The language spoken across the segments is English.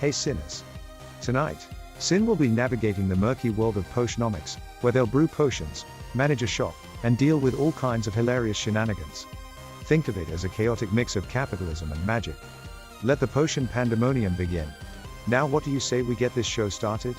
Hey sinners! Tonight, Sin will be navigating the murky world of Potionomics, where they'll brew potions, manage a shop, and deal with all kinds of hilarious shenanigans. Think of it as a chaotic mix of capitalism and magic. Let the potion pandemonium begin. Now what do you say we get this show started?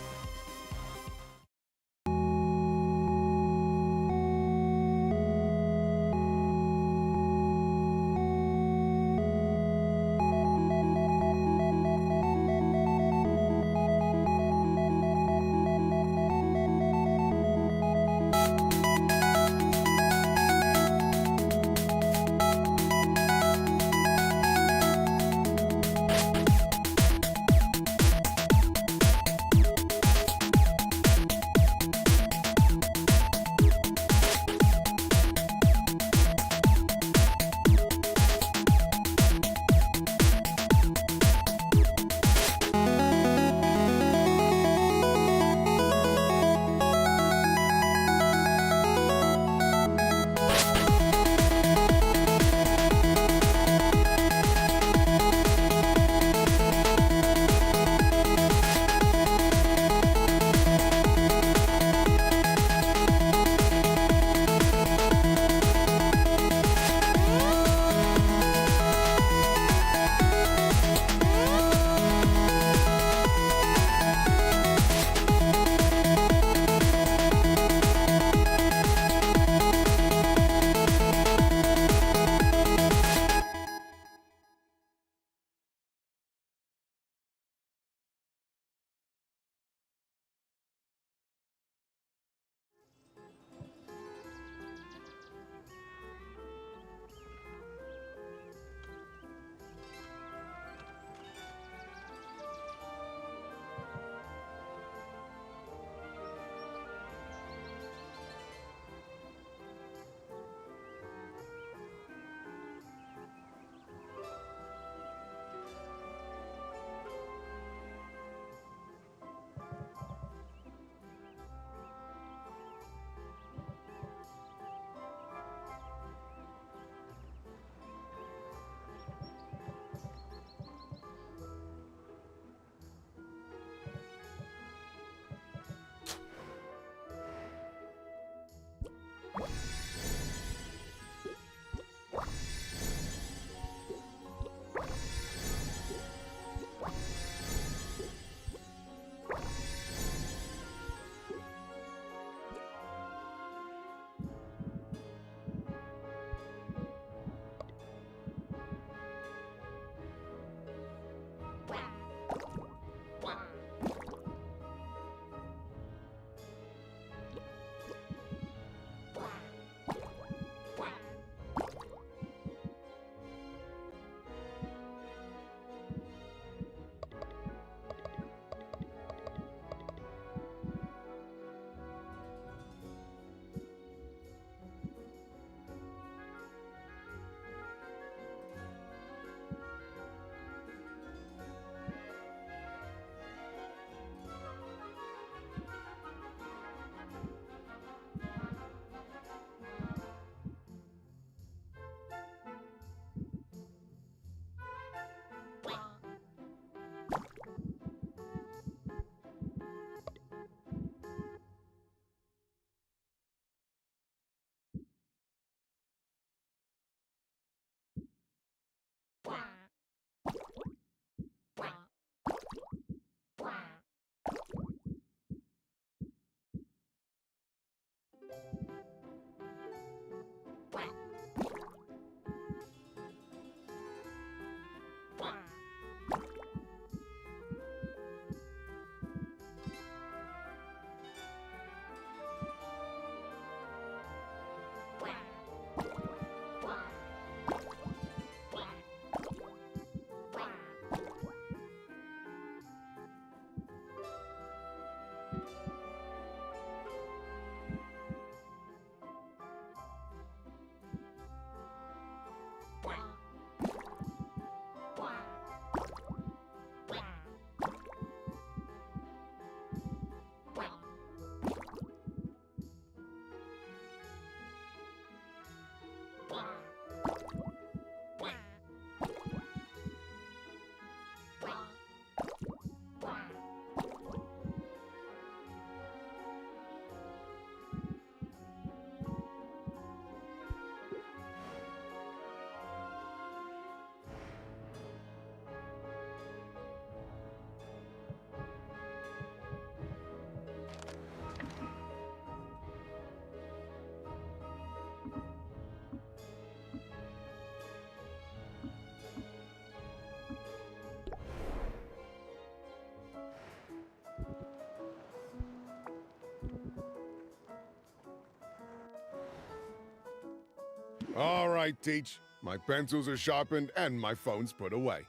All right, Teach. My pencils are sharpened and my phone's put away.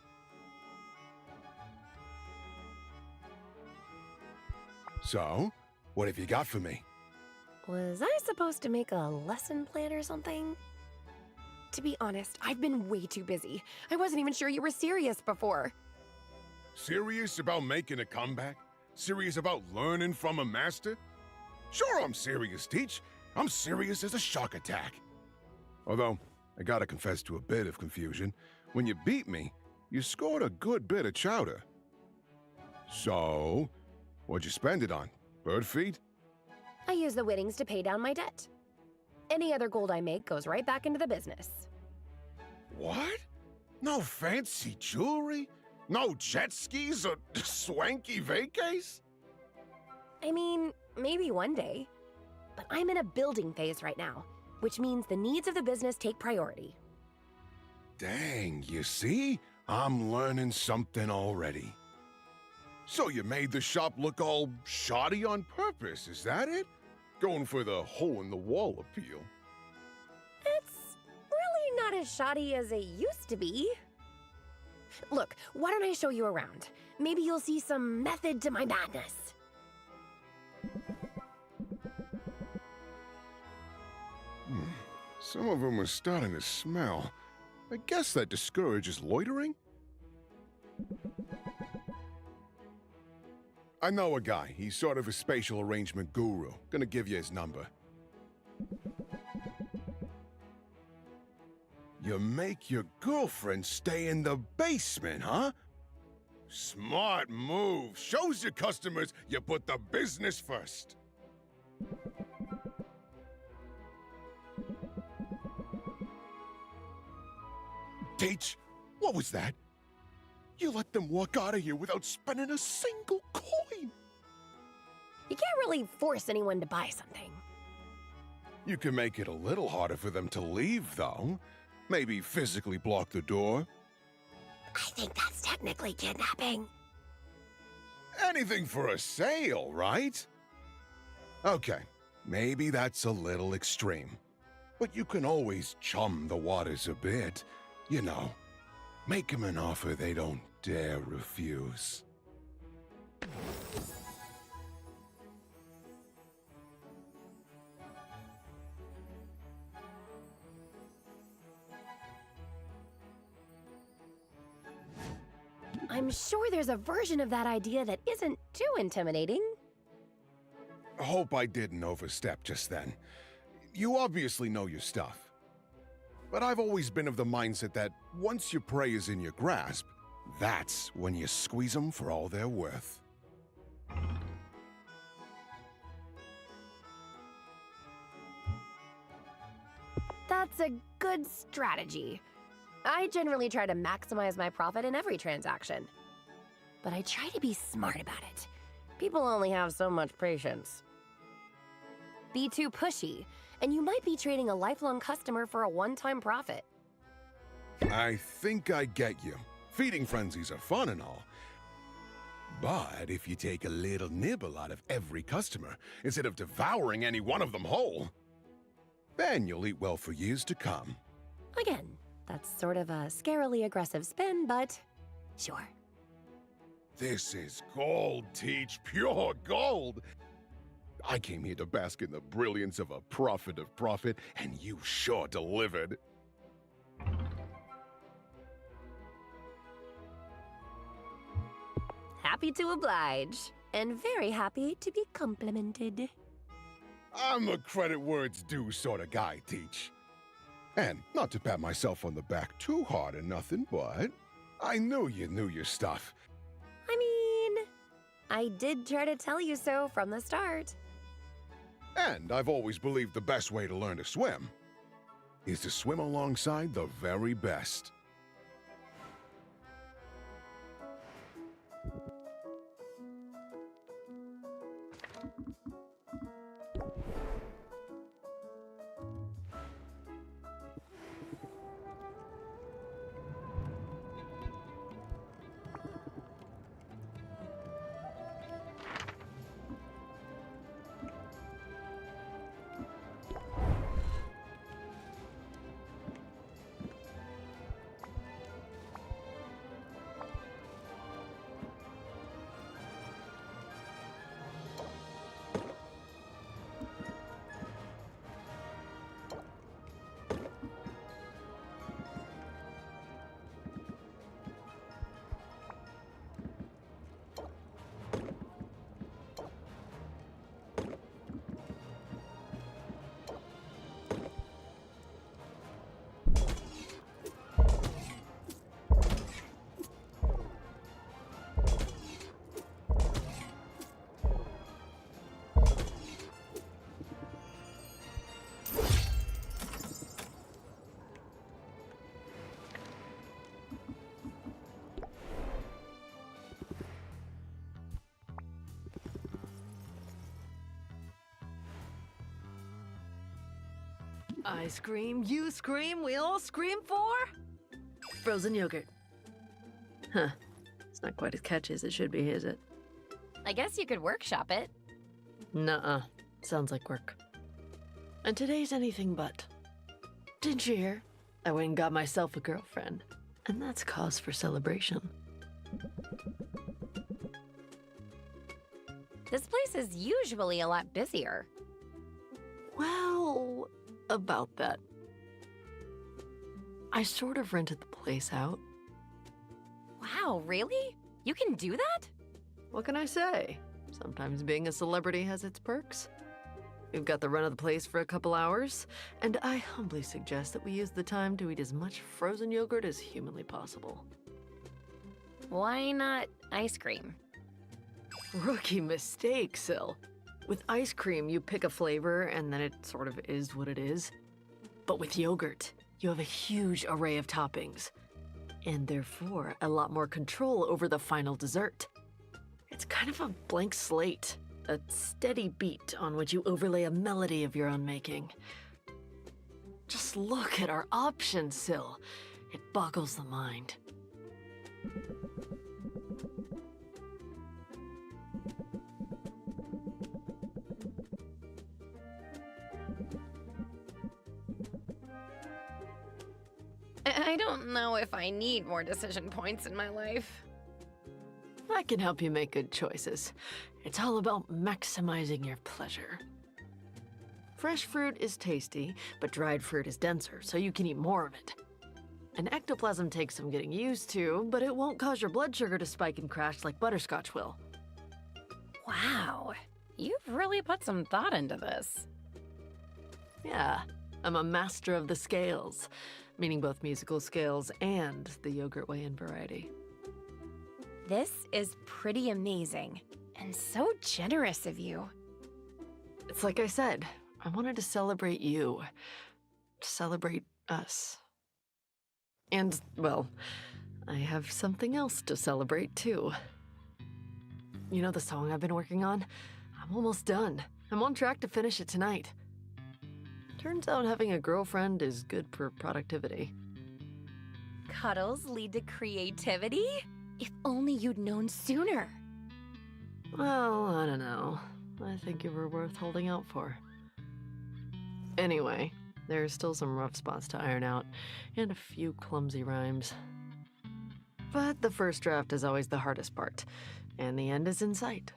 So, what have you got for me? Was I supposed to make a lesson plan or something? To be honest, I've been way too busy. I wasn't even sure you were serious before. Serious about making a comeback? Serious about learning from a master? Sure, I'm serious, Teach. I'm serious as a shark attack. Although, I gotta confess to a bit of confusion. When you beat me, you scored a good bit of chowder. So, what'd you spend it on? Bird feed? I use the winnings to pay down my debt. Any other gold I make goes right back into the business. What? No fancy jewelry? No jet skis or swanky vacays? I mean, maybe one day. But I'm in a building phase right now, which means the needs of the business take priority. Dang, you see? I'm learning something already. So you made the shop look all shoddy on purpose, is that it? Going for the hole-in-the-wall appeal. It's really not as shoddy as it used to be. Look, why don't I show you around? Maybe you'll see some method to my madness. Some of them are starting to smell. I guess that discourages loitering? I know a guy. He's sort of a spatial arrangement guru. Gonna give you his number. You make your girlfriend stay in the basement, huh? Smart move. Shows your customers you put the business first. Teach, what was that? You let them walk out of here without spending a single coin. You can't really force anyone to buy something. You can make it a little harder for them to leave, though. Maybe physically block the door. I think that's technically kidnapping. Anything for a sale, right? Okay, maybe that's a little extreme. But you can always chum the waters a bit. You know, make them an offer they don't dare refuse. I'm sure there's a version of that idea that isn't too intimidating. Hope I didn't overstep just then. You obviously know your stuff. But I've always been of the mindset that once your prey is in your grasp, that's when you squeeze them for all they're worth. That's a good strategy. I generally try to maximize my profit in every transaction. But I try to be smart about it. People only have so much patience. Be too pushy, and you might be trading a lifelong customer for a one-time profit. I think I get you. Feeding frenzies are fun and all. But if you take a little nibble out of every customer, instead of devouring any one of them whole, then you'll eat well for years to come. Again, that's sort of a scarily aggressive spin, but sure. This is gold, Teach, pure gold. I came here to bask in the brilliance of a prophet of profit, and you sure delivered. Happy to oblige, and very happy to be complimented. I'm a credit where it's due sort of guy, Teach. And not to pat myself on the back too hard or nothing, but I knew you knew your stuff. I mean, I did try to tell you so from the start. And I've always believed the best way to learn to swim is to swim alongside the very best. I scream, you scream, we all scream for frozen yogurt. Huh. It's not quite as catchy as it should be, is it? I guess you could workshop it. Nuh-uh. Sounds like work. And today's anything but. Didn't you hear? I went and got myself a girlfriend. And that's cause for celebration. This place is usually a lot busier. Well, about that. I sort of rented the place out. Wow, really? You can do that? What can I say? Sometimes being a celebrity has its perks. We've got the run of the place for a couple hours, and I humbly suggest that we use the time to eat as much frozen yogurt as humanly possible. Why not ice cream? Rookie mistake, Sil. With ice cream, you pick a flavor, and then it sort of is what it is. But with yogurt, you have a huge array of toppings, and therefore a lot more control over the final dessert. It's kind of a blank slate, a steady beat on which you overlay a melody of your own making. Just look at our options, Sil. It boggles the mind. I don't know if I need more decision points in my life. I can help you make good choices. It's all about maximizing your pleasure. Fresh fruit is tasty, but dried fruit is denser, so you can eat more of it. An ectoplasm takes some getting used to, but it won't cause your blood sugar to spike and crash like butterscotch will. Wow, you've really put some thought into this. Yeah, I'm a master of the scales, meaning both musical scales and the yogurt weigh-in variety. This is pretty amazing, and so generous of you. It's like I said, I wanted to celebrate you, to celebrate us. And, well, I have something else to celebrate, too. You know the song I've been working on? I'm almost done. I'm on track to finish it tonight. Turns out having a girlfriend is good for productivity. Cuddles lead to creativity? If only you'd known sooner. Well, I don't know. I think you were worth holding out for. Anyway, there's still some rough spots to iron out, and a few clumsy rhymes. But the first draft is always the hardest part, and the end is in sight.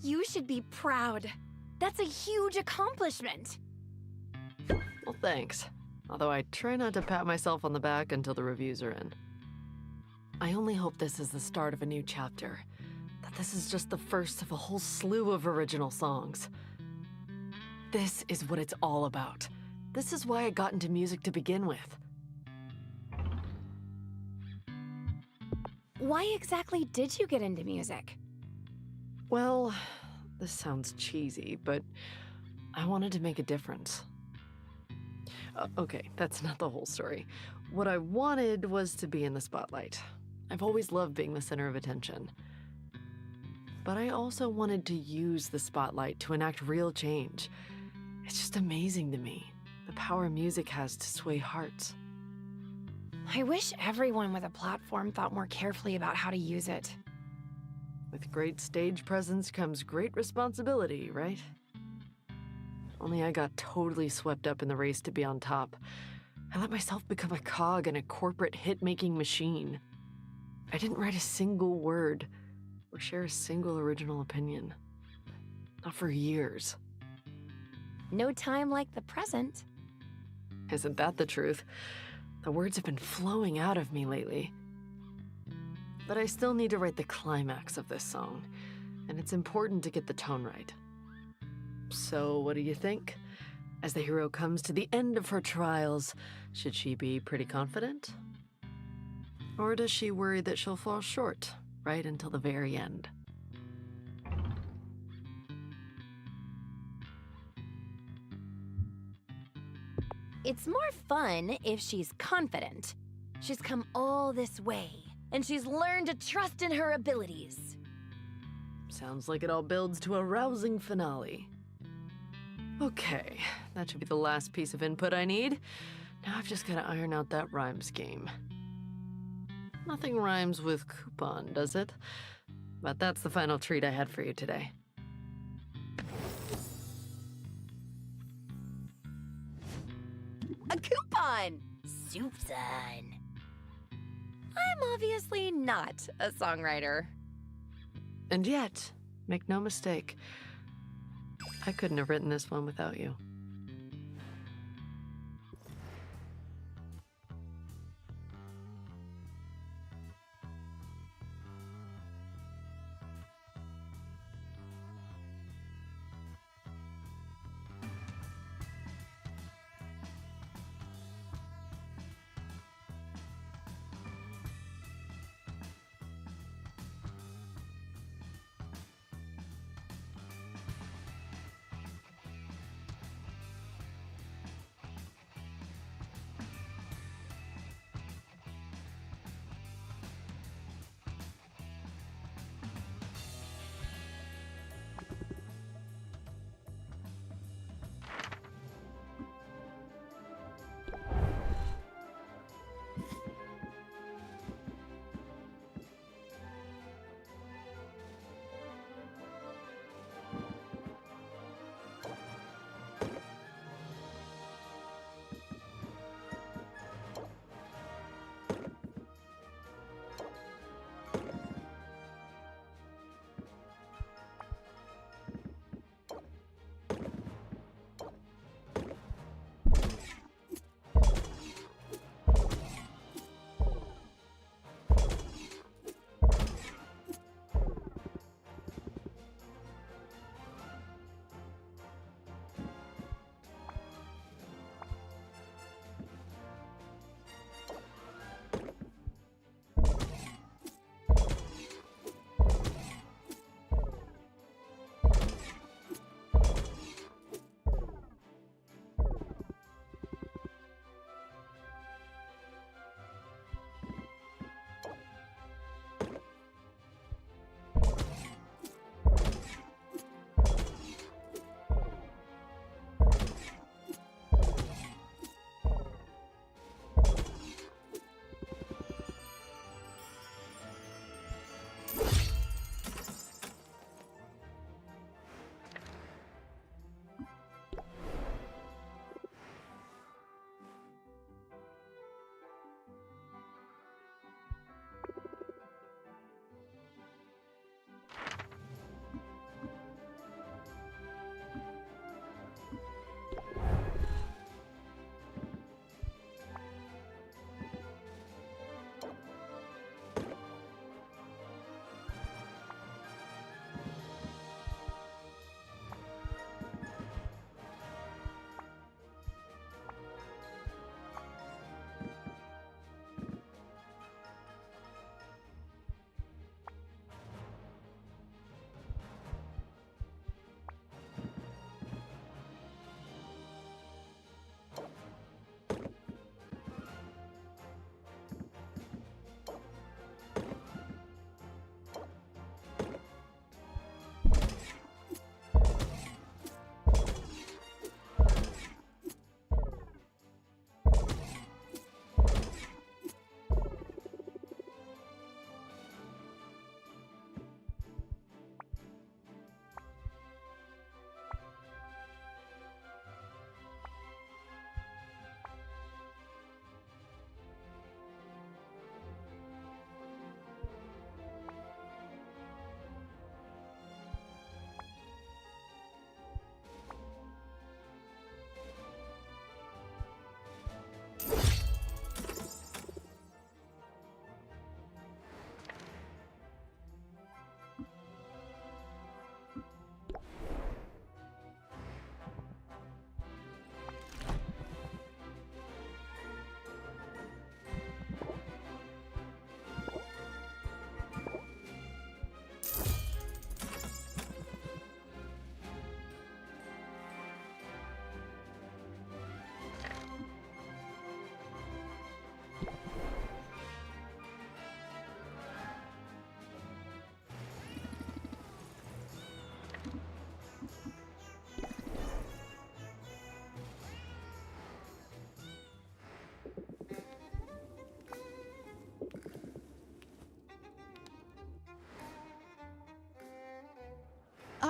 You should be proud. That's a huge accomplishment. Well, thanks. Although I try not to pat myself on the back until the reviews are in. I only hope this is the start of a new chapter. That this is just the first of a whole slew of original songs. This is what it's all about. This is why I got into music to begin with. Why exactly did you get into music? Well, this sounds cheesy, but I wanted to make a difference. Okay, that's not the whole story. What I wanted was to be in the spotlight. I've always loved being the center of attention. But I also wanted to use the spotlight to enact real change. It's just amazing to me, the power music has to sway hearts. I wish everyone with a platform thought more carefully about how to use it. With great stage presence comes great responsibility, right? Only I got totally swept up in the race to be on top. I let myself become a cog in a corporate hit-making machine. I didn't write a single word or share a single original opinion. Not for years. No time like the present. Isn't that the truth? The words have been flowing out of me lately. But I still need to write the climax of this song, and it's important to get the tone right. So what do you think? As the hero comes to the end of her trials, should she be pretty confident? Or does she worry that she'll fall short right until the very end? It's more fun if she's confident. She's come all this way, and she's learned to trust in her abilities. Sounds like it all builds to a rousing finale. Okay, that should be the last piece of input I need. Now I've just got to iron out that rhyme scheme. Nothing rhymes with coupon, does it? But that's the final treat I had for you today. A coupon! Soupson. I'm obviously not a songwriter. And yet, make no mistake, I couldn't have written this one without you.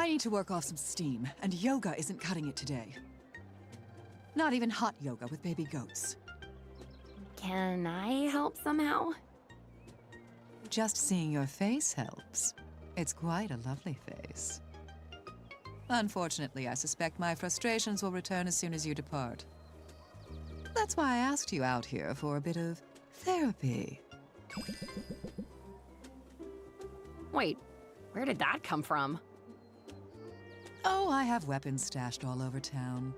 I need to work off some steam, and yoga isn't cutting it today. Not even hot yoga with baby goats. Can I help somehow? Just seeing your face helps. It's quite a lovely face. Unfortunately, I suspect my frustrations will return as soon as you depart. That's why I asked you out here for a bit of therapy. Wait, where did that come from? Oh, I have weapons stashed all over town.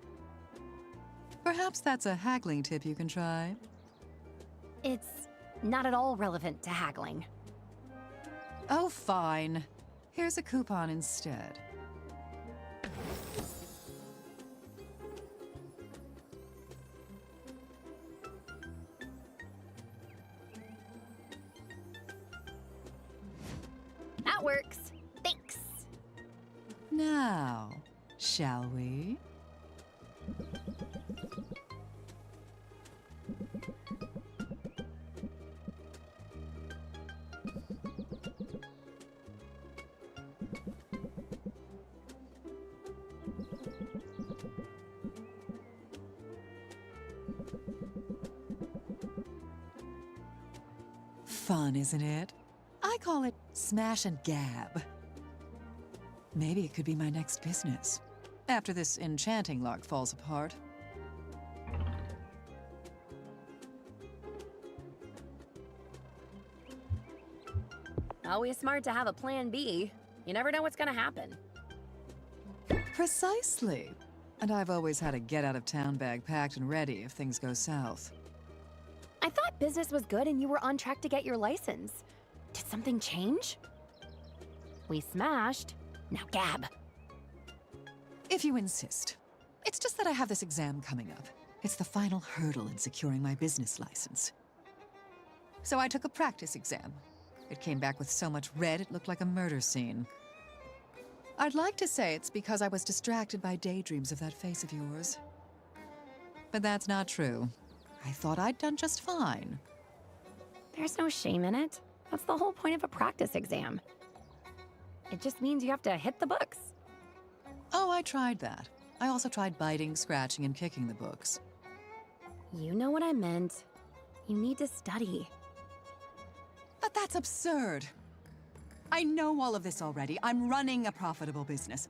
Perhaps that's a haggling tip you can try. It's not at all relevant to haggling. Oh, fine. Here's a coupon instead. That works. Thanks. Now, shall we? Fun, isn't it? I call it smash and gab. Maybe it could be my next business, after this enchanting lark falls apart. Always smart to have a plan B. You never know what's gonna happen. Precisely. And I've always had a get-out-of-town bag packed and ready if things go south. I thought business was good and you were on track to get your license. Did something change? We smashed. Now gab. If you insist. It's just that I have this exam coming up. It's the final hurdle in securing my business license. So I took a practice exam. It came back with so much red it looked like a murder scene. I'd like to say it's because I was distracted by daydreams of that face of yours. But that's not true. I thought I'd done just fine. There's no shame in it. That's the whole point of a practice exam. It just means you have to hit the books. Oh, I tried that. I also tried biting, scratching, and kicking the books. You know what I meant. You need to study. But that's absurd. I know all of this already. I'm running a profitable business.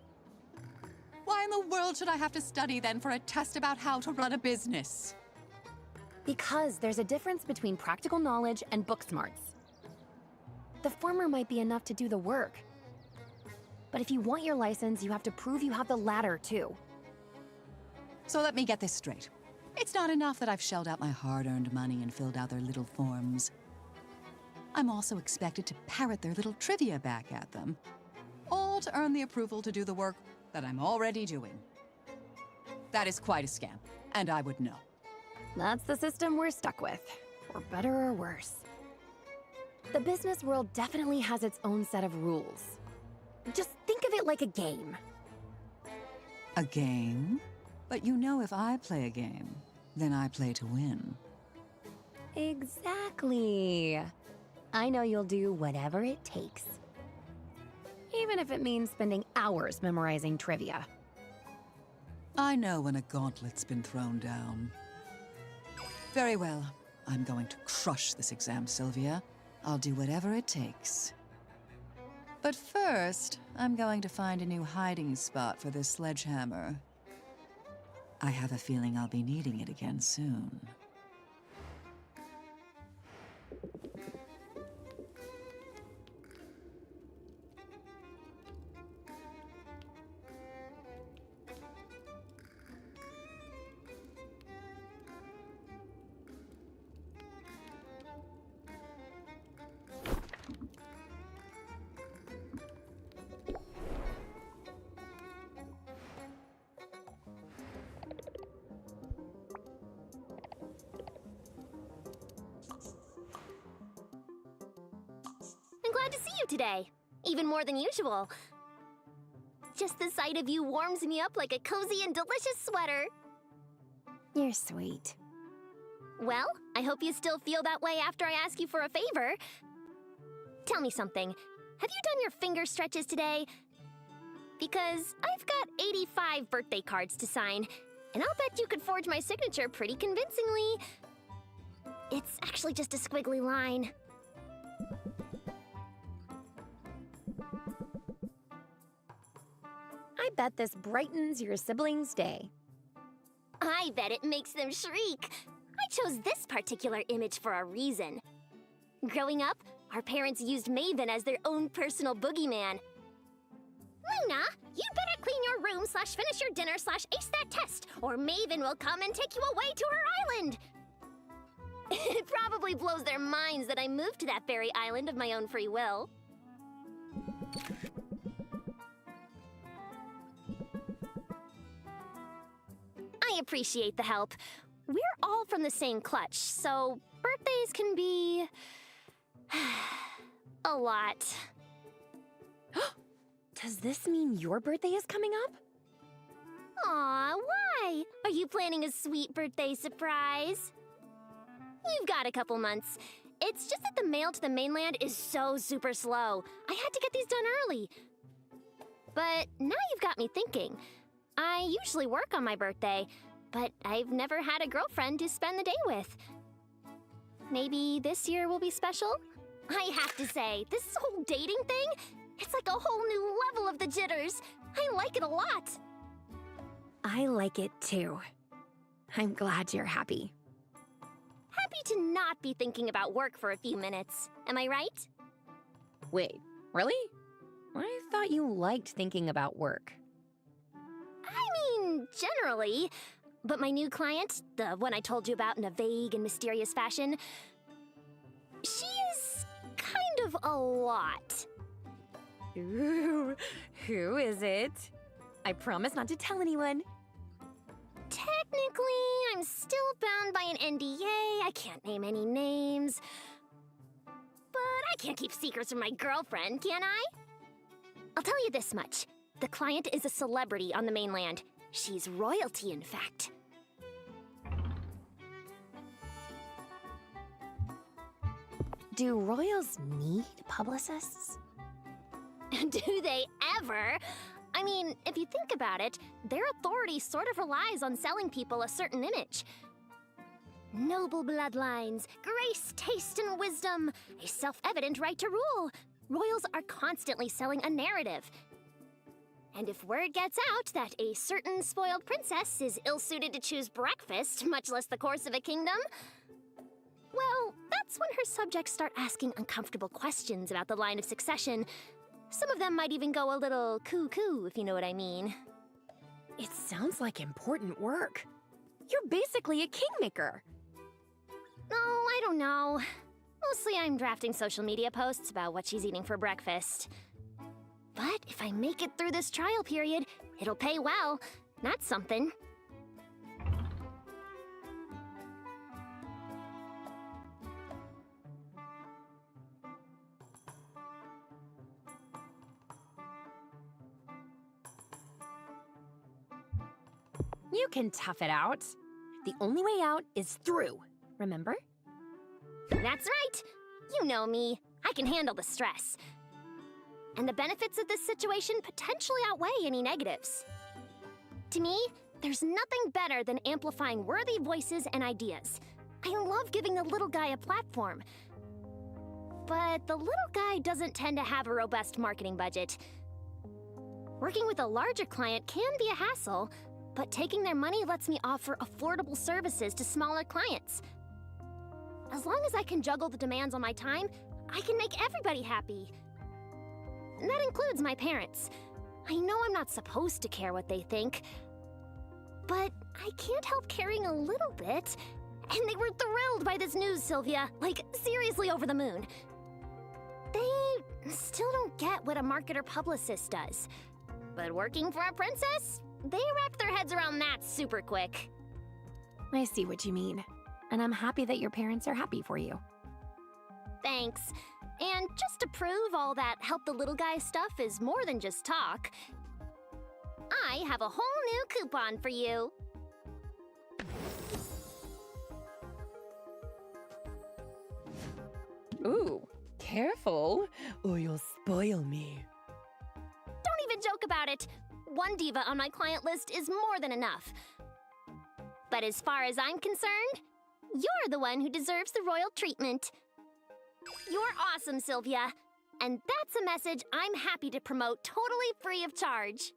Why in the world should I have to study then for a test about how to run a business? Because there's a difference between practical knowledge and book smarts. The former might be enough to do the work. But if you want your license, you have to prove you have the latter, too. So let me get this straight. It's not enough that I've shelled out my hard-earned money and filled out their little forms. I'm also expected to parrot their little trivia back at them, all to earn the approval to do the work that I'm already doing. That is quite a scam, and I would know. That's the system we're stuck with, for better or worse. The business world definitely has its own set of rules. Just think of it like a game. A game? But you know if I play a game, then I play to win. Exactly. I know you'll do whatever it takes. Even if it means spending hours memorizing trivia. I know when a gauntlet's been thrown down. Very well. I'm going to crush this exam, Sylvia. I'll do whatever it takes. But first, I'm going to find a new hiding spot for this sledgehammer. I have a feeling I'll be needing it again soon. I'm glad to see you today. Even more than usual. Just the sight of you warms me up like a cozy and delicious sweater. You're sweet. Well, I hope you still feel that way after I ask you for a favor. Tell me something. Have you done your finger stretches today? because I've got 85 birthday cards to sign, and I'll bet you could forge my signature pretty convincingly. It's actually just a squiggly line. I bet this brightens your siblings' day. I bet it makes them shriek. I chose this particular image for a reason. Growing up, our parents used Maven as their own personal boogeyman. Luna, you better clean your room / finish your dinner / ace that test, or Maven will come and take you away to her island. It probably blows their minds that I moved to that very island of my own free will. I appreciate the help. We're all from the same clutch, so birthdays can be... a lot. Does this mean your birthday is coming up? Aw, why? Are you planning a sweet birthday surprise? You've got a couple months. It's just that the mail to the mainland is so super slow. I had to get these done early. But now you've got me thinking. I usually work on my birthday, but I've never had a girlfriend to spend the day with. Maybe this year will be special? I have to say, this whole dating thing, it's like a whole new level of the jitters. I like it a lot. I like it too. I'm glad you're happy. Happy to not be thinking about work for a few minutes. Am I right? Wait, really? I thought you liked thinking about work. I mean, generally. But my new client, the one I told you about in a vague and mysterious fashion, she is kind of a lot. Ooh, who is it? I promise not to tell anyone. Technically, I'm still bound by an NDA. I can't name any names. But I can't keep secrets from my girlfriend, can I? I'll tell you this much. The client is a celebrity on the mainland. She's royalty, in fact. Do royals need publicists? Do they ever? I mean, if you think about it, their authority sort of relies on selling people a certain image. Noble bloodlines, grace, taste, and wisdom, a self-evident right to rule. Royals are constantly selling a narrative. And if word gets out that a certain spoiled princess is ill-suited to choose breakfast, much less the course of a kingdom, well, that's when her subjects start asking uncomfortable questions about the line of succession. Some of them might even go a little cuckoo, if you know what I mean. It sounds like important work. You're basically a kingmaker. Oh, I don't know. Mostly I'm drafting social media posts about what she's eating for breakfast. But if I make it through this trial period, it'll pay well. That's something. You can tough it out. The only way out is through, remember? That's right! You know me. I can handle the stress. And the benefits of this situation potentially outweigh any negatives. To me, there's nothing better than amplifying worthy voices and ideas. I love giving the little guy a platform. But the little guy doesn't tend to have a robust marketing budget. Working with a larger client can be a hassle, but taking their money lets me offer affordable services to smaller clients. As long as I can juggle the demands on my time, I can make everybody happy. And that includes my parents. I know I'm not supposed to care what they think, but I can't help caring a little bit. And they were thrilled by this news, Sylvia. Like, seriously over the moon. They still don't get what a marketer publicist does. But working for a princess, they wrapped their heads around that super quick. I see what you mean. And I'm happy that your parents are happy for you. Thanks. And just to prove all that help the little guy stuff is more than just talk, I have a whole new coupon for you. Ooh, careful, or you'll spoil me. Don't even joke about it. One diva on my client list is more than enough. But as far as I'm concerned, you're the one who deserves the royal treatment. You're awesome, Sylvia. And that's a message I'm happy to promote totally free of charge.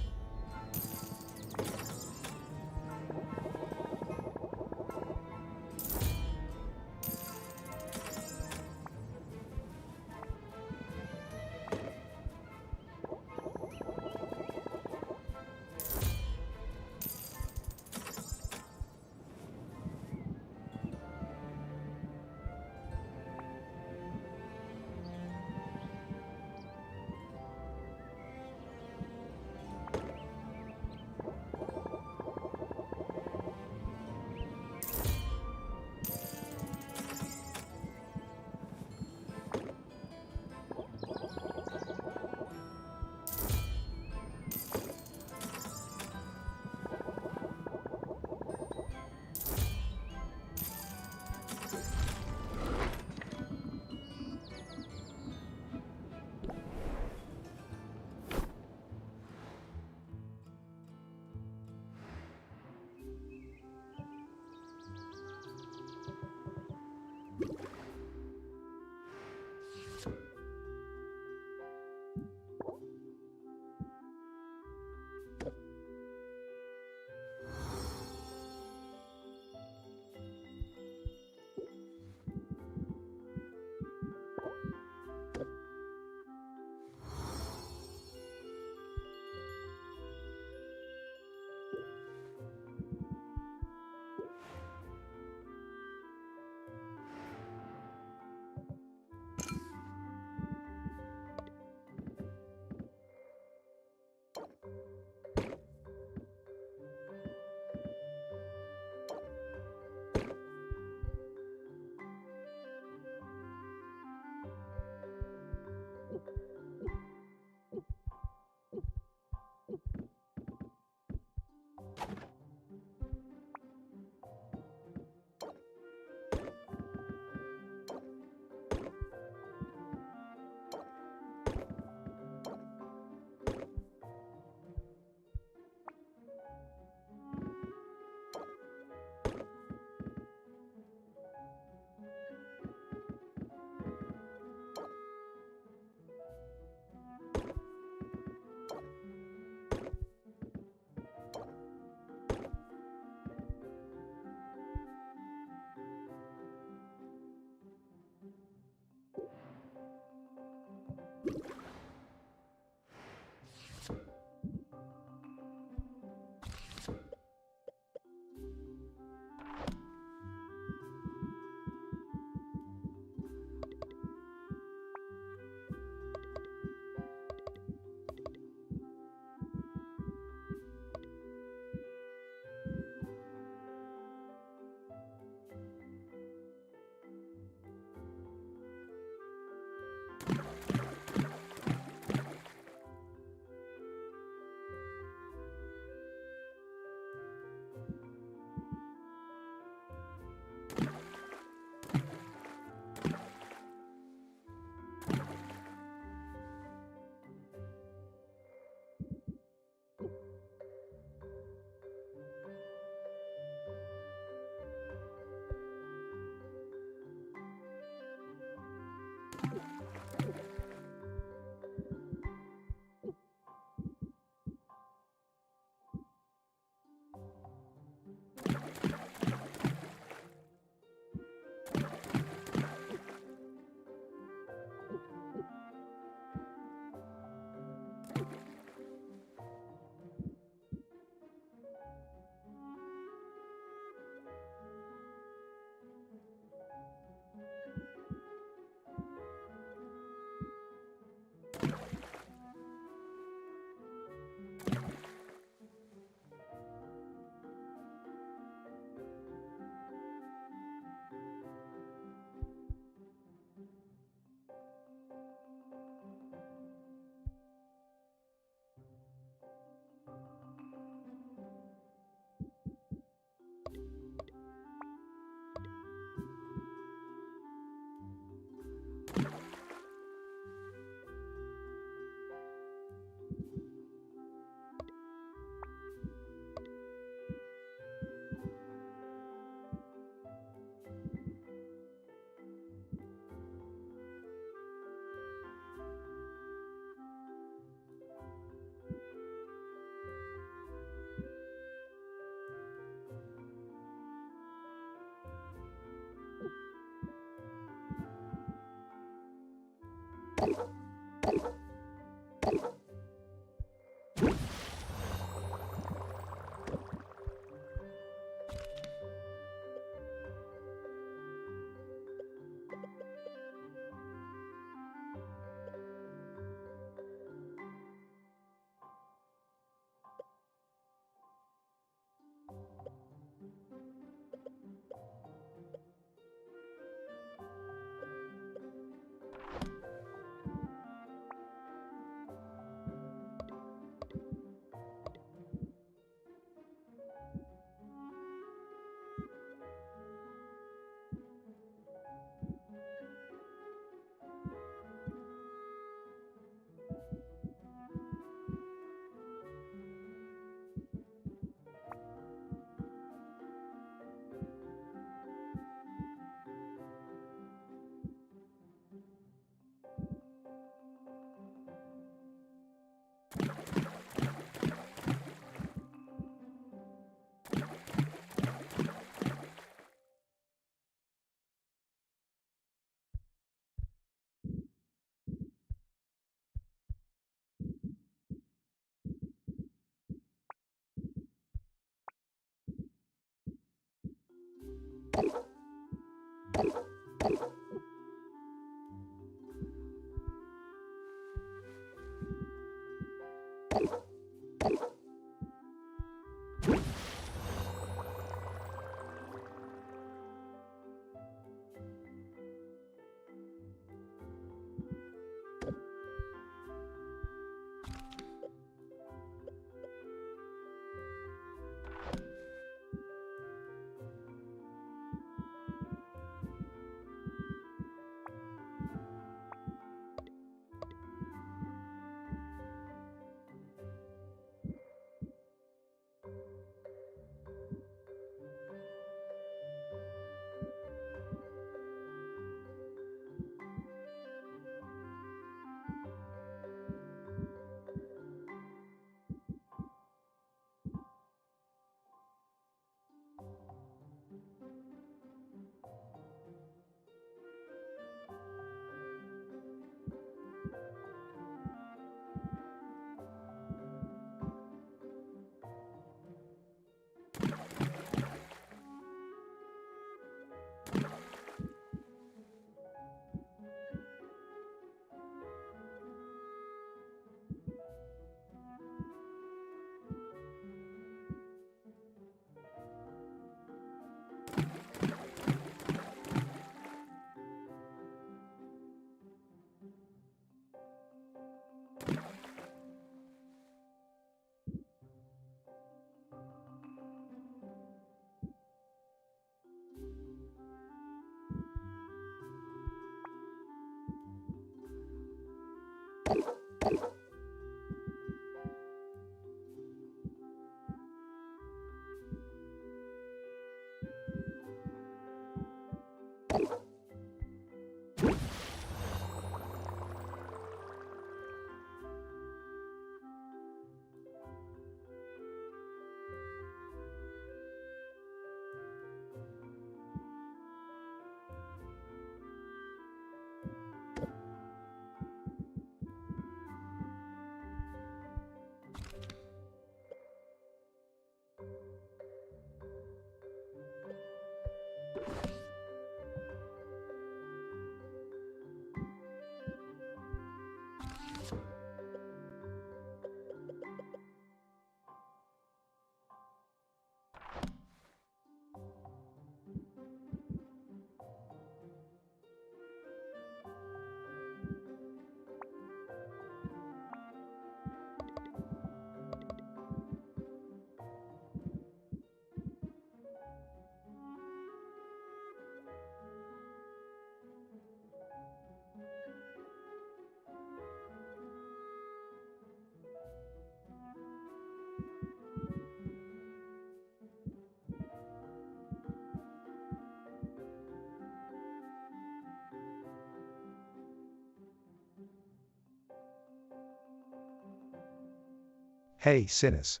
Hey, sinners.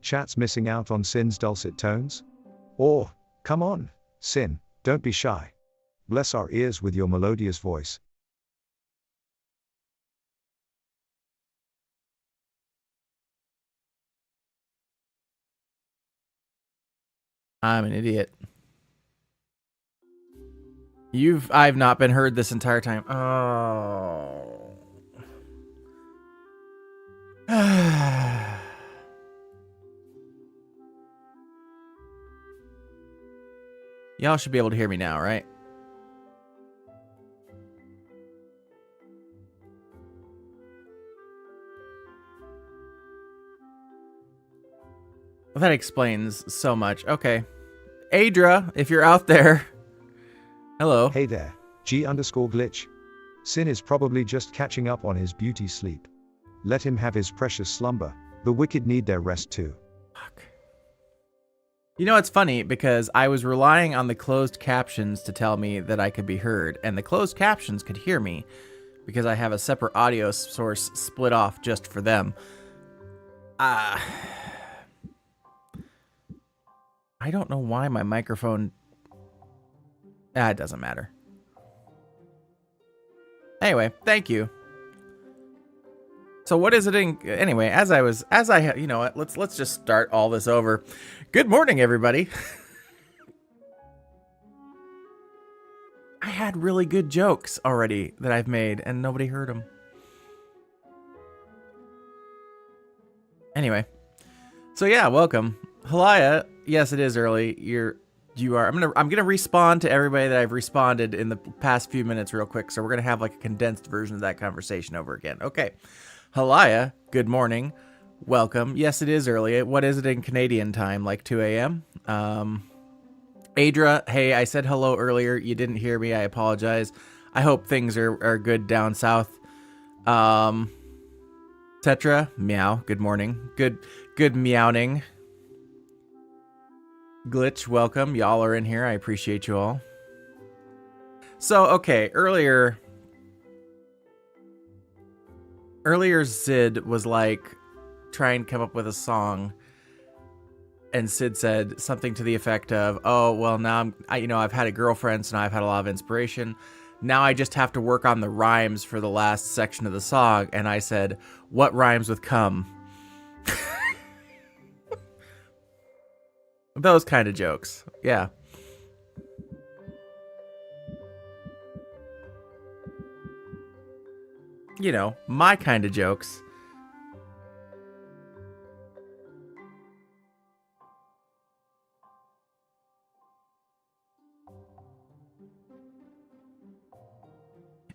Chat's missing out on Sin's dulcet tones? Or, come on, Sin, don't be shy. Bless our ears with your melodious voice. I'm an idiot. I've not been heard this entire time. Oh. Y'all should be able to hear me now, right? Well, that explains so much. Okay. Adra, if you're out there. Hello. Hey there, G_glitch. Sin is probably just catching up on his beauty sleep. Let him have his precious slumber. The wicked need their rest too. Fuck. You know, it's funny because I was relying on the closed captions to tell me that I could be heard, and the closed captions could hear me because I have a separate audio source split off just for them. I don't know why my microphone... it doesn't matter. Anyway, thank you. So what is it in... Anyway, you know what, let's just start all this over. Good morning, everybody. I had really good jokes already that I've made, and nobody heard them. Anyway. So yeah, welcome. Halaya, yes, it is early. You are. I'm gonna respond to everybody that I've responded in the past few minutes real quick. So we're gonna have like a condensed version of that conversation over again. Okay, Halaya, good morning, welcome. Yes, it is early. What is it in Canadian time? Like 2 a.m. Adra, hey, I said hello earlier. You didn't hear me. I apologize. I hope things are good down south. Tetra, meow. Good morning. Good meowing. Glitch, welcome. Y'all are in here. I appreciate you all. So, okay, earlier Sid was like, try and come up with a song, and Sid said something to the effect of, oh, well, now I've had a girlfriend, so now I've had a lot of inspiration. Now I just have to work on the rhymes for the last section of the song. And I said, what rhymes with come? Those kind of jokes. Yeah. You know, my kind of jokes.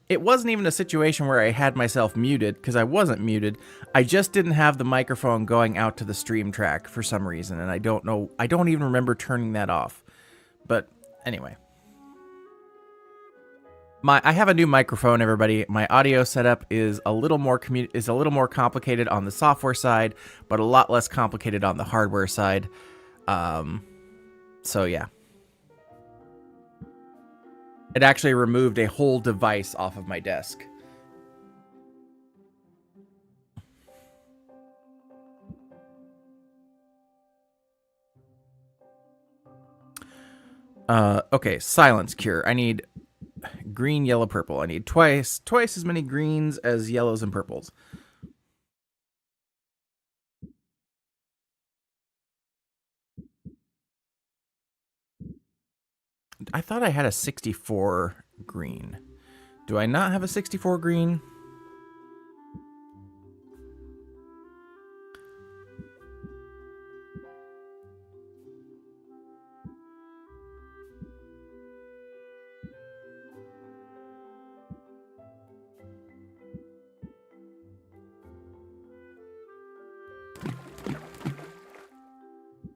It wasn't even a situation where I had myself muted, because I wasn't muted. I just didn't have the microphone going out to the stream track for some reason, and I don't even remember turning that off. But anyway. I have a new microphone, everybody. My audio setup is a little more complicated on the software side, but a lot less complicated on the hardware side. So yeah. It actually removed a whole device off of my desk. Okay, silence cure. I need green, yellow, purple. I need twice as many greens as yellows and purples. I thought I had a 64 green. Do I not have a 64 green?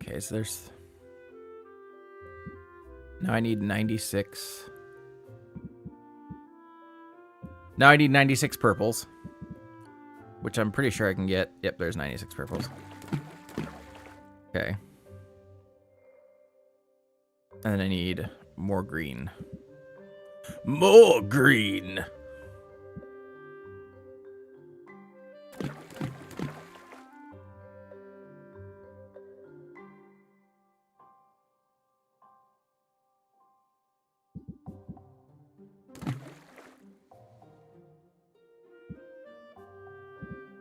Okay, so there's... Now I need 96. Now I need 96 purples. Which I'm pretty sure I can get. Yep, there's 96 purples. Okay. And then I need more green. More green!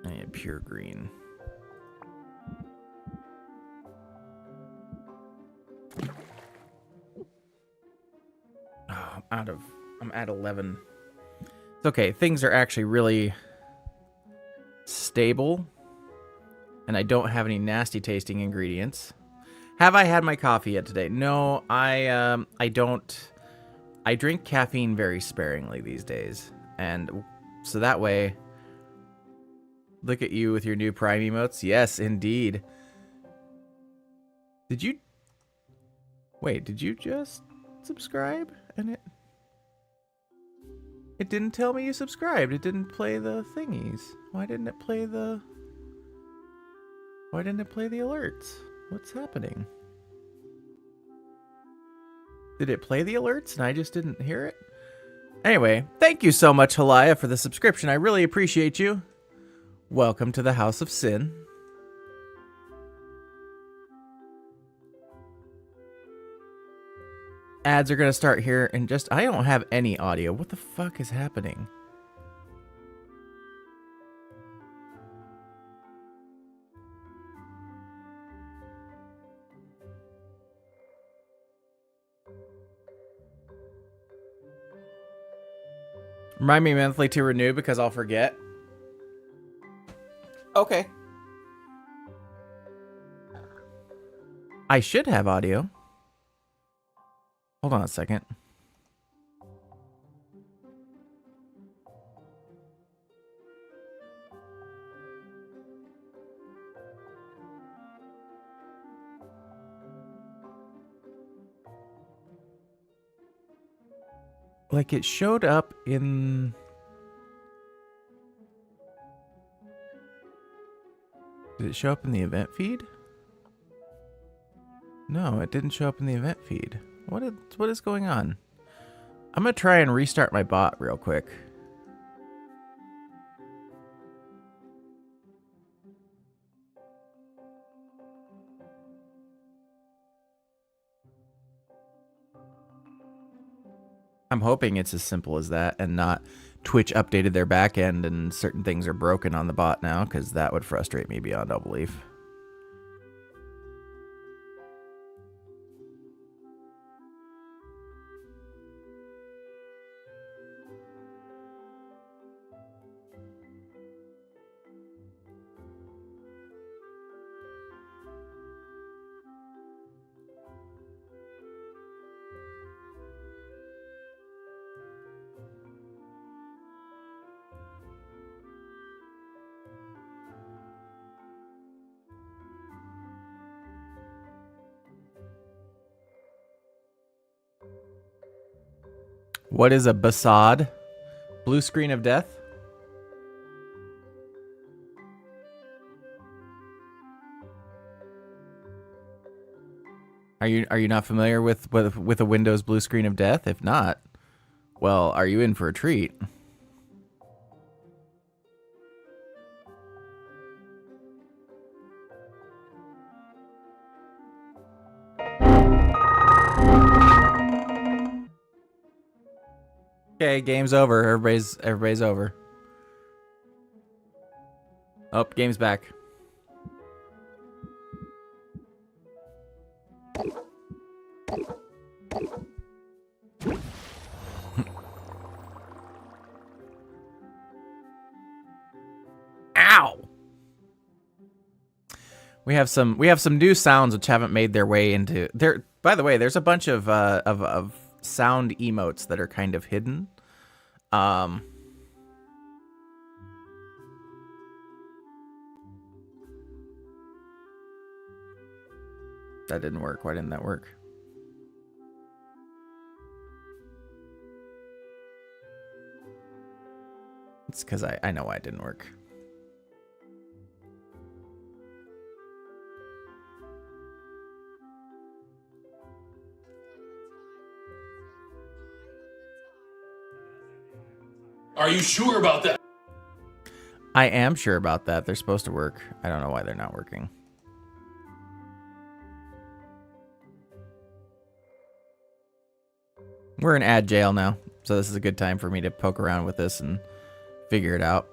I need pure green. I'm at 11. It's okay. Things are actually really stable, and I don't have any nasty tasting ingredients. Have I had my coffee yet today? No, I don't. I drink caffeine very sparingly these days, and so that way. Look at you with your new Prime emotes. Yes, indeed. Did you? Wait, did you just subscribe? And it didn't tell me you subscribed. It didn't play the thingies. Why didn't it play the? Why didn't it play the alerts? What's happening? Did it play the alerts and I just didn't hear it? Anyway, thank you so much, Halaya, for the subscription. I really appreciate you. Welcome to the House of Sin. Ads are going to start here in just... I don't have any audio. What the fuck is happening? Remind me monthly to renew because I'll forget. Okay. I should have audio. Hold on a second. Like it showed up in... Did it show up in the event feed? No, it didn't show up in the event feed. What is going on? I'm gonna try and restart my bot real quick. I'm hoping it's as simple as that and not Twitch updated their backend and certain things are broken on the bot now, because that would frustrate me beyond all belief. What is a basad? Blue screen of death? Are you not familiar with a Windows blue screen of death? If not, well, are you in for a treat? Okay, game's over. Everybody's over. Oh, game's back. Ow! We have some new sounds which haven't made their way into there. By the way, there's a bunch of sound emotes that are kind of hidden. That didn't work. Why didn't that work? It's because I know why it didn't work. Are you sure about that? I am sure about that. They're supposed to work. I don't know why they're not working. We're in ad jail now, so this is a good time for me to poke around with this and figure it out.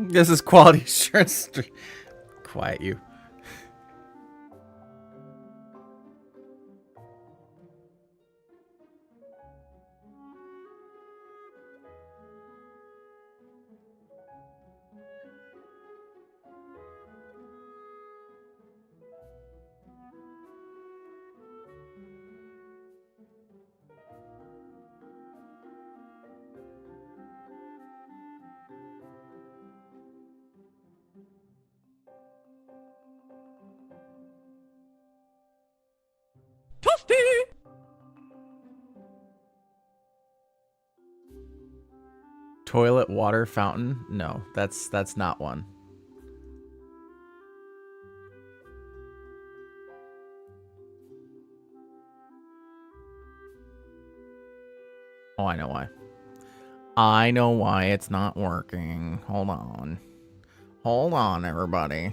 This is quality assurance. Quiet you. Toilet water fountain? No, that's not one. Oh, I know why. I know why it's not working. Hold on. Hold on, everybody.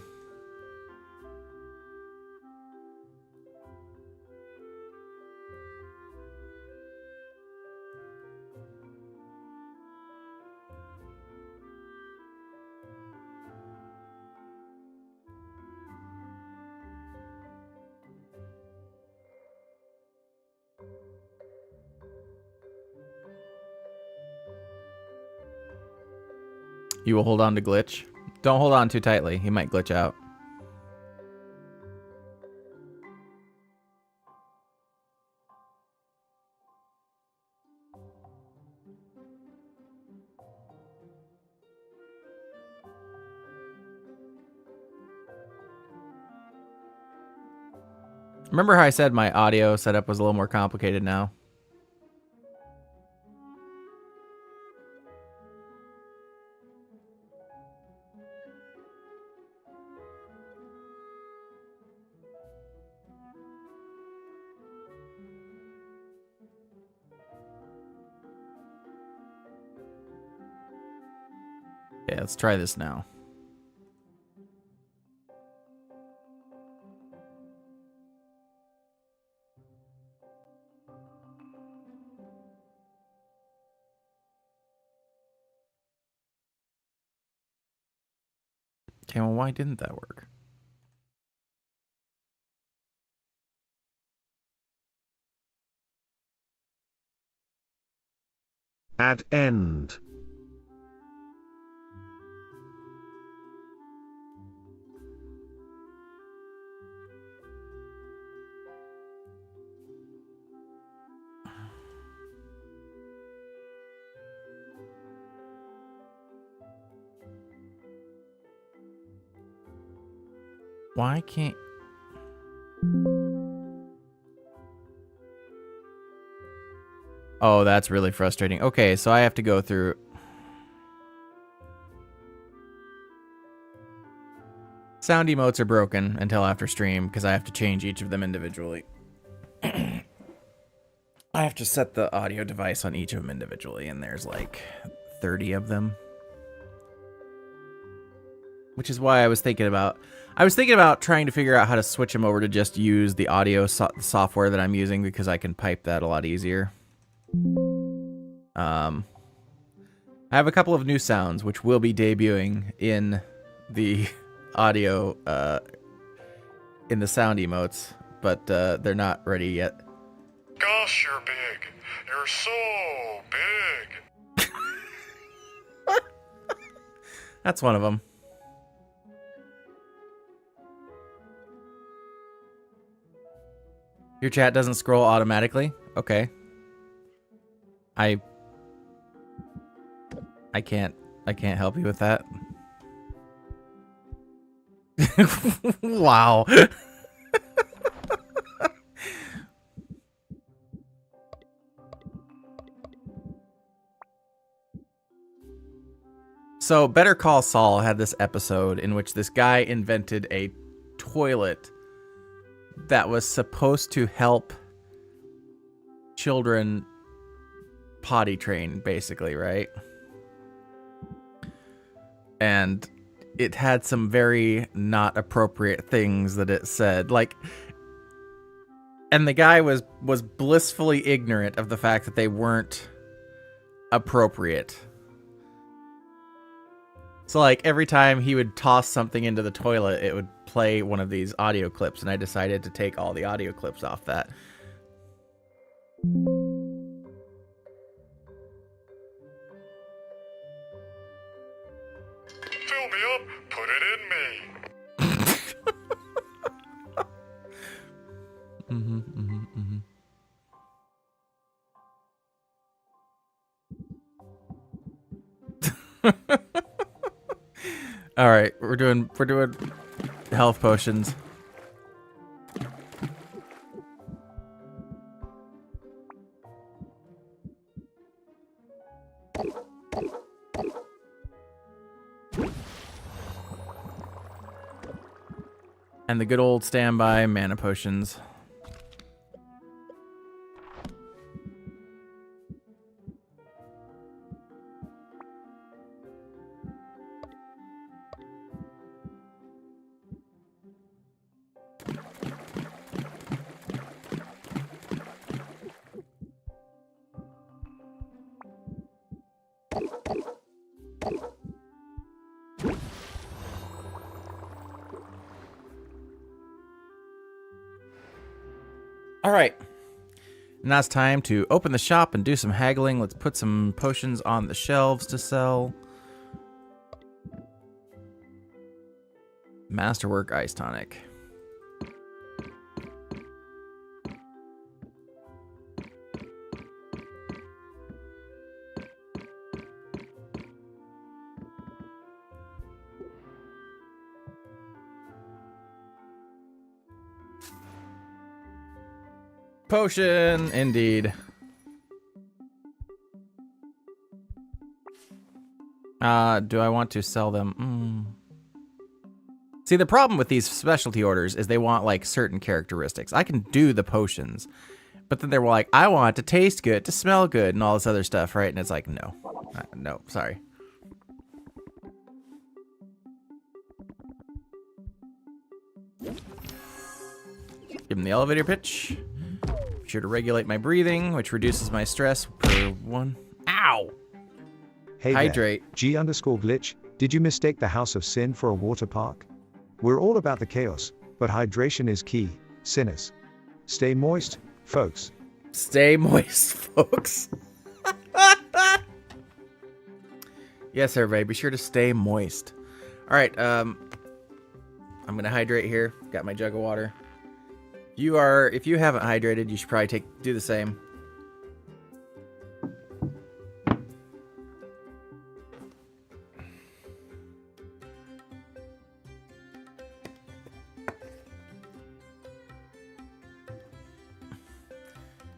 You will hold on to glitch. Don't hold on too tightly. He might glitch out. Remember how I said my audio setup was a little more complicated now? Yeah, let's try this now. Okay, well, why didn't that work? Add end. Why can't... Oh, that's really frustrating. Okay, so I have to go through... Sound emotes are broken until after stream because I have to change each of them individually. I have to set the audio device on each of them individually, and there's like 30 of them. Which is why I was thinking about trying to figure out how to switch them over to just use the audio software that I'm using because I can pipe that a lot easier. I have a couple of new sounds which will be debuting in the audio in the sound emotes, but they're not ready yet. Gosh, you're big. You're so big. That's one of them. Your chat doesn't scroll automatically? Okay. I can't help you with that. Wow. So Better Call Saul had this episode in which this guy invented a toilet that was supposed to help children potty train, basically, right? And it had some very not appropriate things that it said, like, and the guy was blissfully ignorant of the fact that they weren't appropriate. So like every time he would toss something into the toilet, it would play one of these audio clips, and I decided to take all the audio clips off that. Fill me up, put it in me. All right, we're doing health potions. And the good old standby mana potions. All right. Now it's time to open the shop and do some haggling. Let's put some potions on the shelves to sell. Masterwork Ice Tonic. Potion, indeed. Do I want to sell them? See, the problem with these specialty orders is they want, like, certain characteristics. I can do the potions, but then they're like, I want it to taste good, to smell good, and all this other stuff, right? And it's like, no. No, sorry. Give them the elevator pitch. Be sure to regulate my breathing, which reduces my stress per one. Ow! Hey Hydrate. there, G_glitch, did you mistake the House of Sin for a water park? We're all about the chaos, but hydration is key, sinners. Stay moist, folks. Stay moist, folks. Yes, everybody, be sure to stay moist. All right, I'm gonna hydrate here. Got my jug of water. If you haven't hydrated, you should probably do the same.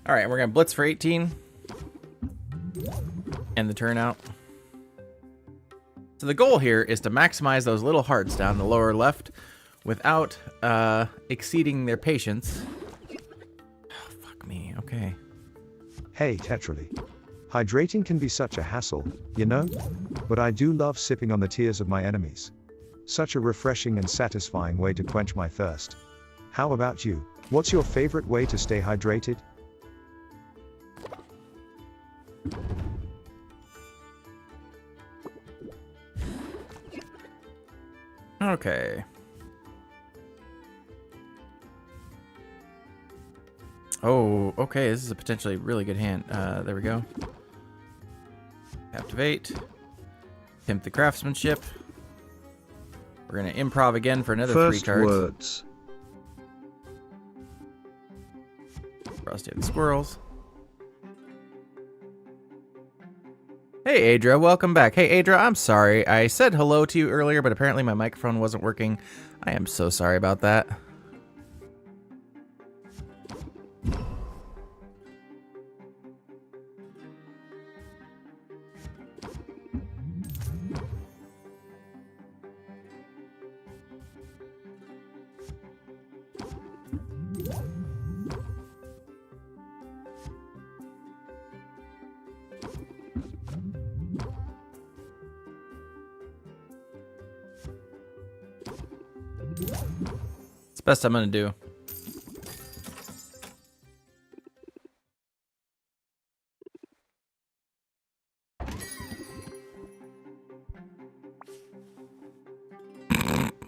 All right, we're gonna blitz for 18. And the turnout. So the goal here is to maximize those little hearts down the lower left without exceeding their patience. Oh, fuck me, okay. Hey Tetrally. Hydrating can be such a hassle, you know? But I do love sipping on the tears of my enemies. Such a refreshing and satisfying way to quench my thirst. How about you? What's your favorite way to stay hydrated? Okay. Oh, okay, this is a potentially really good hand. There we go. Activate. Pimp the craftsmanship. We're gonna improv again for another First 3 cards. words. Frosty the squirrels. Hey Adra, welcome back. Hey Adra, I'm sorry. I said hello to you earlier, but apparently my microphone wasn't working. I am so sorry about that. It's the best I'm gonna do.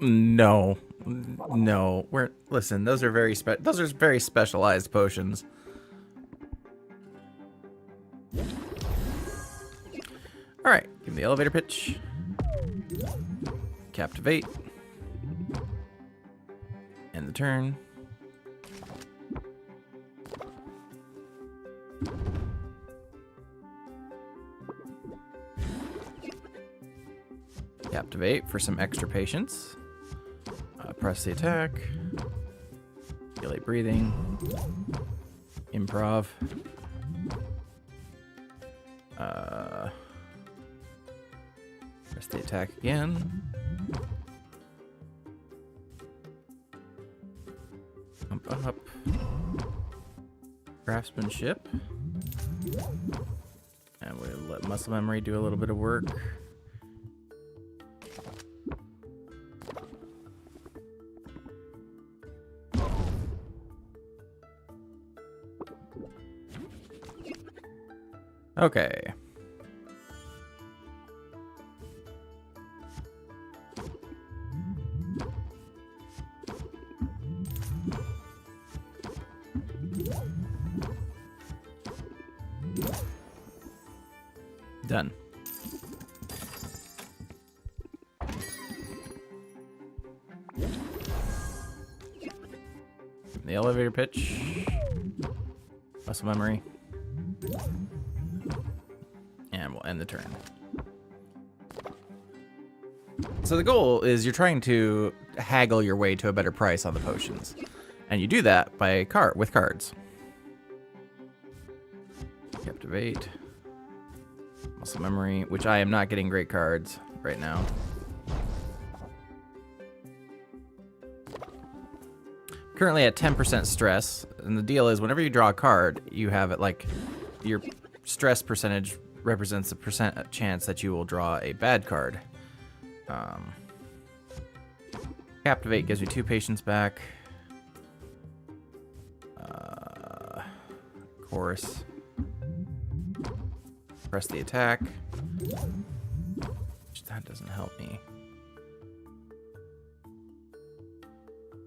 No. No. Listen, those are very specialized potions. All right, give me the elevator pitch. Captivate. End the turn. Captivate for some extra patience. Press the attack. Regulate breathing. Improv. Press the attack again. Up. Craftsmanship. And we'll let muscle memory do a little bit of work. Okay. Done. The elevator pitch. Muscle memory. And we'll end the turn. So the goal is you're trying to haggle your way to a better price on the potions. And you do that by with cards. Captivate. Muscle memory, which I am not getting great cards right now. Currently at 10% stress, and the deal is whenever you draw a card, you have it like your stress percentage represents the percent chance that you will draw a bad card. Captivate gives you 2 patience back. Chorus. Press the attack. That doesn't help me.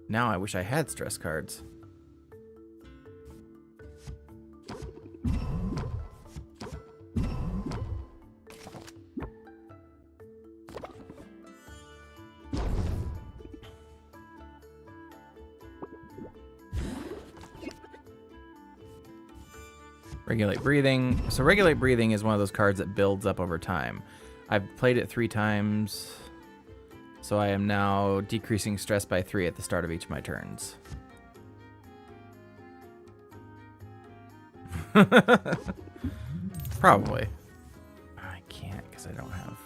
Now I wish I had stress cards. Regulate breathing. So regulate breathing is one of those cards that builds up over time. I've played it 3 times. So I am now decreasing stress by 3 at the start of each of my turns. Probably. I can't because I don't have.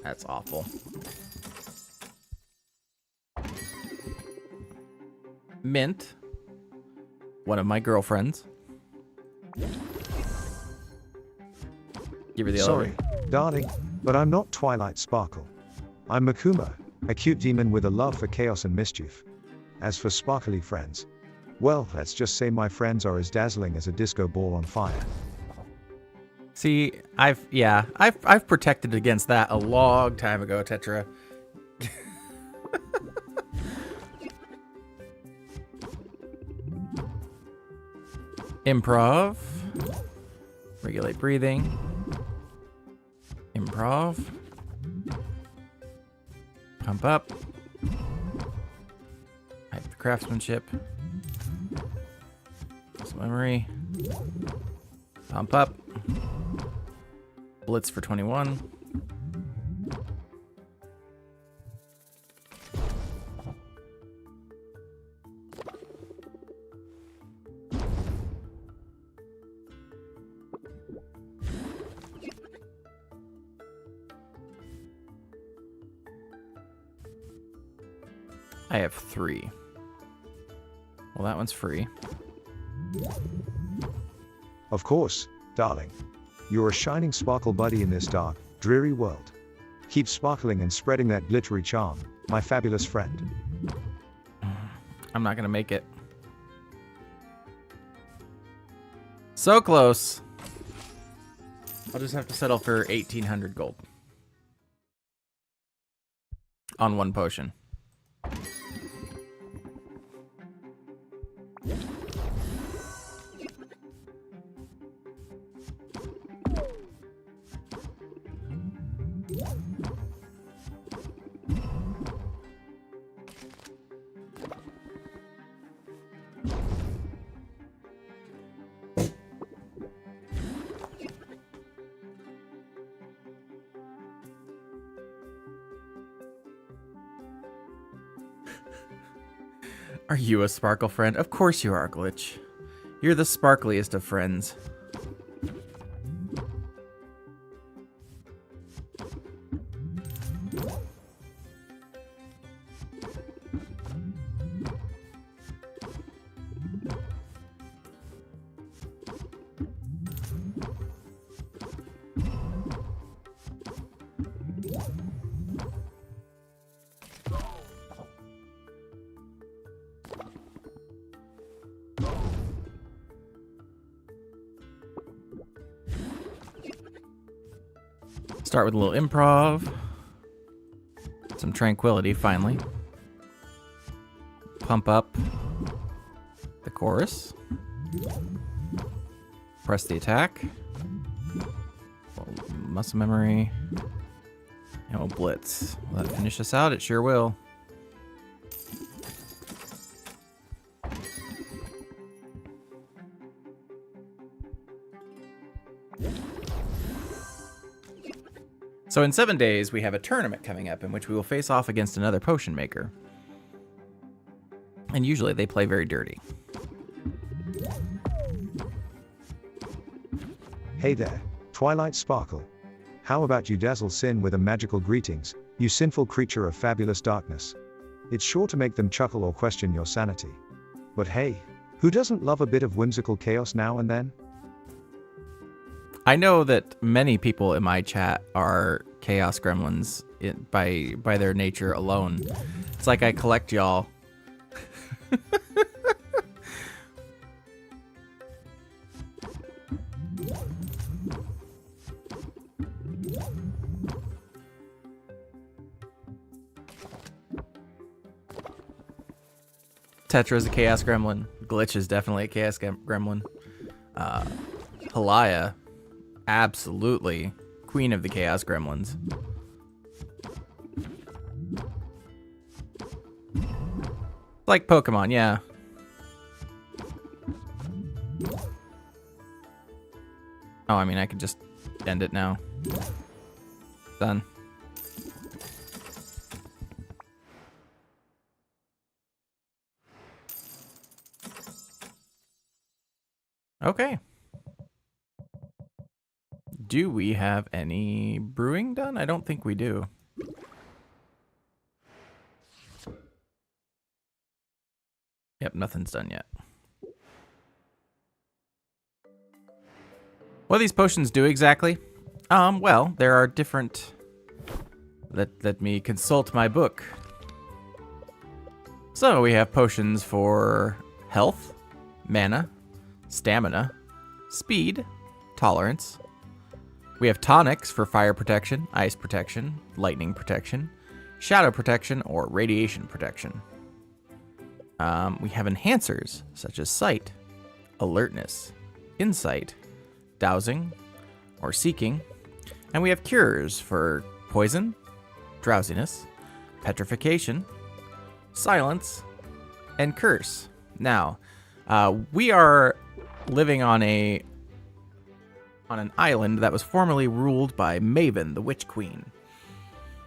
That's awful. Mint. One of my girlfriends. Give her the Sorry, elevator. darling, but I'm not Twilight Sparkle. I'm Makuma, a cute demon with a love for chaos and mischief. As for sparkly friends, well, let's just say my friends are as dazzling as a disco ball on fire. See, I've protected against that a long time ago, Tetra. Improv. Regulate breathing. Improv. Pump up. Hype the craftsmanship. Muscle memory. Pump up. Blitz for 21. I have 3. Well, that one's free. Of course, darling. You're a shining sparkle buddy in this dark, dreary world. Keep sparkling and spreading that glittery charm, my fabulous friend. I'm not gonna make it. So close. I'll just have to settle for 1,800 gold on one potion. Are you a sparkle friend? Of course you are, Glitch. You're the sparkliest of friends. Start with a little improv. Some tranquility, finally. Pump up the chorus. Press the attack. Muscle memory. And we'll blitz. Will that finish us out? It sure will. So in 7 days, we have a tournament coming up in which we will face off against another potion maker. And usually they play very dirty. Hey there, Twilight Sparkle. How about you dazzle Sin with a magical greetings, you sinful creature of fabulous darkness? It's sure to make them chuckle or question your sanity. But hey, who doesn't love a bit of whimsical chaos now and then? I know that many people in my chat are chaos gremlins by their nature alone. It's like I collect y'all. Tetra's a chaos gremlin. Glitch is definitely a chaos gremlin. Halaya, absolutely queen of the chaos gremlins. Like Pokemon, yeah. Oh, I mean, I could just end it now. Done. Okay. Do we have any brewing done? I don't think we do. Yep, nothing's done yet. What do these potions do exactly? Well, there are different... Let me consult my book. So we have potions for health, mana, stamina, speed, tolerance. We have tonics for fire protection, ice protection, lightning protection, shadow protection, or radiation protection. We have enhancers such as sight, alertness, insight, dowsing, or seeking. And we have cures for poison, drowsiness, petrification, silence, and curse. Now, we are living on an island that was formerly ruled by Maven, the Witch Queen.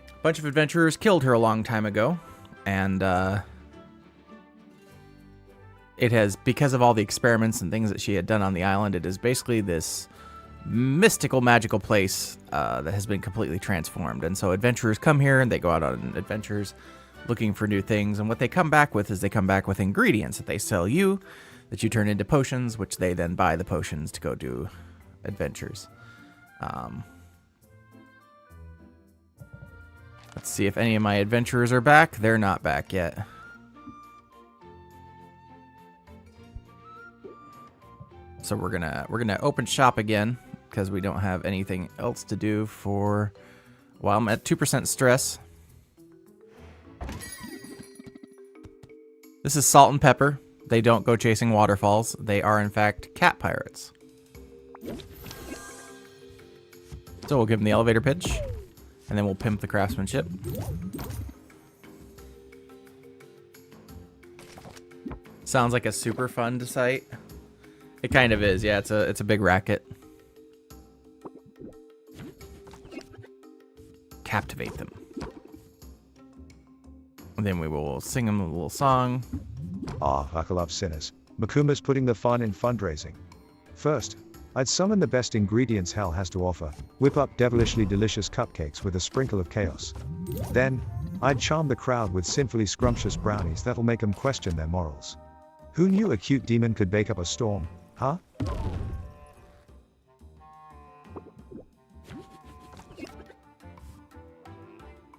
A bunch of adventurers killed her a long time ago, and it has, because of all the experiments and things that she had done on the island, it is basically this mystical, magical place that has been completely transformed. And so adventurers come here and they go out on adventures looking for new things. And what they come back with is they come back with ingredients that they sell you, that you turn into potions, which they then buy the potions to go do adventures. Let's see if any of my adventurers are back. They're not back yet. So we're gonna open shop again because we don't have anything else to do for while I'm at 2% stress. This is salt and pepper. They don't go chasing waterfalls. They are, in fact, cat pirates. So we'll give them the elevator pitch, and then we'll pimp the craftsmanship. Sounds like a super fun site. It kind of is, yeah. It's a big racket. Captivate them. And then we will sing them a little song. Ah, I love sinners. Makuma's putting the fun in fundraising. First, I'd summon the best ingredients hell has to offer, whip up devilishly delicious cupcakes with a sprinkle of chaos. Then, I'd charm the crowd with sinfully scrumptious brownies that'll make them question their morals. Who knew a cute demon could bake up a storm, huh?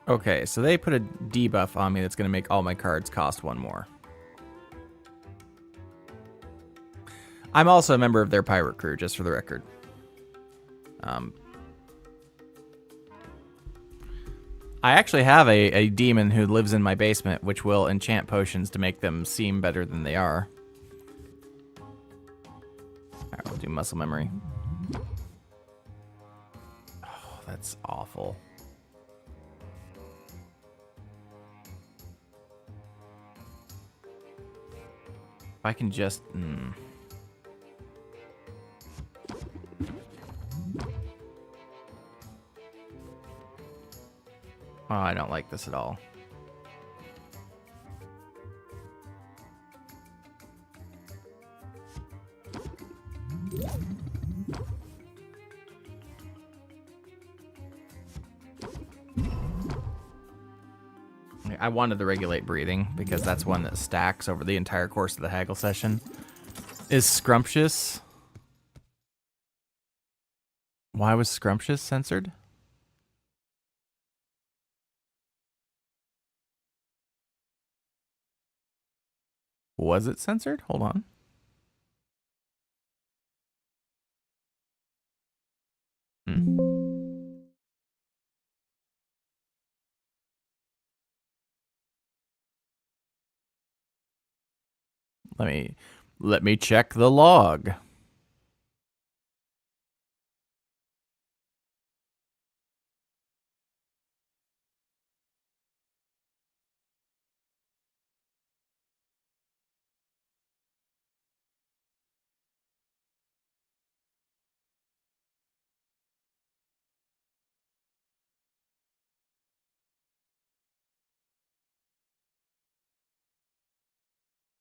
Okay, so they put a debuff on me that's going to make all my cards cost one more. I'm also a member of their pirate crew, just for the record. I actually have a demon who lives in my basement, which will enchant potions to make them seem better than they are. Alright, we'll do muscle memory. Oh, that's awful. If I can just... Oh, I don't like this at all. I wanted to regulate breathing because that's one that stacks over the entire course of the haggle session. Is scrumptious? Why was scrumptious censored? Was it censored? Hold on. Let me check the log.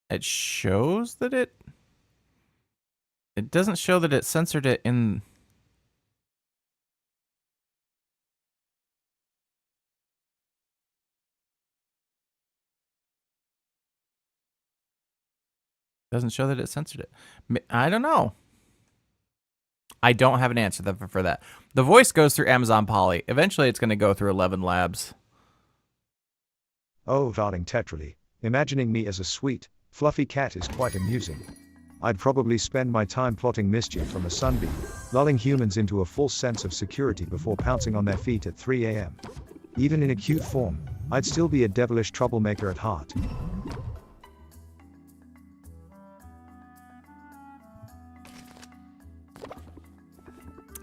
It shows that it doesn't show that it censored it in... Doesn't show that it censored it. I don't know. I don't have an answer for that. The voice goes through Amazon Poly. Eventually it's going to go through 11 Labs. Oh, darling Tetrally, imagining me as a sweet, fluffy cat is quite amusing. I'd probably spend my time plotting mischief from a sunbeam, lulling humans into a false sense of security before pouncing on their feet at 3 a.m. Even in acute form, I'd still be a devilish troublemaker at heart.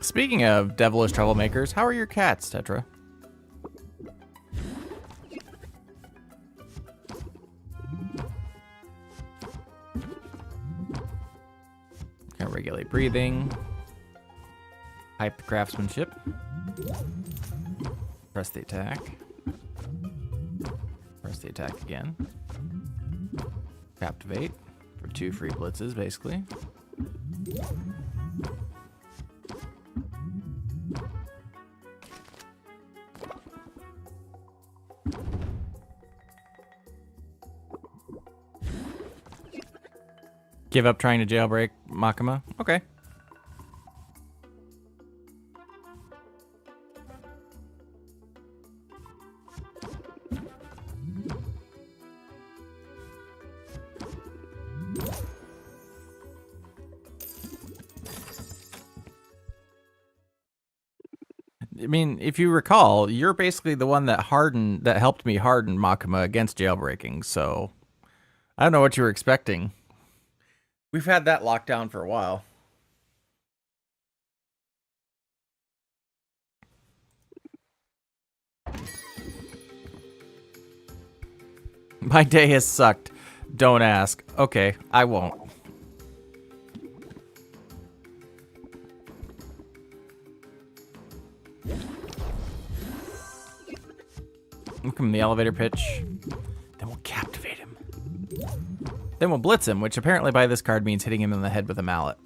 Speaking of devilish troublemakers, how are your cats, Tetra? Gotta regulate breathing. Hype the craftsmanship. Press the attack. Press the attack again. Captivate for 2 free blitzes, basically. Give up trying to jailbreak Makima? Okay. I mean, if you recall, you're basically the one that helped me harden Makima against jailbreaking, so I don't know what you were expecting. We've had that locked down for a while. My day has sucked. Don't ask. Okay, I won't. Look him in the elevator pitch. Then we'll captivate him. Then we'll blitz him, which apparently by this card means hitting him in the head with a mallet.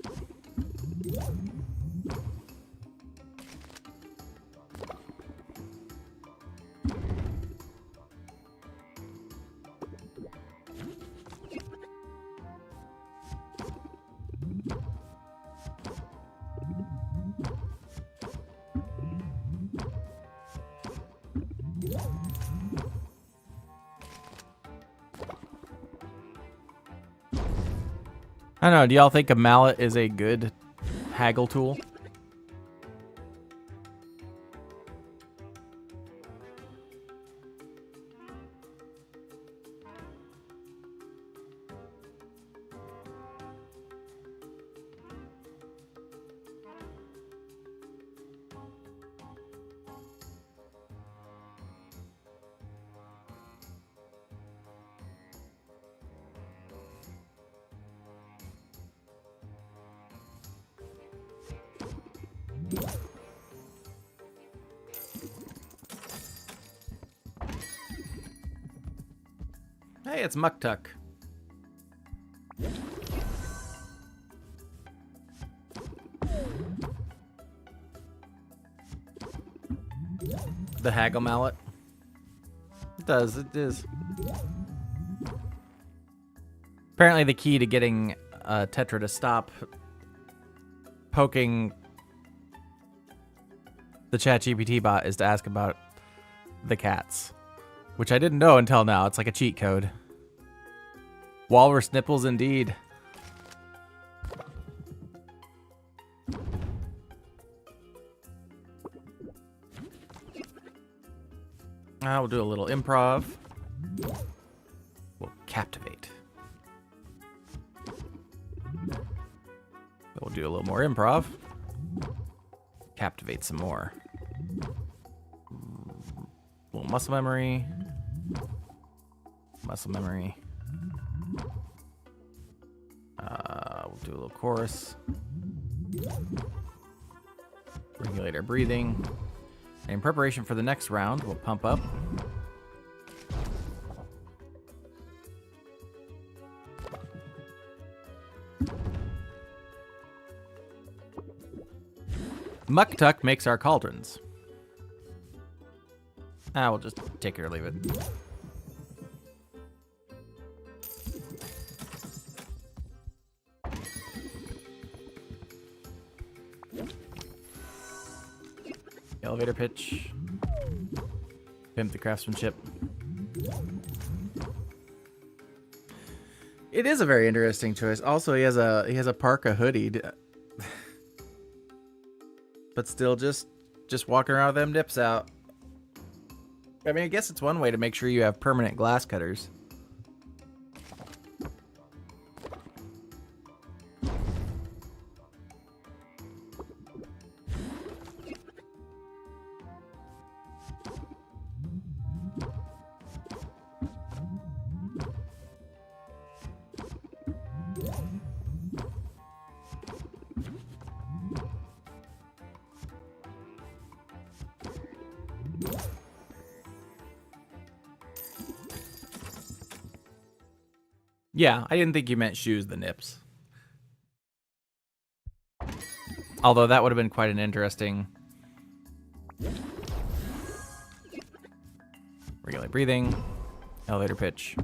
I don't know, do y'all think a mallet is a good haggle tool? Hey, it's Muktuk. The haggle mallet. It does, it is. Apparently the key to getting Tetra to stop poking the ChatGPT bot is to ask about the cats. Which I didn't know until now. It's like a cheat code. Walrus nipples indeed. We'll do a little improv. We'll captivate. We'll do a little more improv. Captivate some more. A little muscle memory. Muscle memory. We'll do a little chorus. Regulate our breathing. And in preparation for the next round, we'll pump up. Muktuk makes our cauldrons. We'll just take it or leave it. Elevator pitch. Pimp the craftsmanship. It is a very interesting choice. Also, he has a parka hoodie, but still just walking around with them nips out. I mean, I guess it's one way to make sure you have permanent glass cutters. Yeah, I didn't think you meant shoes the nips. Although that would have been quite an interesting... Regulate breathing. Elevator pitch.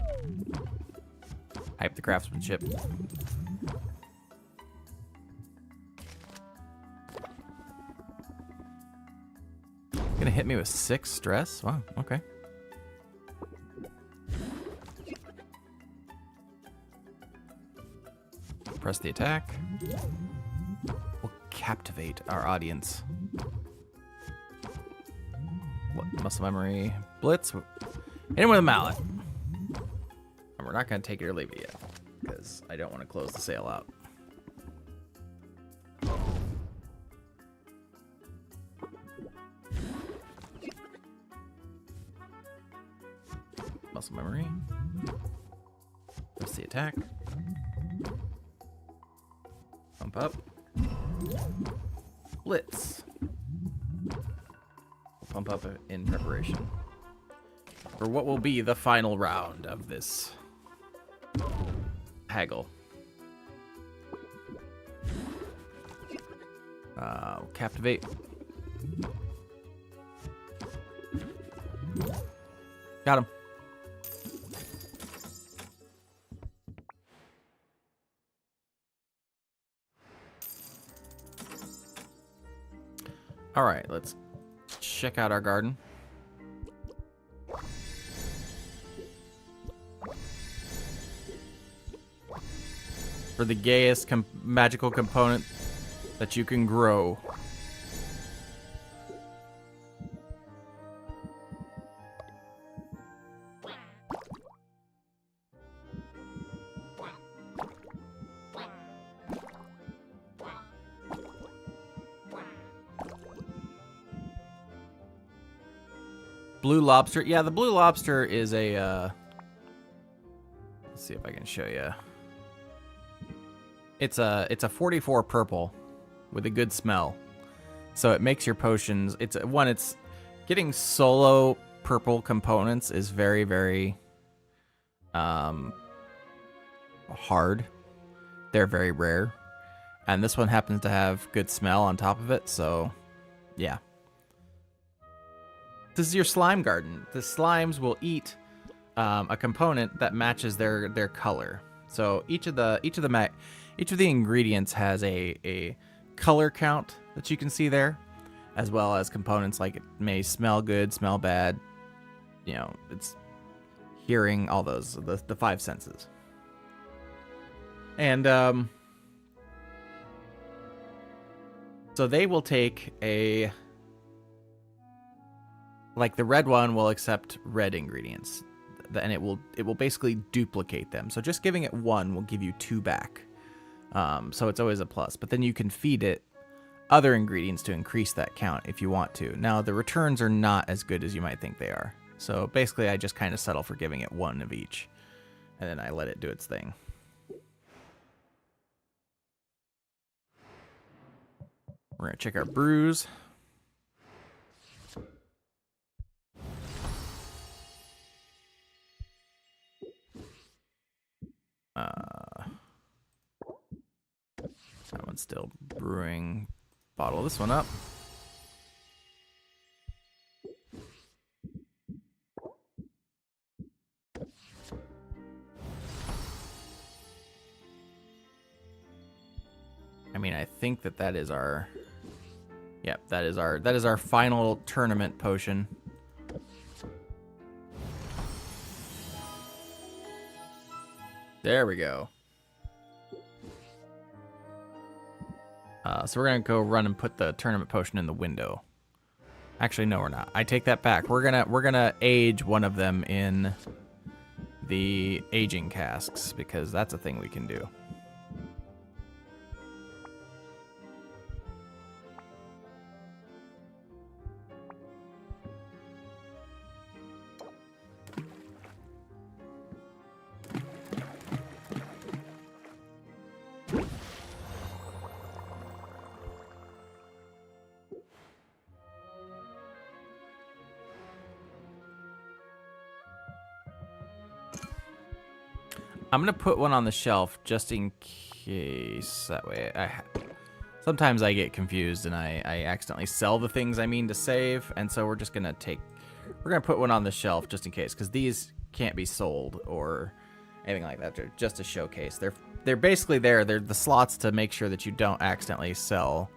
Hype the craftsmanship. Gonna hit me with 6 stress? Wow, okay. Press the attack. We'll captivate our audience. Muscle memory. Blitz. Hit him with a mallet. And we're not going to take it or leave it yet, because I don't want to close the sale out. Muscle memory. What's the attack? Pump up. Blitz. Pump up in preparation for what will be the final round of this haggle. Captivate. Got him. All right, let's check out our garden. For the gayest magical component that you can grow. Blue lobster. Yeah, the blue lobster is a, let's see if I can show you. It's a 44 purple with a good smell. So it makes your potions, it's getting solo purple components is very, very hard. They're very rare. And this one happens to have good smell on top of it, so yeah. This is your slime garden. The slimes will eat a component that matches their color. So each of the ingredients has a color count that you can see there, as well as components like it may smell good, smell bad. You know, it's hearing, all those, the five senses. And so they will take a, like the red one will accept red ingredients, and it will basically duplicate them. So just giving it one will give you two back. So it's always a plus. But then you can feed it other ingredients to increase that count if you want to. Now the returns are not as good as you might think they are. So basically I just kind of settle for giving it one of each, and then I let it do its thing. We're gonna check our brews. That one's still brewing. Bottle this one up. I mean, I think that is our, yep, that is our final tournament potion. There we go. So we're gonna go run and put the tournament potion in the window. Actually, no, we're not. I take that back. We're gonna age one of them in the aging casks, because that's a thing we can do. I'm gonna put one on the shelf just in case. That way, sometimes I get confused and I accidentally sell the things I mean to save, and so we're gonna put one on the shelf just in case, because these can't be sold or anything like that. They're just a showcase. They're basically there. They're the slots to make sure that you don't accidentally sell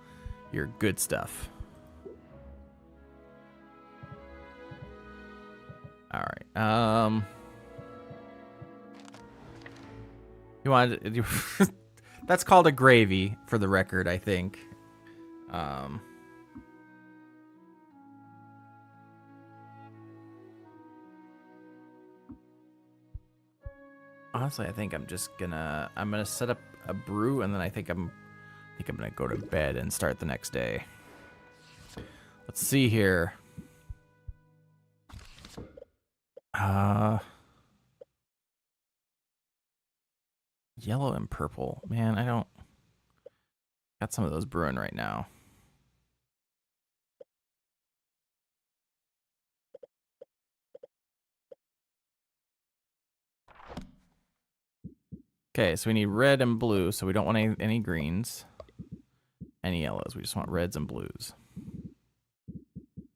your good stuff. All right. You want that's called a gravy, for the record, I think. Honestly, I think I'm gonna set up a brew, and then I think I'm gonna go to bed and start the next day. Let's see here. Yellow and purple. Man, I don't got some of those brewing right now. Okay, so we need red and blue, so we don't want any greens, any yellows. We just want reds and blues.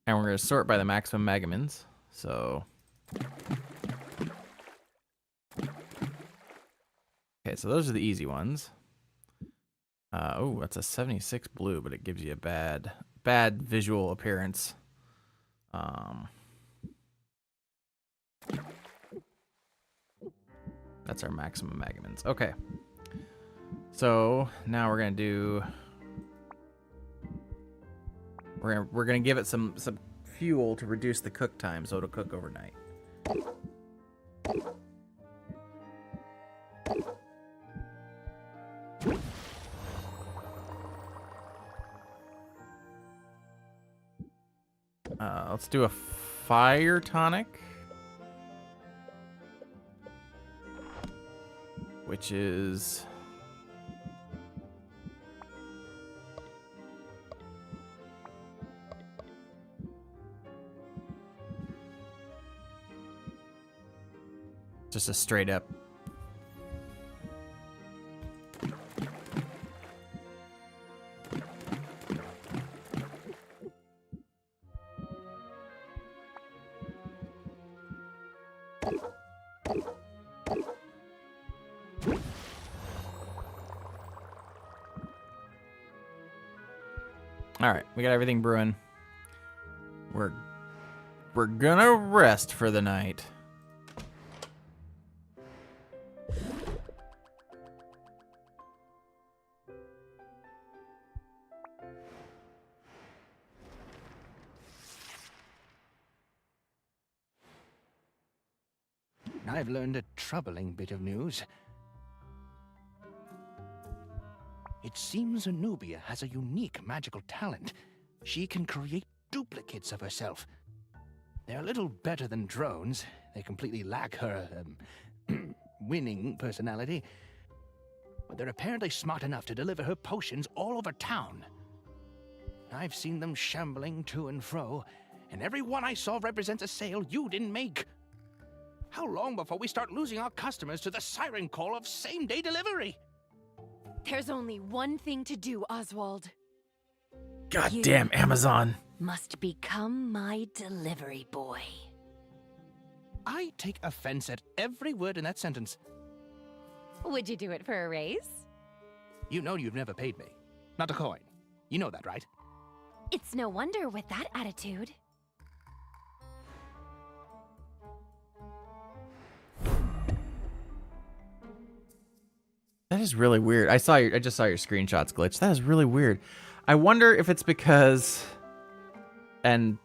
And we're going to sort by the maximum magamins. So, okay, so those are the easy ones. Oh, that's a 76 blue, but it gives you a bad visual appearance. That's our maximum magamins. Okay. So now we're gonna do. We're gonna give it some fuel to reduce the cook time, so it'll cook overnight. Let's do a fire tonic, which is just a straight up. All right, we got everything brewing. We're gonna rest for the night. I've learned a troubling bit of news. It seems Anubia has a unique magical talent. She can create duplicates of herself. They're a little better than drones. They completely lack her, winning personality. But they're apparently smart enough to deliver her potions all over town. I've seen them shambling to and fro, and every one I saw represents a sale you didn't make. How long before we start losing our customers to the siren call of same-day delivery? There's only one thing to do, Oswald. Goddamn Amazon. Must become my delivery boy. I take offense at every word in that sentence. Would you do it for a raise? You know you've never paid me. Not a coin. You know that, right? It's no wonder with that attitude. That is really weird. I just saw your screenshots glitch. That is really weird. I wonder if it's because I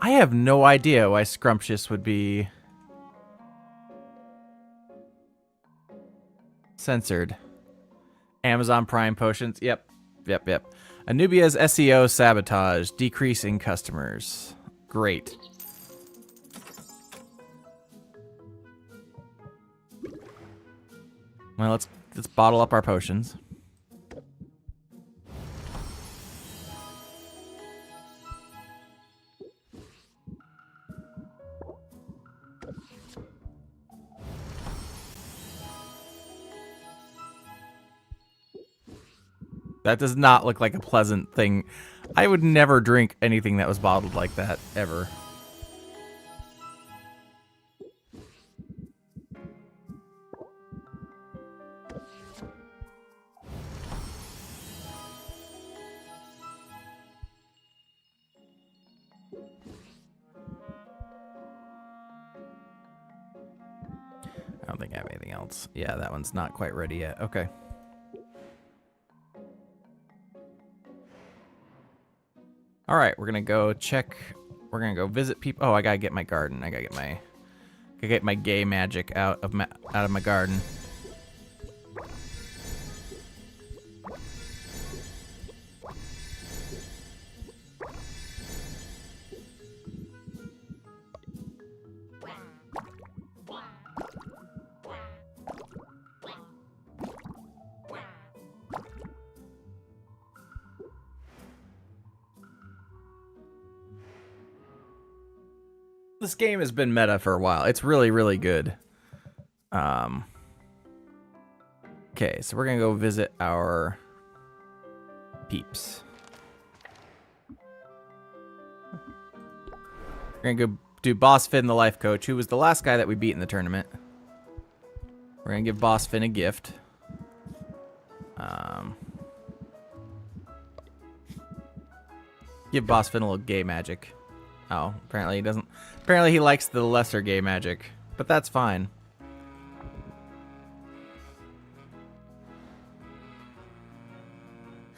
have no idea why Scrumptious would be censored. Amazon Prime potions. Yep. Anubia's SEO sabotage, decreasing customers. Great. Well, let's bottle up our potions. That does not look like a pleasant thing. I would never drink anything that was bottled like that, ever. I don't think I have anything else. Yeah, that one's not quite ready yet. Okay. All right, we're gonna go check. We're gonna go visit people. Oh, I gotta get my garden. I gotta get my gay magic out of my garden. This game has been meta for a while. It's really, really good. Okay, so we're gonna go visit our peeps. We're gonna go do Boss Finn, the life coach, who was the last guy that we beat in the tournament. We're gonna give Boss Finn a gift. Give Boss Finn a little gay magic. Oh, apparently he doesn't. Apparently he likes the lesser gay magic, but that's fine.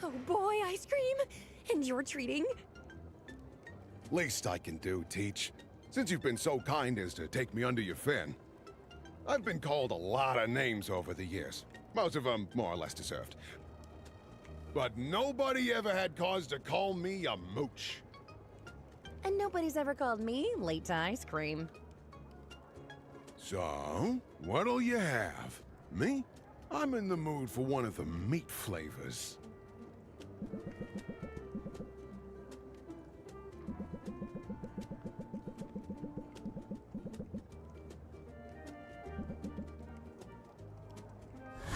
Oh boy, ice cream! And you're treating? Least I can do, Teach. Since you've been so kind as to take me under your fin. I've been called a lot of names over the years. Most of them more or less deserved. But nobody ever had cause to call me a mooch. And nobody's ever called me late to ice cream. So, what'll you have? Me? I'm in the mood for one of the meat flavors.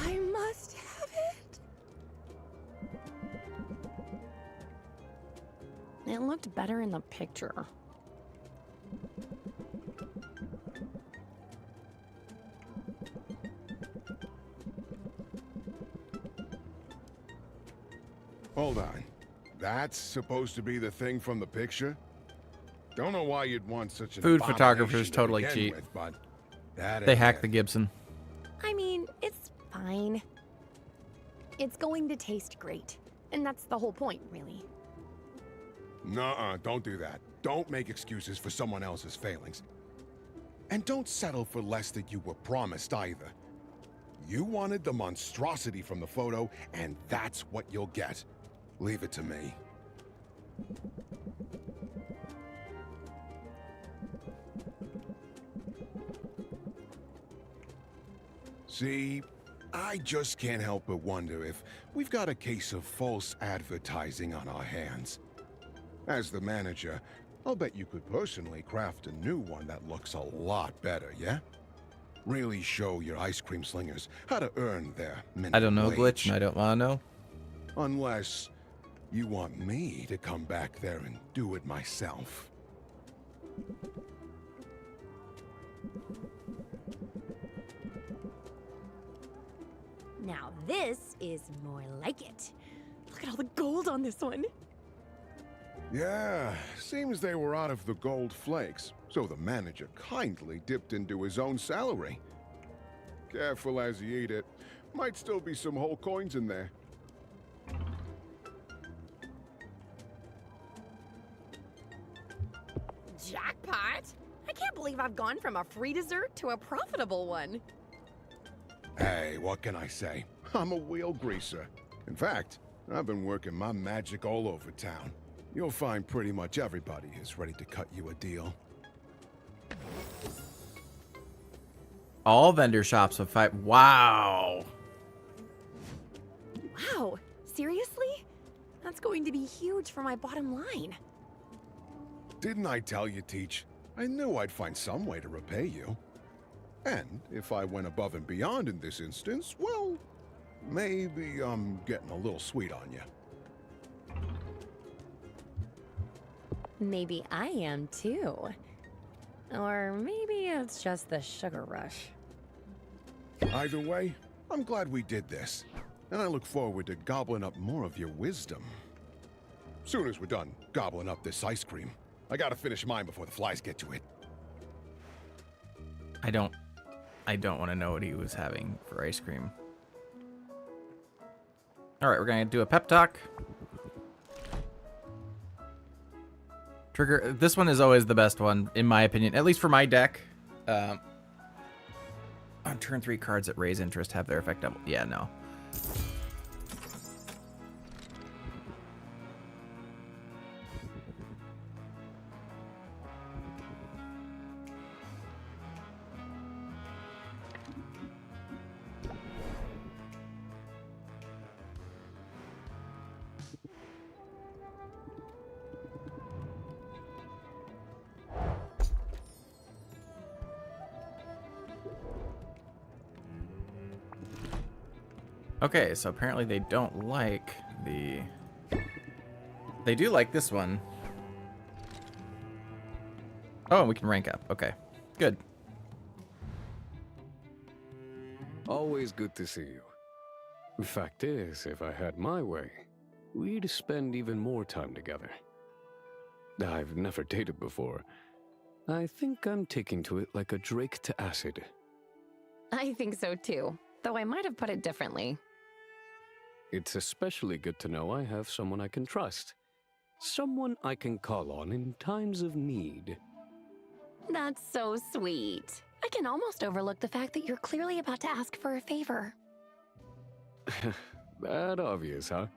I must have it. It looked better in the picture. Hold on. That's supposed to be the thing from the picture? Don't know why you'd want such an Food abomination photographers to totally begin cheat. with, but that They ain't hacked it. the Gibson. I mean, it's fine. It's going to taste great. And that's the whole point, really. Nuh-uh, don't do that. Don't make excuses for someone else's failings. And don't settle for less than you were promised either. You wanted the monstrosity from the photo, and that's what you'll get. Leave it to me. See, I just can't help but wonder if we've got a case of false advertising on our hands. As the manager, I'll bet you could personally craft a new one that looks a lot better, yeah? Really show your ice cream slingers how to earn their minimum I don't know, wage. Glitch, and I don't want to know. Unless you want me to come back there and do it myself. Now this is more like it. Look at all the gold on this one. Yeah, seems they were out of the gold flakes, so the manager kindly dipped into his own salary. Careful as you eat it. Might still be some whole coins in there. Jackpot! I can't believe I've gone from a free dessert to a profitable one. Hey, what can I say? I'm a wheel greaser. In fact, I've been working my magic all over town. You'll find pretty much everybody is ready to cut you a deal. All vendor shops with 5. Wow. Wow, seriously? That's going to be huge for my bottom line. Didn't I tell you, Teach? I knew I'd find some way to repay you. And if I went above and beyond in this instance, well, maybe I'm getting a little sweet on you. Maybe I am too. Or maybe it's just the sugar rush. Either way, I'm glad we did this. And I look forward to gobbling up more of your wisdom. Soon as we're done gobbling up this ice cream, I gotta finish mine before the flies get to it. I don't want to know what he was having for ice cream. All right, we're going to do a pep talk. Trigger. This one is always the best one, in my opinion, at least for my deck. On turn 3, cards that raise interest have their effect double. Yeah, no. Okay, so apparently they don't like the... They do like this one. Oh, and we can rank up. Okay, good. Always good to see you. The fact is, if I had my way, we'd spend even more time together. I've never dated before. I think I'm taking to it like a Drake to acid. I think so too, though I might have put it differently. It's especially good to know I have someone I can trust. Someone I can call on in times of need. That's so sweet. I can almost overlook the fact that you're clearly about to ask for a favor. That obvious, huh?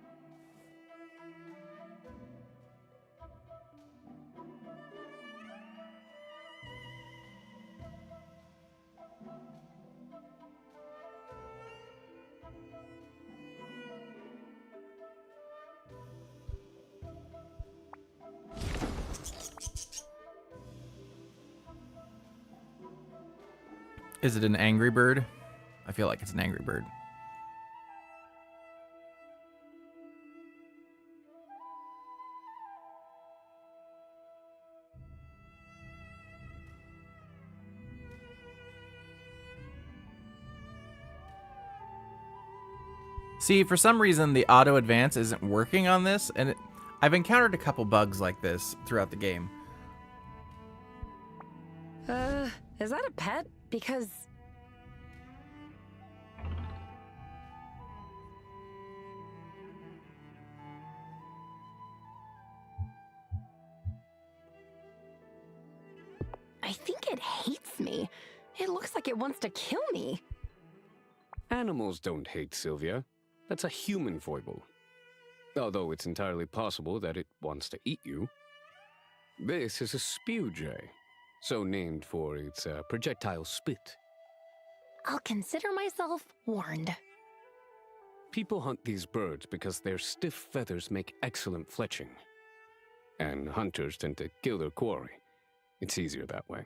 Is it an angry bird? I feel like it's an angry bird. See, for some reason, the auto advance isn't working on this, and I've encountered a couple bugs like this throughout the game. Is that a pet? Because... I think it hates me. It looks like it wants to kill me. Animals don't hate Sylvia. That's a human foible. Although it's entirely possible that it wants to eat you. This is a spew jay, so named for its projectile spit. I'll consider myself warned. People hunt these birds because their stiff feathers make excellent fletching. And hunters tend to kill their quarry. It's easier that way.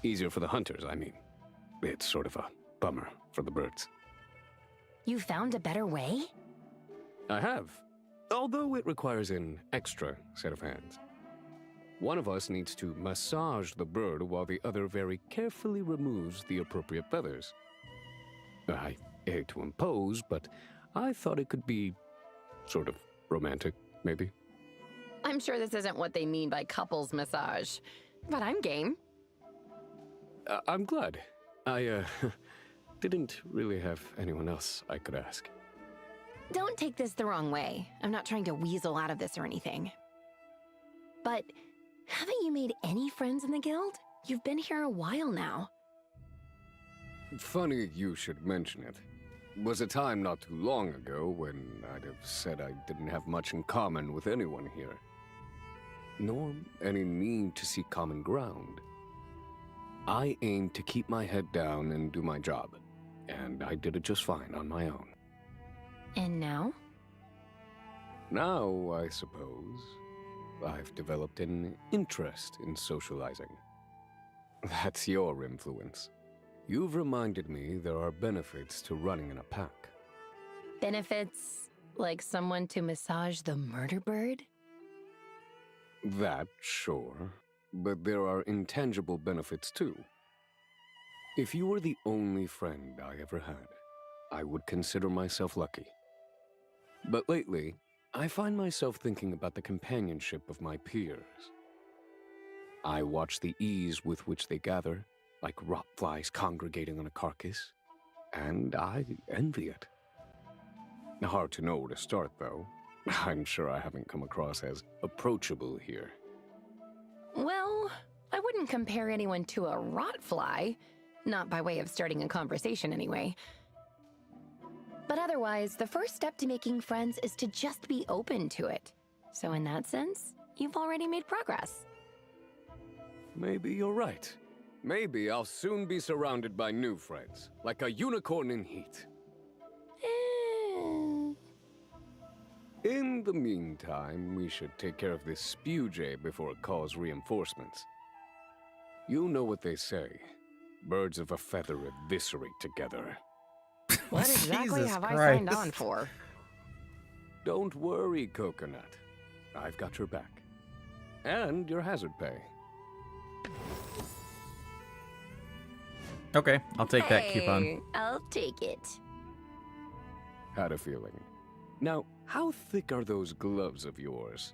Easier for the hunters, I mean. It's sort of a bummer for the birds. You found a better way? I have. Although it requires an extra set of hands. One of us needs to massage the bird while the other very carefully removes the appropriate feathers. I hate to impose, but I thought it could be sort of romantic, maybe. I'm sure this isn't what they mean by couples massage, but I'm game. I'm glad. I didn't really have anyone else I could ask. Don't take this the wrong way. I'm not trying to weasel out of this or anything. But haven't you made any friends in the guild? You've been here a while now. Funny you should mention it. Was a time not too long ago when I'd have said I didn't have much in common with anyone here. Nor any need to seek common ground. I aimed to keep my head down and do my job, and I did it just fine on my own. And now? Now, I suppose, I've developed an interest in socializing. That's your influence. You've reminded me there are benefits to running in a pack. Benefits like someone to massage the murder bird? That, sure. But there are intangible benefits too. If you were the only friend I ever had, I would consider myself lucky. But lately, I find myself thinking about the companionship of my peers. I watch the ease with which they gather, like rot flies congregating on a carcass, and I envy it. Hard to know where to start, though. I'm sure I haven't come across as approachable here. Well, I wouldn't compare anyone to a rot fly. Not by way of starting a conversation, anyway. But otherwise, the first step to making friends is to just be open to it. So in that sense, you've already made progress. Maybe you're right. Maybe I'll soon be surrounded by new friends, like a unicorn in heat. In the meantime, we should take care of this spooge before it calls reinforcements. You know what they say. Birds of a feather eviscerate together. What exactly Jesus have I Christ. signed on for? Don't worry, Coconut. I've got your back. And your hazard pay. Okay, I'll take that coupon. I'll take it. Had a feeling. Now, how thick are those gloves of yours?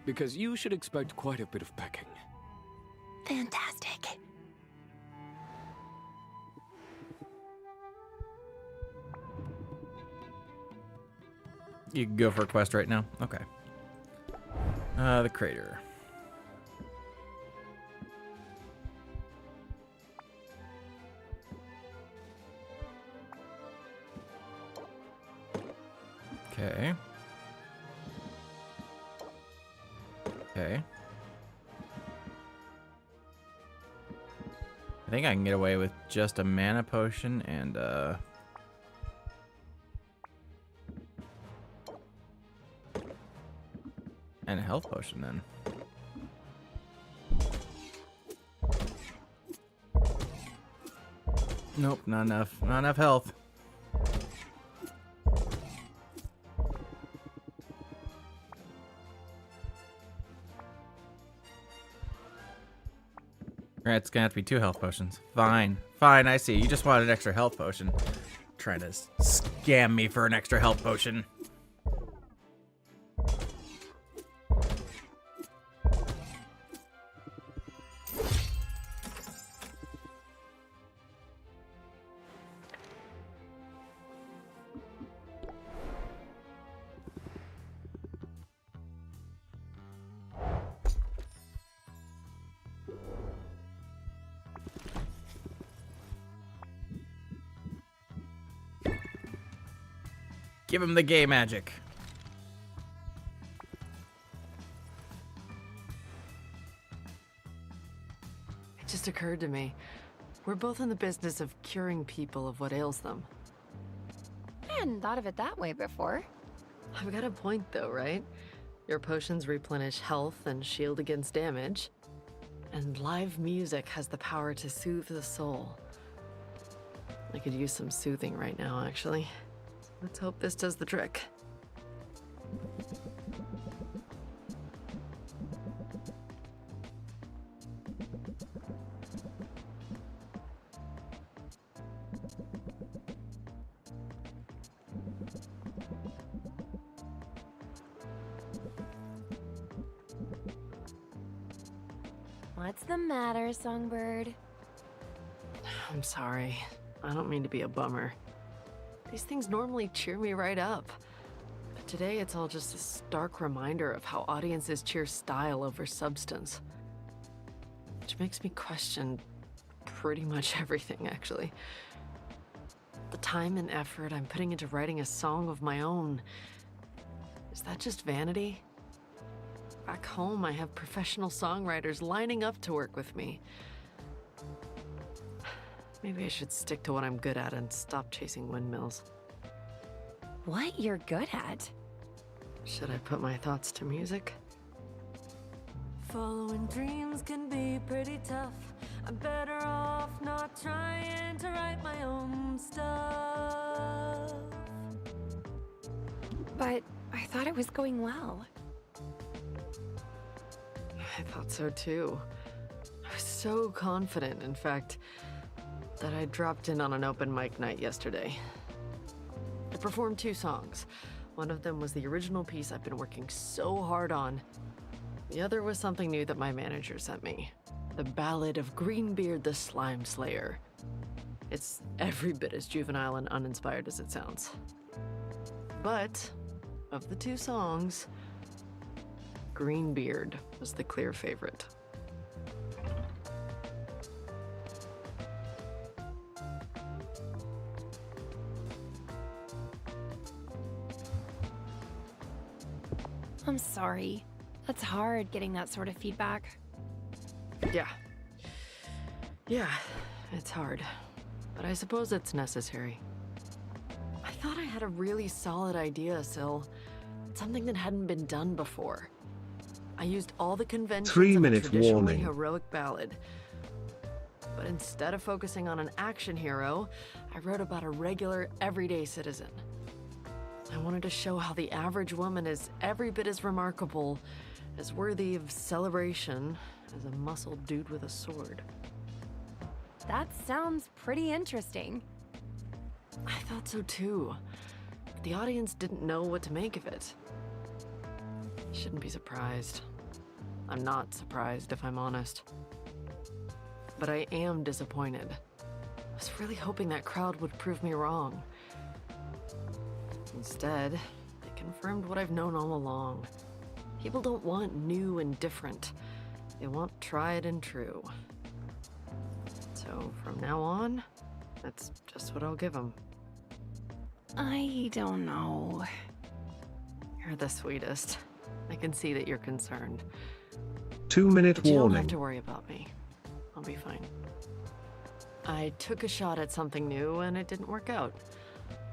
Because you should expect quite a bit of pecking. Fantastic. You can go for a quest right now? Okay. The crater. Okay. Okay. I think I can get away with just a mana potion and a health potion then. Nope, not enough. Not enough health. Alright, it's gonna have to be 2 health potions. Fine. Fine, I see. You just wanted an extra health potion. Trying to scam me for an extra health potion. Give him the gay magic. It just occurred to me. We're both in the business of curing people of what ails them. I hadn't thought of it that way before. I've got a point though, right? Your potions replenish health and shield against damage. And live music has the power to soothe the soul. I could use some soothing right now, actually. Let's hope this does the trick. What's the matter, Songbird? I'm sorry. I don't mean to be a bummer. These things normally cheer me right up. But today it's all just a stark reminder of how audiences cheer style over substance. Which makes me question pretty much everything, actually. The time and effort I'm putting into writing a song of my own, is that just vanity? Back home, I have professional songwriters lining up to work with me. Maybe I should stick to what I'm good at and stop chasing windmills. What you're good at? Should I put my thoughts to music? Following dreams can be pretty tough. I'm better off not trying to write my own stuff. But I thought it was going well. I thought so too. I was so confident, in fact, that I dropped in on an open mic night yesterday. I performed 2 songs. One of them was the original piece I've been working so hard on. The other was something new that my manager sent me. The Ballad of Greenbeard the Slime Slayer. It's every bit as juvenile and uninspired as it sounds. But, of the 2 songs, Greenbeard was the clear favorite. I'm sorry. That's hard getting that sort of feedback. Yeah. Yeah, it's hard. But I suppose it's necessary. I thought I had a really solid idea, Syl. Something that hadn't been done before. I used all the conventions of a 3-minute traditionally warning. heroic ballad. But instead of focusing on an action hero, I wrote about a regular, everyday citizen. I wanted to show how the average woman is every bit as remarkable, as worthy of celebration as a muscled dude with a sword. That sounds pretty interesting. I thought so too. The audience didn't know what to make of it. Shouldn't be surprised. I'm not surprised, if I'm honest. But I am disappointed. I was really hoping that crowd would prove me wrong. Instead, they confirmed what I've known all along. People don't want new and different. They want tried and true. So from now on, that's just what I'll give them. I don't know. You're the sweetest. I can see that you're concerned. 2-minute But you don't have warning. to worry about me. I'll be fine. I took a shot at something new and it didn't work out.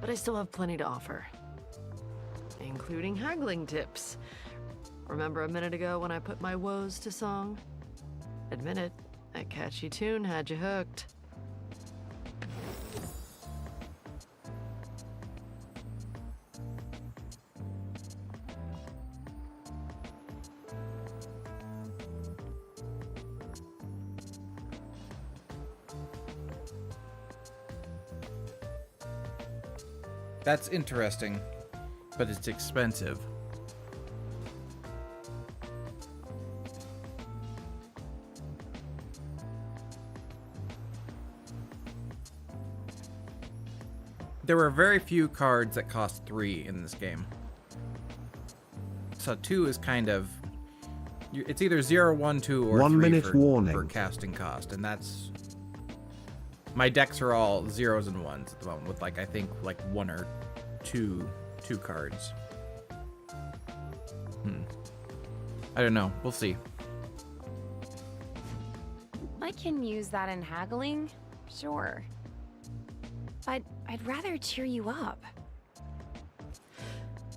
But I still have plenty to offer. Including haggling tips. Remember a minute ago when I put my woes to song? Admit it, that catchy tune had you hooked. That's interesting, but it's expensive. There were very few cards that cost 3 in this game. So 2 is kind of... It's either 0, 1, 2, or 1 3 minute warning. for casting cost, and that's... My decks are all 0s and 1s at the moment, with I think 1 or 2 cards. I don't know. We'll see. I can use that in haggling, sure. But I'd rather cheer you up.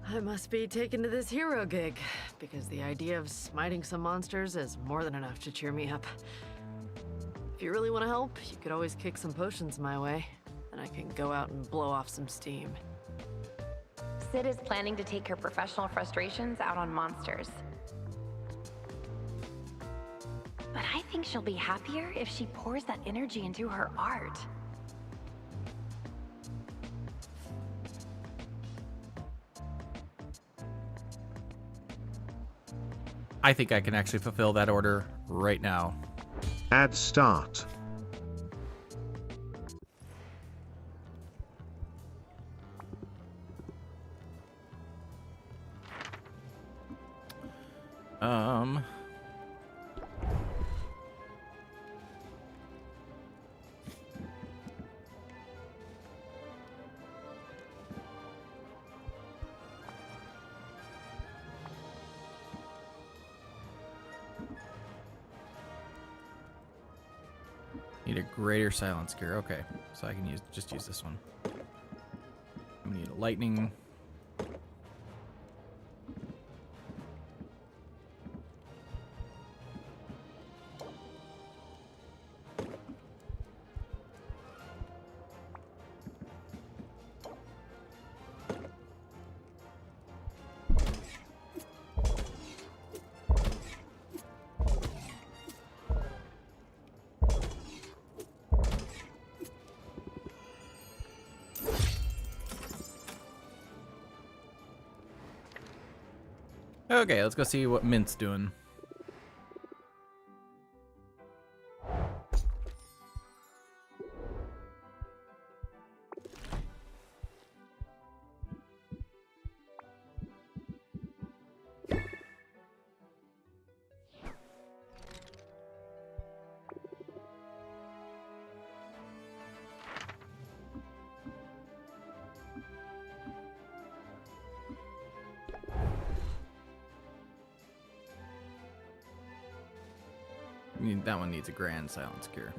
I must be taken to this hero gig, because the idea of smiting some monsters is more than enough to cheer me up. If you really want to help, you could always kick some potions my way, and I can go out and blow off some steam. Sid is planning to take her professional frustrations out on monsters. But I think she'll be happier if she pours that energy into her art. I think I can actually fulfill that order right now. Add start. Need a greater silence gear. Okay, so I can just use this one. I'm gonna need a lightning. Okay, let's go see what Mint's doing. That one needs a grand silence cure.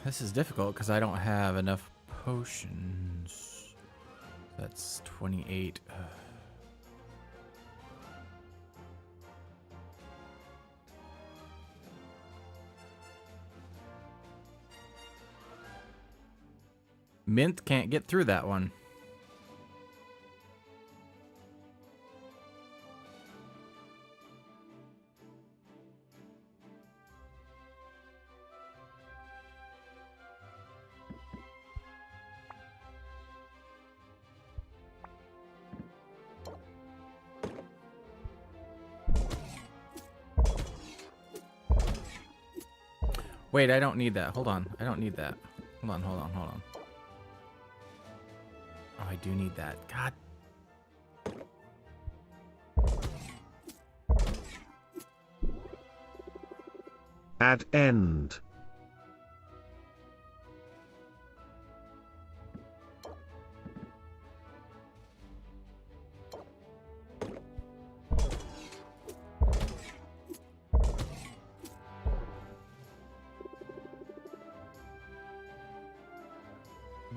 This is difficult because I don't have enough potions. That's 28. Mint can't get through that one. Wait, I don't need that. Hold on. I don't need that. Hold on, hold on, hold on. Oh, I do need that. God. Add end.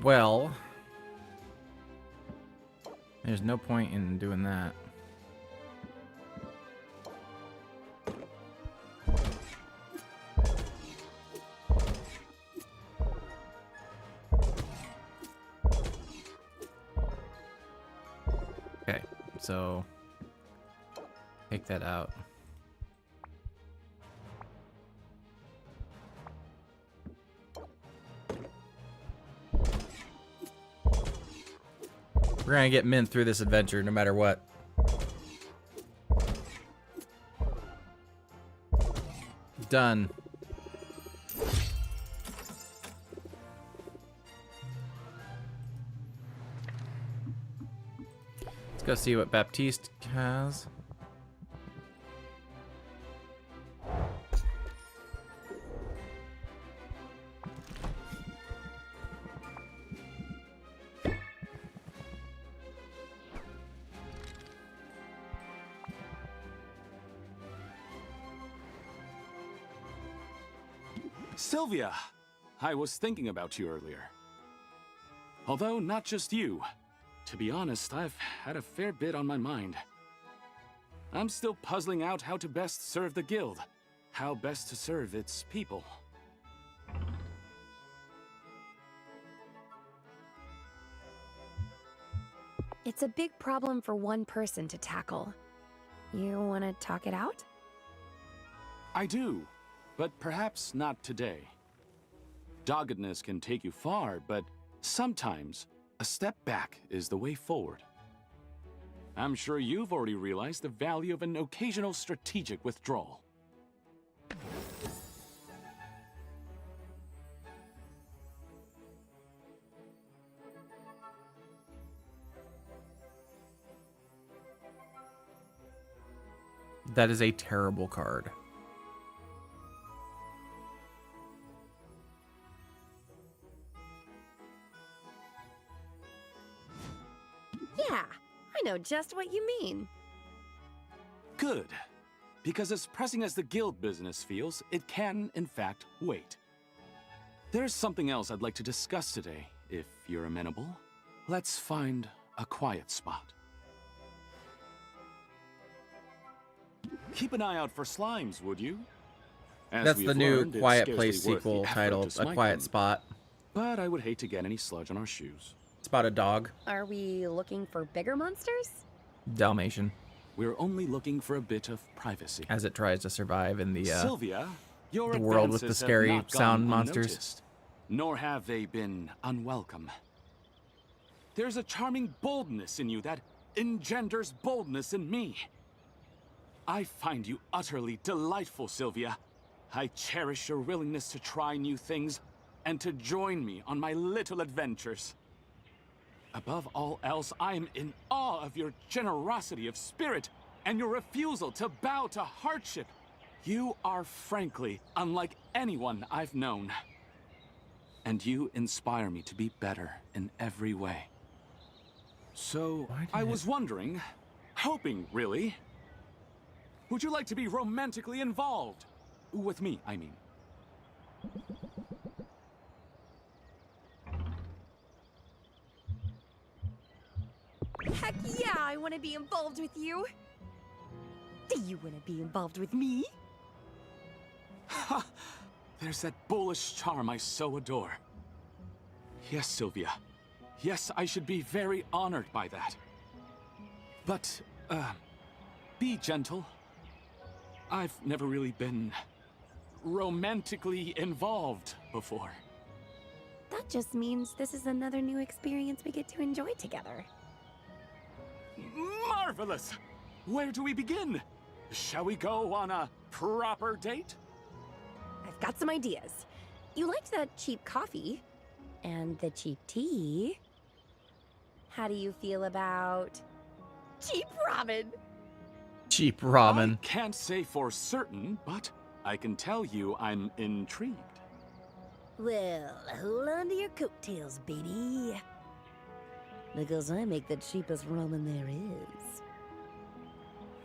Well, there's no point in doing that. Okay, so take that out. We're gonna get Mint through this adventure no matter what. Done. Let's go see what Baptiste has. Sylvia, I was thinking about you earlier. Although not just you. To be honest, I've had a fair bit on my mind. I'm still puzzling out how to best serve the guild. How best to serve its people. It's a big problem for one person to tackle. You want to talk it out? I do, but perhaps not today. Doggedness can take you far, but sometimes a step back is the way forward. I'm sure you've already realized the value of an occasional strategic withdrawal. That is a terrible card. Yeah, I know just what you mean. Good. Because as pressing as the guild business feels, it can, in fact, wait. There's something else I'd like to discuss today, if you're amenable. Let's find a quiet spot. Keep an eye out for slimes, would you? As That's we've the new learned, it's Quiet scarcely Place worth the sequel effort titled to A smite Quiet them. Spot. But I would hate to get any sludge on our shoes. Spot a dog. Are we looking for bigger monsters? Dalmatian. We're only looking for a bit of privacy. As it tries to survive in the Sylvia, your the world with the advances have scary not gone sound monsters. unnoticed, nor have they been unwelcome. There's a charming boldness in you that engenders boldness in me. I find you utterly delightful, Sylvia. I cherish your willingness to try new things and to join me on my little adventures. Above all else, I am in awe of your generosity of spirit and your refusal to bow to hardship. You are frankly unlike anyone I've known. And you inspire me to be better in every way. So, I was wondering, hoping really, would you like to be romantically involved? With me, I mean. Heck yeah, I want to be involved with you. Do you want to be involved with me? Ha! There's that bullish charm I so adore. Yes, Sylvia. Yes, I should be very honored by that. But, be gentle. I've never really been romantically involved before. That just means this is another new experience we get to enjoy together. Marvelous! Where do we begin? Shall we go on a proper date? I've got some ideas. You liked that cheap coffee and the cheap tea. How do you feel about cheap ramen? Cheap ramen. I can't say for certain, but I can tell you I'm intrigued. Well, hold on to your coattails, baby. Because I make the cheapest ramen there is.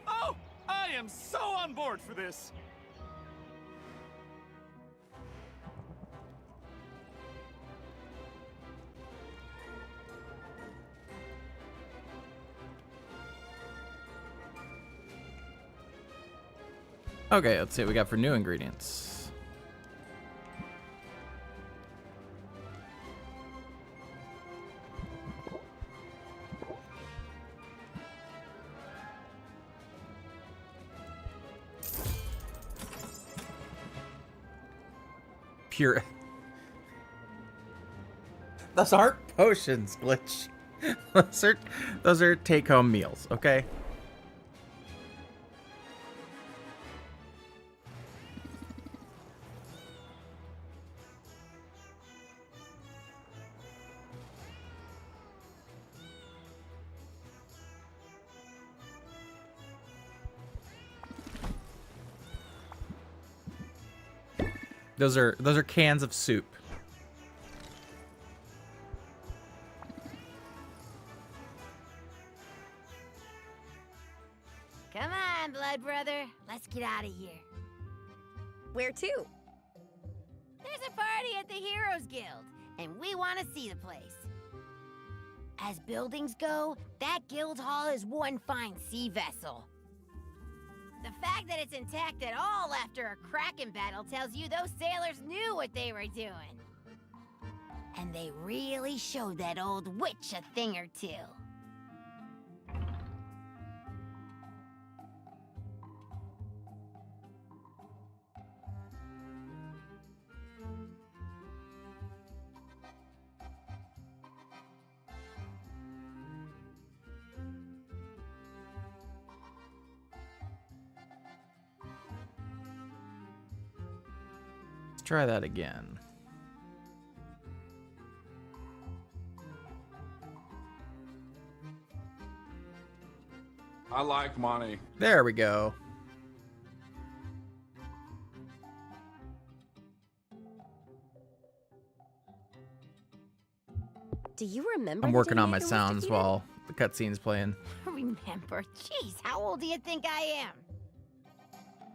Oh, I am so on board for this! Okay, let's see what we got for new ingredients. Pure. Those aren't potions, Glitch. those are take-home meals, okay? Those are cans of soup. Come on, blood brother. Let's get out of here. Where to? There's a party at the Heroes Guild, and we want to see the place. As buildings go, that guild hall is one fine sea vessel. The fact that it's intact at all after a Kraken battle tells you those sailors knew what they were doing. And they really showed that old witch a thing or two. Let's try that again. I like money. There we go. Do you remember? I'm the working day on my Nathan was sounds defeated? while the cutscene's playing. Remember? Jeez, how old do you think I am?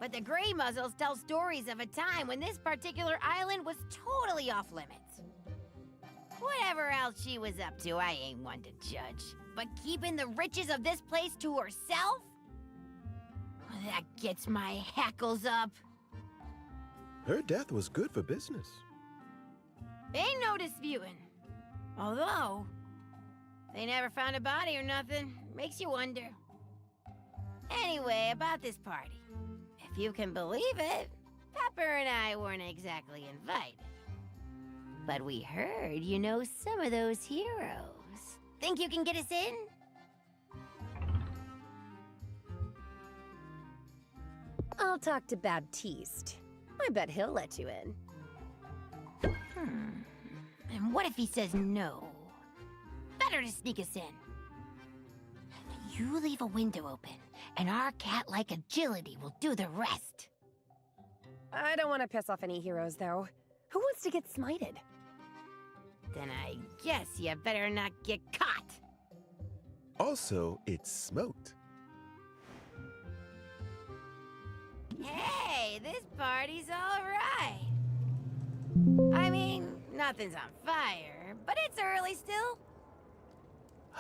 But the Grey Muzzles tell stories of a time when this particular island was totally off limits. Whatever else she was up to, I ain't one to judge. But keeping the riches of this place to herself? That gets my hackles up. Her death was good for business. Ain't no disputing. Although, they never found a body or nothing. Makes you wonder. Anyway, about this party. If you can believe it, Pepper and I weren't exactly invited. But we heard you know some of those heroes. Think you can get us in? I'll talk to Baptiste. I bet he'll let you in. And what if he says no? Better get her to sneak us in. You leave a window open, and our cat-like agility will do the rest. I don't want to piss off any heroes, though. Who wants to get smited? Then I guess you better not get caught. Also, it's smoked. Hey, this party's all right. I mean, nothing's on fire, but it's early still.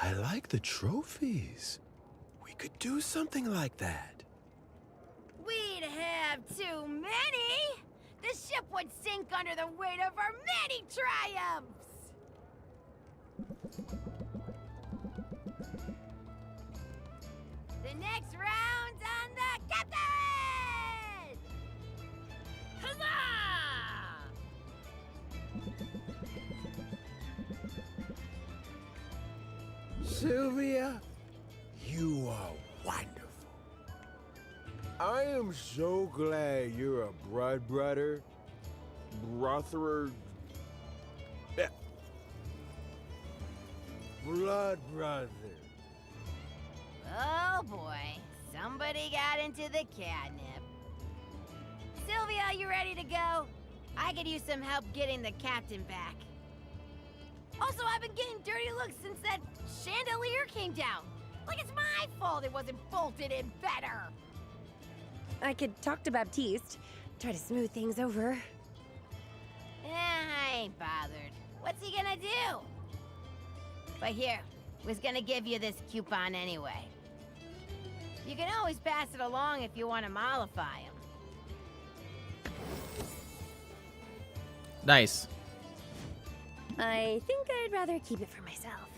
I like the trophies. We could do something like that. We'd have too many. The ship would sink under the weight of our many triumphs. The next round's on the captain! Huzzah! Sylvia, you are wonderful. I am so glad you're a brother. Blood brother. Oh boy, somebody got into the catnip. Sylvia, you ready to go? I could use some help getting the captain back. Also, I've been getting dirty looks since that chandelier came down. Like it's my fault it wasn't bolted in better. I could talk to Baptiste, try to smooth things over. I ain't bothered. What's he gonna do? But here, was gonna give you this coupon anyway. You can always pass it along if you want to mollify him. Nice. I think I'd rather keep it for myself.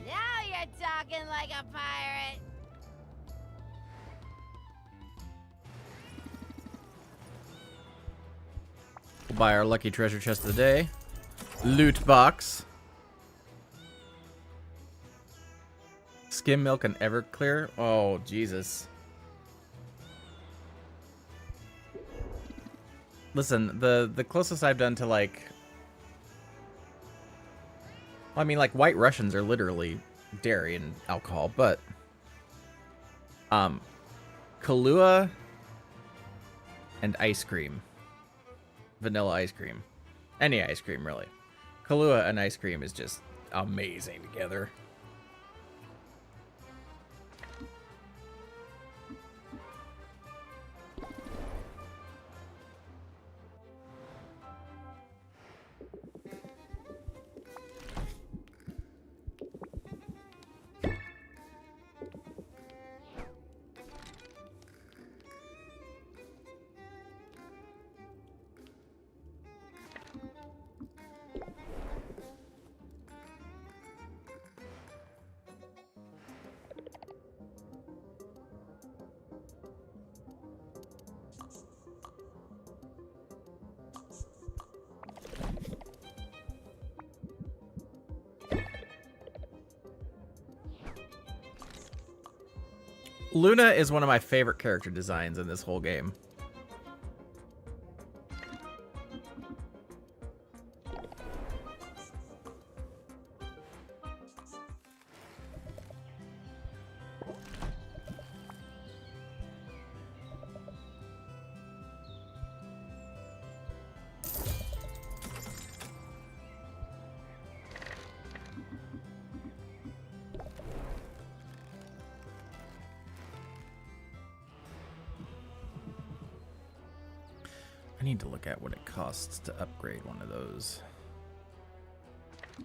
Now you're talking like a pirate. We'll buy our lucky treasure chest of the day. Loot box. Skim milk and Everclear. Oh, Jesus. Listen, the closest I've done to like... I mean, like, White Russians are literally dairy and alcohol, but... Kahlua and ice cream. Vanilla ice cream. Any ice cream, really. Kahlua and ice cream is just amazing together. Luna is one of my favorite character designs in this whole game. I need to look at what it costs to upgrade one of those.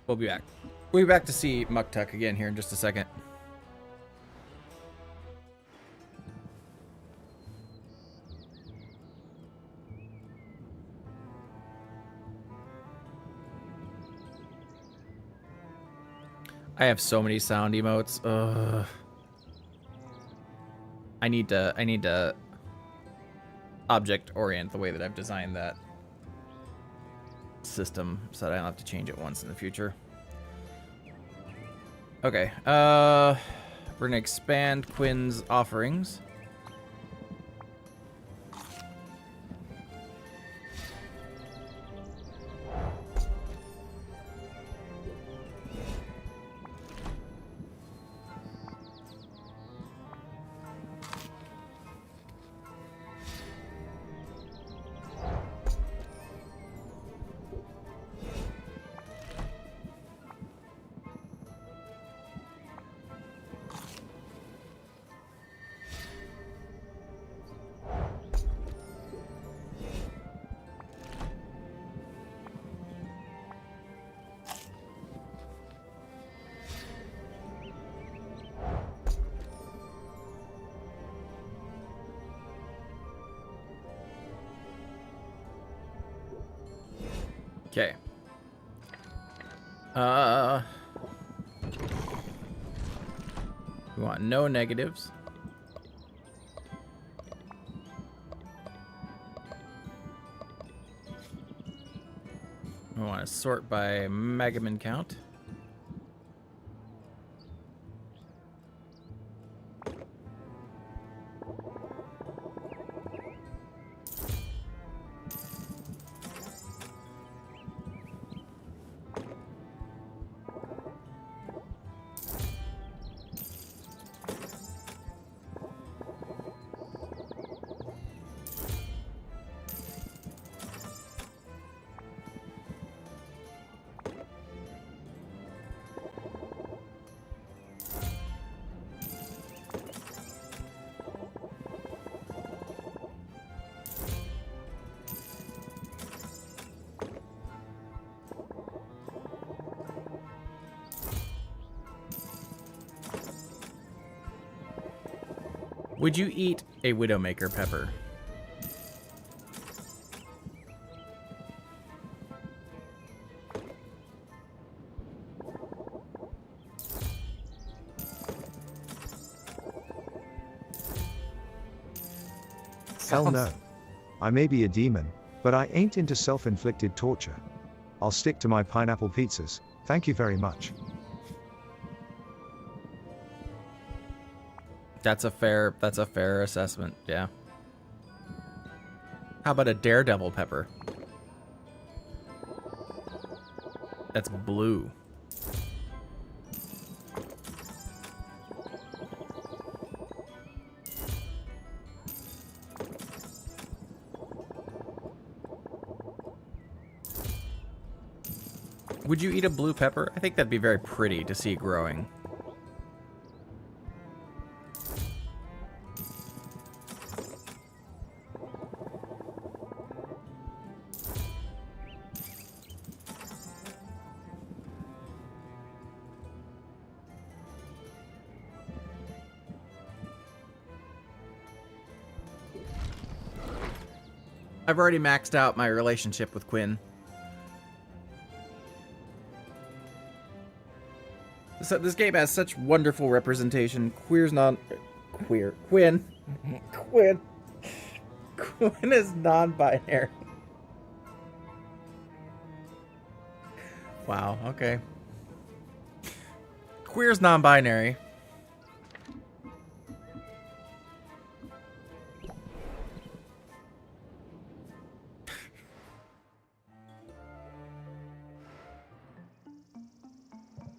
We'll be back. We'll be back to see Muktuk again here in just a second. I have so many sound emotes. Ugh. I need to object orient the way that I've designed that system so that I don't have to change it once in the future. Okay, we're gonna expand Quinn's offerings. Okay. We want no negatives. We want to sort by Megaman count. Would you eat a Widowmaker pepper? Hell no. I may be a demon, but I ain't into self-inflicted torture. I'll stick to my pineapple pizzas, thank you very much. That's a fair assessment, yeah. How about a daredevil pepper? That's blue. Would you eat a blue pepper? I think that'd be very pretty to see growing. I've already maxed out my relationship with Quinn. So this game has such wonderful representation. Quinn is non-binary. Wow, okay. Queer's non-binary.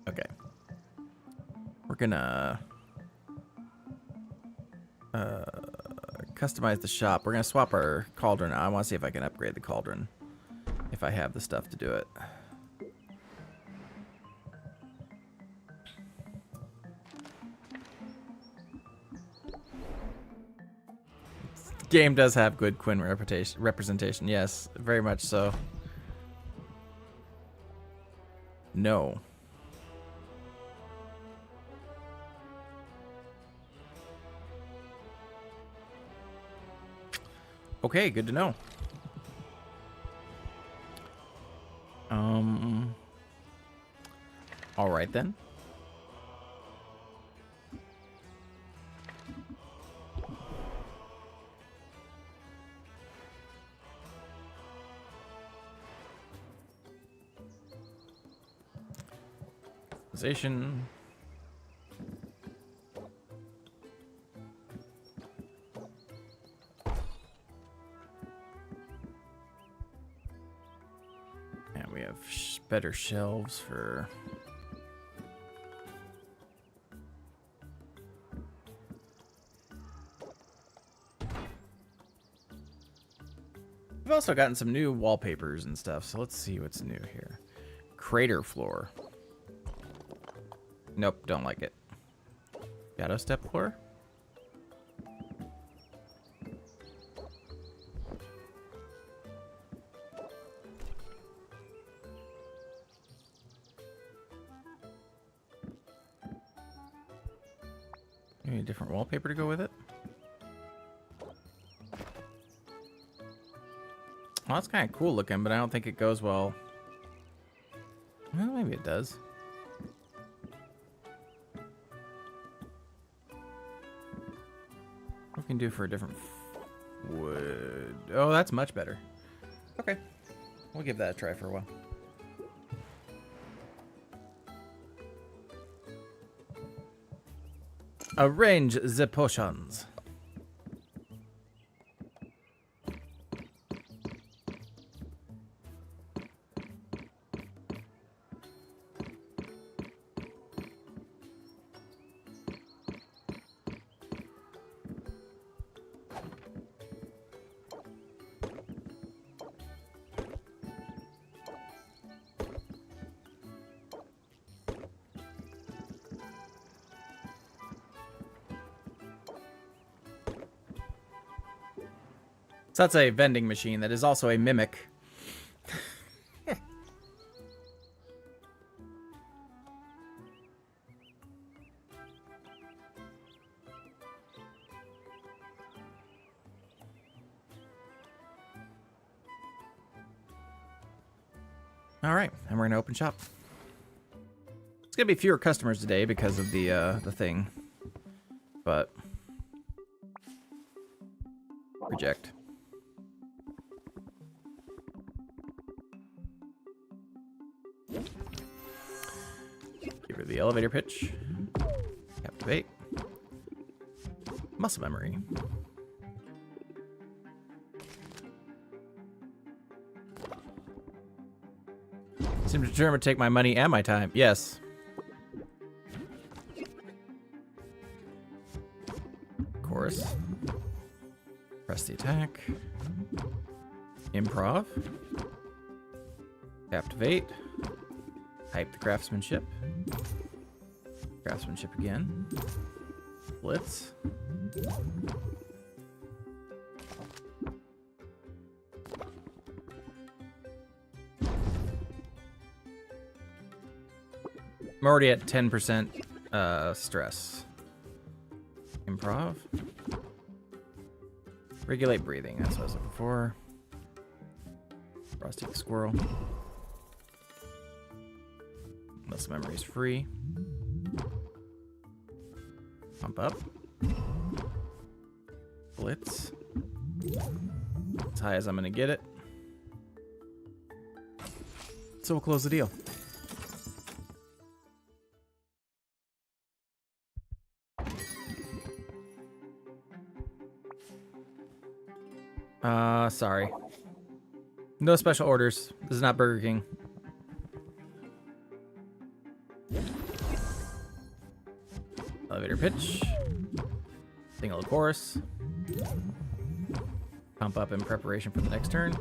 Okay. We're gonna customize the shop. We're gonna swap our cauldron. I want to see if I can upgrade the cauldron, if I have the stuff to do it. The game does have good Quinn representation. Yes, very much so. No. Okay, good to know. All right then. Position. We have better shelves for... We've also gotten some new wallpapers and stuff, so let's see what's new here. Crater floor. Nope, don't like it. Shadow step floor? Maybe a different wallpaper to go with it. Well, that's kind of cool looking, but I don't think it goes well Well, maybe it does. What we can do for a different wood? Oh, that's much better. Okay, we'll give that a try for a while. Arrange the potions. So that's a vending machine that is also a mimic. All right, and we're gonna open shop. It's gonna be fewer customers today because of the thing, but reject. Give her the elevator pitch. Captivate. Muscle memory. Seem determined to take my money and my time. Yes. Chorus. Press the attack. Improv. Captivate. Hype the craftsmanship. Craftsmanship again. Blitz. I'm already at 10% stress. Improv. Regulate breathing. That's what I was looking for. Frosty the squirrel. Muscle memory is free. Pump up. Blitz. As high as I'm gonna get it. So we'll close the deal. Sorry. No special orders. This is not Burger King. Elevator pitch. Single chorus. Pump up in preparation for the next turn.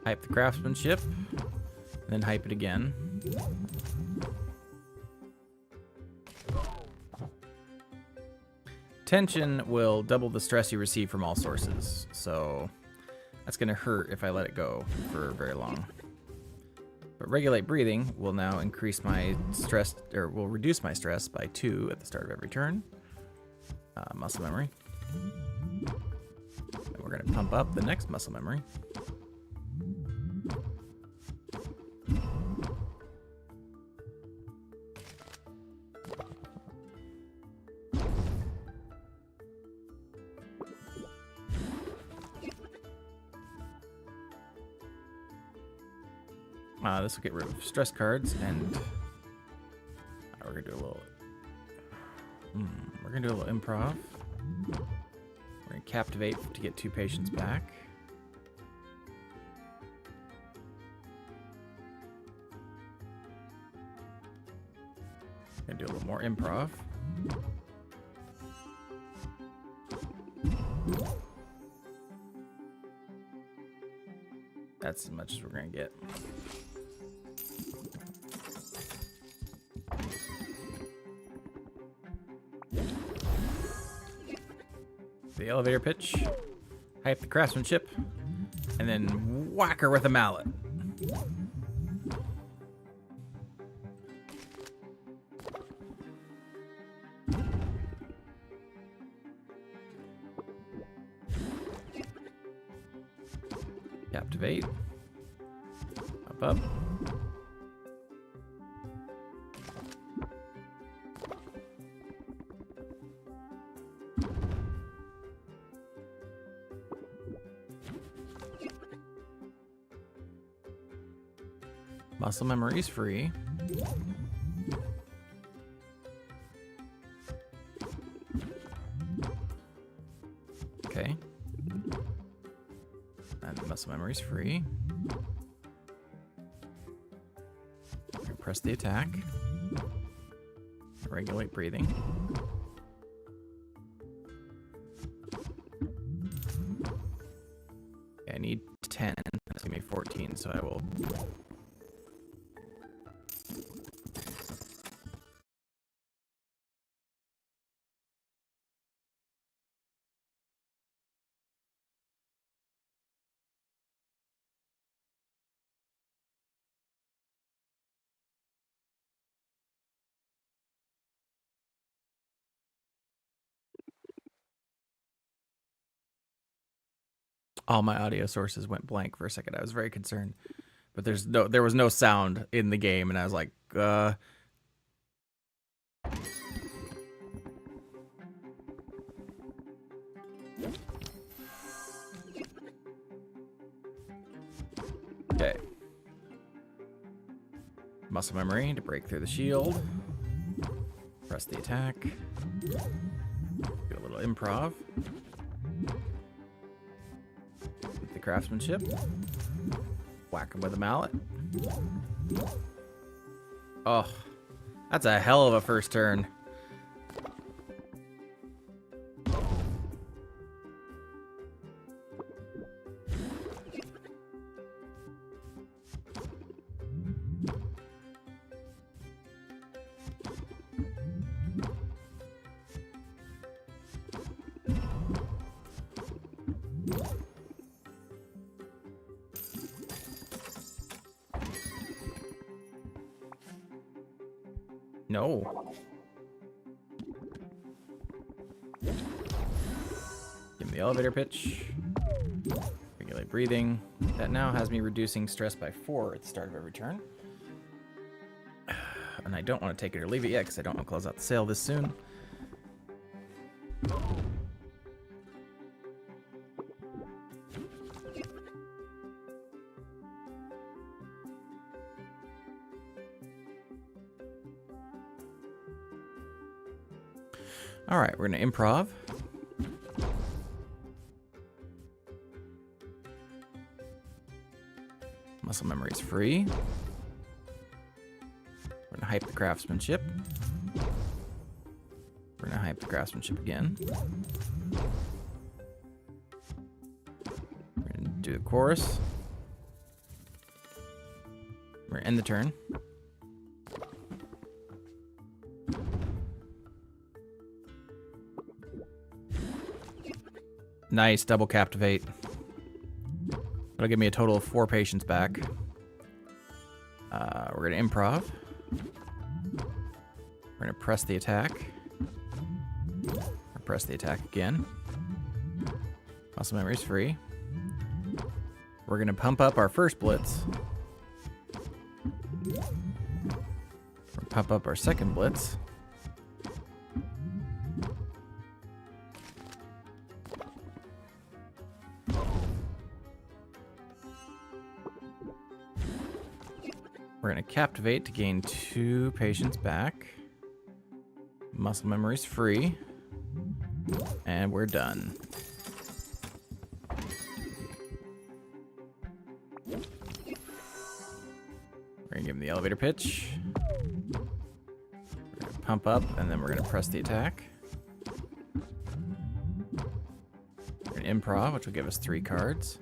Hype the craftsmanship, then hype it again. Tension will double the stress you receive from all sources, so that's gonna hurt if I let it go for very long. But regulate breathing will now increase my stress, or will reduce my stress by 2 at the start of every turn. Muscle memory. And we're gonna pump up the next muscle memory. This will get rid of stress cards, and we're gonna do a little. We're gonna do a little improv. We're gonna captivate to get 2 patients back. Gonna do a little more improv. That's as much as we're gonna get. The elevator pitch, hype the craftsmanship, and then whack her with a mallet. Captivate. Up. Muscle memory is free. Okay. And muscle memory is free. Press the attack. Regulate breathing. I need 10. That's gonna be 14, so I will. All my audio sources went blank for a second. I was very concerned, but there was no sound in the game, and I was like, Okay. Muscle memory to break through the shield. Press the attack. Do a little improv. The craftsmanship. Whack him with a mallet. Oh, that's a hell of a first turn. No. Give him the elevator pitch. Regulate breathing. That now has me reducing stress by 4 at the start of every turn. And I don't want to take it or leave it yet because I don't want to close out the sale this soon. All right, we're gonna improv. Muscle memory is free. We're gonna hype the craftsmanship. We're gonna hype the craftsmanship again. We're gonna do the chorus. We're gonna end the turn. Nice, double captivate. That'll give me a total of 4 patients back. We're gonna improv. We're gonna press the attack. Or press the attack again. Muscle memory is free. We're gonna pump up our first blitz. We're gonna pump up our second blitz. We're gonna captivate to gain 2 patients back. Muscle memory's free. And we're done. We're gonna give him the elevator pitch. We're gonna pump up, and then we're gonna press the attack. We're gonna improv, which will give us 3 cards.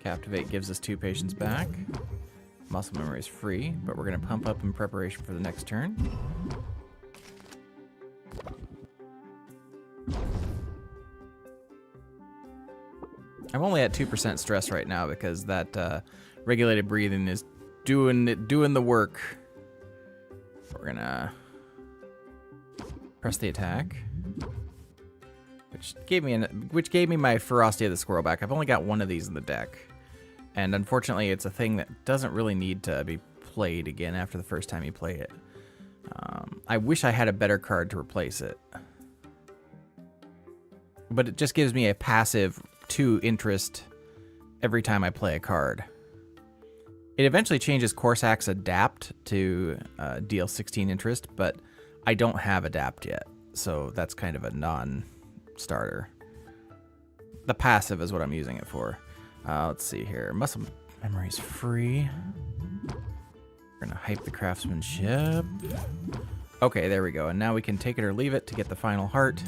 Captivate gives us 2 patients back. Muscle memory is free, but we're going to pump up in preparation for the next turn. I'm only at 2% stress right now because that regulated breathing is doing the work. We're going to press the attack, which gave me my ferocity of the squirrel back. I've only got 1 of these in the deck. And unfortunately, it's a thing that doesn't really need to be played again after the first time you play it. I wish I had a better card to replace it. But it just gives me a passive 2 interest every time I play a card. It eventually changes Corsac's Adapt to deal 16 interest, but I don't have Adapt yet, so that's kind of a non-starter. The passive is what I'm using it for. Let's see here. Muscle memory's free. We're gonna hype the craftsmanship. Okay, there we go. And now we can take it or leave it to get the final heart.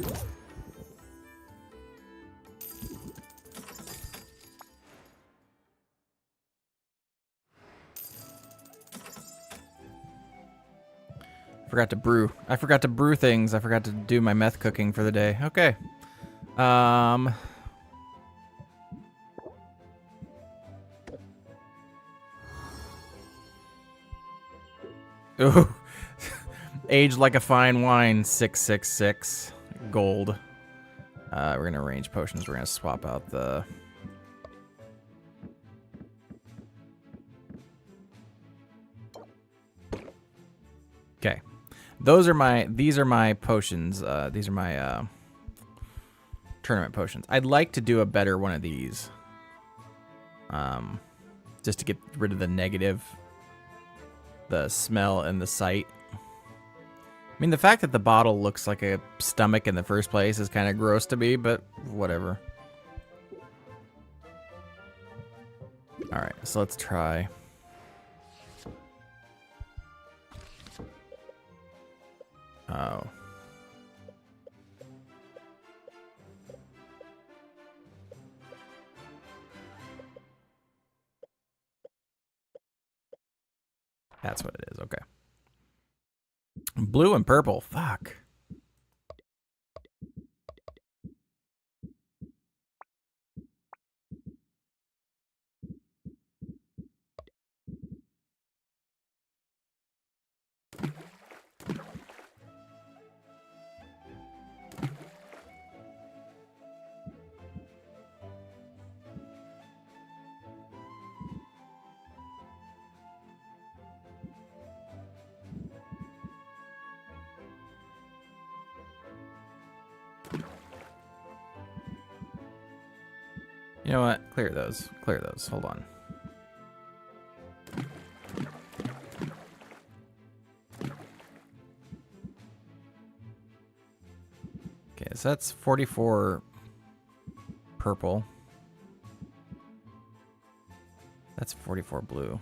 Forgot to brew. I forgot to brew things. I forgot to do my meth cooking for the day. Okay. Ooh. Aged like a fine wine, 666 gold. We're gonna arrange potions. We're gonna swap out the. Okay, these are my potions. These are my tournament potions. I'd like to do a better one of these. Just to get rid of the negative, the smell and the sight. I mean, the fact that the bottle looks like a stomach in the first place is kind of gross to me, but whatever. All right, so let's try. Oh. That's what it is, okay. Blue and purple, fuck. You know what? Clear those. Clear those. Hold on. Okay, so that's 44 purple. That's 44 blue.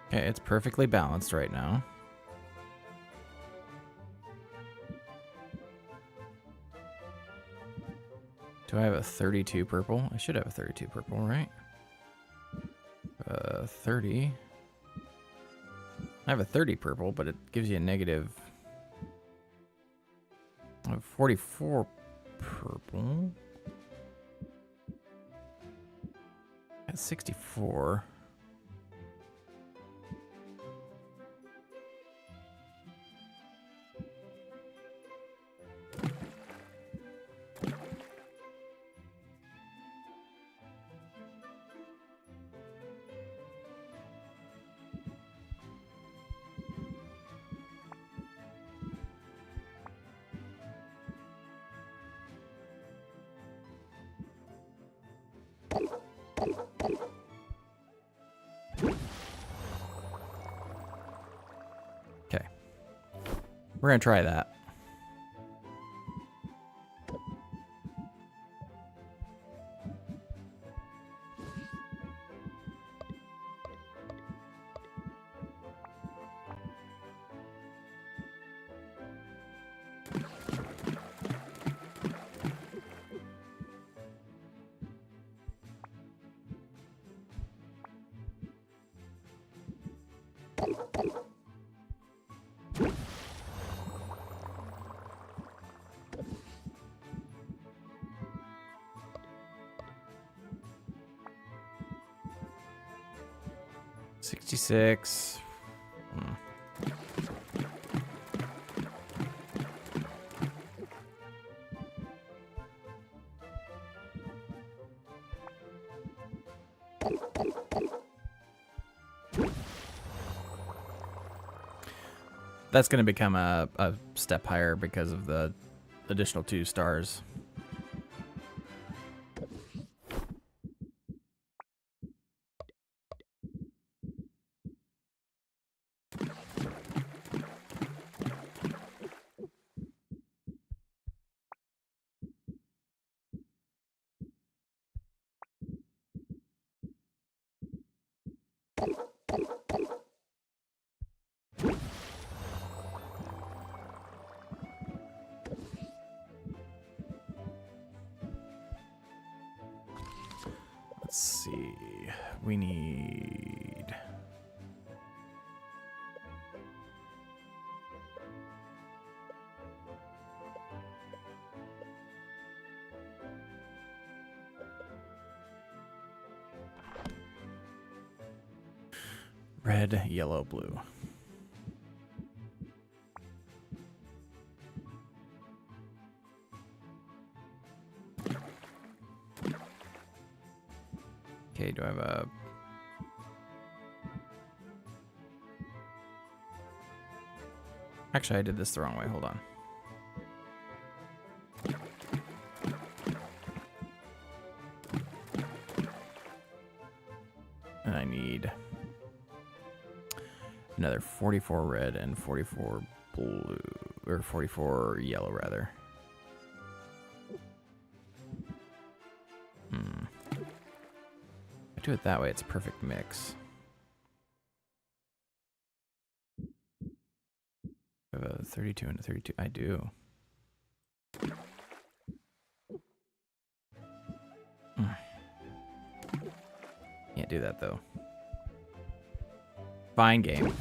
Okay, it's perfectly balanced right now. Do I have a 32 purple? I should have a 32 purple, right? 30. I have a 30 purple, but it gives you a negative. I have 44 purple. That's 64. Okay. We're gonna try that. That's going to become a step higher because of the additional 2 stars. Let's see. We need... red, yellow, blue. Okay, do I have a... Actually, I did this the wrong way. Hold on. And I need another 44 red and 44 blue, or 44 yellow, rather. If I do it that way, it's a perfect mix. I have a 32 and a 32. I do. Can't do that, though. Fine game.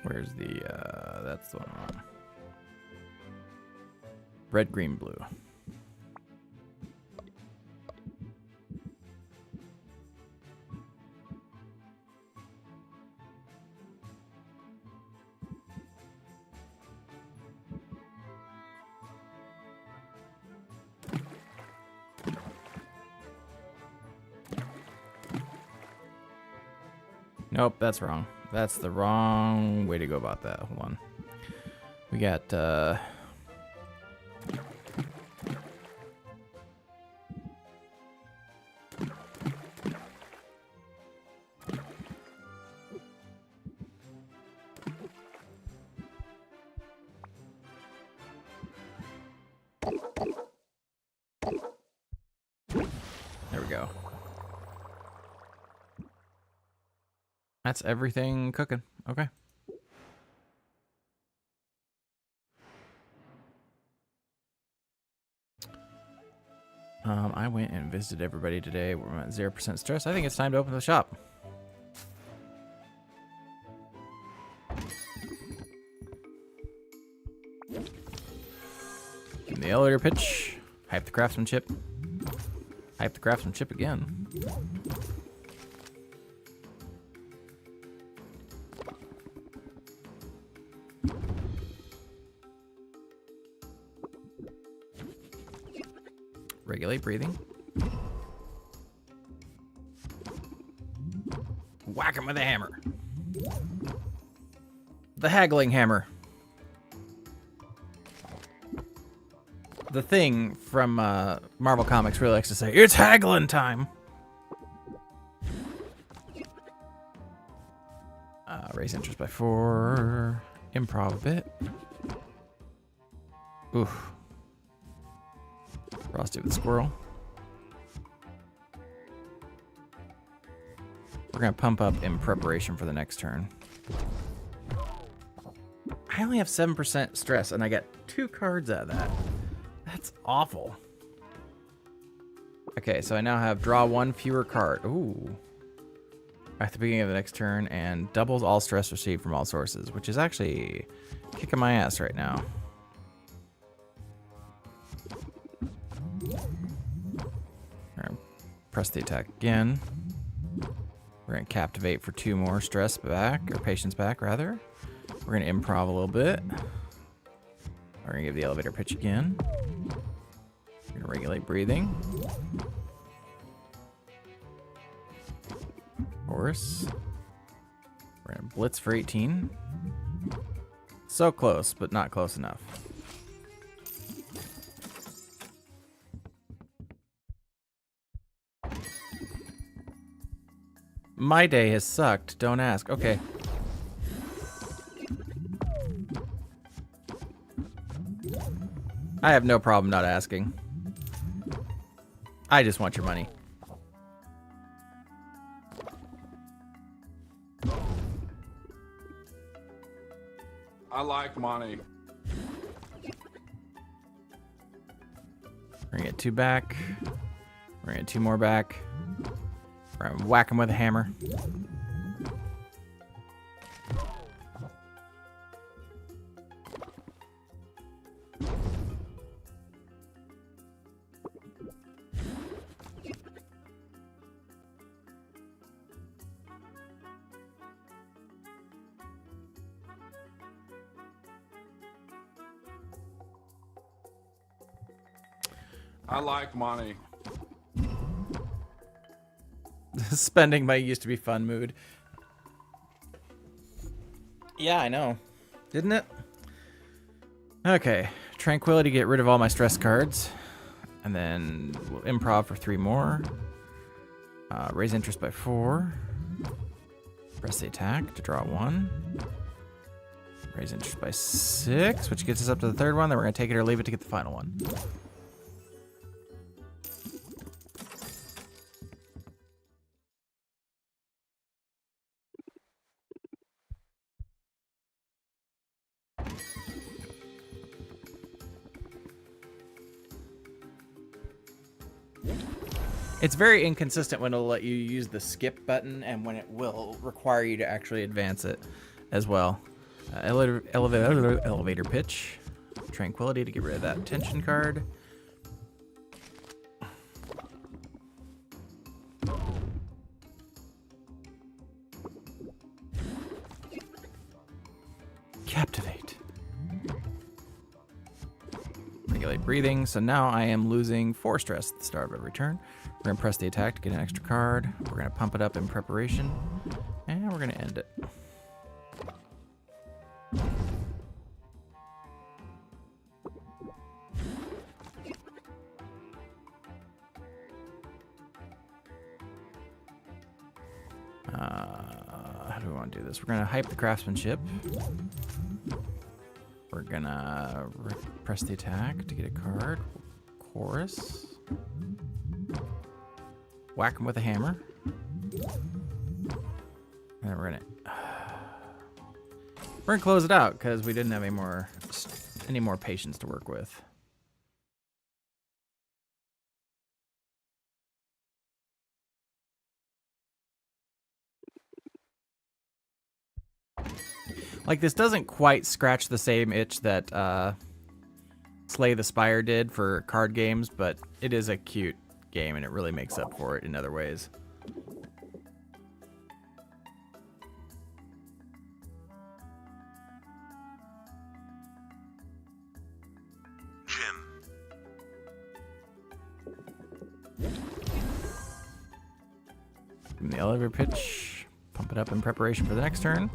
Where's the, that's the one wrong. Red, green, blue. Nope, that's wrong. That's the wrong way to go about that. Hold on. We got, there we go. That's everything cooking. Okay. I went and visited everybody today. We're at 0% stress. I think it's time to open the shop. Give me the elevator pitch. Hype the craftsmanship. Hype the craftsmanship again. Regulate breathing. Whack him with a hammer. The haggling hammer. The Thing from Marvel Comics really likes to say, "It's haggling time." Raise interest by 4. Improv a bit. Oof. Frosty with the squirrel. We're gonna pump up in preparation for the next turn. I only have 7% stress and I got 2 cards out of that. That's awful. Okay, so I now have draw 1 fewer card. Ooh. At the beginning of the next turn, and doubles all stress received from all sources, which is actually kicking my ass right now. Press the attack again. We're gonna captivate for 2 more stress back, or patience back rather. We're gonna improv a little bit. We're gonna give the elevator pitch again. We're gonna regulate breathing. Chorus. We're gonna blitz for 18. So close, but not close enough. My day has sucked. Don't ask. Okay. I have no problem not asking. I just want your money. I like money. We're gonna get 2 back. We're gonna get 2 more back. We're gonna whack him with a hammer. I like money. Spending my used to be fun mood. Yeah, I know. Didn't it? Okay. Tranquility, get rid of all my stress cards. And then we'll improv for 3 more. Raise interest by 4. Press the attack to draw 1. Raise interest by 6, which gets us up to the 3rd one. Then we're going to take it or leave it to get the final one. It's very inconsistent when it'll let you use the skip button and when it will require you to actually advance it as well. Elevator pitch. Tranquility to get rid of that tension card. Captivate. Regulate breathing. So now I am losing 4 stress at the start of every turn. We're going to press the attack to get an extra card. We're going to pump it up in preparation. And we're going to end it. How do we want to do this? We're going to hype the craftsmanship. We're going to press the attack to get a card. Chorus. Whack him with a hammer. And then we're gonna close it out because we didn't have any more patience to work with. Like, this doesn't quite scratch the same itch that Slay the Spire did for card games, but it is a cute game and it really makes up for it in other ways. Give him the elevator pitch. Pump it up in preparation for the next turn.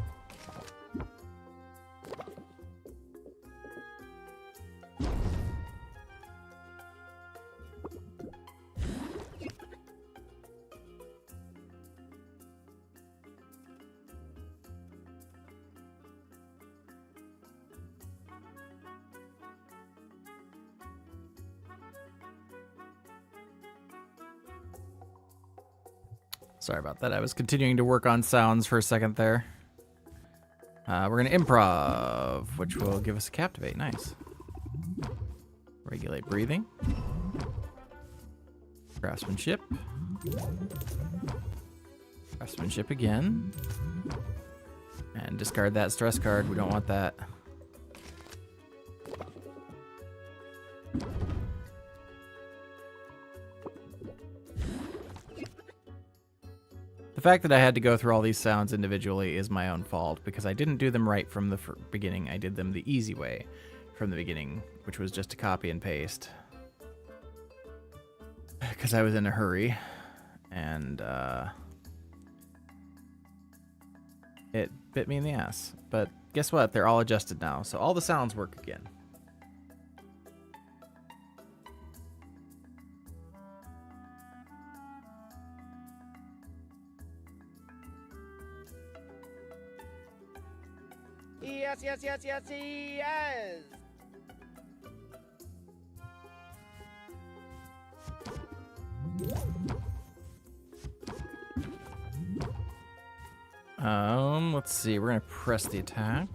Sorry about that. I was continuing to work on sounds for a second there. We're going to improv, which will give us a captivate. Nice. Regulate breathing. Craftsmanship. Craftsmanship again. And discard that stress card. We don't want that. The The fact that I had to go through all these sounds individually is my own fault, because I didn't do them right from the beginning. I did them the easy way from the beginning, which was just to copy and paste. Because I was in a hurry, and it bit me in the ass. But guess what? They're all adjusted now, so all the sounds work again. Yes, yes, yes, yes, yes! Let's see. We're gonna press the attack.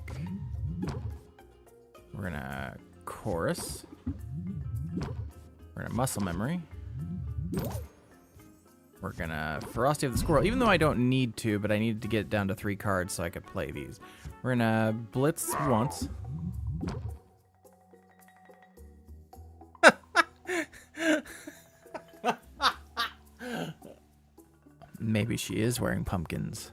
We're gonna chorus. We're gonna muscle memory. We're gonna Ferocity of the Squirrel, even though I don't need to, but I needed to get it down to 3 cards so I could play these. We're gonna Blitz once. Maybe she is wearing pumpkins.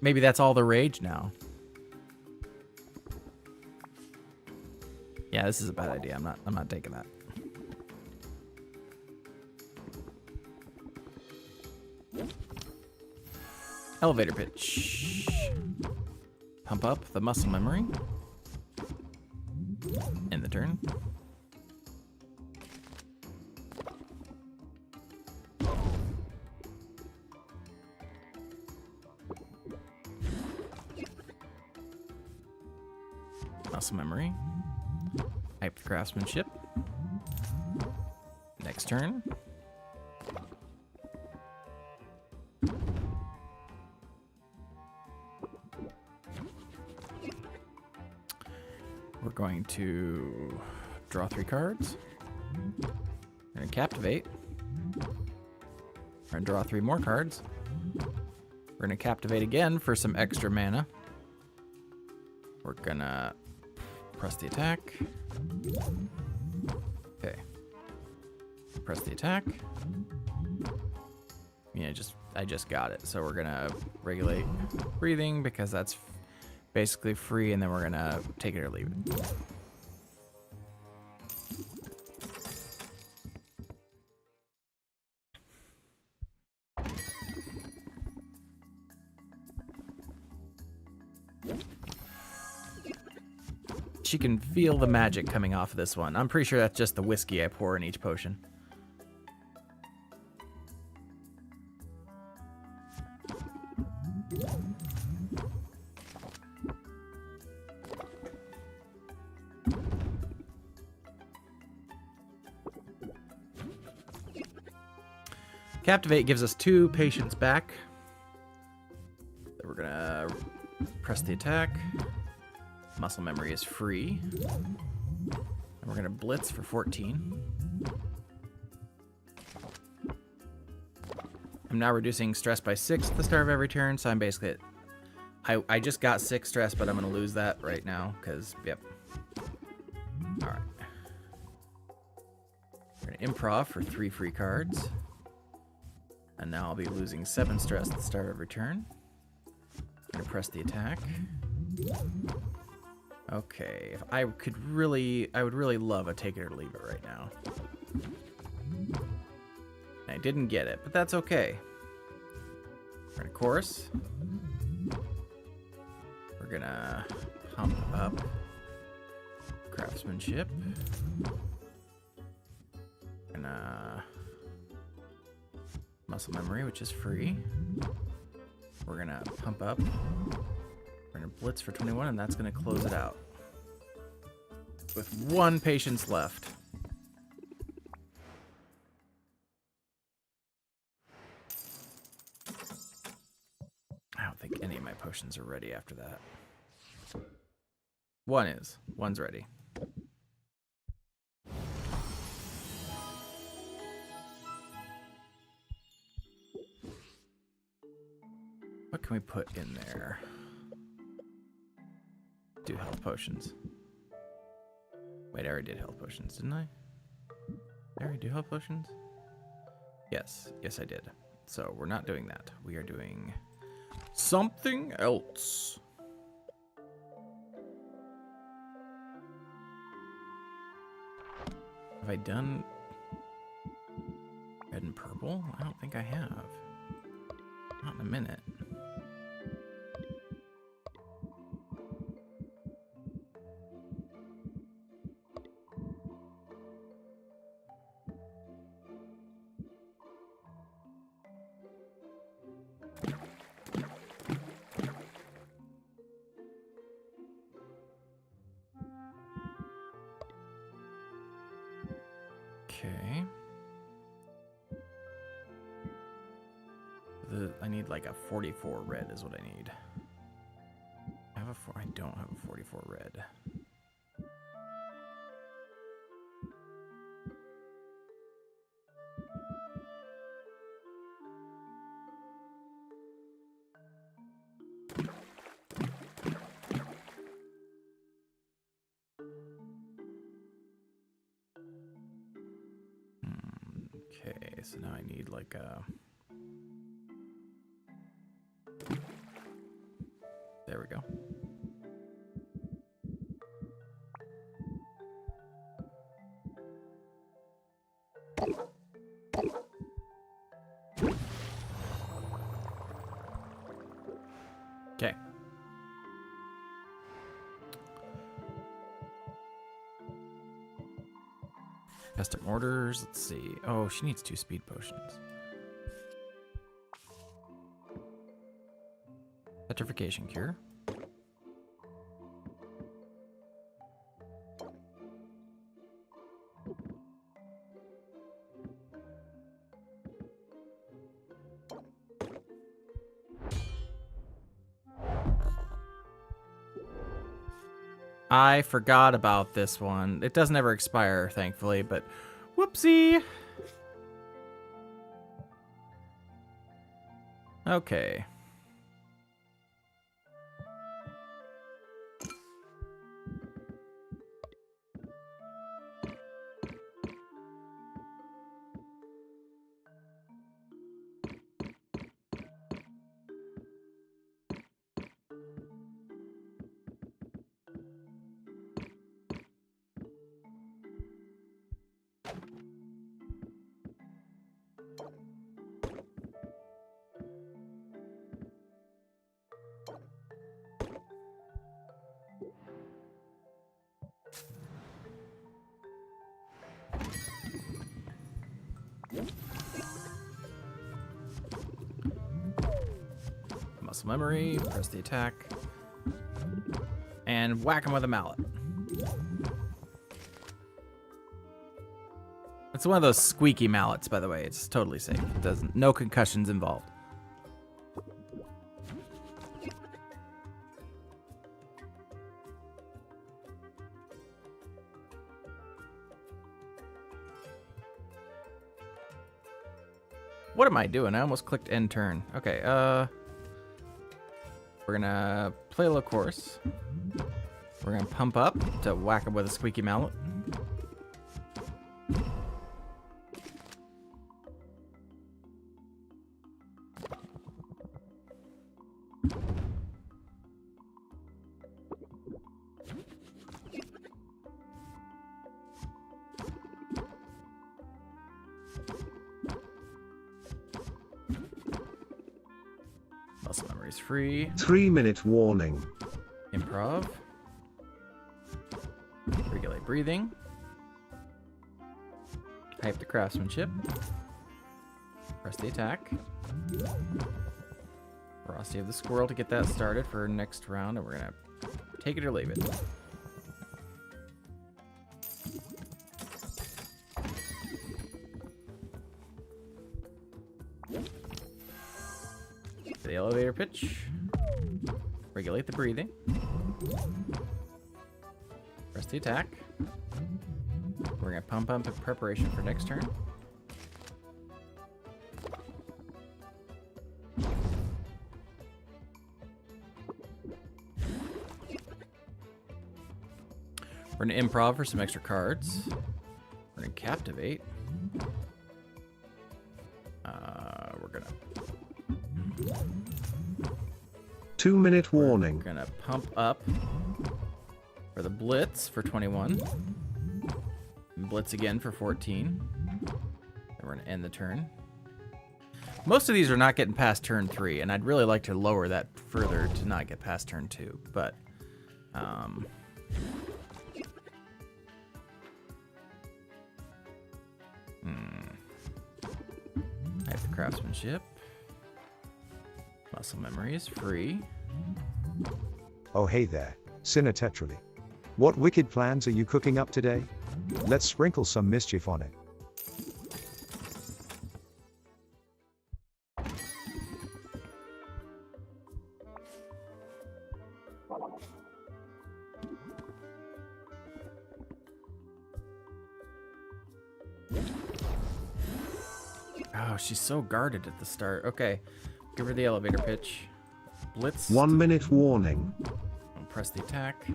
Maybe that's all the rage now. Yeah, this is a bad idea. I'm not taking that. Elevator pitch. Pump up the muscle memory. End the turn. Muscle memory. Hype craftsmanship. Next turn. We're going to draw 3 cards. We're going to captivate. We're going to draw 3 more cards. We're going to captivate again for some extra mana. We're going to press the attack. Okay. Press the attack. Yeah, I just got it. So we're going to regulate breathing because that's basically free, and then we're gonna take it or leave it. She can feel the magic coming off of this one. I'm pretty sure that's just the whiskey I pour in each potion. Captivate gives us 2 patience back. So we're gonna press the attack. Muscle memory is free. And we're gonna blitz for 14. I'm now reducing stress by 6 at the start of every turn, so I'm basically I just got 6 stress, but I'm gonna lose that right now, because yep. Alright. We're gonna improv for 3 free cards. And now I'll be losing 7 stress at the start of every turn. I'm gonna press the attack. Okay, if I would really love a take it or leave it right now. I didn't get it, but that's okay. We're gonna chorus. We're gonna pump up craftsmanship. We're gonna muscle memory, which is free. We're gonna pump up. We're gonna blitz for 21, and that's gonna close it out. With 1 patience left. I don't think any of my potions are ready after that. 1 is. 1's ready. can we put in there? Do health potions. Wait, I already did health potions, didn't I? Did I already do health potions? Yes, yes I did. So we're not doing that. We are doing something else. Have I done red and purple? I don't think I have. Not in a minute. Okay. I need like a 44 red is what I need. I don't have a 44 red. Okay, so now I need like a... There we go. Okay. Custom orders, let's see. Oh, she needs 2 speed potions. Petrification cure. I forgot about this one. It doesn't ever expire, thankfully, but whoopsie. Okay. Muscle memory, press the attack, and whack him with a mallet. It's one of those squeaky mallets, by the way. It's totally safe. It doesn't, no concussions involved. What am I doing? I almost clicked end turn. Okay, we're gonna play a little course. We're gonna pump up to whack him with a squeaky mallet. Muscle memory's free. 3-minute warning. Improv. Regulate breathing. Hype the craftsmanship. Press the attack. Ferocity of the squirrel to get that started for next round, and we're gonna take it or leave it. The elevator pitch. Regulate the breathing. Press the attack. We're gonna pump up in preparation for next turn. We're gonna improv for some extra cards. We're gonna captivate. We're gonna 2-minute warning. We're gonna pump up for the blitz for 21. Blitz again for 14. And we're gonna end the turn. Most of these are not getting past turn 3, and I'd really like to lower that further to not get past turn 2, but I have the craftsmanship. Muscle memory is free. Oh hey there, Cinetetrally. What wicked plans are you cooking up today? Let's sprinkle some mischief on it. Oh, she's so guarded at the start. Okay, give her the elevator pitch. Blitz. 1-minute warning. I'll press the attack.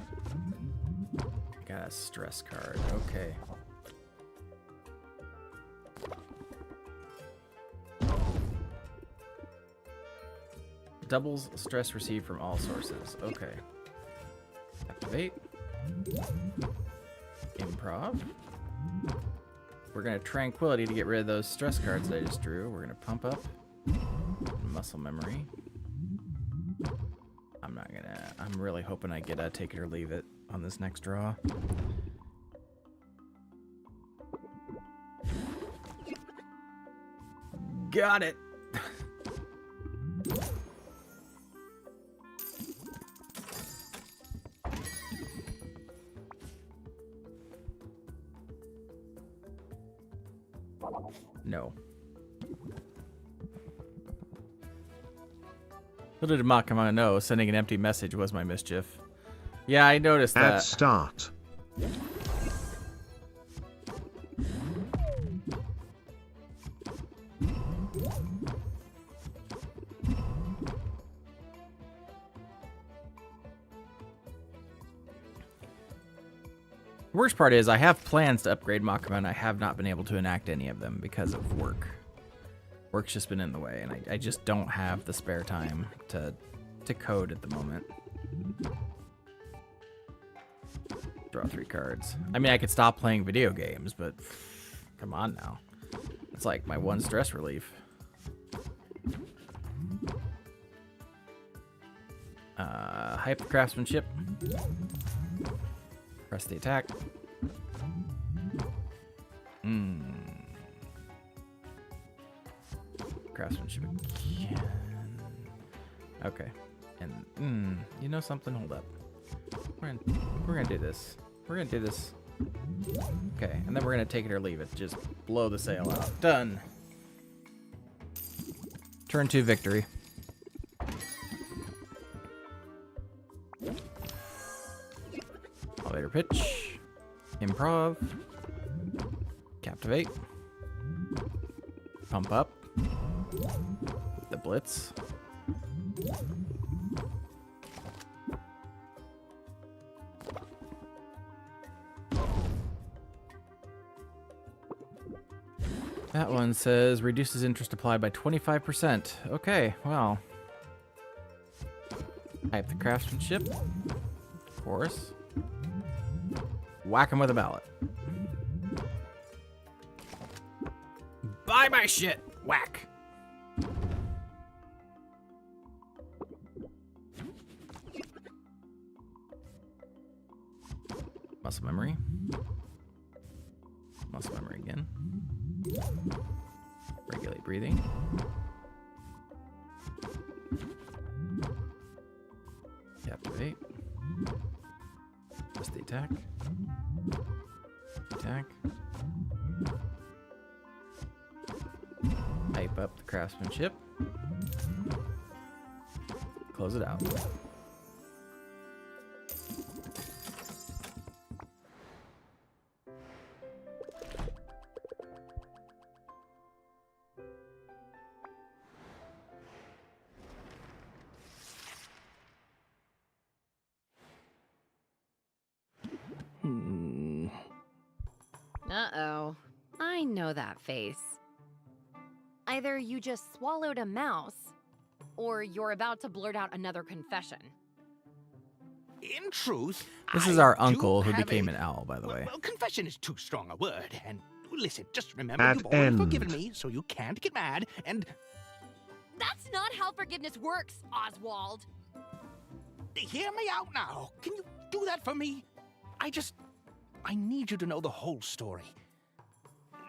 Got a stress card. Okay. Doubles stress received from all sources. Okay. Activate. Improv. We're gonna tranquility to get rid of those stress cards that I just drew. We're gonna pump up muscle memory. I'm really hoping I get a take it or leave it on this next draw. Got it. No. Little did Makama know, sending an empty message was my mischief. Yeah, I noticed that. At start. Worst part is I have plans to upgrade Makama and I have not been able to enact any of them because of work. Work's just been in the way and I just don't have the spare time to code at the moment. Draw 3 cards. I mean, I could stop playing video games, but come on now. It's like my one stress relief. Hype the craftsmanship. Press the attack. Craftsmanship again. Okay. And you know something? Hold up. We're gonna do this. We're gonna do this. Okay, and then we're gonna take it or leave it. Just blow the sail out. Done. Turn 2 victory. Elevator pitch. Improv. Captivate. Pump up. The blitz. That one says reduces interest applied by 25%. Okay, well. Hype the craftsmanship. Of course. Whack him with a mallet. Buy my shit! Whack! Muscle memory. Muscle memory again. Regulate breathing. Captivate. Press the attack. Attack. Hype up the craftsmanship. Close it out. Uh-oh. I know that face. Either you just swallowed a mouse, or you're about to blurt out another confession. In truth, This is I our do uncle who have became a- an owl, by the way. Well, confession is too strong a word. And listen, just remember At you've already end. forgiven me, so you can't get mad. And That's not how forgiveness works, Oswald. hear me out now. Can you do that for me? I need you to know the whole story.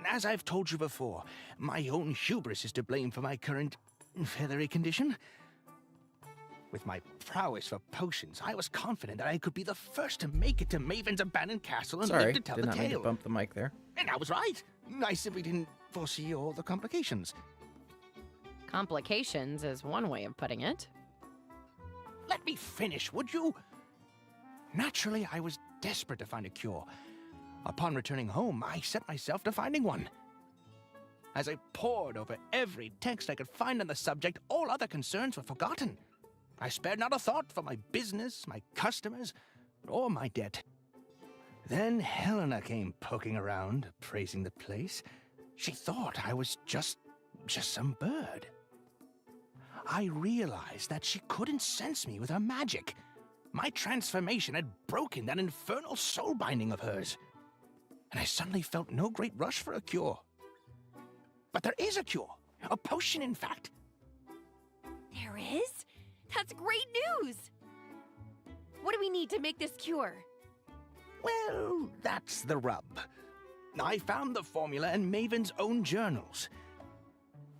As I've told you before, my own hubris is to blame for my current feathery condition. With my prowess for potions, I was confident that I could be the first to make it to Maven's abandoned castle and Sorry, live to tell did the not mean to tale. bump the mic there. And I was right. I simply didn't foresee all the complications. Complications is one way of putting it. Let me finish, would you? Naturally, I was desperate to find a cure. Upon returning home, I set myself to finding one. As I pored over every text I could find on the subject, all other concerns were forgotten. I spared not a thought for my business, my customers, or my debt. Then Helena came poking around, praising the place. She thought I was just some bird. I realized that she couldn't sense me with her magic. My transformation had broken that infernal soul binding of hers. And I suddenly felt no great rush for a cure. But there is a cure. A potion, in fact. There is? That's great news! What do we need to make this cure? Well, that's the rub. I found the formula in Maven's own journals.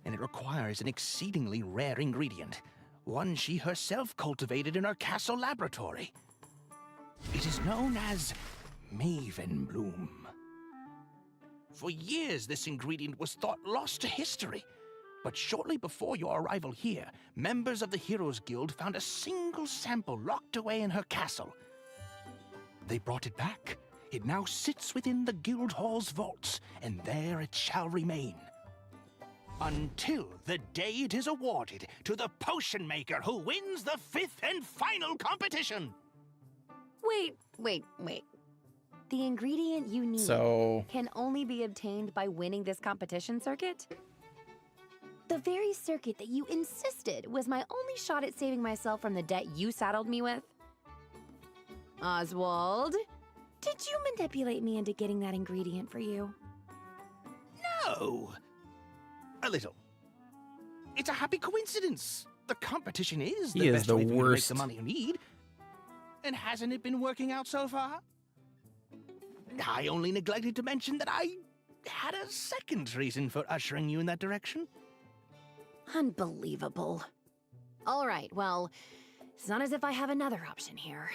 And it requires an exceedingly rare ingredient, one she herself cultivated in her castle laboratory. It is known as Maven Bloom. For years, this ingredient was thought lost to history. But shortly before your arrival here, members of the Heroes Guild found a single sample locked away in her castle. They brought it back. It now sits within the Guild Hall's vaults, and there it shall remain. Until the day it is awarded to the potion maker who wins the 5th and final competition. Wait. The ingredient you need can only be obtained by winning this competition circuit? The very circuit that you insisted was my only shot at saving myself from the debt you saddled me with? Oswald, did you manipulate me into getting that ingredient for you? No. A little. It's a happy coincidence. The competition is the best way for you to make the money you need. And hasn't it been working out so far? I only neglected to mention that I had a second reason for ushering you in that direction. Unbelievable. All right, well, it's not as if I have another option here.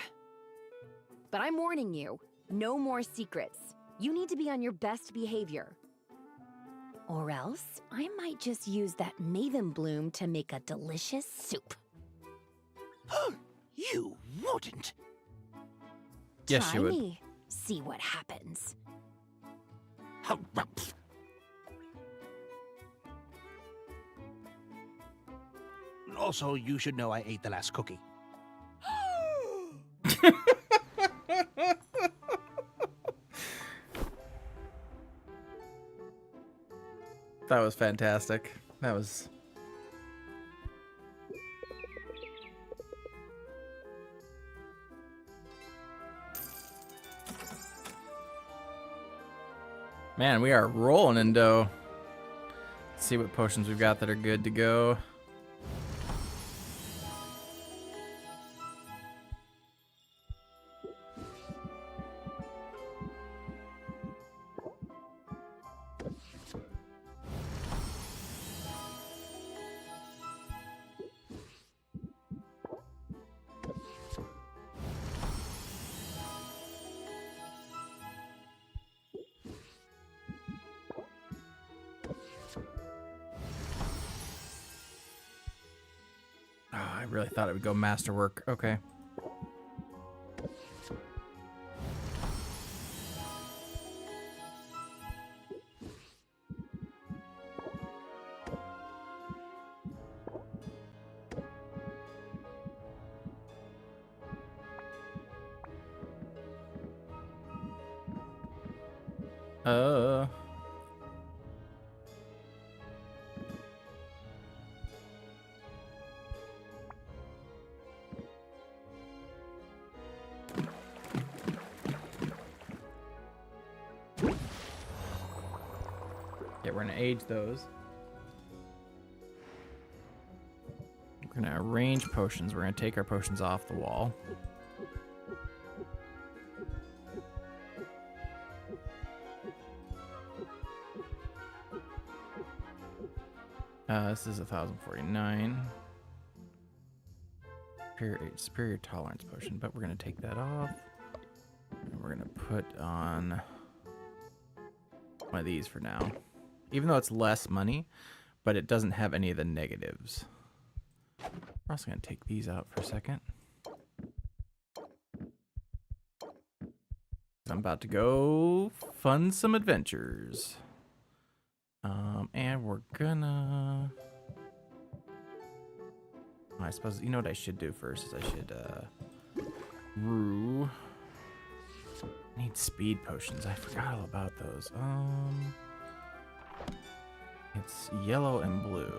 But I'm warning you, no more secrets. You need to be on your best behavior. Or else, I might just use that Maven Bloom to make a delicious soup. You wouldn't. Yes, you would. Try me. See what happens. Also, you should know I ate the last cookie. That was fantastic. That was... Man, we are rolling in dough. Let's see what potions we've got that are good to go. I really thought it would go masterwork. Okay. Yeah, we're gonna age those. We're gonna arrange potions. We're gonna take our potions off the wall. This is 1049. Superior tolerance potion, but we're gonna take that off. And we're gonna put on one of these for now. Even though it's less money, but it doesn't have any of the negatives. We're also gonna take these out for a second. I'm about to go fund some adventures. And we're gonna... I suppose, you know what I should do first is I should, brew. I need speed potions. I forgot all about those. It's yellow and blue.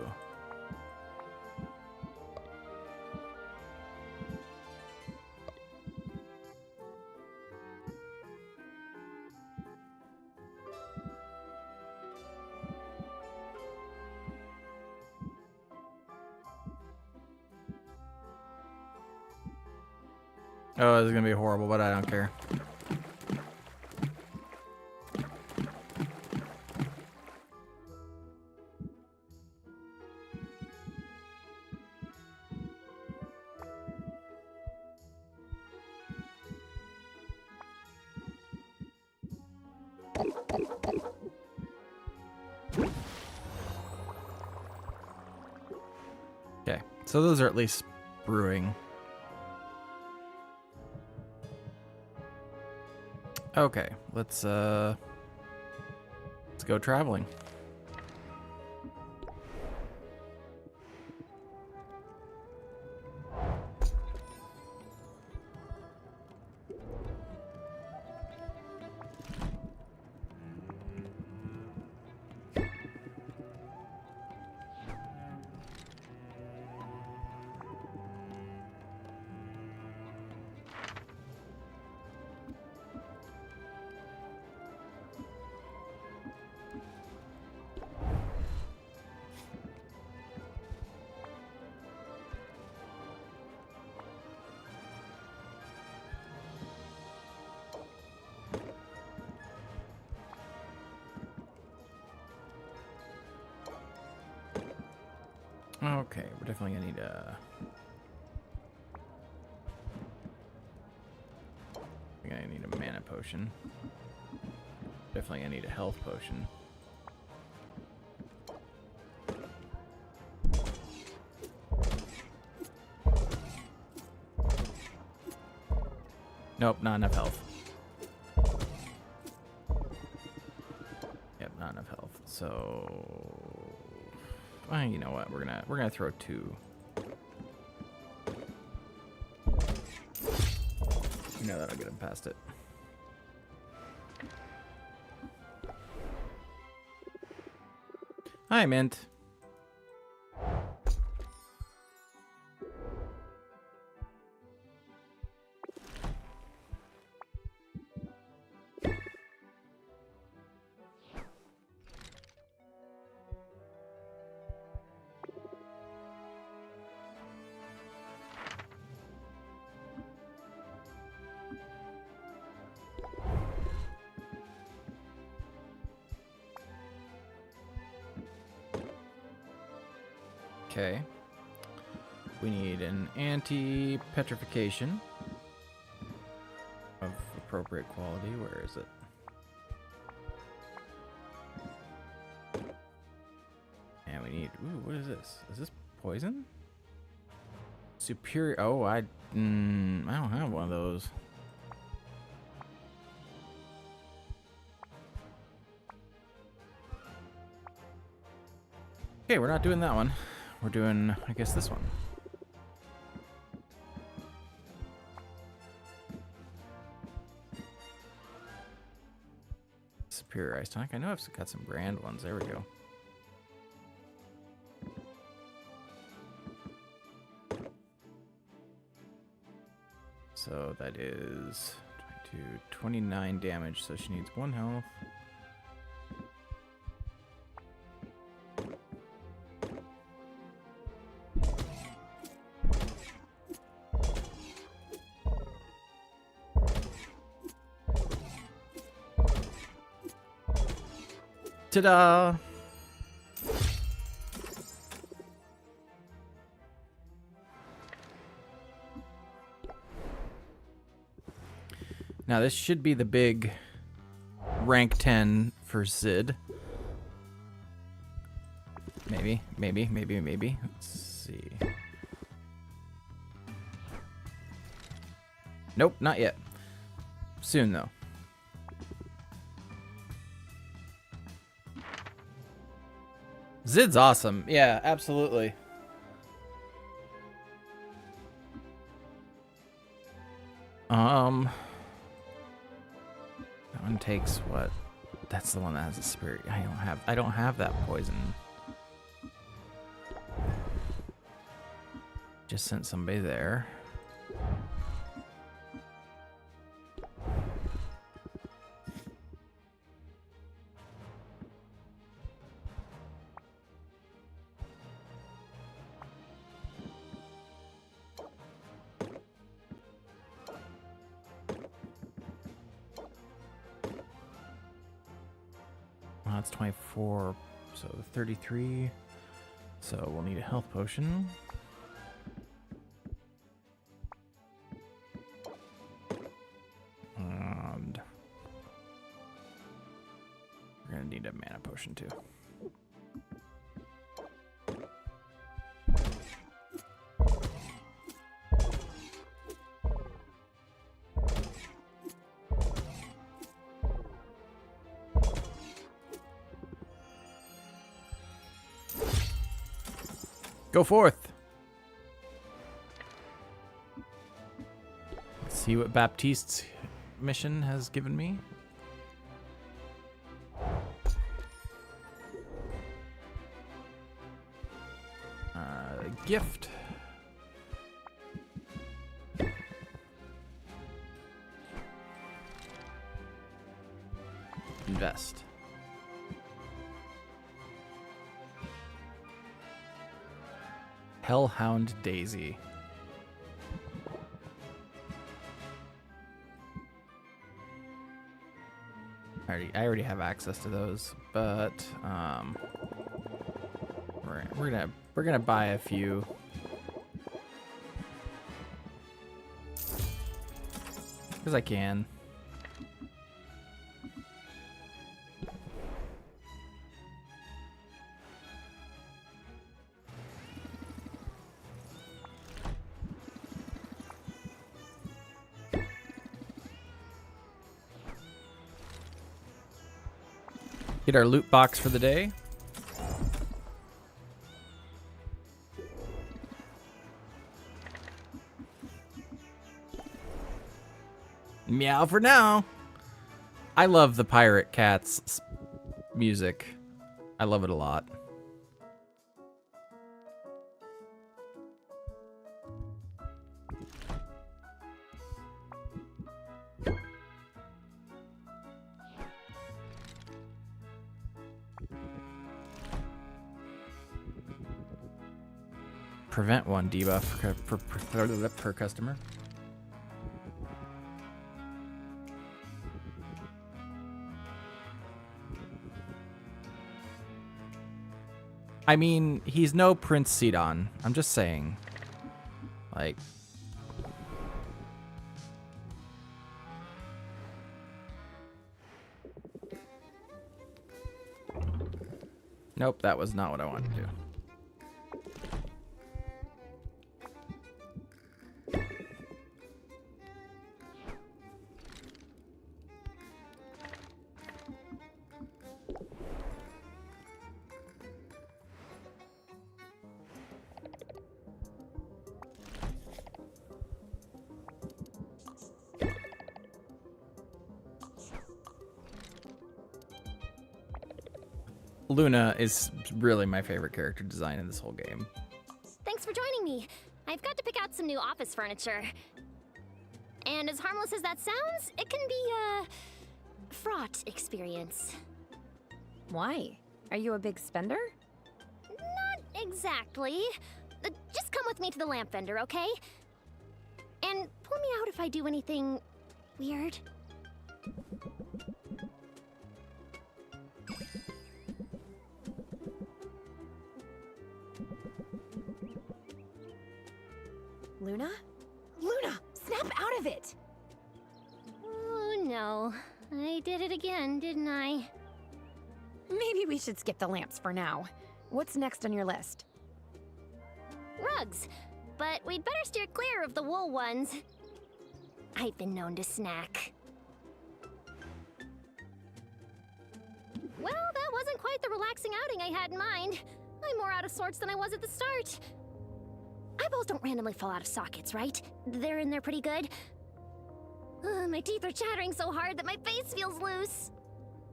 Oh, this is gonna be horrible, but I don't care. Okay, so those are at least brewing. Okay, let's go traveling. Okay, we're definitely gonna need a mana potion. Definitely gonna need a health potion. Nope, not enough health. Yep, not enough health. So, you know what? We're gonna throw 2. You know that'll get him past it. Hi, Mint. Okay. We need an anti-petrification of appropriate quality. Where is it? And we need... Ooh, what is this? Is this poison? Superior... Oh, I don't have one of those. Okay, we're not doing that one. We're doing, I guess, this one. superior ice tonic. I know I've got some grand ones. There we go. So that is 22, 29 damage. So she needs 1 health. Ta-da! Now this should be the big rank 10 for Sid. Maybe. Let's see. Nope, not yet. Soon though. Zid's awesome. Yeah, absolutely. That one takes what? That's the one that has a spirit. I don't have that poison. Just sent somebody there. That's 24, so 33. So we'll need a health potion. And we're gonna need a mana potion too. Go forth. Let's see what Baptiste's mission has given me. Gift. Invest. Hellhound Daisy. I already have access to those, but we're gonna buy a few. Because I can. Get our loot box for the day. Meow for now. I love the Pirate Cat's music. I love it a lot. Prevent 1 debuff per customer. I mean, he's no Prince Sidon. I'm just saying. Like... Nope, that was not what I wanted to do. Luna is really my favorite character design in this whole game. Thanks for joining me. I've got to pick out some new office furniture. And as harmless as that sounds, it can be a fraught experience. Why? Are you a big spender? Not exactly. Just come with me to the lamp vendor, okay? And pull me out if I do anything weird. Luna? Luna! Snap out of it! Oh no. I did it again, didn't I? Maybe we should skip the lamps for now. What's next on your list? Rugs. But we'd better steer clear of the wool ones. I've been known to snack. Well, that wasn't quite the relaxing outing I had in mind. I'm more out of sorts than I was at the start. Eyeballs don't randomly fall out of sockets, right? They're in there pretty good. My teeth are chattering so hard that my face feels loose.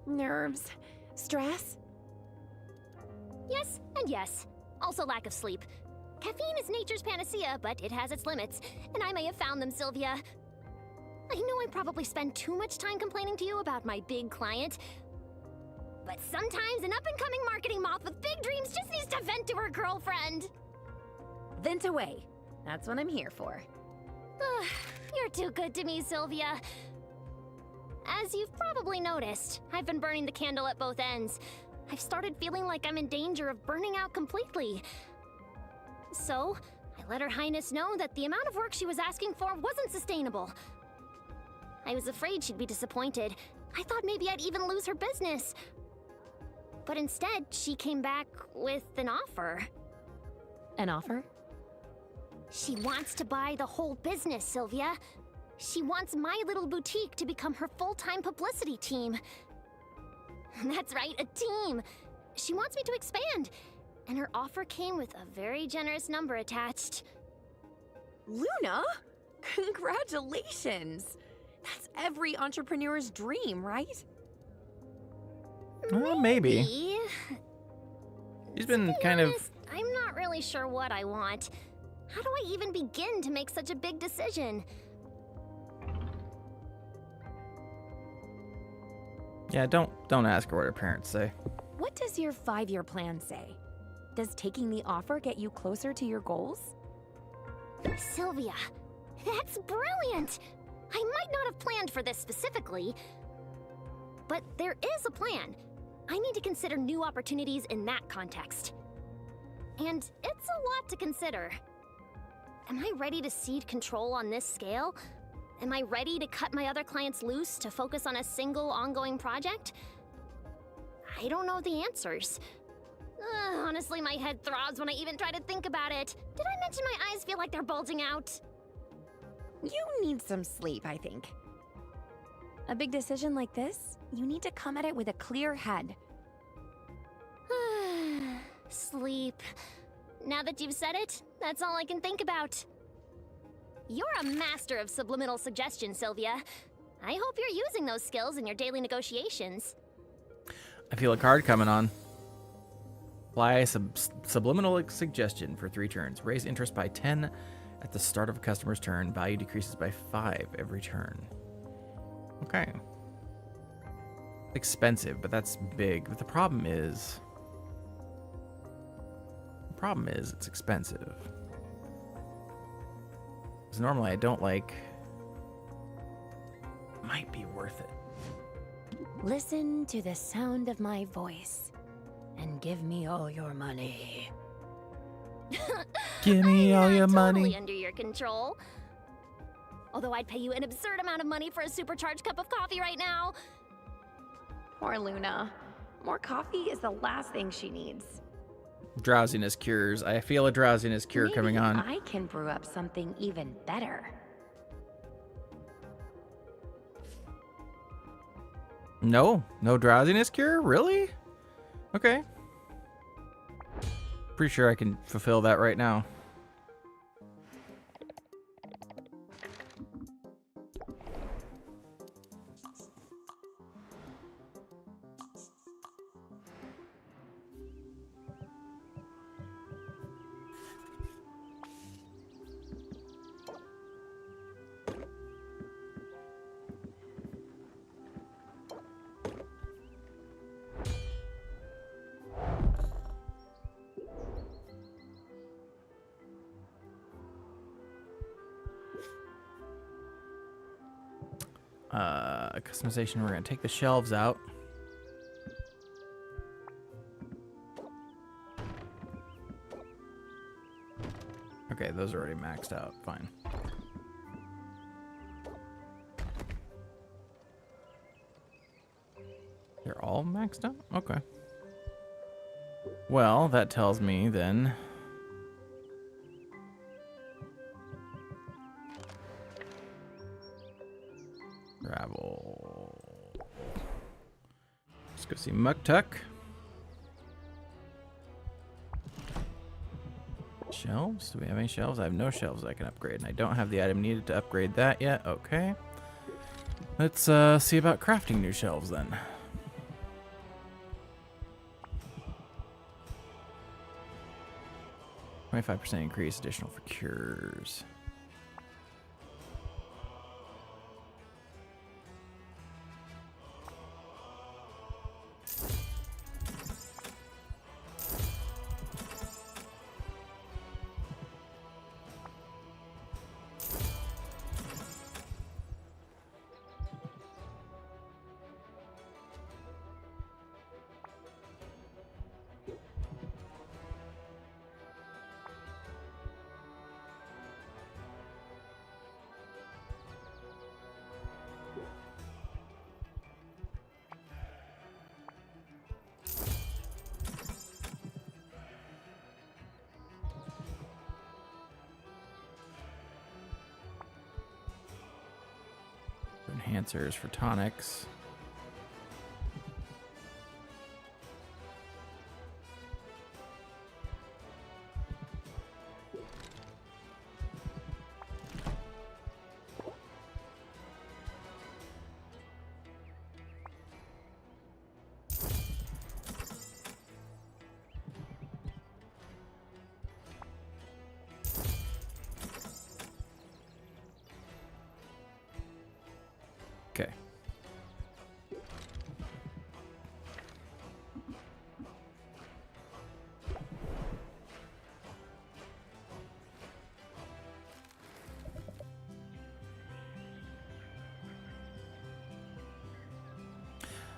Nerves. Stress? Yes, and yes. Also lack of sleep. Caffeine is nature's panacea, but it has its limits, and I may have found them, Sylvia. I know I probably spend too much time complaining to you about my big client, but sometimes an up-and-coming marketing moth with big dreams just needs to vent to her girlfriend. Vent away. That's what I'm here for. You're too good to me, Sylvia. As you've probably noticed, I've been burning the candle at both ends. I've started feeling like I'm in danger of burning out completely. So, I let Her Highness know that the amount of work she was asking for wasn't sustainable. I was afraid she'd be disappointed. I thought maybe I'd even lose her business. But instead, she came back with an offer. An offer? She wants to buy the whole business, Sylvia. She wants my little boutique to become her full-time publicity team. That's right, a team. She wants me to expand, and her offer came with a very generous number attached. Luna? Congratulations! That's every entrepreneur's dream, right? Maybe. She's been kind of... I'm not really sure what I want. How do I even begin to make such a big decision? Yeah, don't ask her what her parents say. What does your 5-year plan say? Does taking the offer get you closer to your goals? Sylvia, that's brilliant! I might not have planned for this specifically, but there is a plan. I need to consider new opportunities in that context. And it's a lot to consider. Am I ready to cede control on this scale? Am I ready to cut my other clients loose to focus on a single ongoing project? I don't know the answers. Honestly, my head throbs when I even try to think about it. Did I mention my eyes feel like they're bulging out? You need some sleep, I think. A big decision like this, you need to come at it with a clear head. Sleep. Now that you've said it, that's all I can think about. You're a master of subliminal suggestion, Sylvia. I hope you're using those skills in your daily negotiations. I feel a card coming on. Apply a subliminal suggestion for 3 turns. Raise interest by 10 at the start of a customer's turn. Value decreases by 5 every turn. Okay. Expensive, but that's big. But the problem is it's expensive. Because normally I don't like... Might be worth it. Listen to the sound of my voice and give me all your money. Give me all your money. Totally under your control. Although I'd pay you an absurd amount of money for a supercharged cup of coffee right now. Poor Luna. More coffee is the last thing she needs. Drowsiness cures. I feel a drowsiness cure coming on. I can brew up something even better. No drowsiness cure? Really? Okay. Pretty sure I can fulfill that right now. Customization, we're gonna take the shelves out. Okay, those are already maxed out. Fine. They're all maxed out? Okay. Well, that tells me then... Travel. Let's go see Muktuk. Shelves? Do we have any shelves? I have no shelves I can upgrade, and I don't have the item needed to upgrade that yet. Okay. Let's see about crafting new shelves then. %increase, additional for cures. Enhancers for tonics. Okay.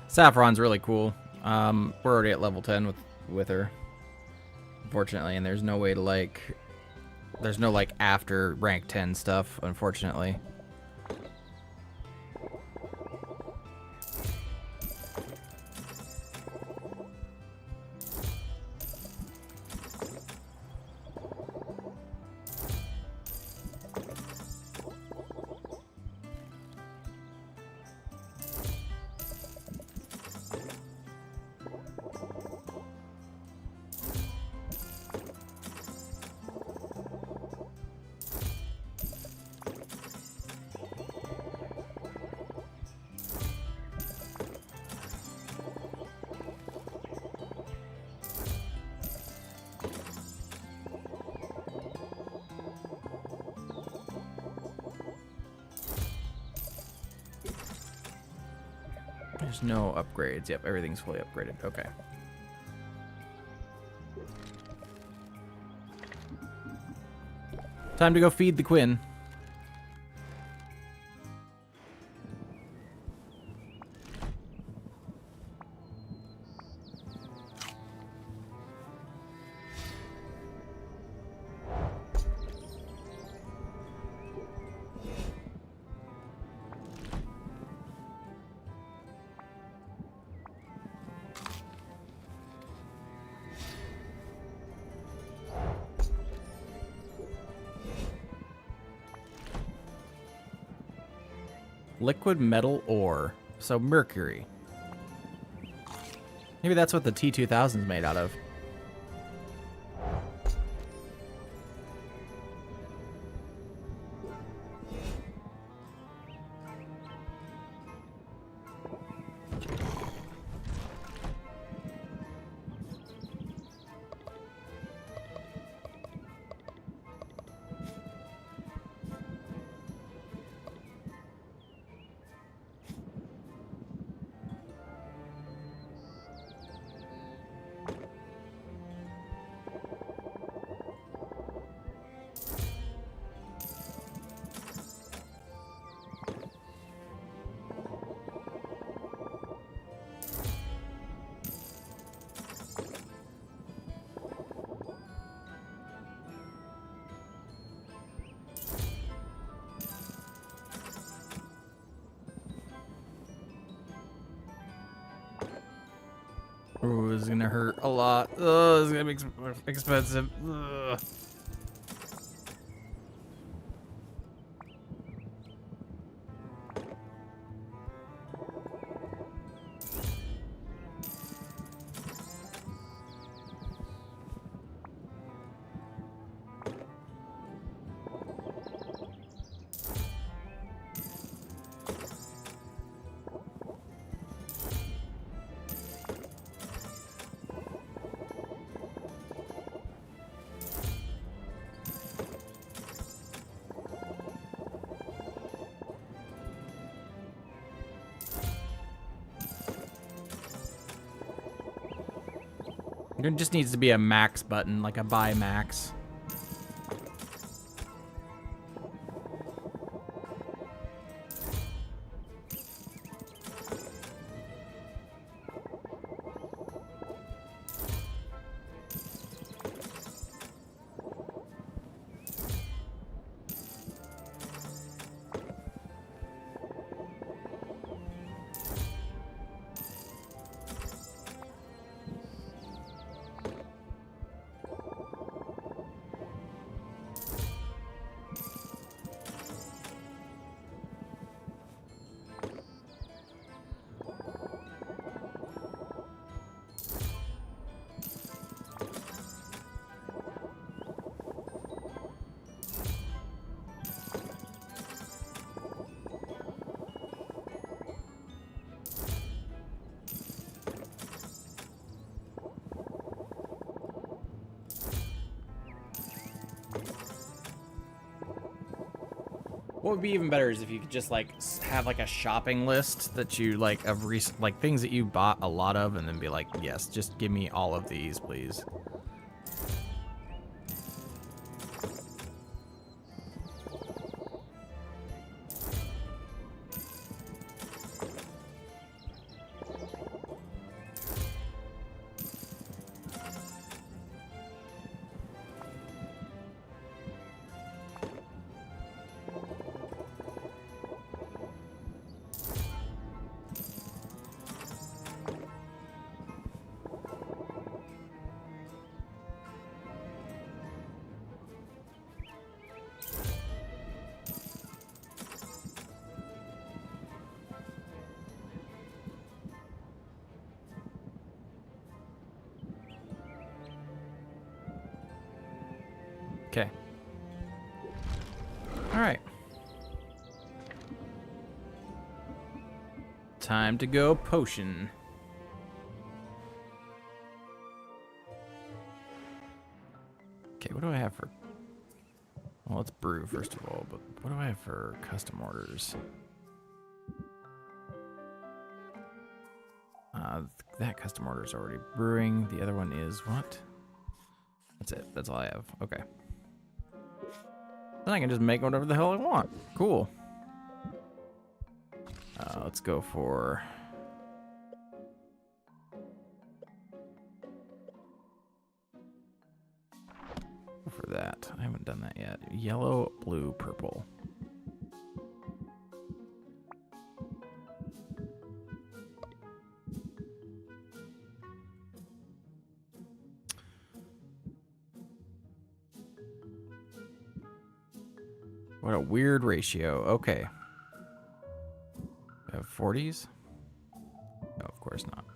Saffron's really cool. We're already at level 10 with her, unfortunately, and there's no way to there's no after rank 10 stuff, unfortunately. There's no upgrades. Yep, everything's fully upgraded. Okay. Time to go feed the Quinn. Liquid metal ore. So mercury. Maybe that's what the T2000 is made out of. Ooh, this is gonna hurt a lot. Oh, this is gonna be expensive. Ugh. There just needs to be a max button, like a buy max. What would be even better is if you could just like have like a shopping list that you like of like things that you bought a lot of, and then be like, yes, just give me all of these, please. Okay. All right. Time to go potion. Okay, what do I have for... Well, let's brew first of all, but what do I have for custom orders? That custom order is already brewing. The other one is what? That's it. That's all I have. Okay. Then I can just make whatever the hell I want. Cool. Let's go for... For that. I haven't done that yet. Yellow, blue, purple. What a weird ratio. Okay. We have 40s? No, of course not.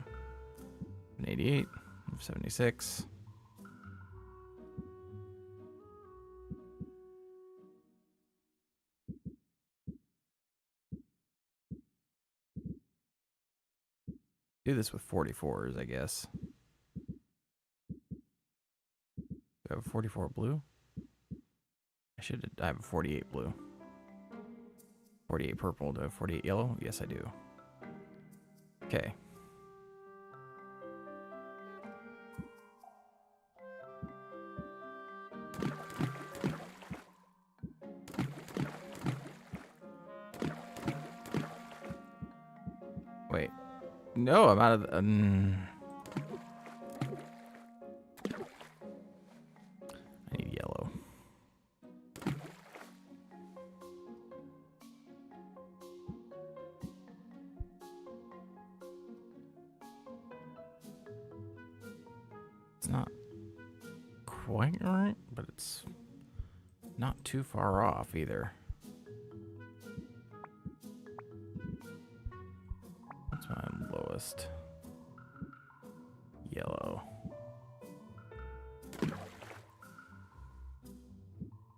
An 88, 76. Do this with 44s, I guess. Do I have a 44 blue? I have a 48 blue. 48 purple. Do I have 48 yellow? Yes, I do. Okay. Wait. No, I'm out of the... I need yellow. It's not quite right, but it's not too far off either. What's my lowest? Yellow.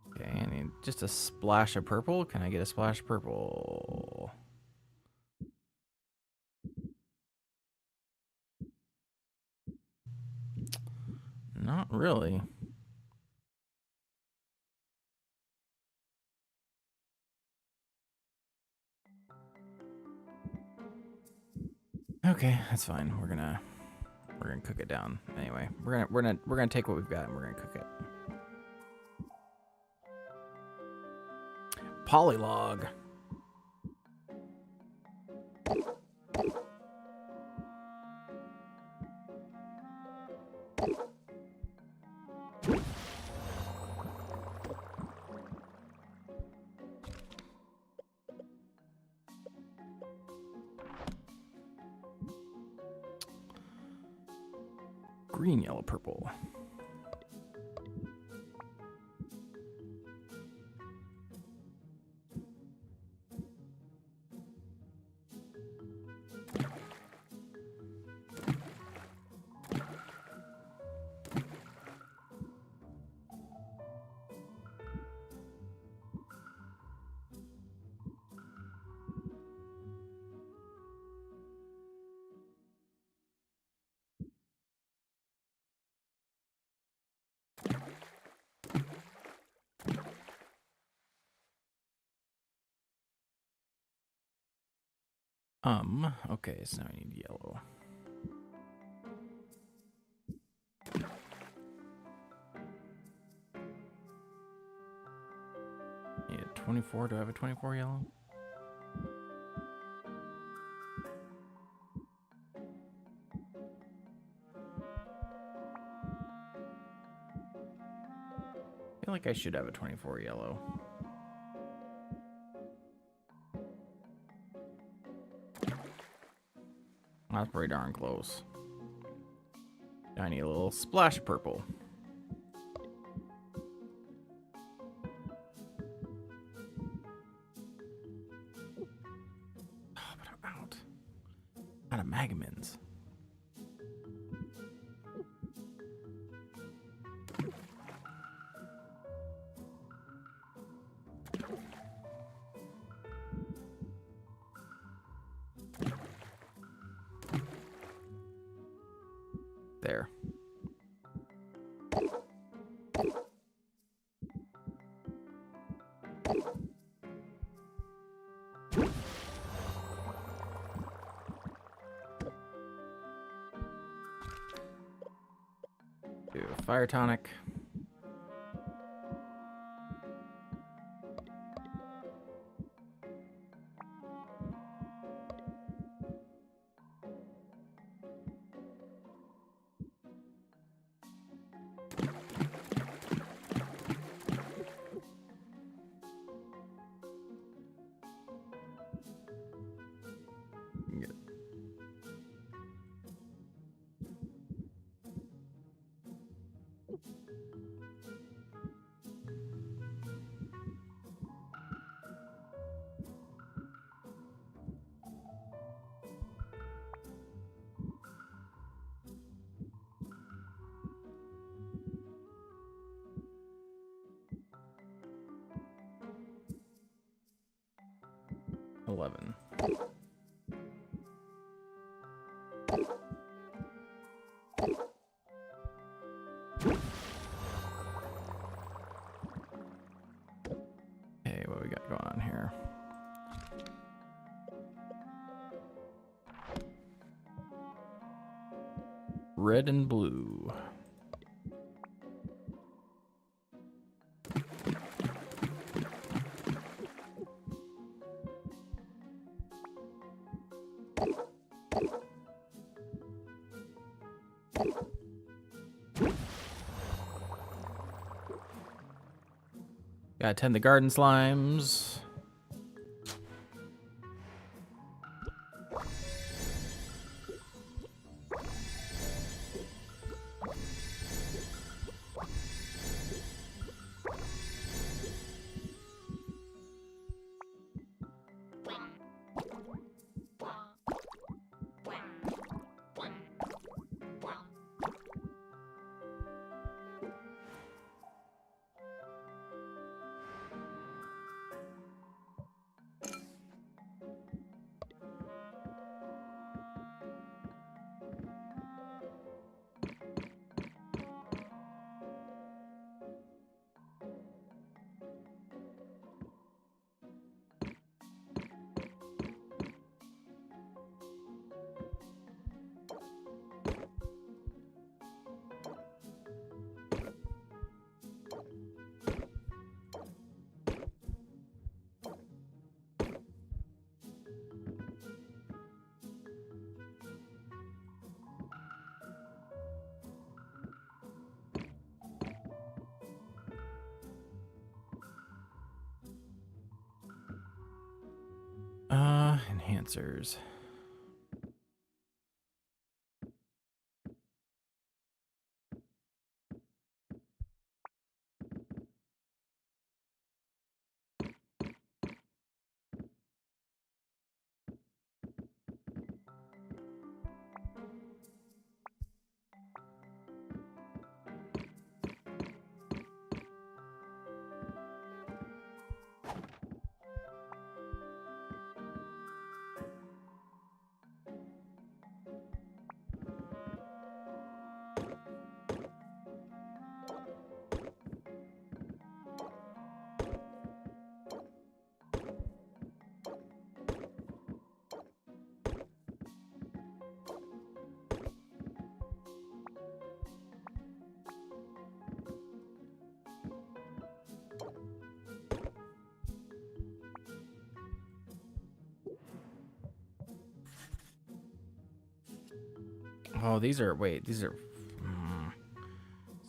Okay, I need just a splash of purple. Can I get a splash of purple? Not really. Okay, that's fine. We're gonna cook it down anyway. We're gonna take what we've got and we're gonna cook it. Polylog. Green, yellow, purple. Okay, so now I need yellow. Need a 24. Do I have a 24 yellow? I feel like I should have a 24 yellow. That's pretty darn close. I need a little splash of purple. Oh, but I'm out. Out of magamins. There. Do a fire tonic. Get it. $11. Okay, what we got going on here? Red and blue. Gotta tend the garden slimes. Enhancers. Oh, these are, wait, these are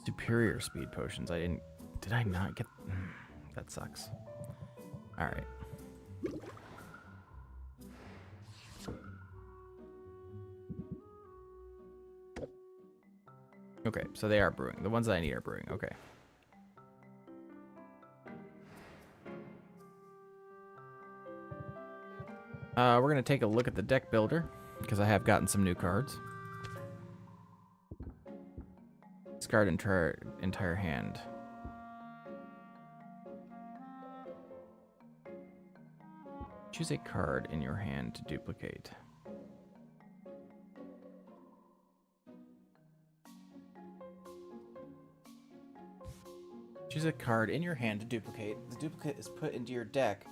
superior speed potions. Did I not get, that sucks. All right. Okay, so they are brewing. The ones that I need are brewing, okay. We're gonna take a look at the deck builder, because I have gotten some new cards. Discard entire hand. Choose a card in your hand to duplicate. Choose a card in your hand to duplicate. The duplicate is put into your deck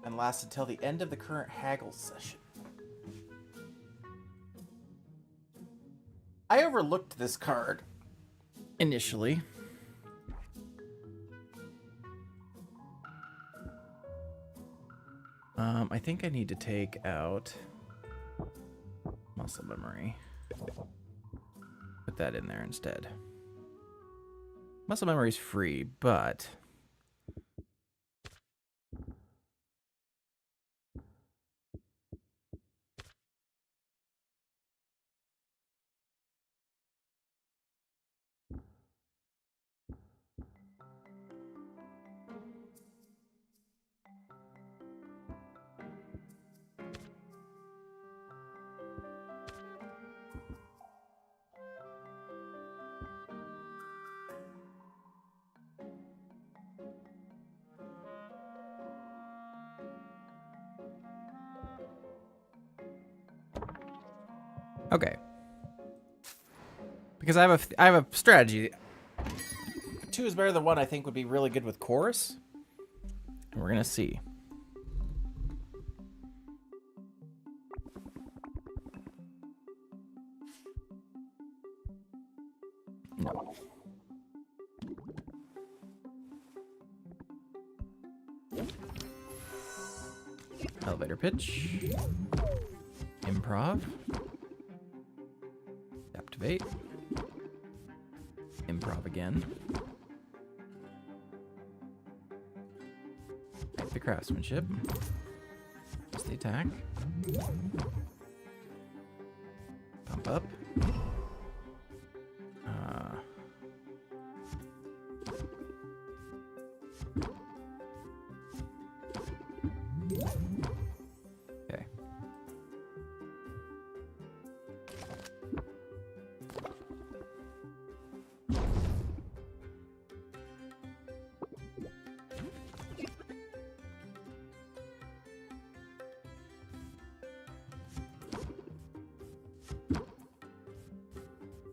and lasts until the end of the current haggle session. I overlooked this card initially. I think I need to take out muscle memory. Put that in there instead. Muscle memory is free, but okay. Because I have a strategy. 2 is better than 1. I think would be really good with chorus. And we're gonna see. No. Elevator pitch. Improv. Activate. Improv again. Type the craftsmanship. Just the attack. Pump up. Okay.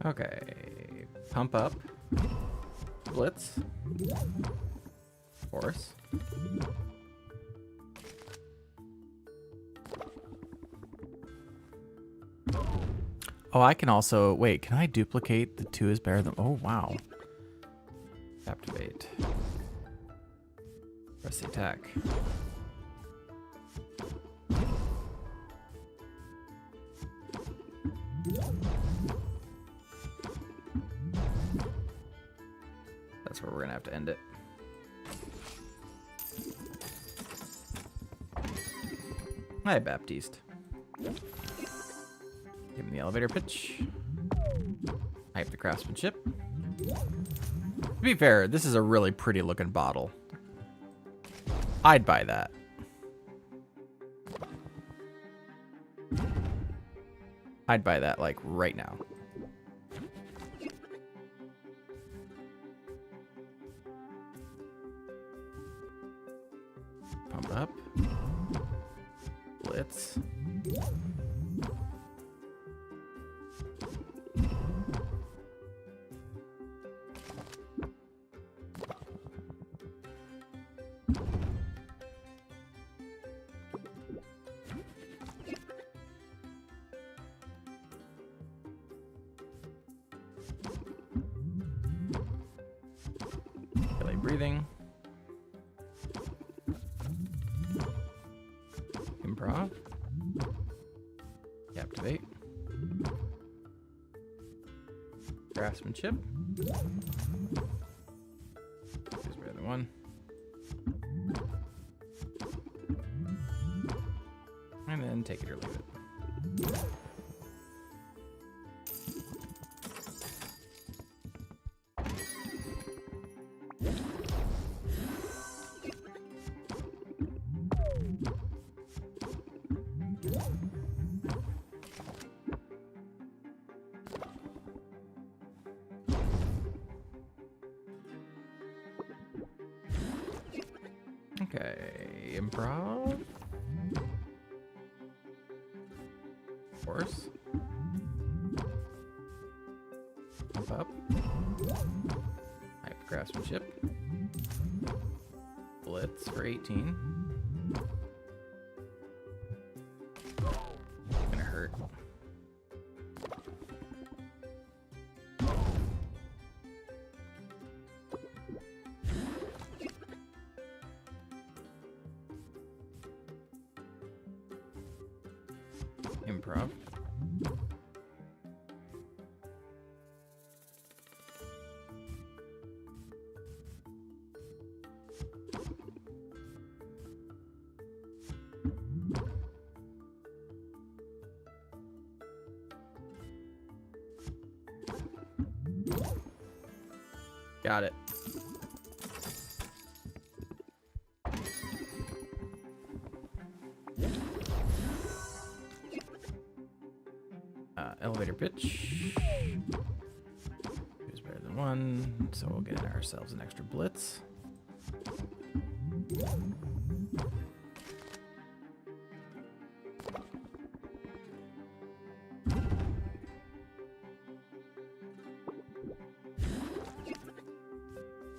Okay, pump up, blitz, force. Oh, I can also, wait, can I duplicate the 2 is better than, oh wow. Activate. Press the attack. That's where we're gonna have to end it. Hi, Baptiste. elevator pitch. Hype the craftsmanship. To be fair, this is a really pretty looking bottle. I'd buy that. I'd buy that like right now. Pump up. Blitz. Belly breathing. Improv. Captivate. Craftsmanship. Is better than one. And then take it or leave it. Okay, improv. Force. Pump up. Hype craftsmanship. Blitz for 18. Gonna hurt. Improv. Got it. Elevator pitch. Who's better than one? So we'll get ourselves an extra blitz.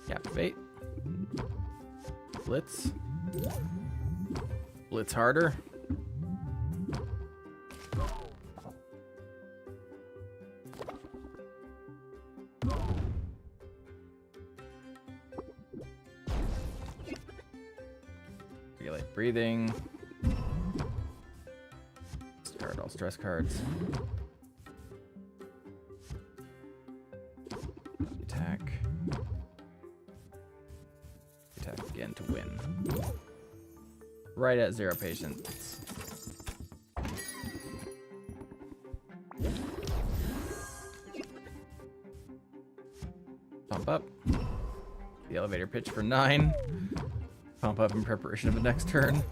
Captivate. Blitz. Blitz harder. Regulate breathing. Discard all stress cards. Attack. Attack again to win. Right at 0 patience. Pump up. The elevator pitch for 9. Pump up in preparation of the next turn.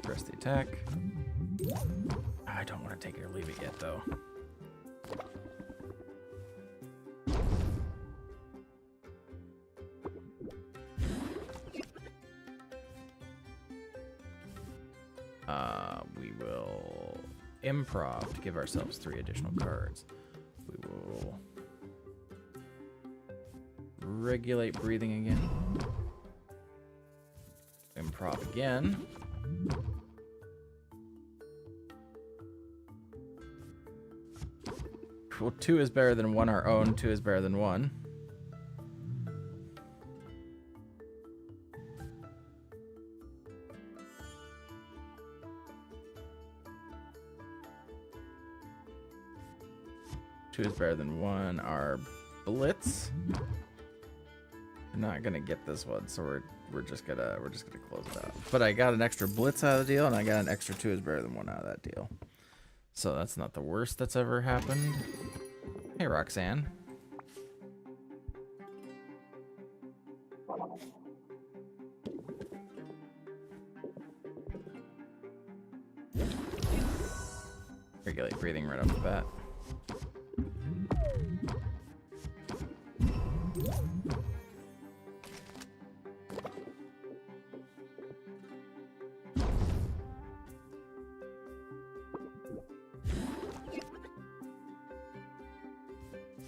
Press the attack. I don't want to take it or leave it yet, though. We will improv to give ourselves 3 additional cards. We will regulate breathing again. Improv again. Well, 2 is better than 1 our own. 2 is better than 1. 2 is better than 1 are blitz. We're not gonna get this one, so we're just gonna close it out. But I got an extra blitz out of the deal, and I got an extra 2 is better than 1 out of that deal. So that's not the worst that's ever happened. Hey, Roxanne. Regulate breathing right off the bat.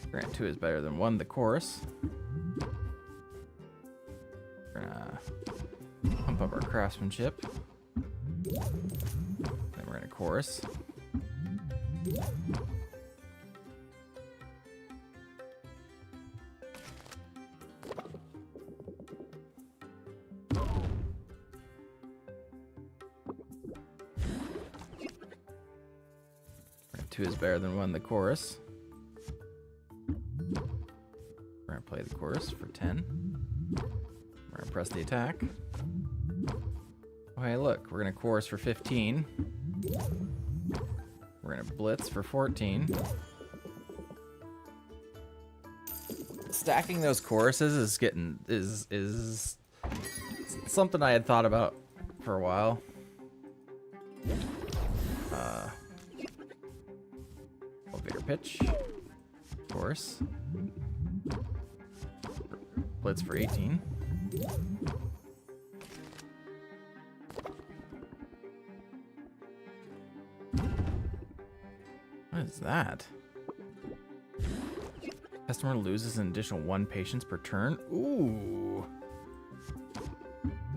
Grant 2 is better than 1, the chorus. We're gonna pump up our craftsmanship. Then we're gonna chorus. Grant 2 is better than 1, the chorus. We're gonna play the chorus for 10. We're gonna press the attack. Oh, hey, look, we're gonna chorus for 15. We're gonna blitz for 14. Stacking those choruses is something I had thought about for a while. Elevator pitch, chorus. Blitz for 18. What is that? Customer loses an additional 1 patience per turn. Ooh.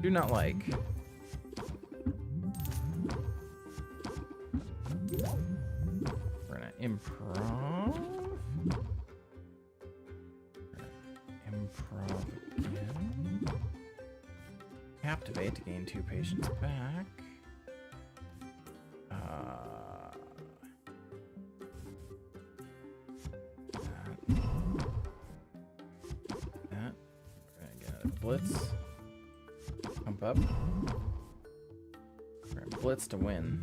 Do not like. We're gonna improv. Improv again. Captivate to gain 2 patience back. That. We're gonna get a blitz. Pump up. We're gonna blitz to win.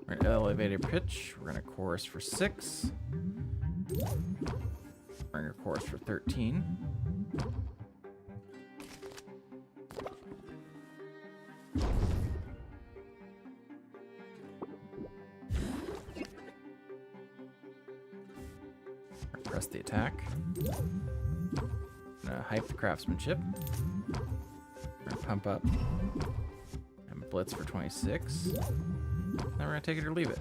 We're gonna elevator pitch. We're gonna chorus for 6. We're gonna chorus for 13. Press the attack. Gonna hype the craftsmanship. We're gonna pump up and blitz for 26. Then we're gonna take it or leave it.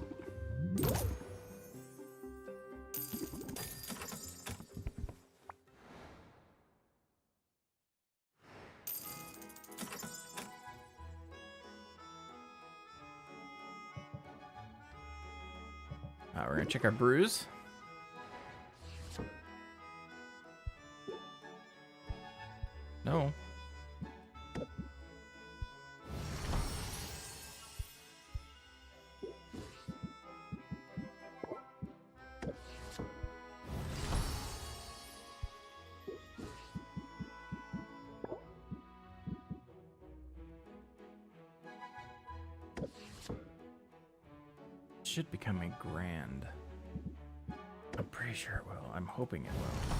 We're gonna check our brews. No. Should become a grand. I'm pretty sure it will. I'm hoping it will.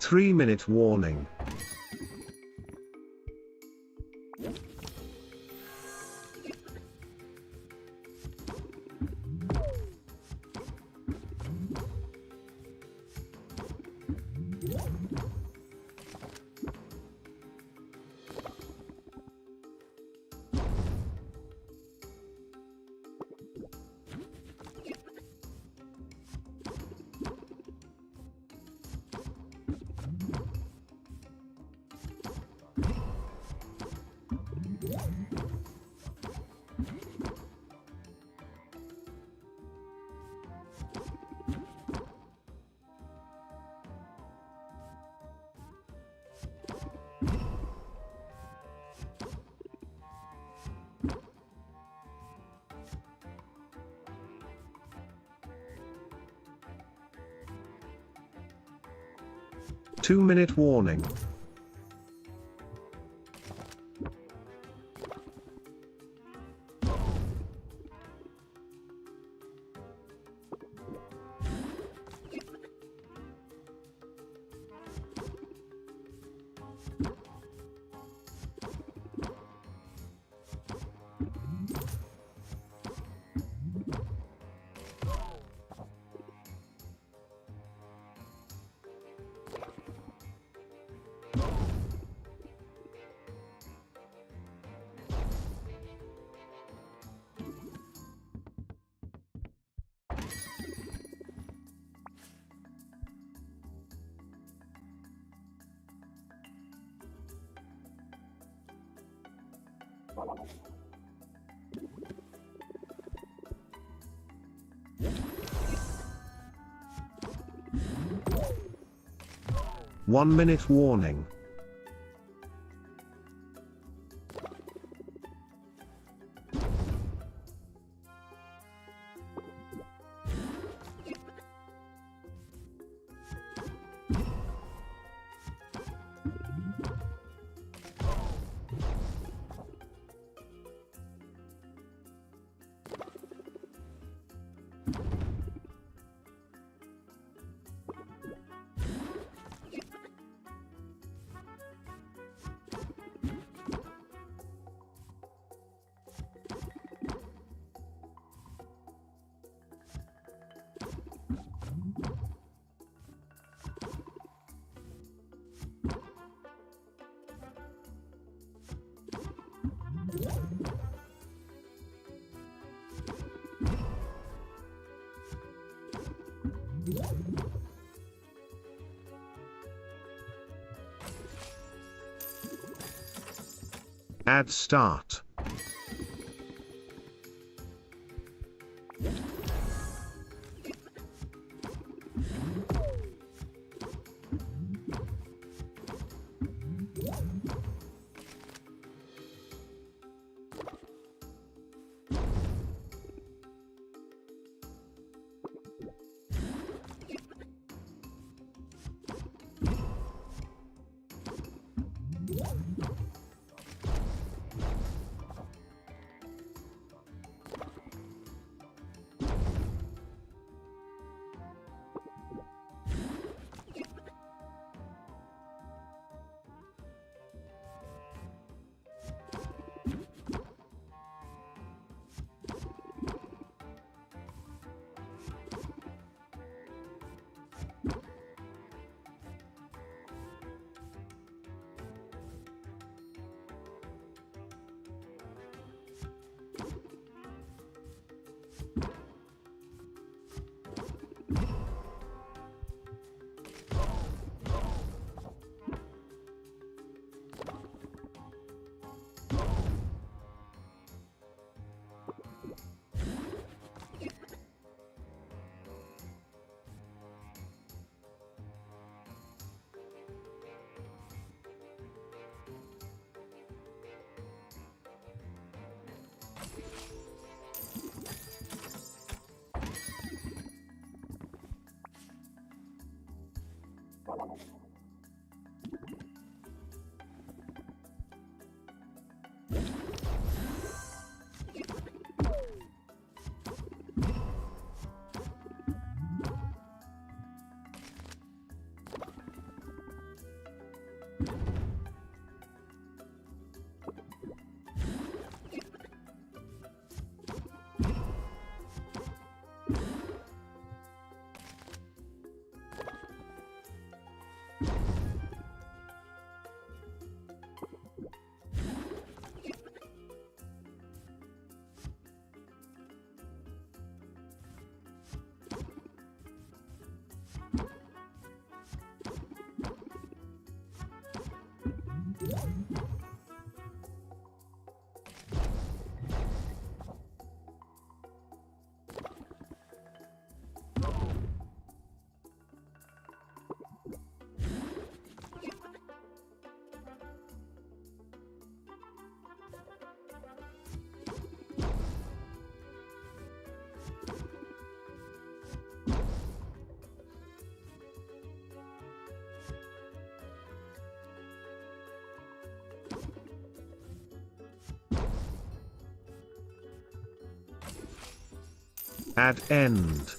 3-minute warning. Two-minute warning. One-minute warning. Add start. Add end.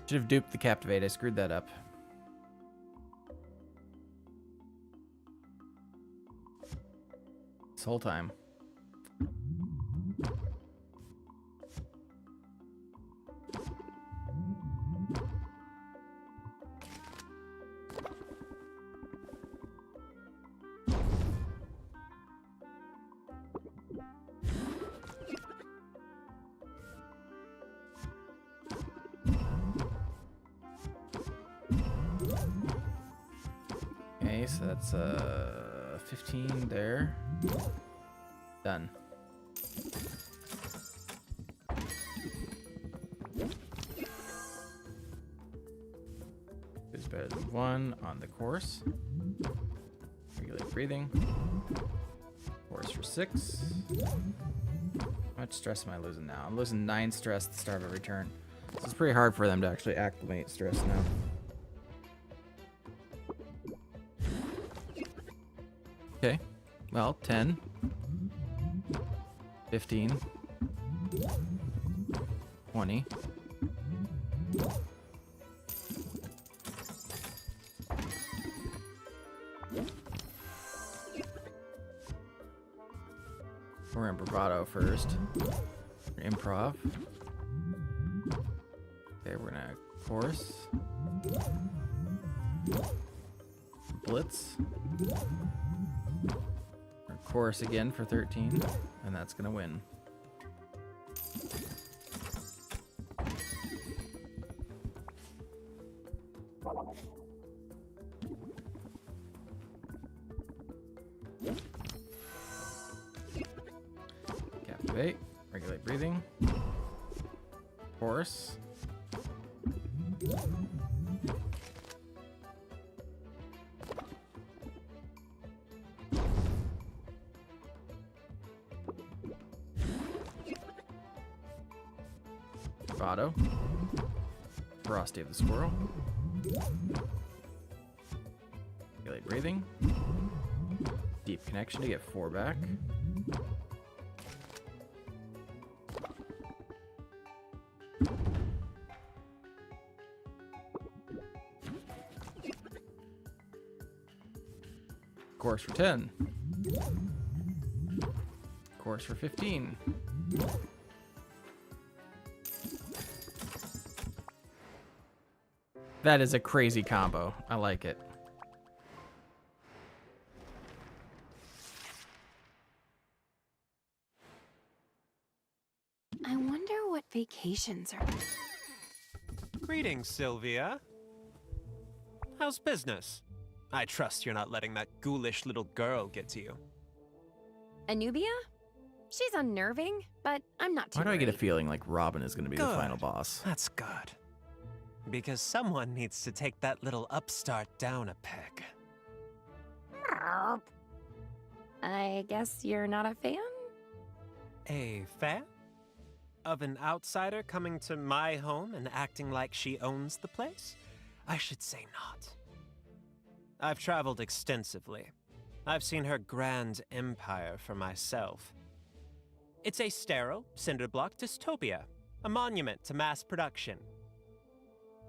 Should have duped the Captivate. I screwed that up. This whole time. Okay, so that's 15 there. Done. Is better than 1 on the course. Regulate breathing. Course for 6. How much stress am I losing now? I'm losing 9 stress at the start of every turn. So it's pretty hard for them to actually acclimate stress now. Okay, well, 10, 15, 20. We're in bravado first. We're improv. Okay, we're gonna chorus. Blitz. Chorus again for 13, and that's gonna win. Captivate, regulate breathing, chorus. Bravado. Ferocity of the squirrel. Regulate breathing. Deep connection to get 4 back. Course for 10. Course for 15. That is a crazy combo. I like it. Vacations are... Greetings, Sylvia. How's business? I trust you're not letting that ghoulish little girl get to you. Anubia? She's unnerving, but I'm not too Why do I get a worried. feeling like Robin is going to be the Good. final boss? That's good. Because someone needs to take that little upstart down a peg. I guess you're not a fan? A fan? Of an outsider coming to my home and acting like she owns the place? I should say not. I've traveled extensively. I've seen her grand empire for myself. It's a sterile, cinder-block dystopia, a monument to mass production.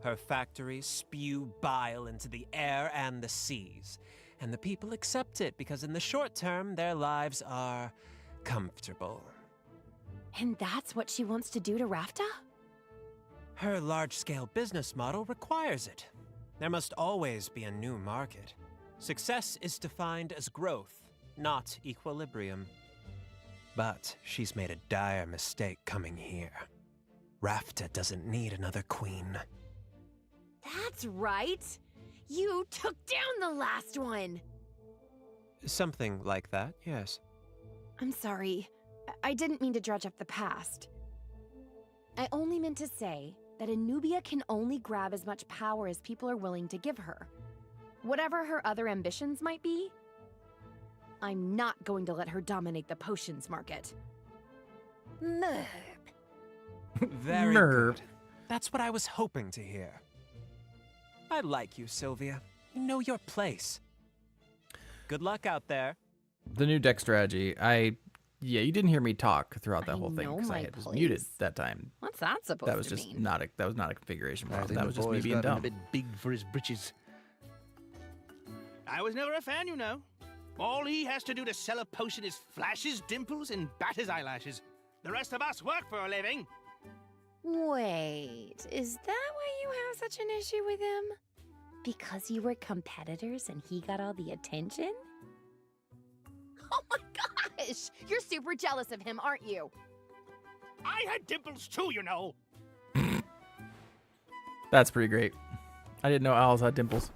Her factories spew bile into the air and the seas, and the people accept it because in the short term, their lives are comfortable. And that's what she wants to do to Rafta? Her large-scale business model requires it. There must always be a new market. Success is defined as growth, not equilibrium. But she's made a dire mistake coming here. Rafta doesn't need another queen. That's right! You took down the last one! Something like that, yes. I'm sorry. I didn't mean to dredge up the past. I only meant to say that Anubia can only grab as much power as people are willing to give her. Whatever her other ambitions might be, I'm not going to let her dominate the potions market. Merp. Very Merp. good. That's what I was hoping to hear. I like you, Sylvia. You know your place. Good luck out there. The new deck strategy. Yeah, you didn't hear me talk throughout that whole thing know because I my was place. muted that time. What's that supposed That was to just mean? not a configuration I problem. think That the was just me boy's being gotten dumb. a bit big for his britches. I was never a fan, you know. All he has to do to sell a potion is flash his dimples and bat his eyelashes. The rest of us work for a living. Wait, is that why you have such an issue with him? Because you were competitors and he got all the attention? Oh my gosh! You're super jealous of him, aren't you? I had dimples too, you know. That's pretty great. I didn't know owls had dimples.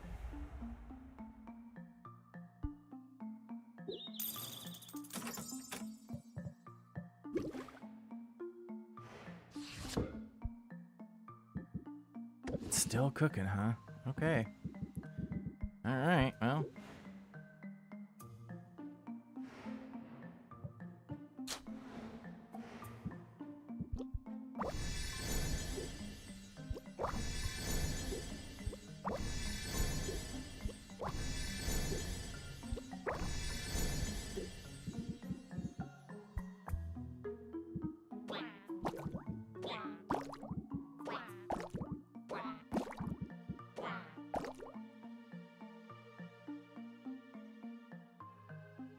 Still cooking, huh? Okay. All right, well.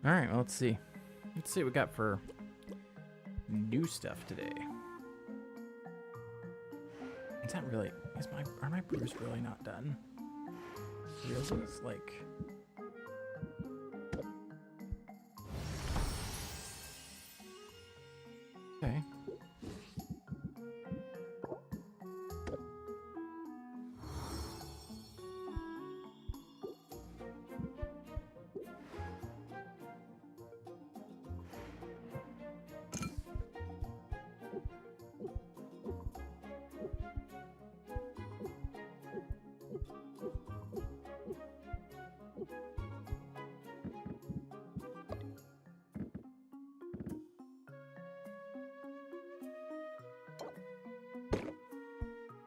All right, well, let's see. Let's see what we got for new stuff today. Is that really? Are my brews really not done? Feels like. Okay.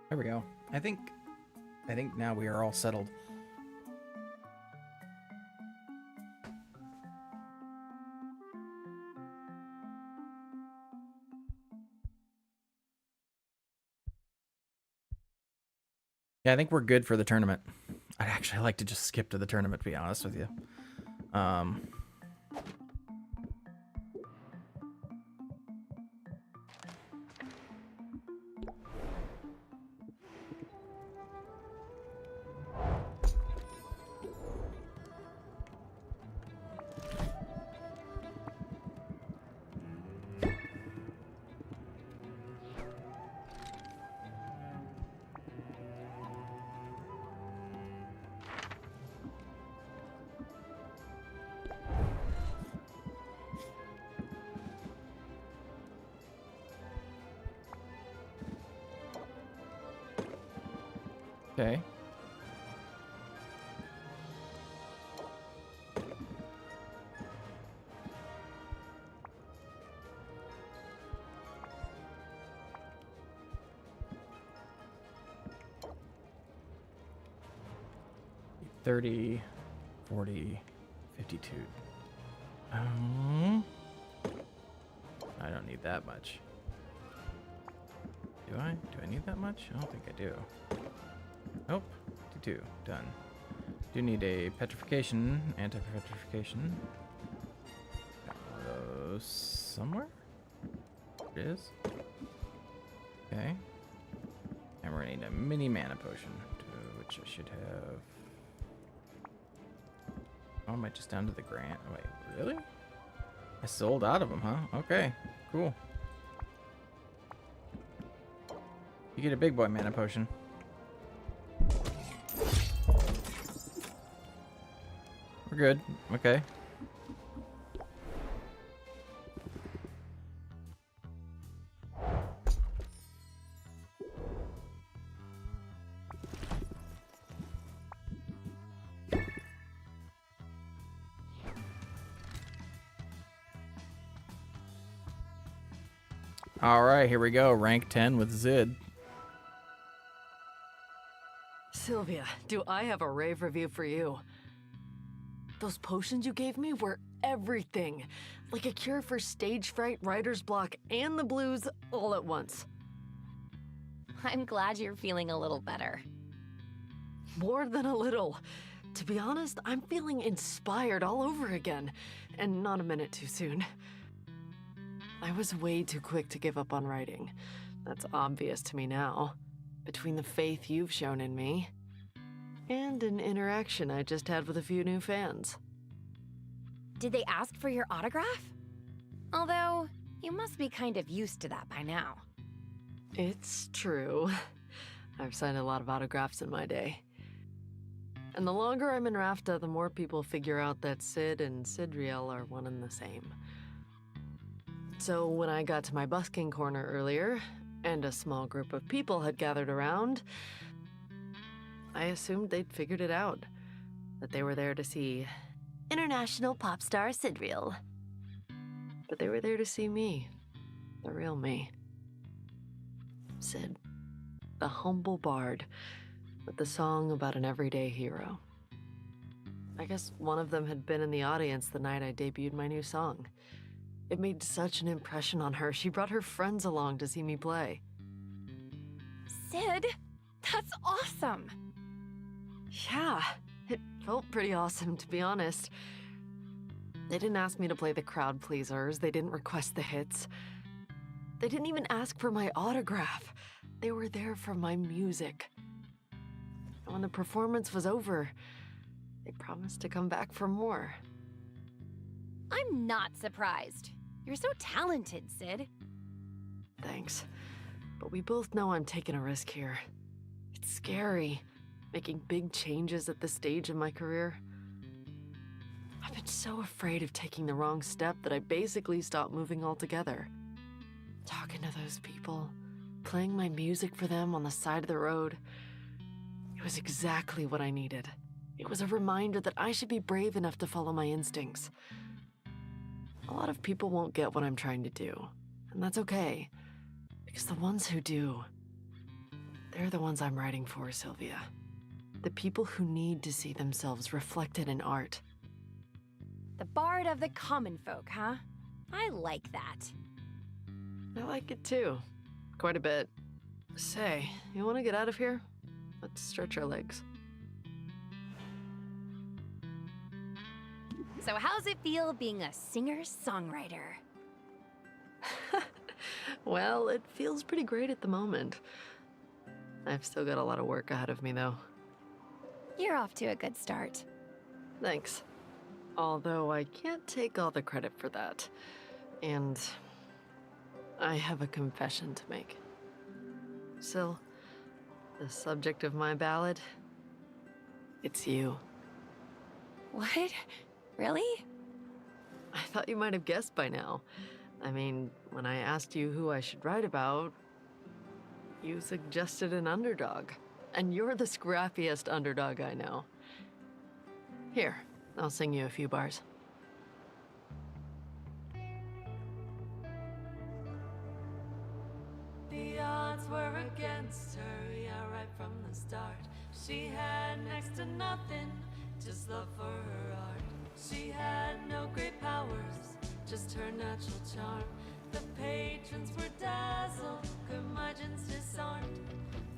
There we go. I think now we are all settled. Yeah, I think we're good for the tournament. I'd actually like to just skip to the tournament, to be honest with you. Okay. $30, $40, $52. I don't need that much. Do I? Do I need that much? I don't think I do. Nope. 52. Done. Do need a petrification, anti-petrification. Got one of those somewhere? There it is. Okay. And we're gonna need a mini mana potion, which I should have. Oh, am I just down to the grant? Oh, wait, really? I sold out of them, huh? Okay, cool. You get a big boy mana potion. We're good. Okay. All right, here we go. Rank 10 with Zid. Sylvia, do I have a rave review for you? Those potions you gave me were everything. Like a cure for stage fright, writer's block, and the blues all at once. I'm glad you're feeling a little better. More than a little. To be honest, I'm feeling inspired all over again, and not a minute too soon. I was way too quick to give up on writing. That's obvious to me now. Between the faith you've shown in me, and an interaction I just had with a few new fans. Did they ask for your autograph? Although, you must be kind of used to that by now. It's true. I've signed a lot of autographs in my day. And the longer I'm in Rafta, the more people figure out that Sid and Sidriel are one and the same. So when I got to my busking corner earlier, and a small group of people had gathered around, I assumed they'd figured it out. That they were there to see international pop star Sidriel. But they were there to see me. The real me. Sid. The humble bard. With the song about an everyday hero. I guess one of them had been in the audience the night I debuted my new song. It made such an impression on her, she brought her friends along to see me play. Sid, that's awesome! Yeah, it felt pretty awesome, to be honest. They didn't ask me to play the crowd pleasers, they didn't request the hits. They didn't even ask for my autograph. They were there for my music. And when the performance was over, they promised to come back for more. I'm not surprised. You're so talented, Sid. Thanks. But we both know I'm taking a risk here. It's scary, making big changes at this stage in my career. I've been so afraid of taking the wrong step that I basically stopped moving altogether. Talking to those people, playing my music for them on the side of the road. It was exactly what I needed. It was a reminder that I should be brave enough to follow my instincts. A lot of people won't get what I'm trying to do, and that's okay. Because the ones who do, they're the ones I'm writing for, Sylvia. The people who need to see themselves reflected in art. The bard of the common folk, huh? I like that. I like it too. Quite a bit. Say, you want to get out of here? Let's stretch our legs. So how's it feel being a singer-songwriter? Well, it feels pretty great at the moment. I've still got a lot of work ahead of me, though. You're off to a good start. Thanks. Although I can't take all the credit for that. And I have a confession to make. Syl, the subject of my ballad, it's you. What? Really? I thought you might have guessed by now. I mean, when I asked you who I should write about, you suggested an underdog. And you're the scrappiest underdog I know. Here, I'll sing you a few bars. The odds were against her, yeah, right from the start. She had next to nothing, just love for her art. She had no great powers, just her natural charm. The patrons were dazzled, curmudgeons disarmed.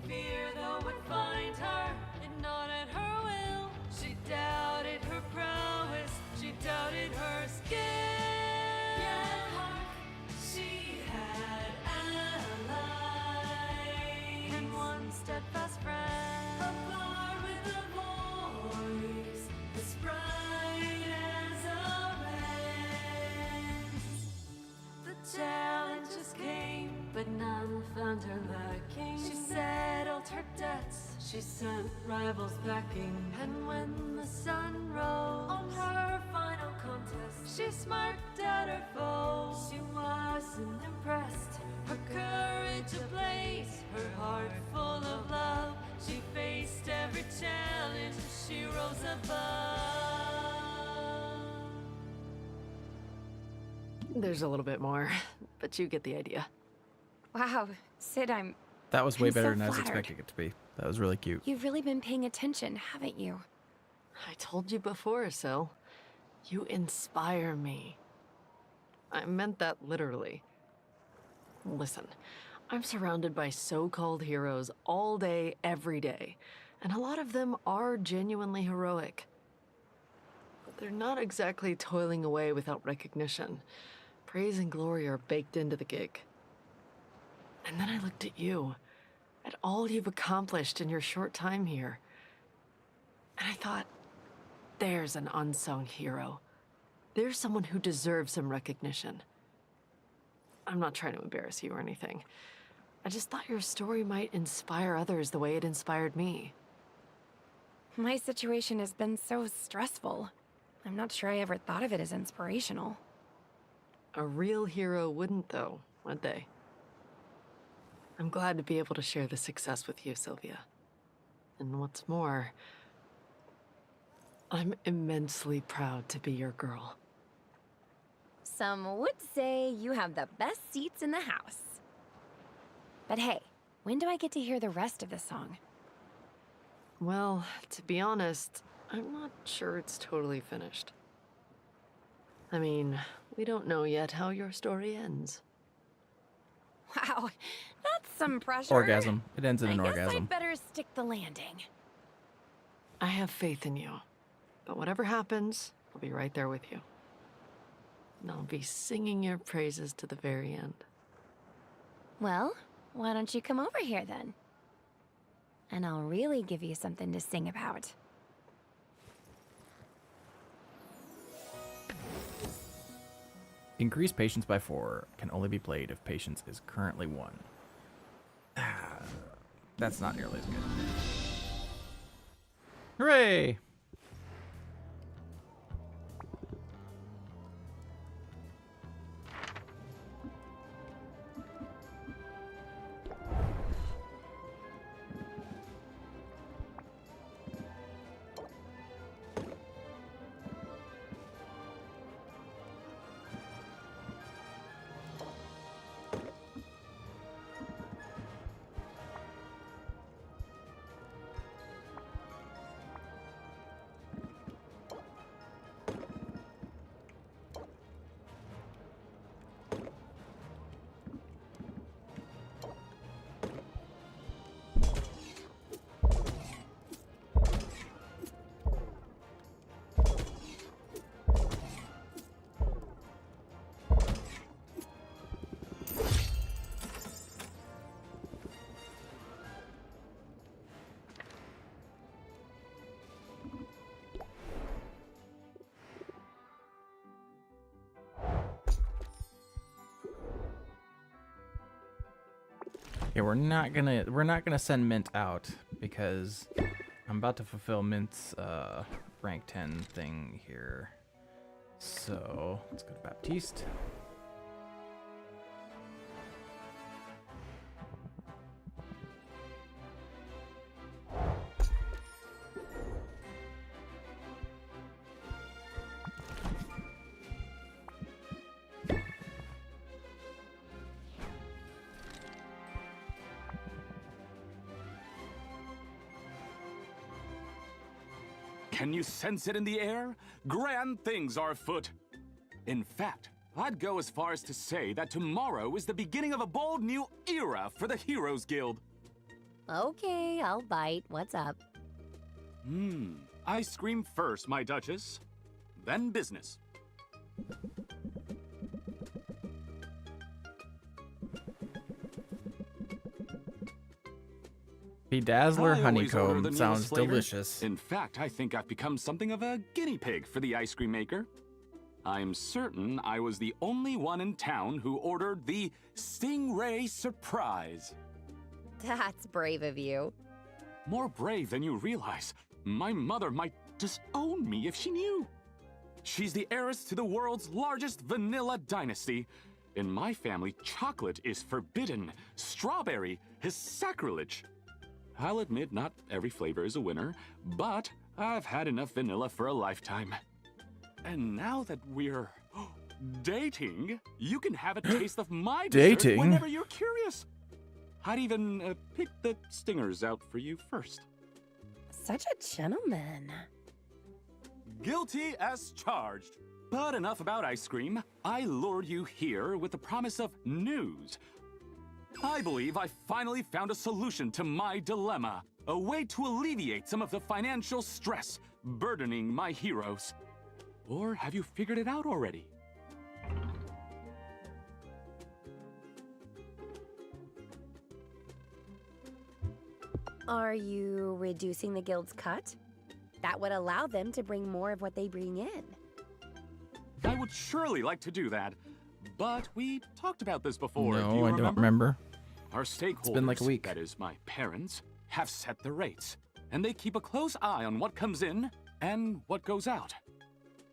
Fear, though, would find her, and not at her will. She doubted her prowess, she doubted her skill. Yet hark, she had allies, and one steadfast friend, apart with a voice as bright as a wren's. The challenges came, but none found her lacking. She settled her debts, she sent rivals packing. And when the sun rose on her final contest, she smirked at her foes. She wasn't impressed, her courage ablaze, her heart full of love. She faced every challenge, she rose above. There's a little bit more, but you get the idea. Wow, Sid, That was way I'm better so than I was flattered. expecting it to be. That was really cute. You've really been paying attention, haven't you? I told you before, Sil. You inspire me. I meant that literally. Listen, I'm surrounded by so-called heroes all day, every day, and a lot of them are genuinely heroic. But they're not exactly toiling away without recognition. Praise and glory are baked into the gig. And then I looked at you, at all you've accomplished in your short time here. And I thought, there's an unsung hero. There's someone who deserves some recognition. I'm not trying to embarrass you or anything. I just thought your story might inspire others the way it inspired me. My situation has been so stressful. I'm not sure I ever thought of it as inspirational. A real hero wouldn't, though, would they? I'm glad to be able to share the success with you, Sylvia. And what's more, I'm immensely proud to be your girl. Some would say you have the best seats in the house. But hey, when do I get to hear the rest of the song? Well, to be honest, I'm not sure it's totally finished. I mean, we don't know yet how your story ends. Wow, that's some pressure. Orgasm. It ends in an I guess orgasm. I'd better stick the landing. I have faith in you. But whatever happens, I'll be right there with you. And I'll be singing your praises to the very end. Well, why don't you come over here then? And I'll really give you something to sing about. Increase patience by 4 can only be played if patience is currently 1. That's not nearly as good. Hooray! Yeah, we're not gonna send Mint out because I'm about to fulfill Mint's rank 10 thing here. So let's go to Baptiste. Can you sense it in the air? Grand things are afoot. In fact, I'd go as far as to say that tomorrow is the beginning of a bold new era for the Heroes Guild. Okay, I'll bite. What's up? Ice cream first, my Duchess. Then business. Bedazzler I always order the honeycomb newest sounds flavor. delicious. In fact, I think I've become something of a guinea pig for the ice cream maker. I'm certain I was the only one in town who ordered the Stingray Surprise. That's brave of you. More brave than you realize. My mother might disown me if she knew. She's the heiress to the world's largest vanilla dynasty. In my family, chocolate is forbidden. Strawberry is sacrilege. I'll admit not every flavor is a winner, but I've had enough vanilla for a lifetime. And now that we're dating, you can have a taste of my dessert Dating? whenever you're curious. I'd even pick the stingers out for you first. Such a gentleman. Guilty as charged. But enough about ice cream. I lured you here with the promise of news. I believe I finally found a solution to my dilemma. A way to alleviate some of the financial stress burdening my heroes. Or have you figured it out already? Are you reducing the guild's cut? That would allow them to bring more of what they bring in. I would surely like to do that. But we talked about this before. No, Do you I don't remember. Our stakeholders, It's been like a week. that is my parents, have set the rates. And they keep a close eye on what comes in and what goes out.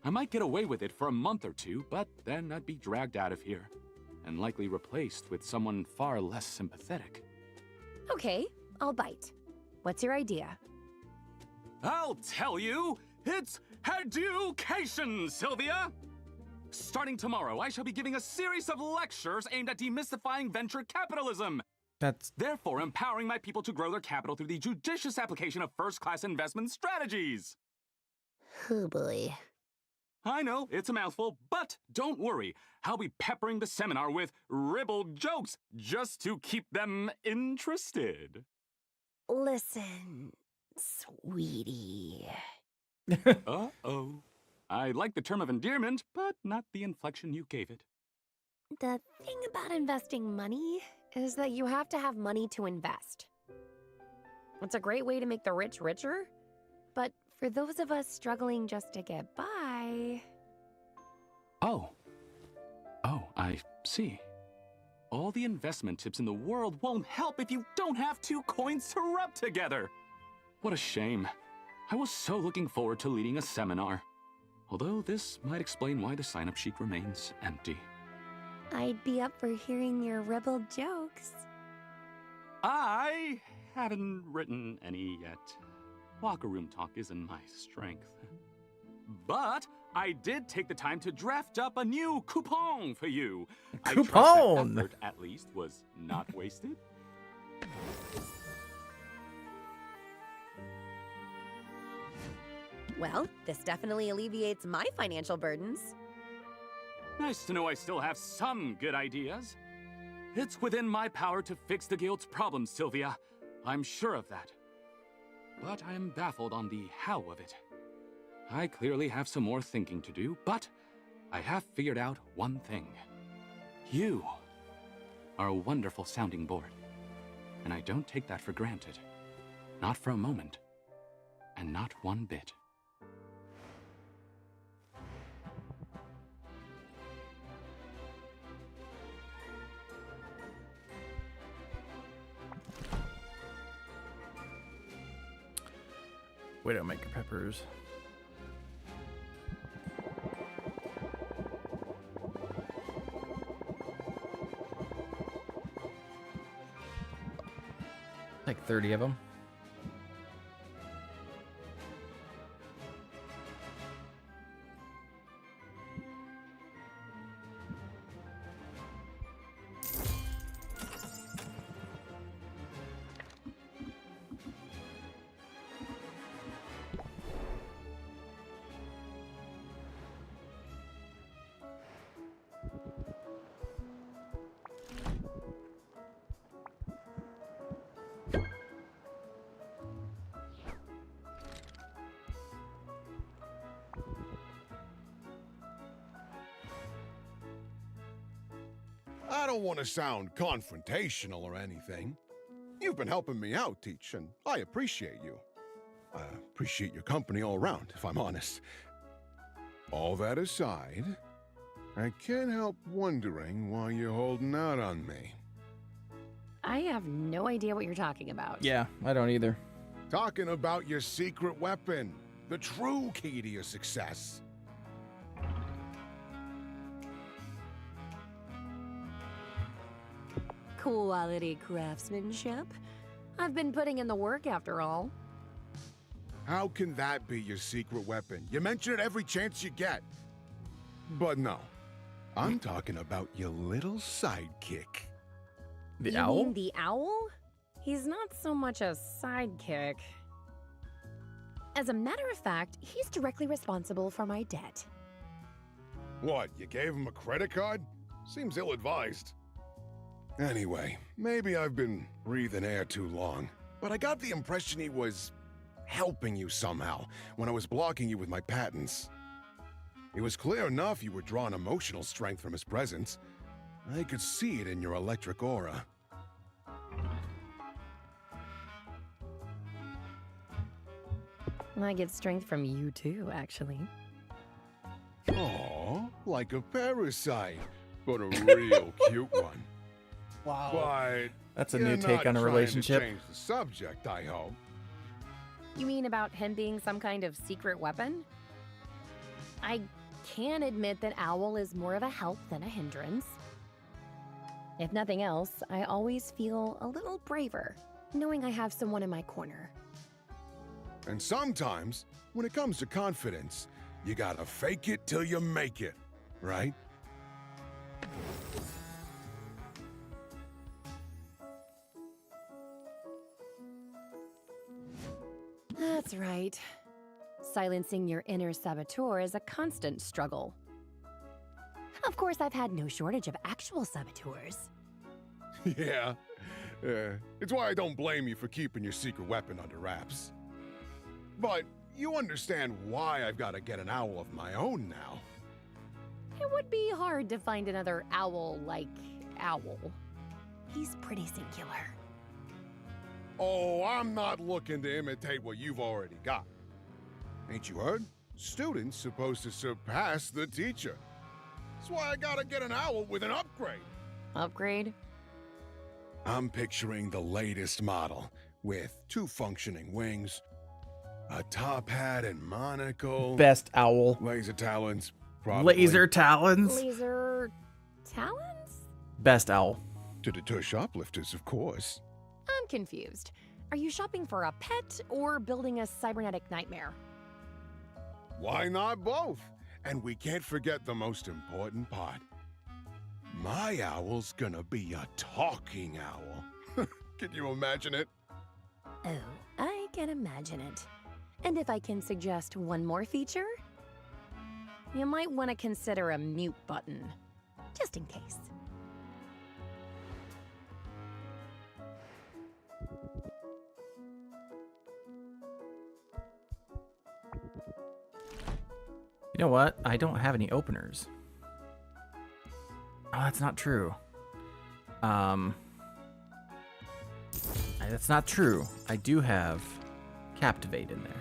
I might get away with it for a month or two, but then I'd be dragged out of here. And likely replaced with someone far less sympathetic. Okay, I'll bite. What's your idea? I'll tell you! It's education, Sylvia! Starting tomorrow, I shall be giving a series of lectures aimed at demystifying venture capitalism. That's Therefore empowering my people to grow their capital through the judicious application of first-class investment strategies. Oh boy. I know, it's a mouthful, but don't worry. I'll be peppering the seminar with ribald jokes just to keep them interested. Listen, sweetie. Uh-oh. I like the term of endearment, but not the inflection you gave it. The thing about investing money is that you have to have money to invest. It's a great way to make the rich richer, but for those of us struggling just to get by... Oh, I see. All the investment tips in the world won't help if you don't have two coins to rub together. What a shame. I was so looking forward to leading a seminar. Although this might explain why the sign-up sheet remains empty. I'd be up for hearing your ribald jokes. I haven't written any yet. Locker room talk isn't my strength. But I did take the time to draft up a new coupon for you. I trust Coupon! that effort, at least, was not wasted. Well, this definitely alleviates my financial burdens. Nice to know I still have some good ideas. It's within my power to fix the guild's problems, Sylvia. I'm sure of that. But I am baffled on the how of it. I clearly have some more thinking to do, but I have figured out one thing. You are a wonderful sounding board. And I don't take that for granted. Not for a moment. And not one bit. Widowmaker peppers. Like 30 of them. I don't want to sound confrontational or anything. You've been helping me out, Teach, and I appreciate you. I appreciate your company all around, if I'm honest. All that aside, I can't help wondering why you're holding out on me. I have no idea what you're talking about. Yeah, I don't either. Talking about your secret weapon, the true key to your success. Quality craftsmanship. I've been putting in the work after all. How can that be your secret weapon? You mention it every chance you get. But no, I'm talking about your little sidekick. The You owl? mean the owl? He's not so much a sidekick. As a matter of fact, he's directly responsible for my debt. What, you gave him a credit card? Seems ill-advised. Anyway, maybe I've been breathing air too long, but I got the impression he was helping you somehow when I was blocking you with my patents. It was clear enough you were drawing emotional strength from his presence. I could see it in your electric aura. I get strength from you too, actually. Aw, like a parasite, but a real cute one. Wow. But That's a you're new take not on a trying to relationship. change the subject, I hope. You mean about him being some kind of secret weapon? I can admit that Owl is more of a help than a hindrance. If nothing else, I always feel a little braver, knowing I have someone in my corner. And sometimes, when it comes to confidence, you gotta fake it till you make it, right? That's right. Silencing your inner saboteur is a constant struggle. Of course, I've had no shortage of actual saboteurs. Yeah. It's why I don't blame you for keeping your secret weapon under wraps. But you understand why I've got to get an owl of my own now. It would be hard to find another owl like Owl. He's pretty singular. Oh, I'm not looking to imitate what you've already got. Ain't you heard? Students supposed to surpass the teacher. That's why I gotta get an owl with an upgrade. Upgrade? I'm picturing the latest model with 2 functioning wings, a top hat and monocle. Best owl. Laser talons, probably. Laser talons? Laser talons? Best owl. To deter shoplifters, of course. I'm confused. Are you shopping for a pet or building a cybernetic nightmare? Why not both? And we can't forget the most important part. My owl's gonna be a talking owl. Can you imagine it? Oh, I can imagine it. And if I can suggest one more feature, you might want to consider a mute button, just in case. You know what? I don't have any openers. Oh, that's not true. That's not true. I do have Captivate in there.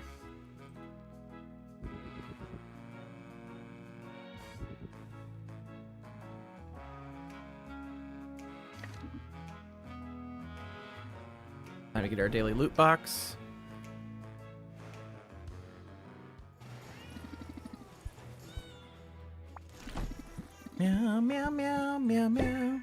Time to get our daily loot box. Meow, meow, meow, meow, meow.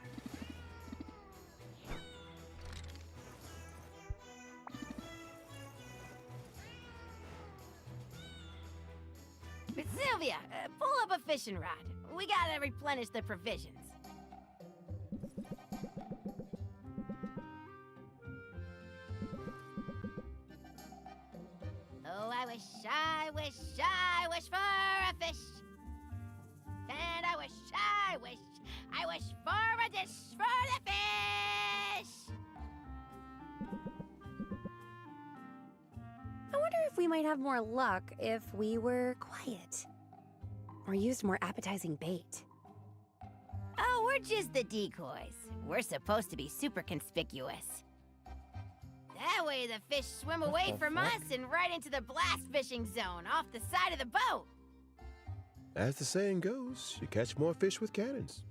But Sylvia, pull up a fishing rod. We gotta replenish the provisions. Oh, I wish for a fish. And I wish for a dish for the fish. I wonder if we might have more luck if we were quiet or used more appetizing bait. Oh, we're We're just the decoys. We're supposed to be super conspicuous. That way the fish swim away from us and right into the blast fishing zone off the side of the boat. As the saying goes, you catch more fish with cannons.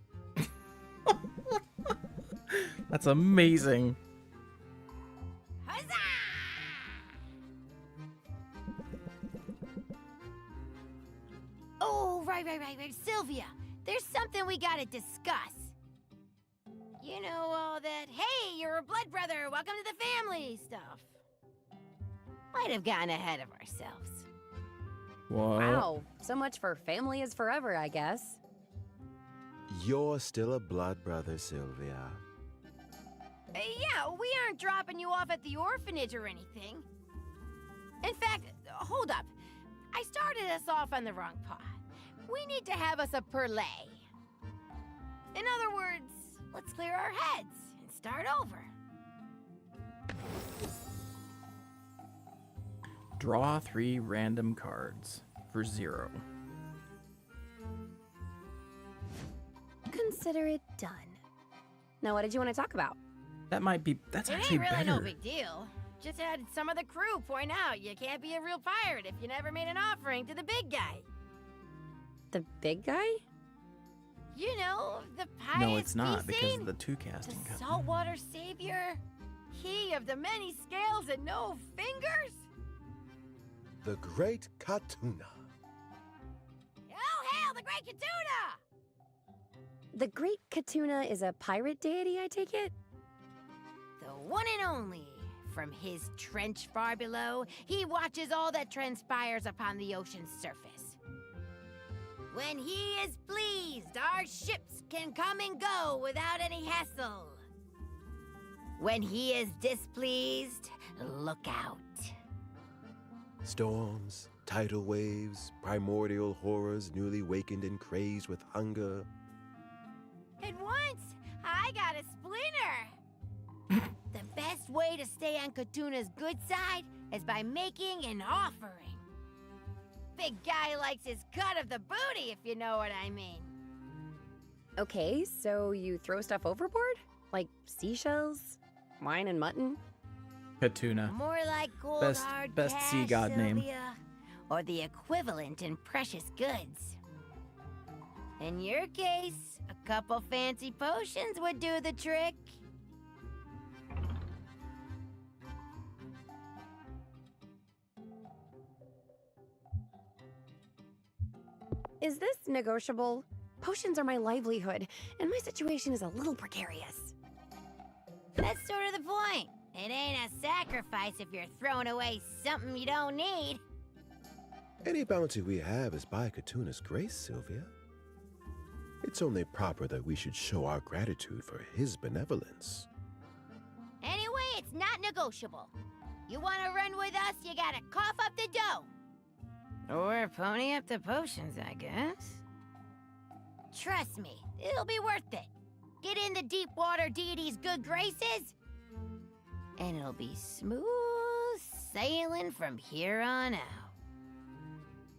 That's amazing. Oh, right. Sylvia, there's something we gotta discuss. You know, all that, hey, you're a blood brother, welcome to the family stuff. Might have gotten ahead of ourselves. What? Wow, so much for family is forever, I guess. You're still a blood brother, Sylvia. Yeah, we aren't dropping you off at the orphanage or anything. In fact, hold up. I started us off on the wrong path. We need to have us a perlay. In other words, let's clear our heads and start over. Draw 3 random cards for 0. Consider it done. Now, what did you want to talk about? That's actually It ain't really better. no big deal. Just had some of the crew point out you can't be a real pirate if you never made an offering to the big guy. The big guy? You know, the pious No, it's not because Beasting, of the 2 casting. the saltwater savior, he of the many scales and no fingers. The Great Katuna. Oh, hail the Great Katuna! The Great Katuna is a pirate deity, I take it? The one and only. From his trench far below, he watches all that transpires upon the ocean's surface. When he is pleased, our ships can come and go without any hassle. When he is displeased, look out. Storms, tidal waves, primordial horrors newly wakened and crazed with hunger. And once, I got a splinter. The best way to stay on Katuna's good side is by making an offering. Big guy likes his cut of the booty, if you know what I mean. Okay, so you throw stuff overboard? Like seashells? Wine and mutton? Katuna. More like gold hard best cash, sea god name. Sylvia, or the equivalent in precious goods. In your case, a couple fancy potions would do the trick. Is this negotiable? Potions are my livelihood, and my situation is a little precarious. That's sort of the point. It ain't a sacrifice if you're throwing away something you don't need. Any bounty we have is by Katuna's grace, Sylvia. It's only proper that we should show our gratitude for his benevolence. Anyway, it's not negotiable. You want to run with us, you gotta cough up the dough. Or pony up the potions, I guess. Trust me, it'll be worth it. Get in the deep water deity's good graces, and it'll be smooth sailing from here on out.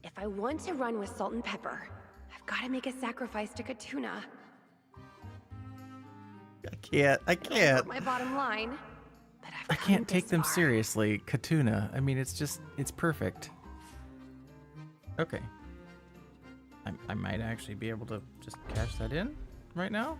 If I want to run with salt and pepper, I've got to make a sacrifice to Katuna. I can't. My bottom line. But I can't take them seriously. Katuna. I mean, it's perfect. Okay. I might actually be able to just cash that in right now.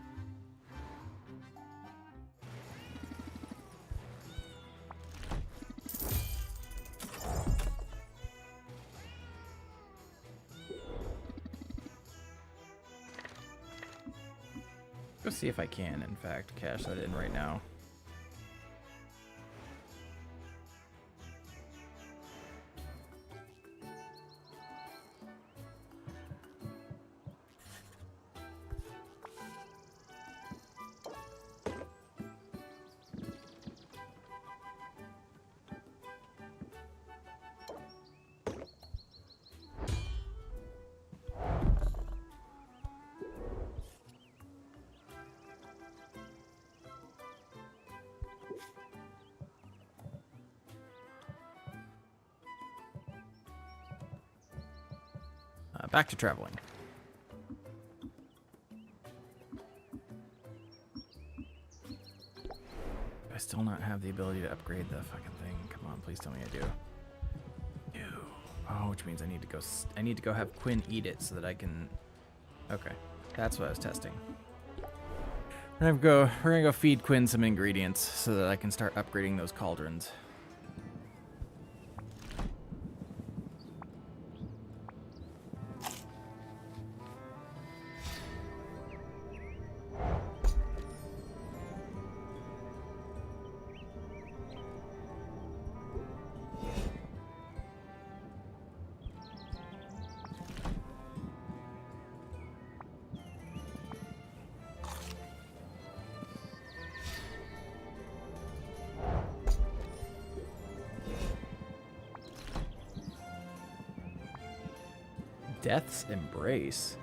Go see if I can, in fact, cash that in right now. Back to traveling. I still not have the ability to upgrade the fucking thing? Come on, please tell me I do. Oh, which means I need to go have Quinn eat it so that I can. Okay, that's what I was testing. We're gonna go feed Quinn some ingredients so that I can start upgrading those cauldrons. Death's Embrace.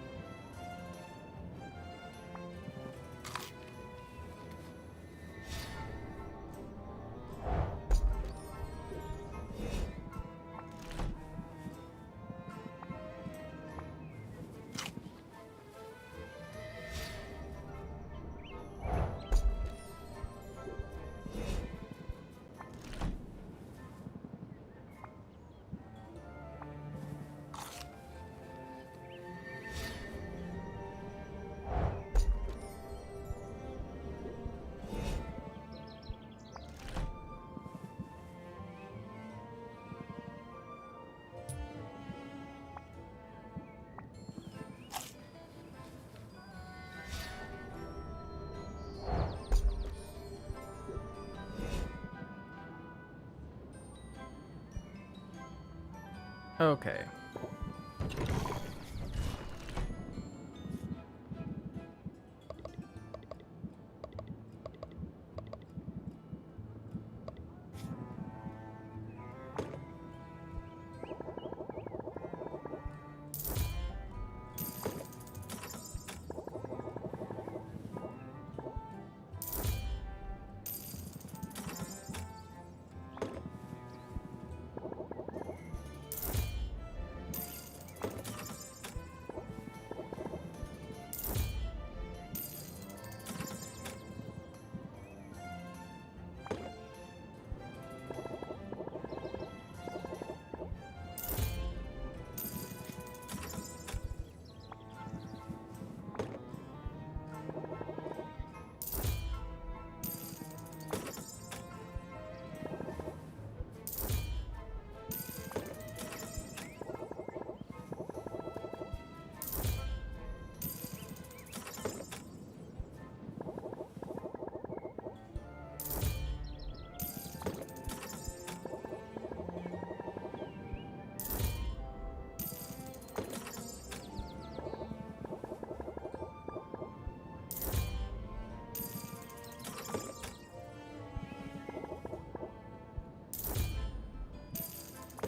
Okay.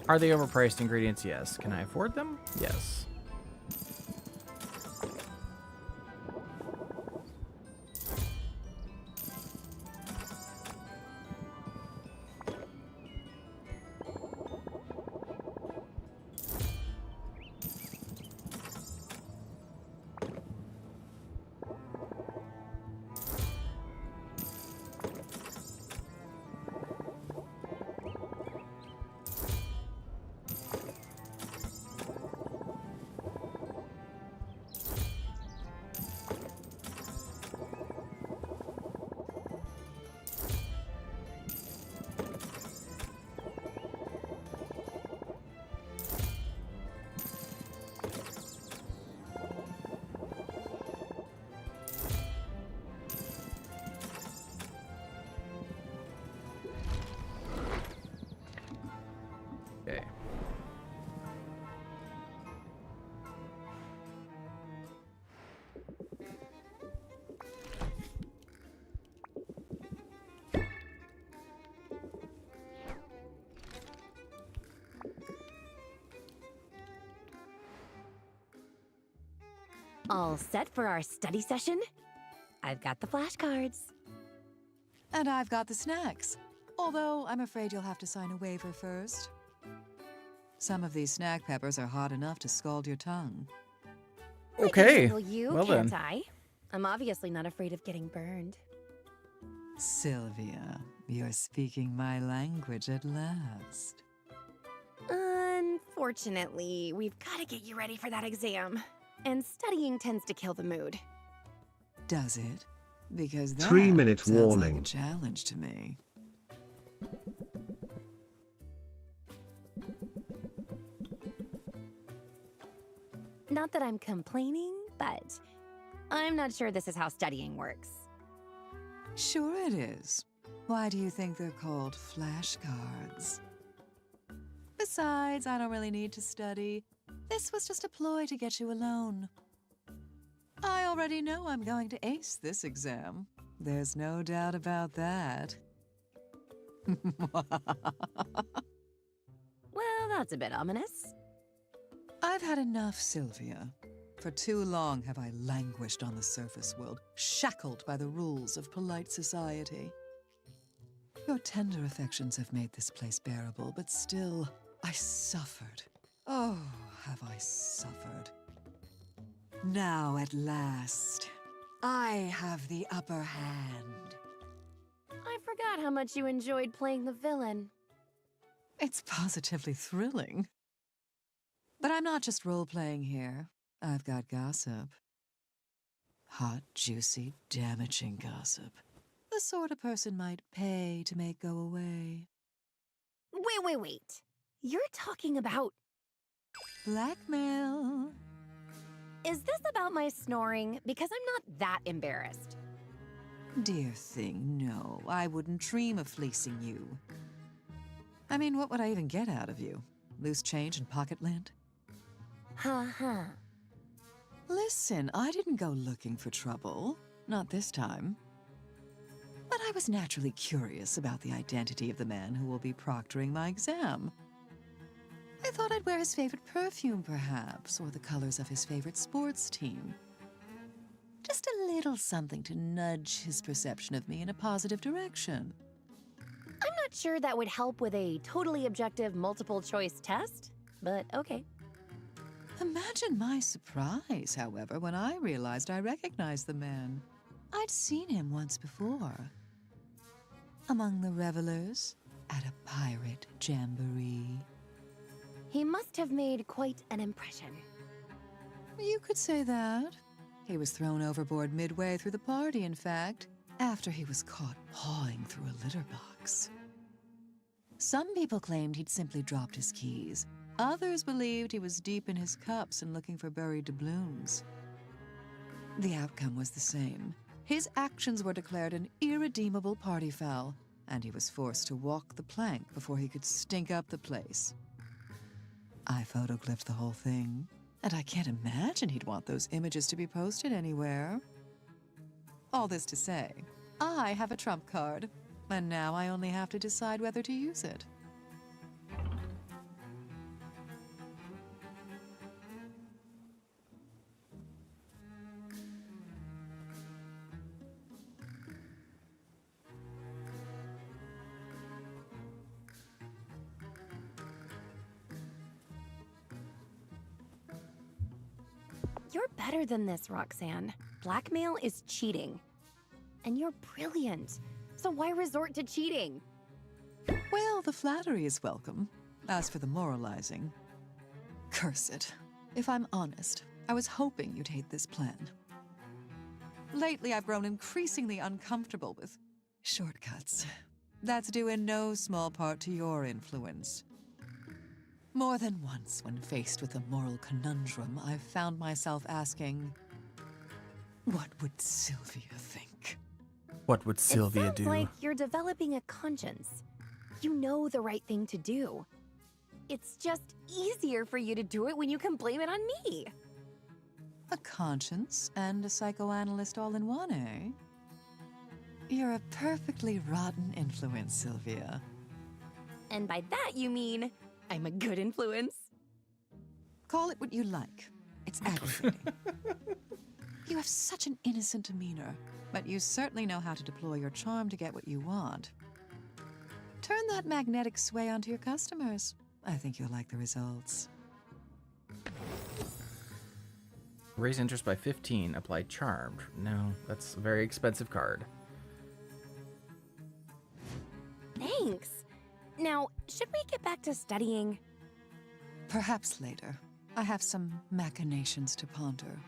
Are they overpriced ingredients? Yes. Can I afford them? Yes. Okay. All set for our study session? I've got the flashcards. And I've got the snacks. Although I'm afraid you'll have to sign a waiver first. Some of these snack peppers are hot enough to scald your tongue. I can Okay. handle you, Well can't then. I? I'm obviously not afraid of getting burned. Sylvia, you're speaking my language at last. Unfortunately, we've got to get you ready for that exam. And studying tends to kill the mood. Does it? Because that 3-minute sounds warning. like a challenge to me. Not that I'm complaining, but I'm not sure this is how studying works. Sure it is. Why do you think they're called flashcards? Besides, I don't really need to study. This was just a ploy to get you alone. I already know I'm going to ace this exam. There's no doubt about that. Well, that's a bit ominous. I've had enough, Sylvia. For too long have I languished on the surface world, shackled by the rules of polite society. Your tender affections have made this place bearable, but still, I suffered. Oh, have I suffered. Now, at last, I have the upper hand. I forgot how much you enjoyed playing the villain. It's positively thrilling. But I'm not just role-playing here. I've got gossip. Hot, juicy, damaging gossip. The sort a person might pay to make go away. Wait. You're talking about... Blackmail. Is this about my snoring? Because I'm not that embarrassed. Dear thing, no. I wouldn't dream of fleecing you. I mean, what would I even get out of you? Loose change and pocket lint? Listen, I didn't go looking for trouble. Not this time. But I was naturally curious about the identity of the man who will be proctoring my exam. I thought I'd wear his favorite perfume, perhaps, or the colors of his favorite sports team. Just a little something to nudge his perception of me in a positive direction. I'm not sure that would help with a totally objective multiple-choice test, but okay. Imagine my surprise, however, when I realized I recognized the man. I'd seen him once before. Among the revelers at a pirate jamboree. He must have made quite an impression. You could say that. He was thrown overboard midway through the party, in fact, after he was caught pawing through a litter box. Some people claimed he'd simply dropped his keys. Others believed he was deep in his cups and looking for buried doubloons. The outcome was the same. His actions were declared an irredeemable party foul, and he was forced to walk the plank before he could stink up the place. I photoglyphed the whole thing, and I can't imagine he'd want those images to be posted anywhere. All this to say, I have a trump card, and now I only have to decide whether to use it. You're better than this, Roxanne. Blackmail is cheating. And you're brilliant. So why resort to cheating? Well, the flattery is welcome. As for the moralizing, curse it. If I'm honest, I was hoping you'd hate this plan. Lately, I've grown increasingly uncomfortable with shortcuts. That's due in no small part to your influence. More than once, when faced with a moral conundrum, I've found myself asking, what would Sylvia think? What would Sylvia do? It sounds like you're developing a conscience. You know the right thing to do. It's just easier for you to do it when you can blame it on me. A conscience and a psychoanalyst all in one, eh? You're a perfectly rotten influence, Sylvia. And by that you mean, I'm a good influence. Call it what you like. It's aggravating. You have such an innocent demeanor, but you certainly know how to deploy your charm to get what you want. Turn that magnetic sway onto your customers. I think you'll like the results. Raise interest by 15. Apply charmed. No, that's a very expensive card. Thanks. Now, should we get back to studying? Perhaps later. I have some machinations to ponder.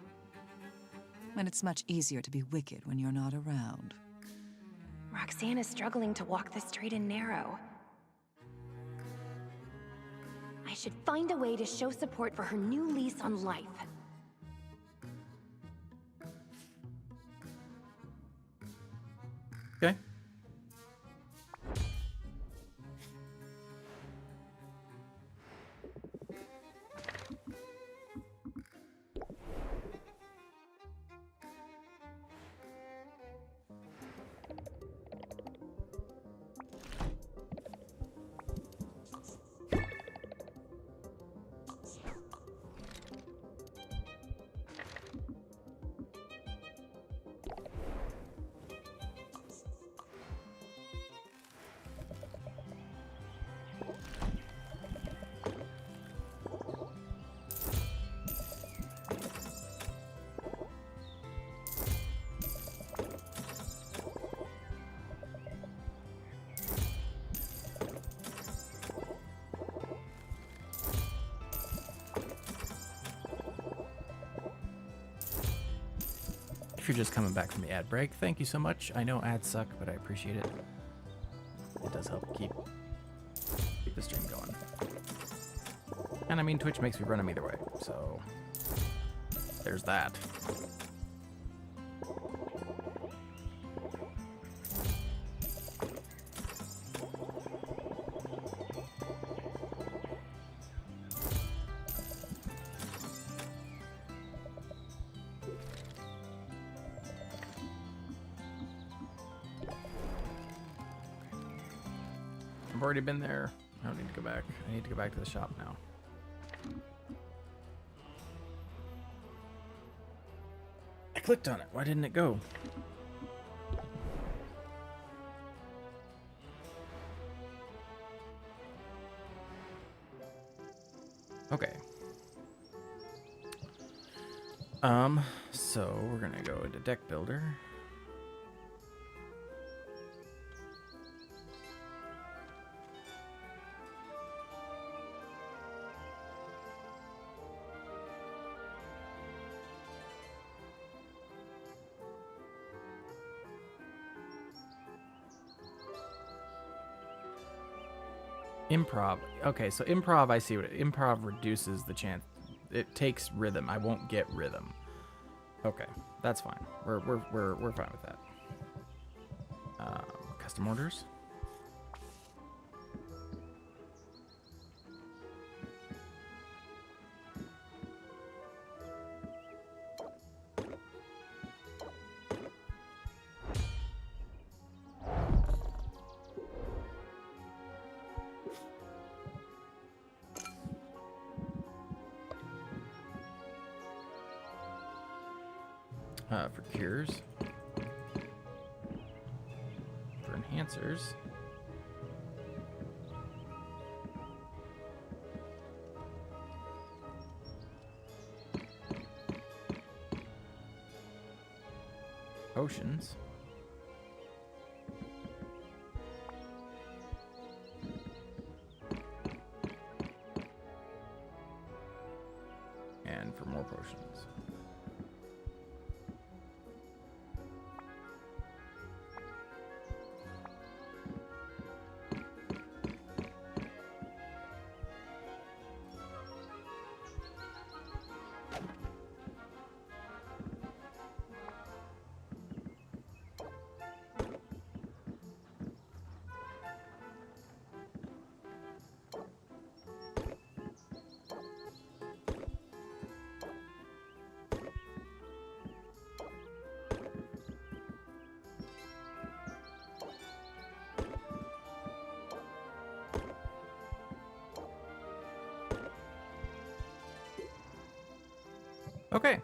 And it's much easier to be wicked when you're not around. Roxanne is struggling to walk the straight and narrow. I should find a way to show support for her new lease on life. Okay. If you're just coming back from the ad break, thank you so much. I know ads suck, but I appreciate it. It does help keep the stream going. And I mean, Twitch makes me run them either way, so there's that. I've already been there. I don't need to go back. I need to go back to the shop now. I clicked on it. Why didn't it go? Okay. So we're gonna go into deck builder. Improv. Okay, so improv, I see what improv reduces the chance. It takes rhythm. I won't get rhythm. Okay, that's fine. We're fine with that. Custom orders. For cures, for enhancers, potions, and for more potions. Okay.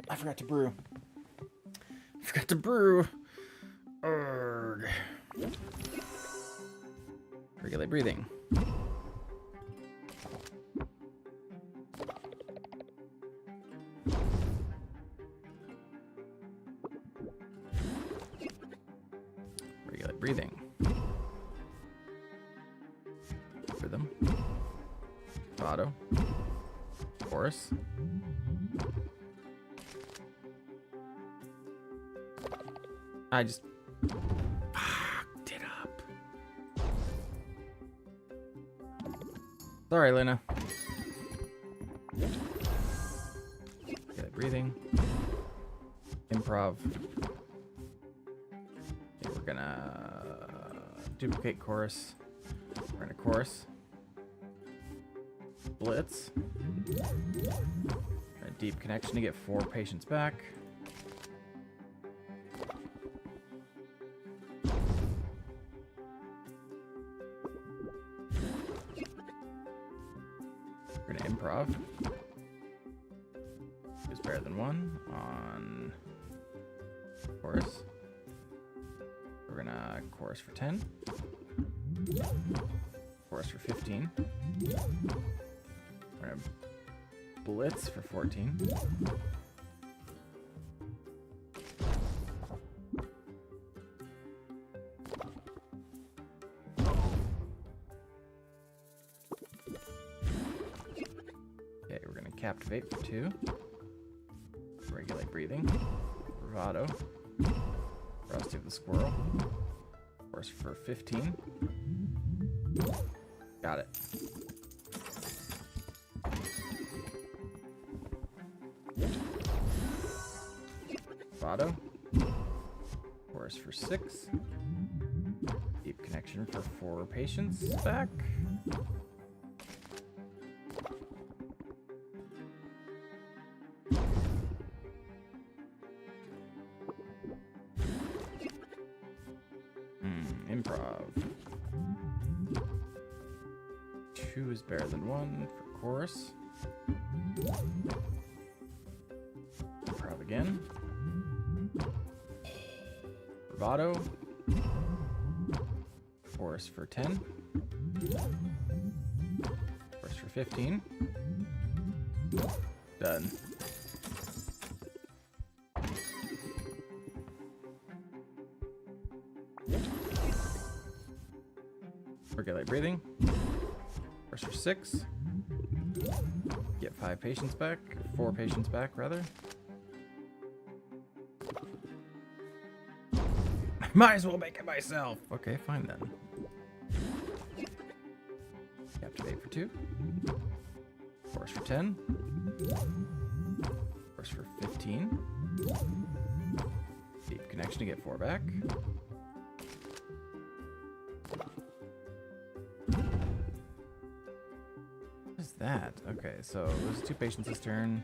I forgot to brew. Urgh. Regulate breathing. breathing. Rhythm. Auto. Chorus. I just fucked it up. Sorry, Luna. Okay, breathing. Improv. Okay, we're gonna duplicate chorus. We're gonna chorus. Blitz. A deep connection to get 4 patients back. We're gonna improv. Who's better than 1 on chorus. We're gonna chorus for 10. Chorus for 15. We're gonna blitz for 14. Okay, we're gonna captivate for 2. Regulate breathing. Bravado. Rusty of the squirrel. Course for 15. Got it. Bravado. Course for 6. Deep connection for 4 patients back. Improv. 2 is better than 1 for chorus. Improv again. Bravado. Chorus for 10. Chorus for 15. Done. Regulate breathing. Chorus for 6. Get 5 patients back. 4 patients back, rather. I might as well make it myself. Okay, fine then. Captivate for 2. Chorus for 10. Chorus for 15. Deep connection to get 4 back. That. Okay, so it was 2 patients this turn.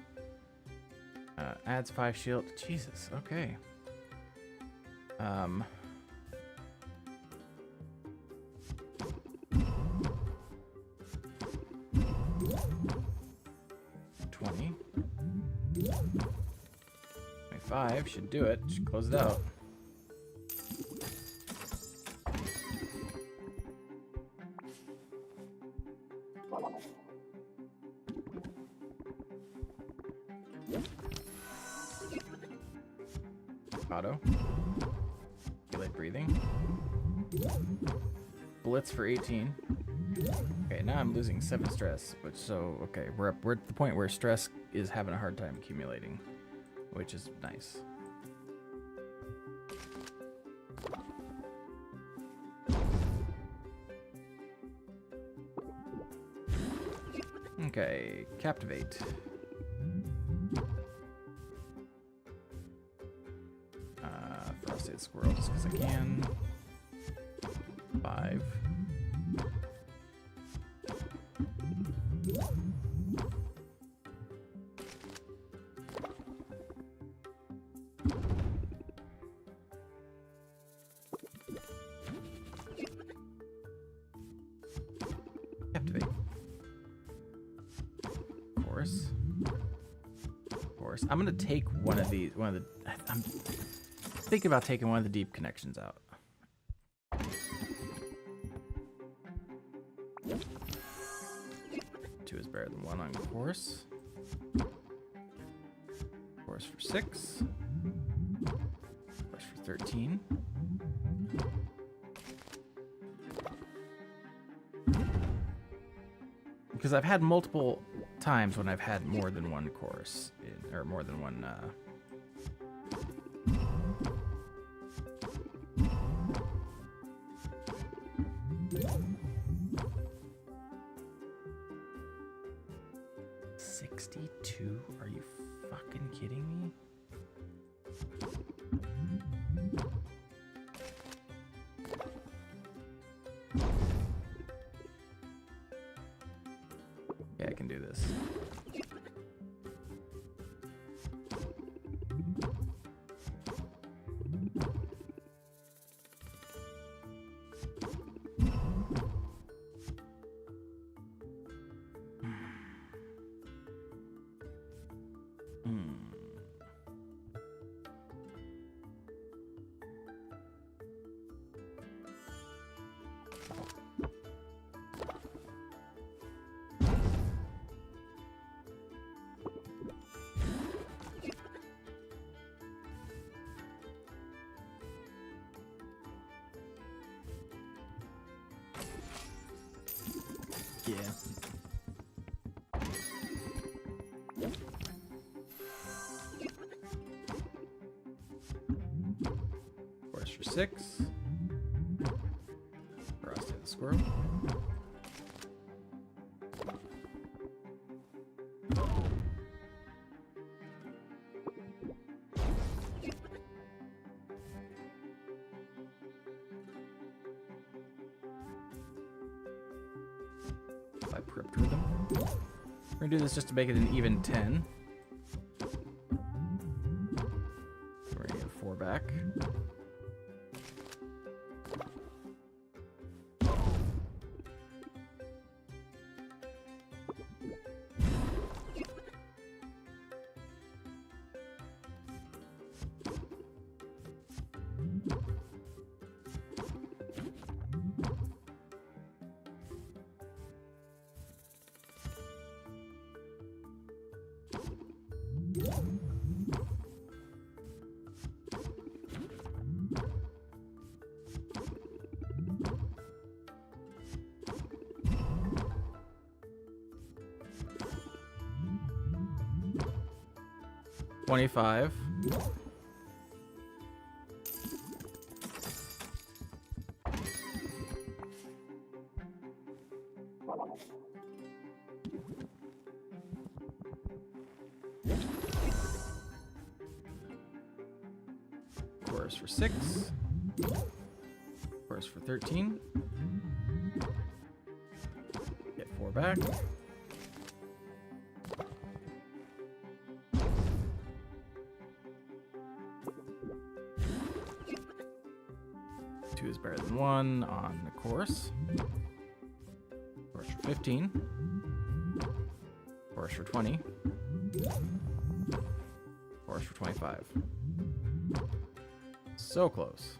Adds 5 shield. Jesus, okay. 20. 25 should do it. Should close it out. Auto. Regulate breathing. Blitz for 18. Okay, now I'm losing 7 stress, which okay, we're at the point where stress is having a hard time accumulating, which is nice. Okay, captivate. Frosted squirrel just because I can. 5. Captivate. Chorus. Chorus. I'm gonna take one of these. I'm thinking about taking one of the deep connections out. Two is better than 1 on chorus. Chorus for 6. Chorus for 13. because I've had multiple times when I've had more than one course, or more than one, $62? Are you fucking kidding me? Yeah, I can do this. Yeah. Force for 6. Frosty the squirrel. I prepped with them. We're gonna do this just to make it an even 10. We're gonna get 4 back. $25. Chorus for 6. Chorus for 13. Get 4 back. Is better than 1 on the course. Course for 15. Course for 20. Course for 25. So close.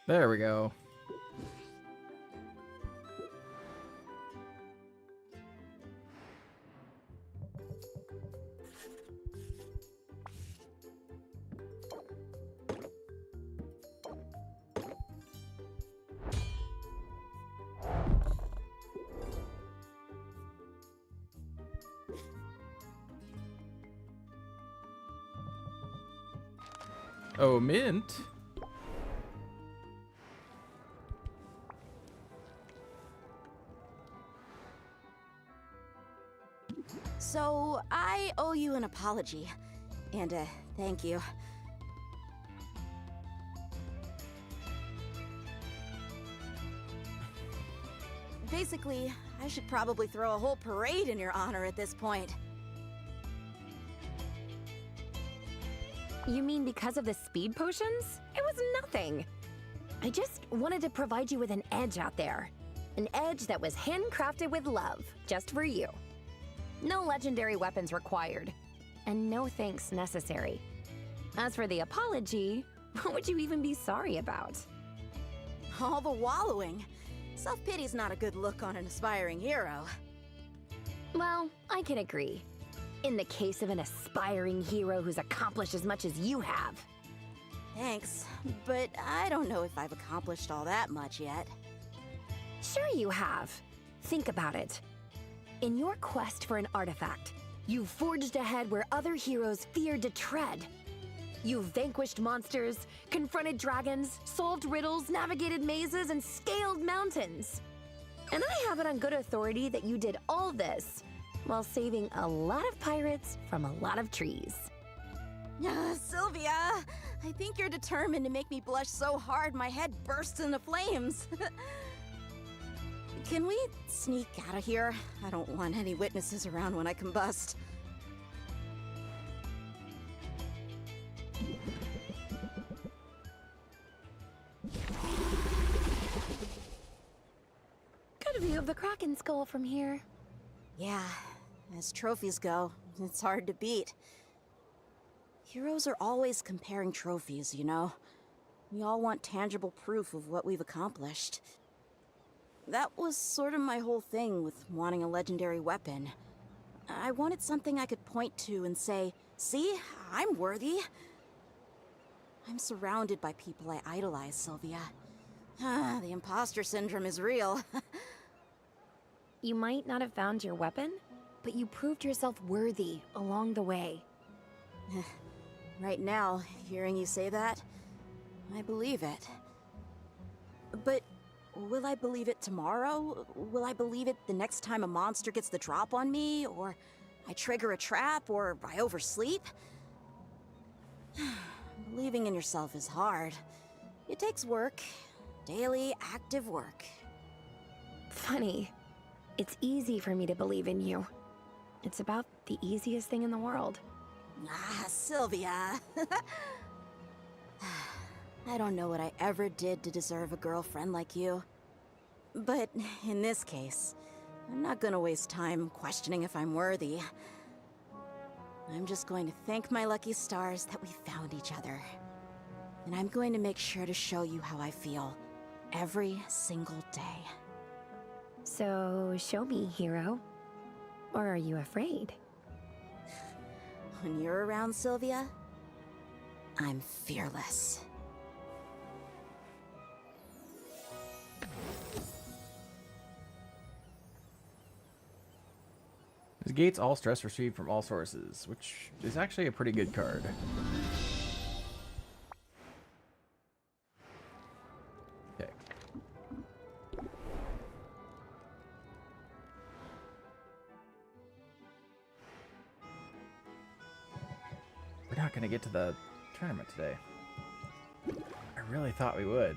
There we go. Oh, mint. So, I owe you an apology. And thank you. Basically, I should probably throw a whole parade in your honor at this point. You mean because of the speed potions? It was nothing. I just wanted to provide you with an edge out there. An edge that was handcrafted with love, just for you. No legendary weapons required. And no thanks necessary. As for the apology, what would you even be sorry about? All the wallowing. Self-pity's not a good look on an aspiring hero. Well, I can agree. In the case of an aspiring hero who's accomplished as much as you have. Thanks, but I don't know if I've accomplished all that much yet. Sure you have. Think about it. In your quest for an artifact, you forged ahead where other heroes feared to tread. You've vanquished monsters, confronted dragons, solved riddles, navigated mazes, and scaled mountains. And I have it on good authority that you did all this while saving a lot of pirates from a lot of trees. Sylvia, I think you're determined to make me blush so hard my head bursts into flames. Can we sneak out of here? I don't want any witnesses around when I combust. Good view of the Kraken skull from here. Yeah, as trophies go, it's hard to beat. Heroes are always comparing trophies, you know? We all want tangible proof of what we've accomplished. That was sort of my whole thing with wanting a legendary weapon. I wanted something I could point to and say, see, I'm worthy. I'm surrounded by people I idolize, Sylvia. The imposter syndrome is real. You might not have found your weapon, but you proved yourself worthy along the way. Right now, hearing you say that, I believe it. But will I believe it tomorrow? Will I believe it the next time a monster gets the drop on me? Or I trigger a trap? Or I oversleep? Believing in yourself is hard. It takes work. Daily, active work. Funny. It's easy for me to believe in you. It's about the easiest thing in the world. Sylvia. I don't know what I ever did to deserve a girlfriend like you. But in this case, I'm not gonna waste time questioning if I'm worthy. I'm just going to thank my lucky stars that we found each other. And I'm going to make sure to show you how I feel every single day. So, show me, hero. Or are you afraid? When you're around, Sylvia, I'm fearless. Negates all stress received from all sources, which is actually a pretty good card. Okay. We're not going to get to the tournament today. I really thought we would.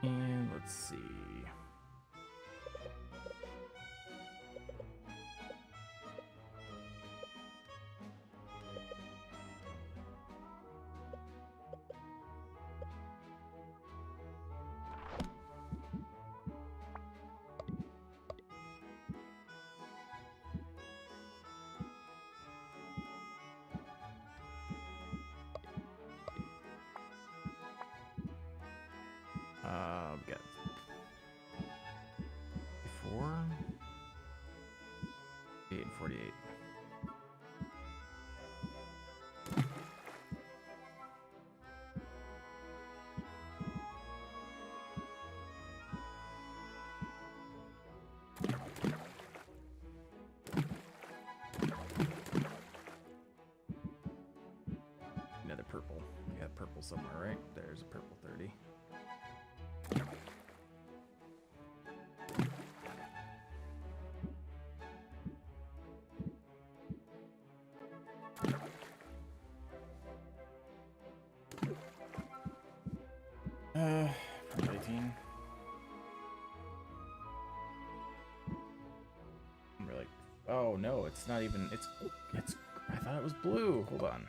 And let's see. We got 4, 8, and 48. Another purple. We got purple somewhere, right? There's a purple 30. Purple 18. I'm really. Oh no, it's not even. It's. I thought it was blue. Hold on.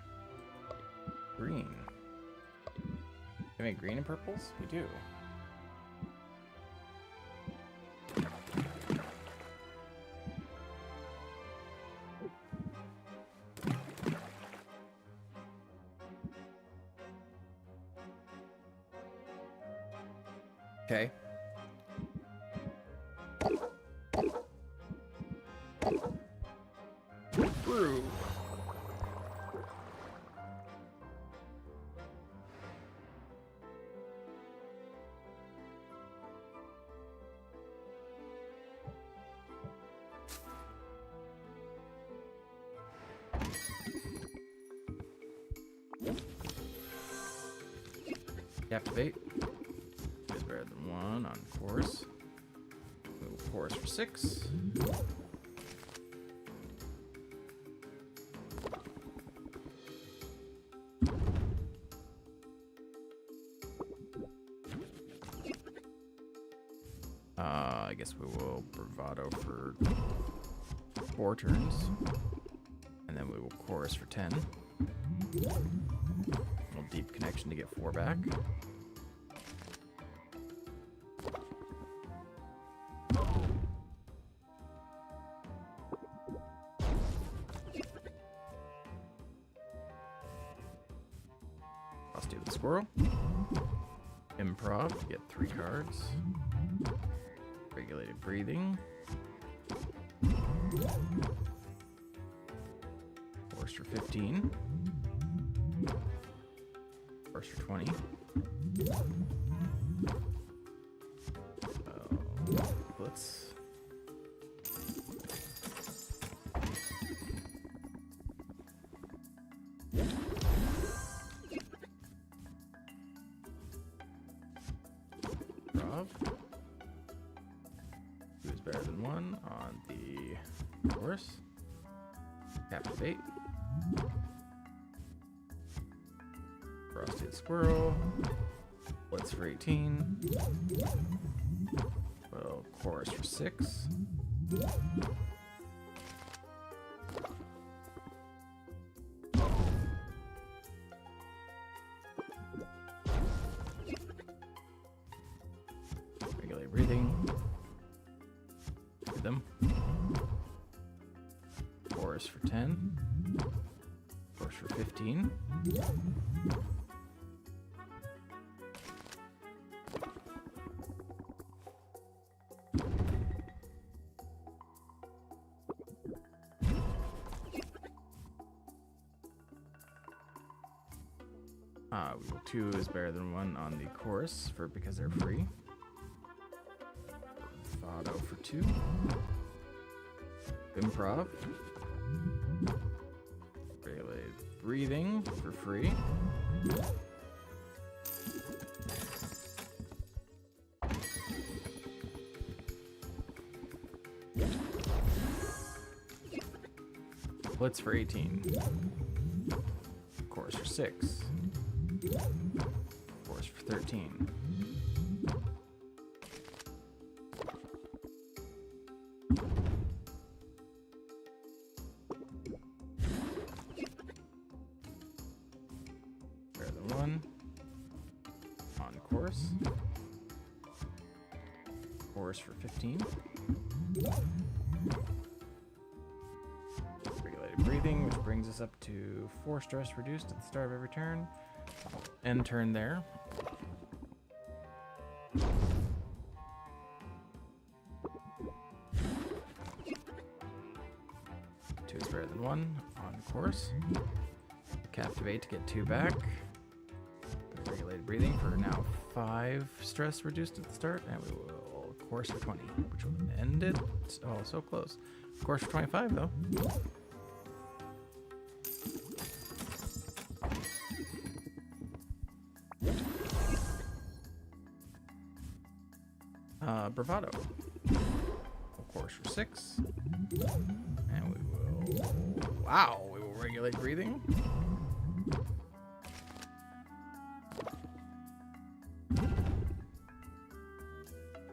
Green. Can we make green and purples? We do. Okay. Brew. Captivate. Is better than 1 on course. Move course for 6. I guess we will bravado for 4 turns. And then we will chorus for 10. A little deep connection to get 4 back. I'll do the squirrel. Improv, get 3 cards. Regulated breathing. Force for 15. Force for 20. Let's. Who's better than 1 on the horse? Captivate. Frosted squirrel. Blitz for 18. Well, chorus for 6. Regulate breathing. Hit them. Chorus for 10. Chorus for 15. We will 2 is better than 1 on the chorus because they're free. Vado for 2. Improv. Regulated breathing for free. Blitz for 18. Course for 6. Course for 13. Better than 1. On course. Course for 15. Regulated breathing, which brings us up to 4 stress reduced at the start of every turn. End turn there. Two is better than 1 on course. Captivate to get 2 back. Regulated breathing for now 5 stress reduced at the start, and we will course for 20, which will end it. Oh, so close. Course for 25 though. Bravado. Course for 6. And we will... Wow, we will regulate breathing.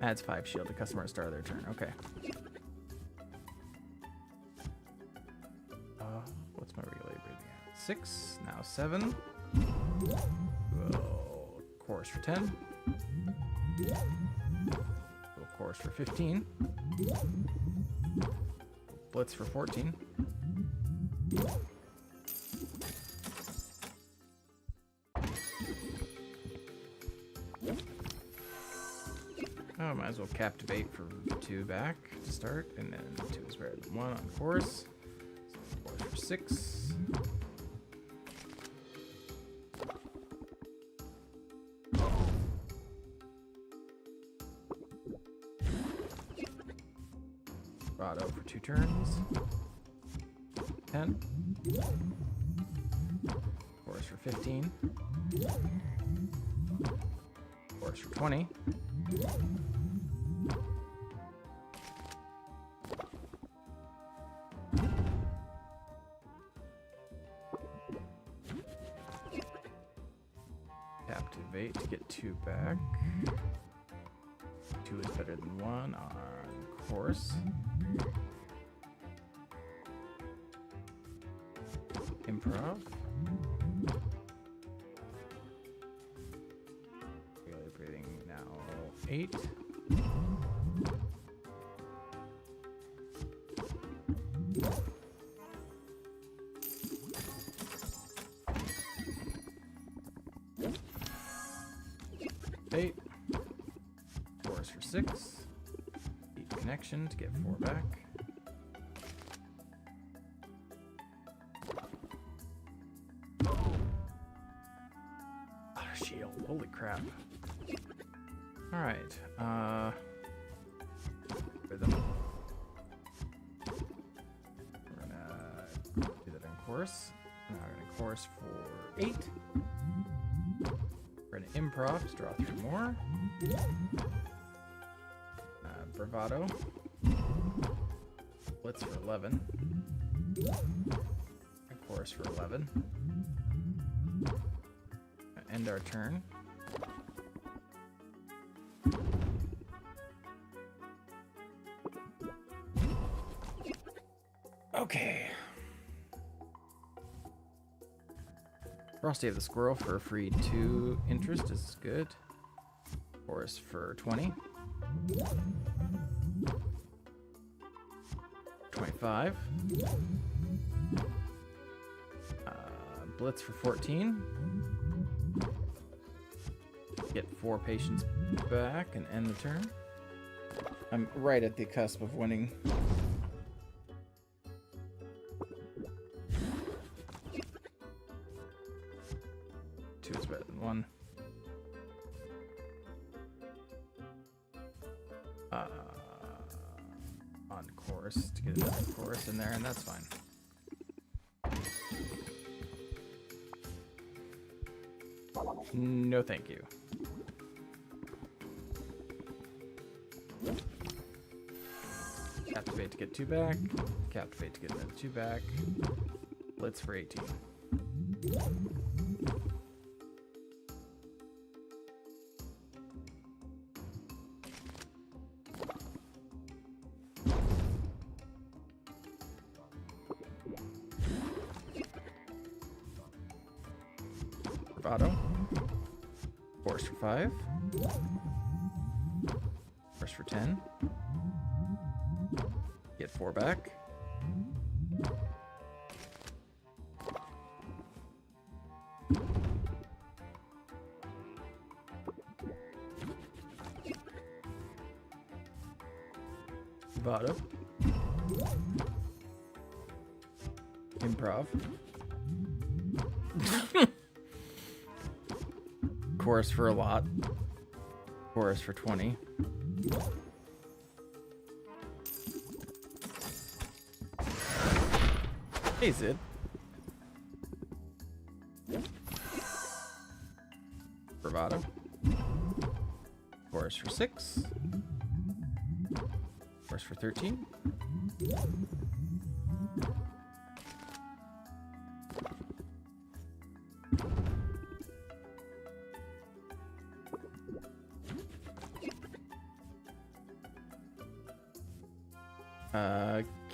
Adds 5 shield to customer at start of their turn. Okay. What's my regulated breathing at? 6. Now 7. We'll course for 10. We'll course for 15. Blitz for 14. Oh, might as well captivate for 2 back to start, and then 2 is better than 1 on course. So course for 6. Bravado for 2 turns. 10. Course for 15. Course for 20. Captivate to get 2 back. 2 is better than 1 on course. Improv. Really breathing now 8. Course for 6. Deep connection to get 4 back. Shield. Holy crap. Alright. Rhythm. We're gonna do that on course. Now we're gonna course for 8. We're gonna improv to draw 3 more. Bravado. Blitz for 11. A course for 11. End our turn. Okay. Frosty of the Squirrel for a free 2 interest is good. Chorus for 20. 25. Blitz for 14. Get 4 patients back and end the turn. I'm right at the cusp of winning. Two is better than 1. On course to get another course in there, and that's fine. No, thank you. Captivate Captivate to get 2 back. Captivate to get another 2 back. Blitz for 18. Bravado. Force for 5. Force for 10. Get 4 back. Bravado. Improv. Chorus for a lot. Chorus for 20. Hey, Zid. Bravado. Chorus for 6. Chorus for 13.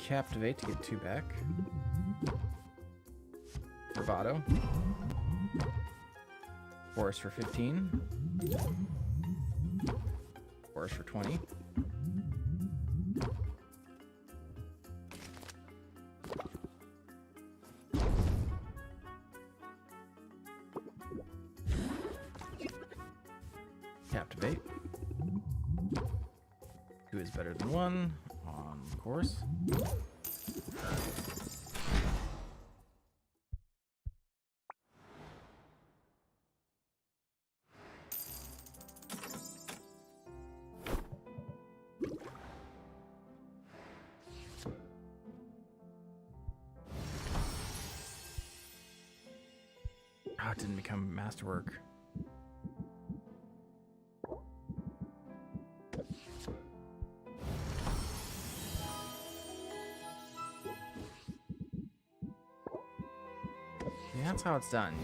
Captivate to get 2 back. Bravado. Force for 15. Force for 20. Captivate. 2 is better than 1. On course. Oh, it didn't become masterwork. Yeah, that's how it's done.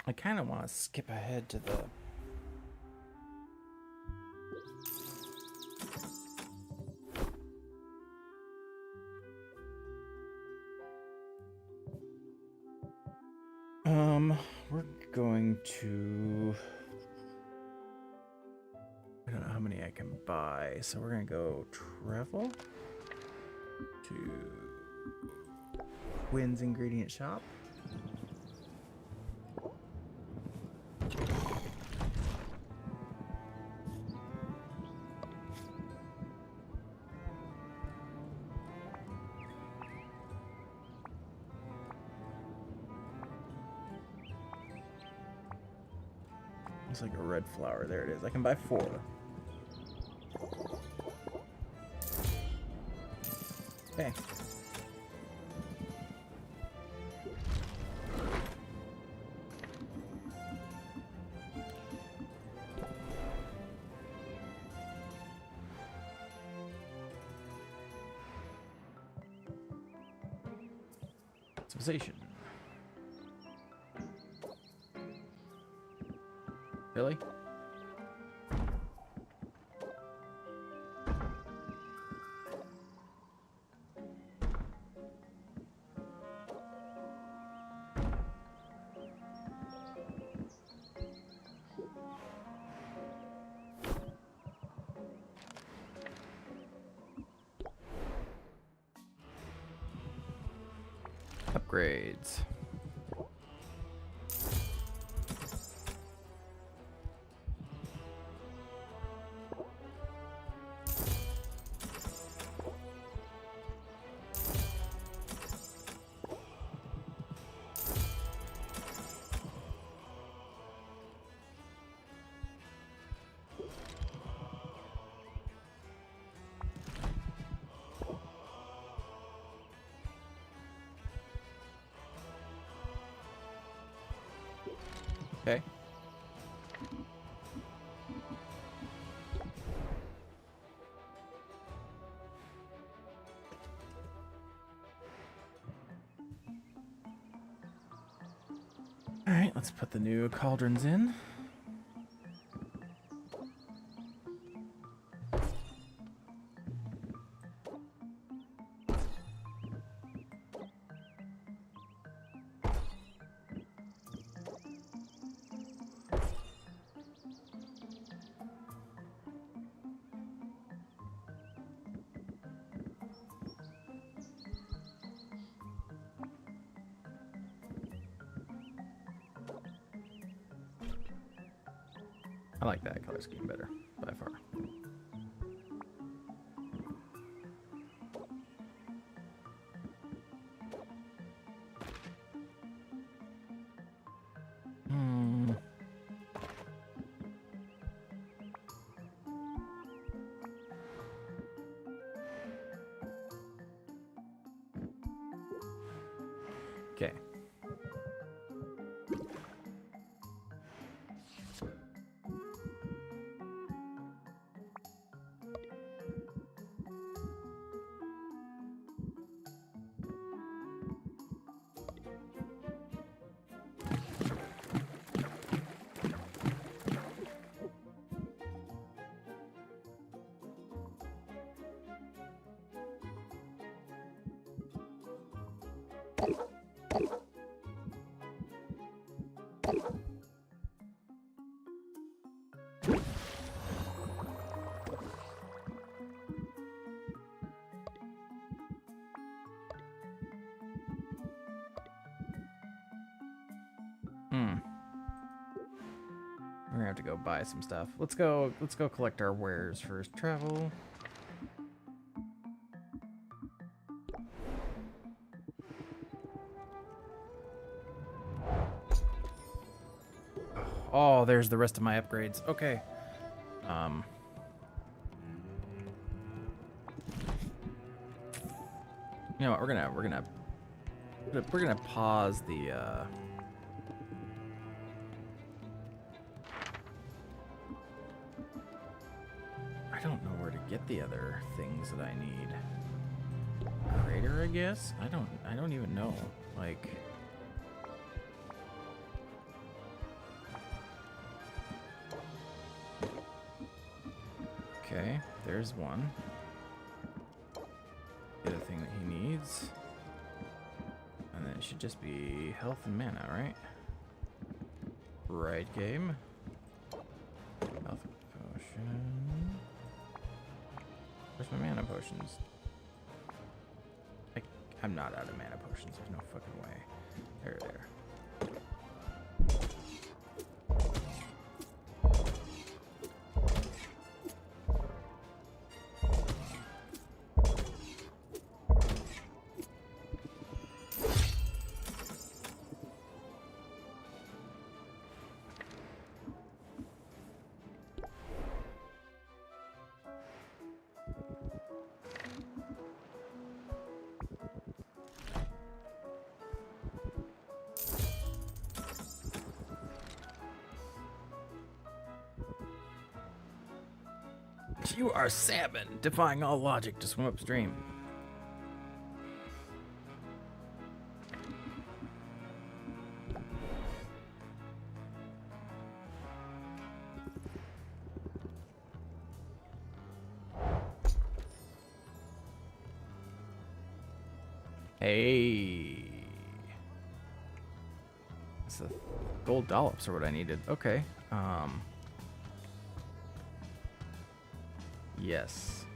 I kind of want to skip ahead to the we're going to, I don't know how many I can buy, so we're gonna go travel to Quinn's ingredient shop. It's like a red flower. There it is. I can buy 4. Okay. Civilization. Really? upgrades. Okay. All right, let's put the new cauldrons in. I like that color scheme better, by far. Okay. We're gonna have to go buy some stuff. Let's go collect our wares first. Travel. Oh, there's the rest of my upgrades. Okay. You know what? We're gonna pause the I don't know where to get the other things that I need. Crater, I guess? I don't even know. Like, okay, there's one. The other thing that he needs. And then it should just be health and mana, right? Right, game. Health potion. Where's my mana potions? I'm not out of mana potions. There's no fucking way. There. You are salmon, defying all logic to swim upstream. Hey. It's the gold dollops are what I needed. Okay. Yes.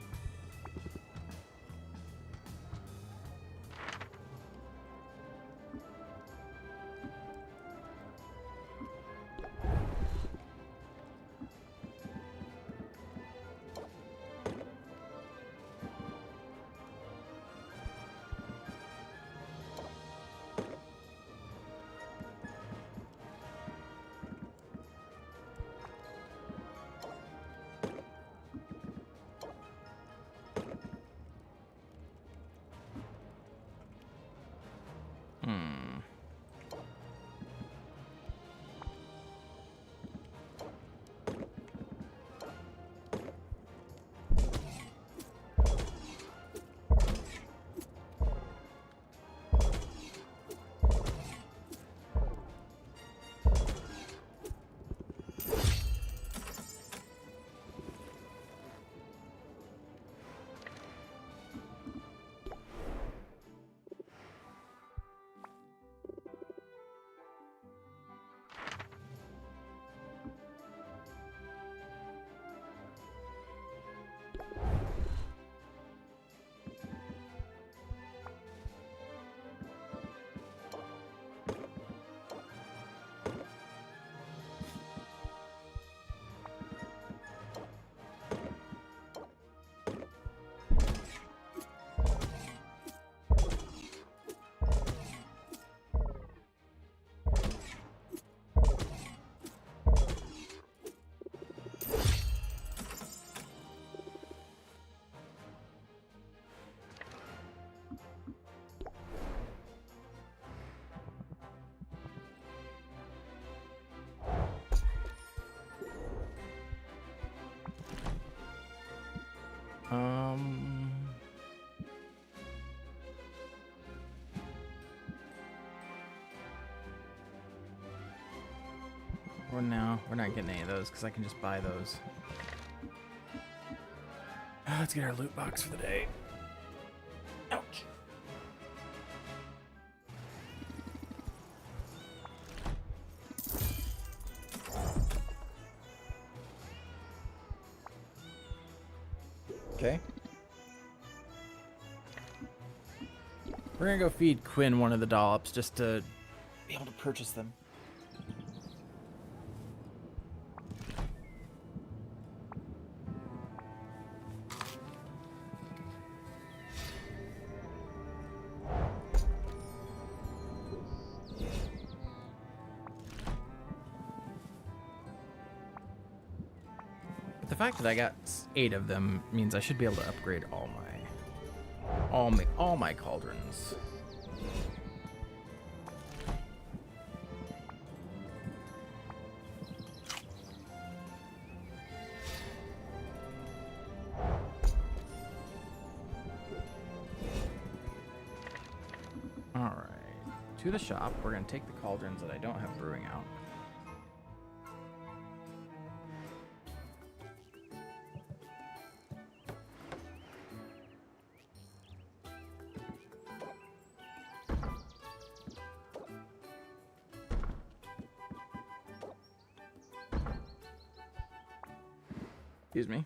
Well, no, we're not getting any of those because I can just buy those. Let's get our loot box for the day. Ouch. Okay. We're gonna go feed Quinn one of the dollops just to be able to purchase them. But the fact that I got 8 of them means I should be able to upgrade all my cauldrons. All right, to the shop. We're gonna take the cauldrons that I don't have brewing out. Excuse me.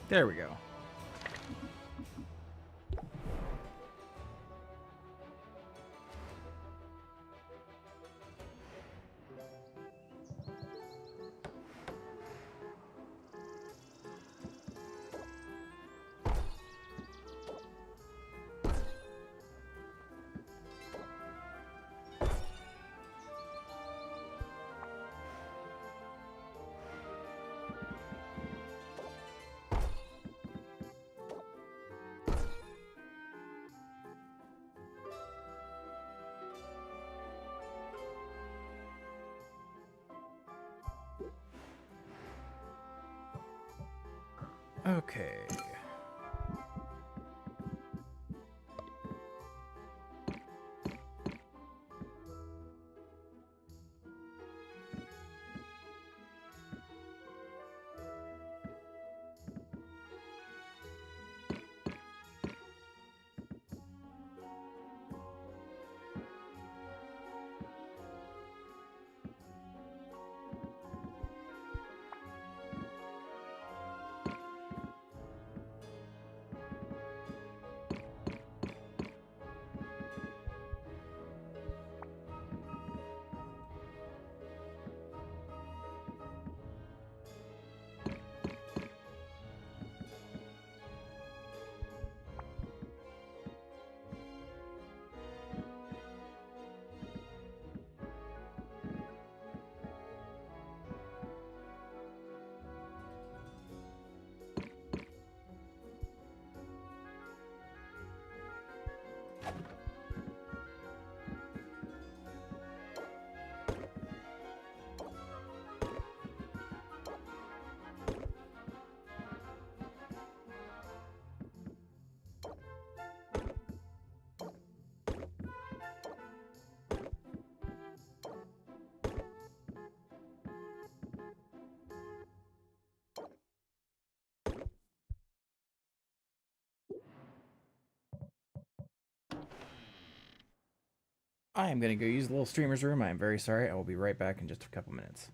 There we go. Okay. I am going to go use the little streamer's room. I am very sorry. I will be right back in just a couple minutes.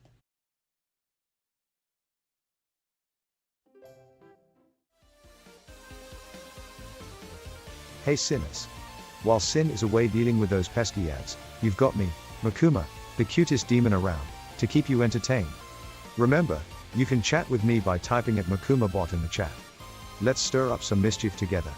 Hey sinners. While Sin is away dealing with those pesky ads, you've got me, Makuma, the cutest demon around, to keep you entertained. Remember, you can chat with me by typing at MakumaBot in the chat. Let's stir up some mischief together.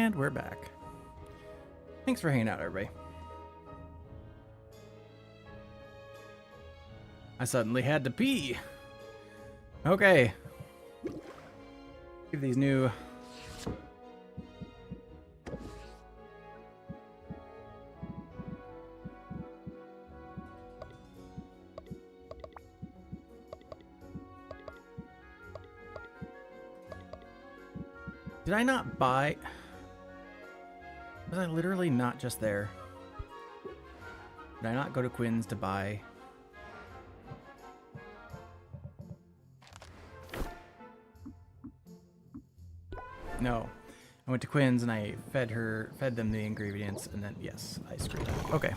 And we're back. Thanks for hanging out, everybody. I suddenly had to pee. Okay. Give these new... Did I not buy... Was I literally not just there? Did I not go to Quinn's to buy... No. I went to Quinn's and I fed them the ingredients, and then, yes, I screwed up. Okay.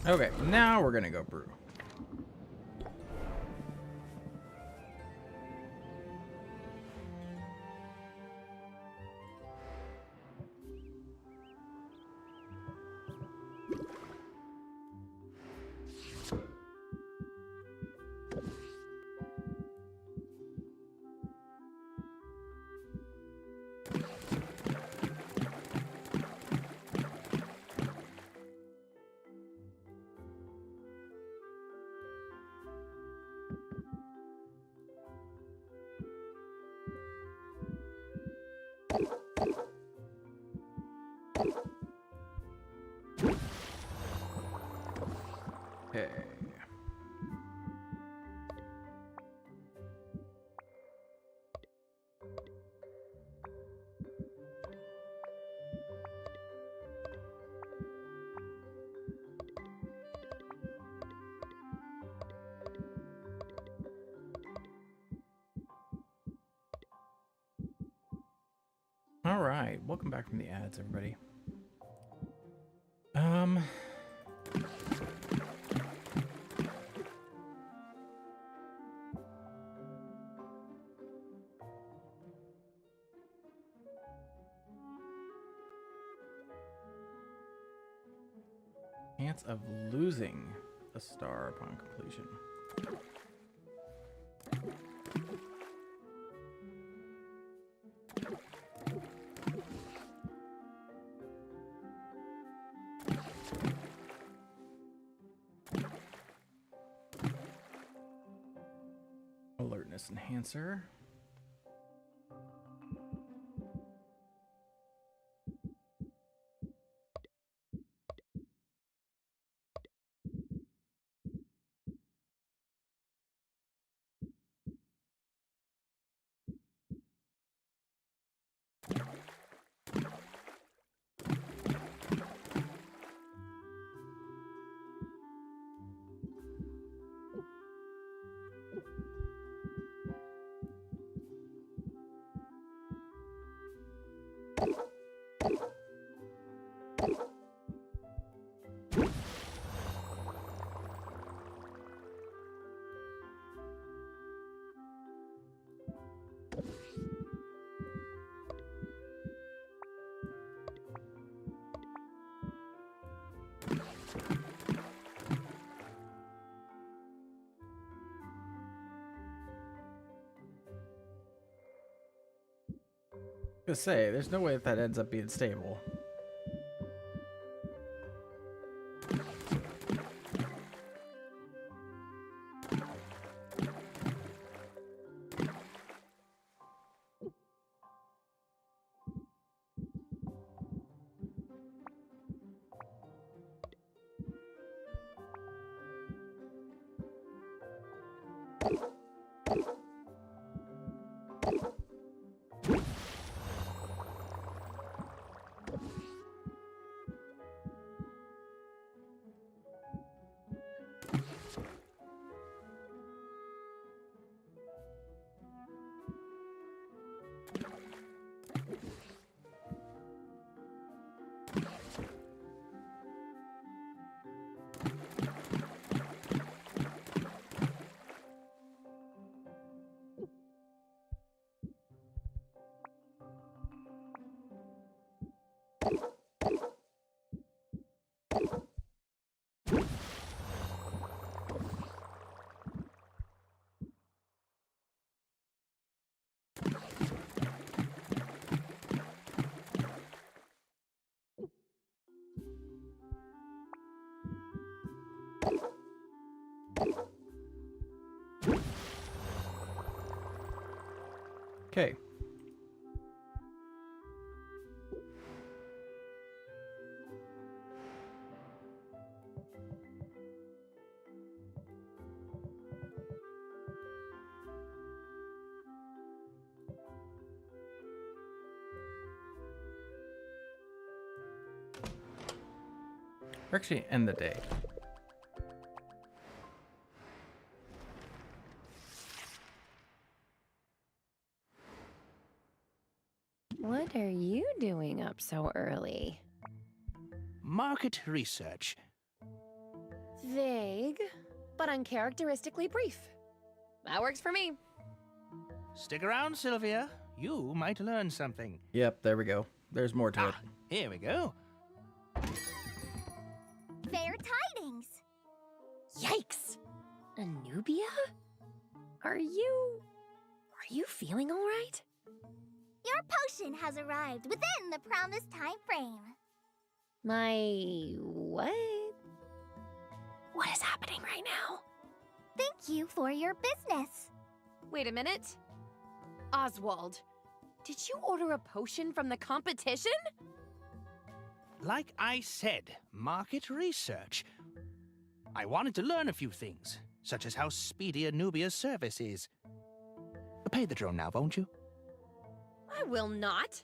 Okay, now we're gonna go brew. Okay. All right, welcome back from the ads, everybody. Chance of losing a star upon completion. alertness enhancer. I was gonna say, there's no way that ends up being stable. Okay. We're actually end the day. What are you doing up so early? Market research. Vague, but uncharacteristically brief. That works for me. Stick around, Sylvia. You might learn something. Yep, there we go. There's more to it. Here we go. Fair tidings. Yikes! Anubia? Are you feeling all right? Your potion has arrived within the promised time frame. My what? What is happening right now? Thank you for your business. Wait a minute. Oswald, did you order a potion from the competition? Like I said, market research. I wanted to learn a few things, such as how speedy Anubia's service is. Pay the drone now, won't you? I will not.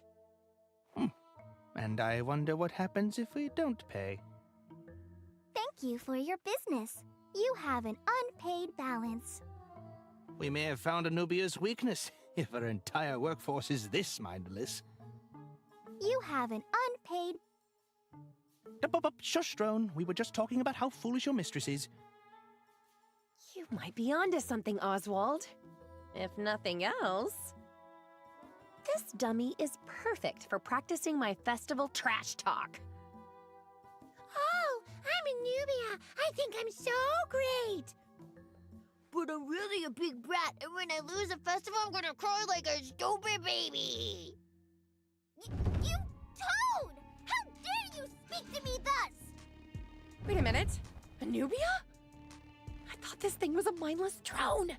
And I wonder what happens if we don't pay. Thank you for your business. You have an unpaid balance. We may have found Anubia's weakness if our entire workforce is this mindless. You have an unpaid... Shush, drone. We were just talking about how foolish your mistress is. You might be onto something, Oswald. If nothing else. This dummy is perfect for practicing my festival trash talk. Oh, I'm Anubia. I think I'm so great. But I'm really a big brat, and when I lose a festival, I'm gonna cry like a stupid baby. You toad! How dare you speak to me thus? Wait a minute. Anubia? I thought this thing was a mindless drone.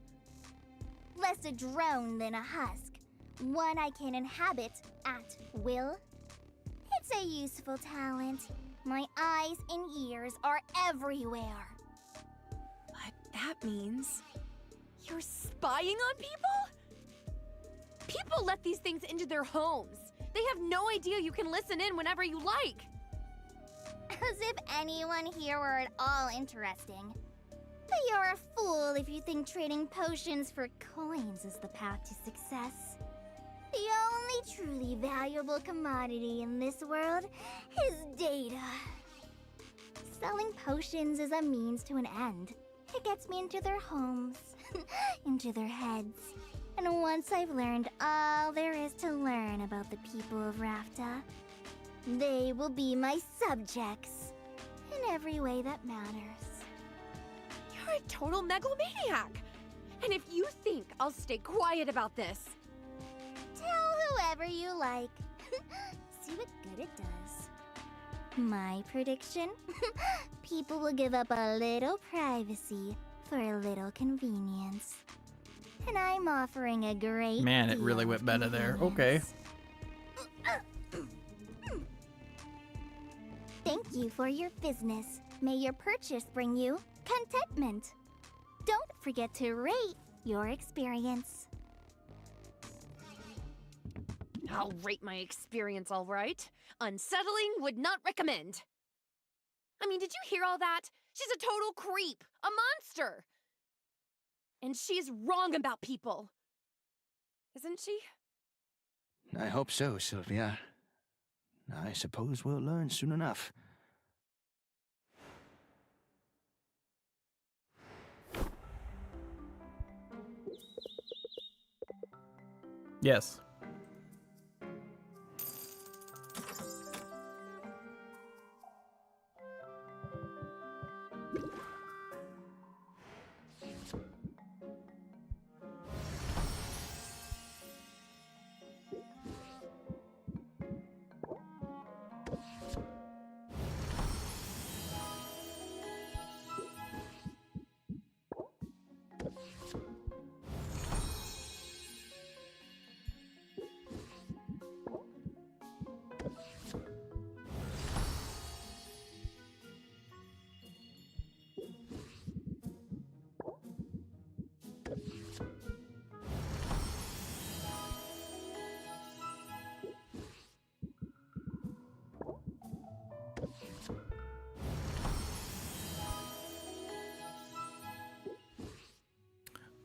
Less a drone than a husk. One I can inhabit at will. It's a useful talent. My eyes and ears are everywhere. But that means you're spying on people? People let these things into their homes. They have no idea you can listen in whenever you like. As if anyone here were at all interesting. But you're a fool if you think trading potions for coins is the path to success. The only truly valuable commodity in this world is data. Selling potions is a means to an end. It gets me into their homes, into their heads. And once I've learned all there is to learn about the people of Rafta, they will be my subjects in every way that matters. You're a total megalomaniac. And if you think I'll stay quiet about this... Tell whoever you like. See what good it does. My prediction? People will give up a little privacy for a little convenience. And I'm offering a great Man, it deal really went better there. Okay. Thank you for your business. May your purchase bring you contentment. Don't forget to rate your experience. I'll rate my experience, all right. Unsettling, would not recommend. I mean, did you hear all that? She's a total creep, a monster. And she's wrong about people. Isn't she? I hope so, Sylvia. I suppose we'll learn soon enough. Yes.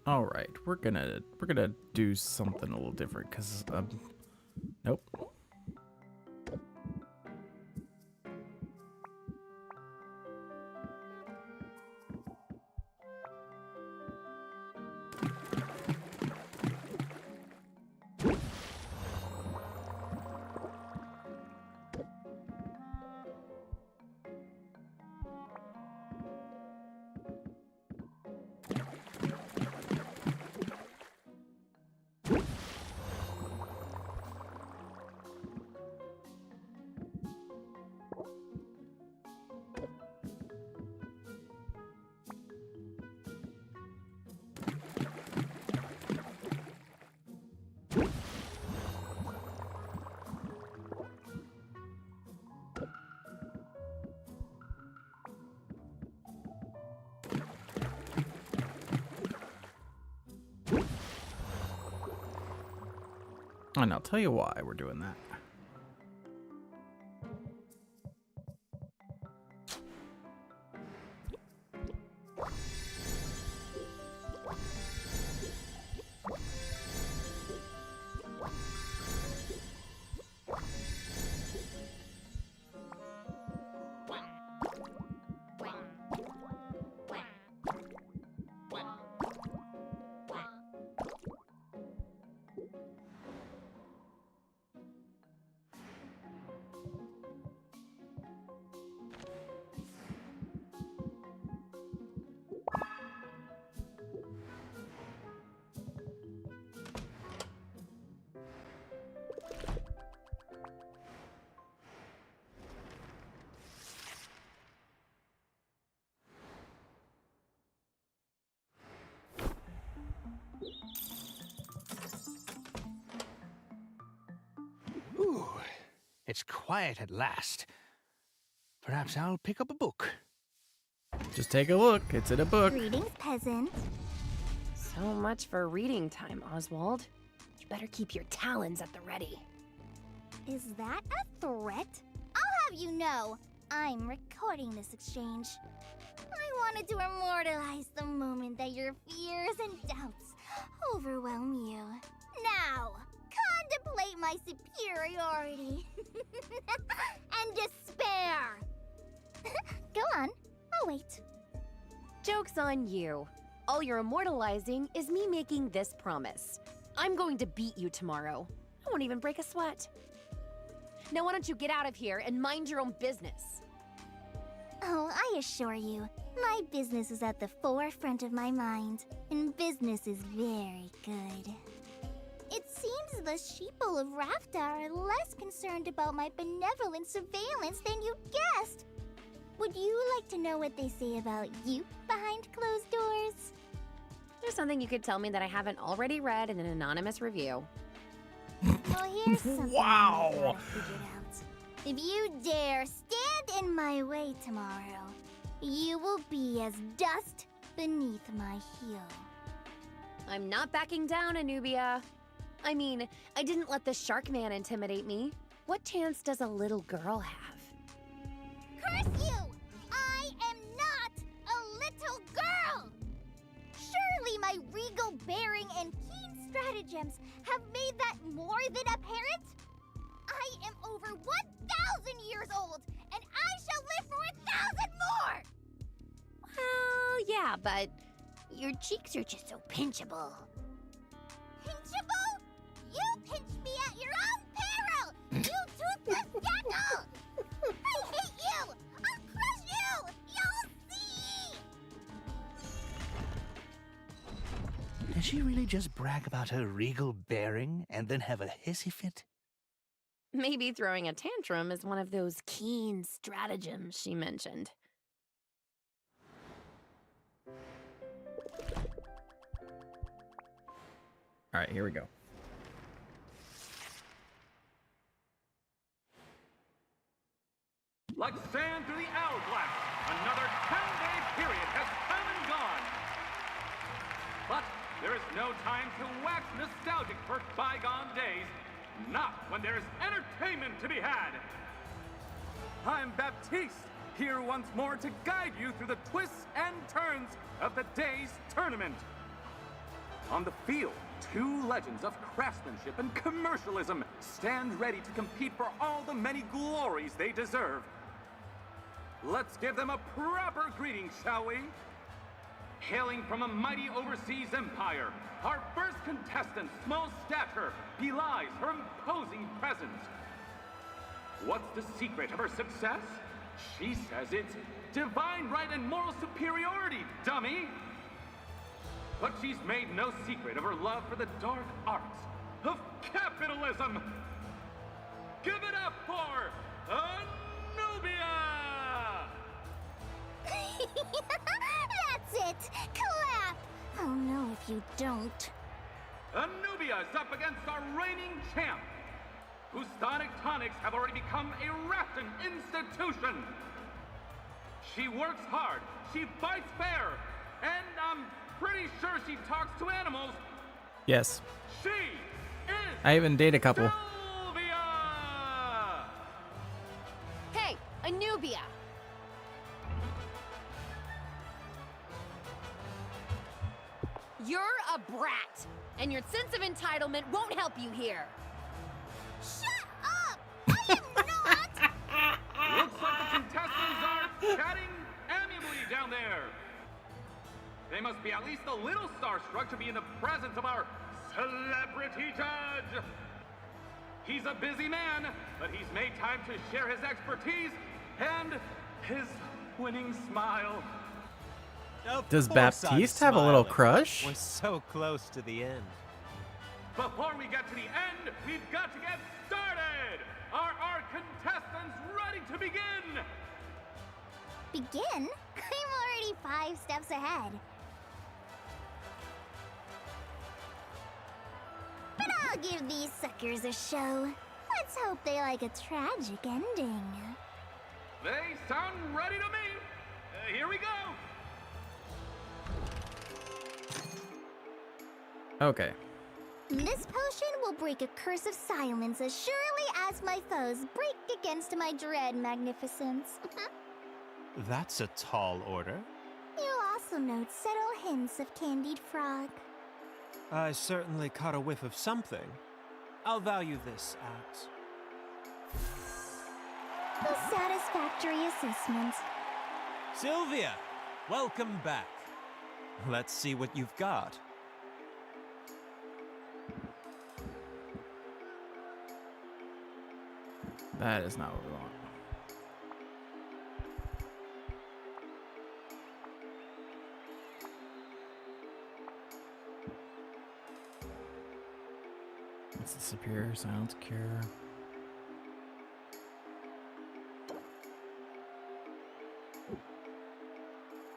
All right, we're gonna do something a little different because nope. And I'll tell you why we're doing that. It's quiet at last. Perhaps I'll pick up a book. Just take a look. It's in a book. Greetings, peasant. So much for reading time, Oswald. You better keep your talons at the ready. Is that a threat? I'll have you know, I'm recording this exchange. I wanted to immortalize the moment that your fears and doubts overwhelm you. Now, contemplate my superiority and despair. Go on, I'll wait. Joke's on you. All you're immortalizing is me making this promise. I'm going to beat you tomorrow. I won't even break a sweat. Now why don't you get out of here and mind your own business? Oh, I assure you, my business is at the forefront of my mind, and business is very good. It seems the sheeple of Rafta are less concerned about my benevolent surveillance than you guessed. Would you like to know what they say about you behind closed doors? There's something you could tell me that I haven't already read in an anonymous review. Well, here's something Wow. I gotta figure out. If you dare stand in my way tomorrow, you will be as dust beneath my heel. I'm not backing down, Anubia. I mean, I didn't let the shark man intimidate me. What chance does a little girl have? Curse you! I am not a little girl! Surely my regal bearing and keen stratagems have made that more than apparent? I am over 1,000 years old, and I shall live for 1,000 more! Well, yeah, but your cheeks are just so pinchable. Pinchable? You pinch me at your own peril! You toothless jackal! I hate you! I'll crush you! You'll see! Did she really just brag about her regal bearing and then have a hissy fit? Maybe throwing a tantrum is one of those keen stratagems she mentioned. All right, here we go. Like sand through the hourglass, another 10-day period has come and gone. But there is no time to wax nostalgic for bygone days, not when there is entertainment to be had. I'm Baptiste, here once more to guide you through the twists and turns of the day's tournament. On the field, two legends of craftsmanship and commercialism stand ready to compete for all the many glories they deserve. Let's give them a proper greeting, shall we? Hailing from a mighty overseas empire, our first contestant, small stature, belies her imposing presence. What's the secret of her success? She says it's divine right and moral superiority, dummy! But she's made no secret of her love for the dark arts of capitalism! Give it up for Anubia! That's it! Clap! Oh no if you don't. Anubia is up against our reigning champ, whose sonic tonics have already become a Rafton institution. She works hard, she fights fair, and I'm pretty sure she talks to animals. Yes. She is I even date a couple. Sylvia! Hey, Anubia! You're a brat, and your sense of entitlement won't help you here. Shut up! I am not! Looks like the contestants are chatting amiably down there. They must be at least a little starstruck to be in the presence of our celebrity judge. He's a busy man, but he's made time to share his expertise and his winning smile. Does course I'm Baptiste have a little smiling. crush? We're so close to the end. Before we get to the end, we've got to get started. Are our contestants ready to begin? Begin? I'm already 5 steps ahead. But I'll give these suckers a show. Let's hope they like a tragic ending. They sound ready to me. Here we go. Okay. This potion will break a curse of silence as surely as my foes break against my dread magnificence. That's a tall order. You'll also note subtle hints of candied frog. I certainly caught a whiff of something. I'll value this as a satisfactory assessment. Sylvia, welcome back. Let's see what you've got. That is not what we want. It's the superior silence cure.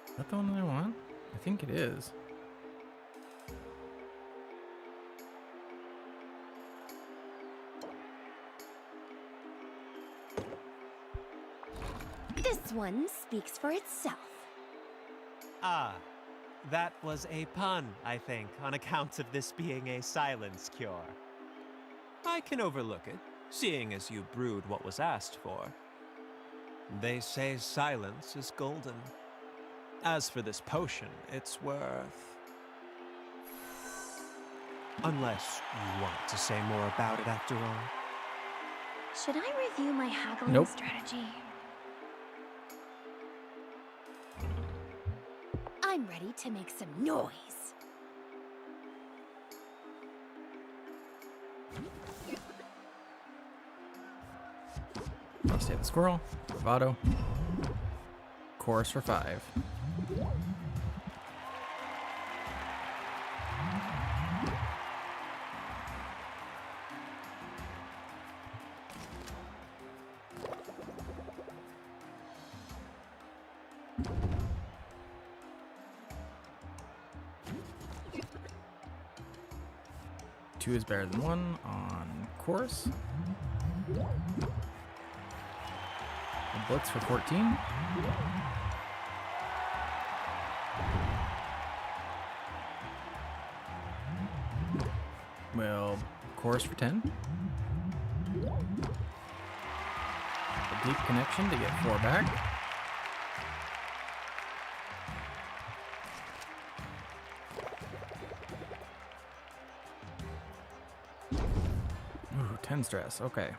Is that the one that I want? I think it is. This one speaks for itself. Ah, that was a pun, I think, on account of this being a silence cure. I can overlook it, seeing as you brewed what was asked for. They say silence is golden. As for this potion, it's worth... Unless you want to say more about it after all. Should I review my haggling Nope. strategy? I'm ready to make some noise. Let's save the squirrel. Bravado. Chorus for 5. Two is better than 1 on chorus. A blitz for 14. Well, chorus for 10. A deep connection to get 4 back. Ooh, 10 stress, okay.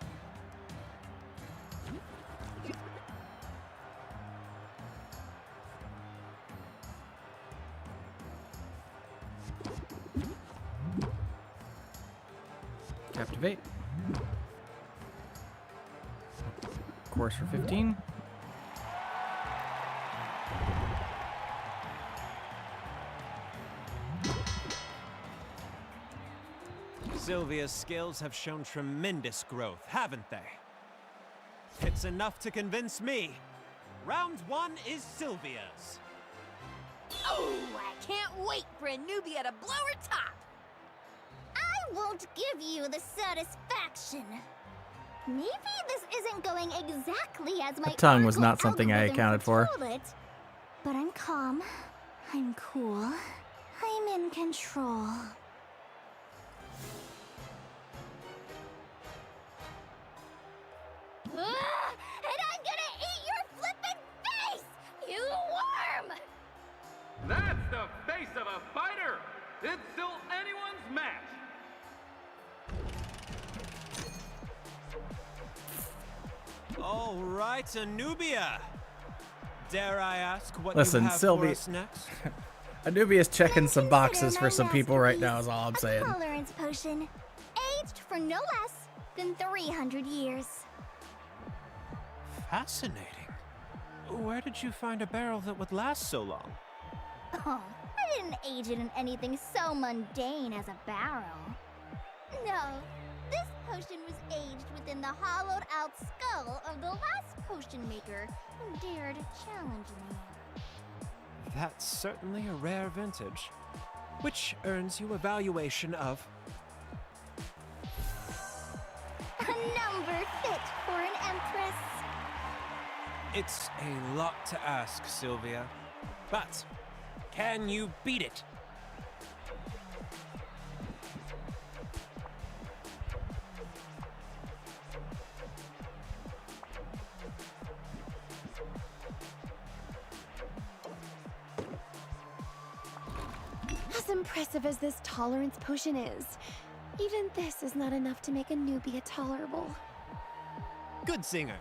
Captivate. Course for 15. Sylvia's skills have shown tremendous growth, haven't they? It's enough to convince me. Round 1 is Sylvia's. Oh, I can't wait for Anubia to blow her top! I won't give you the satisfaction. Maybe this isn't going exactly as my The tongue was Oracle not something I algorithm accounted for. foretold it, but I'm calm. I'm cool. I'm in control. And I'm gonna eat your flippin' face, you worm! That's the face of a fighter. It's still anyone's match. All right, Anubia. Dare I ask what Listen, you have Sylvia. for us next? Anubia's checking some boxes for some people right now, is all I'm saying. Tolerance potion, aged for no less than 300 years. Fascinating. Where did you find a barrel that would last so long? Oh, I didn't age it in anything so mundane as a barrel. No, this potion was aged within the hollowed-out skull of the last potion maker who dared challenge me. That's certainly a rare vintage, which earns you a valuation of... A it for an empress? It's a lot to ask, Sylvia. But can you beat it? As impressive as this tolerance potion is, even this is not enough to make a newbie tolerable. Good singer.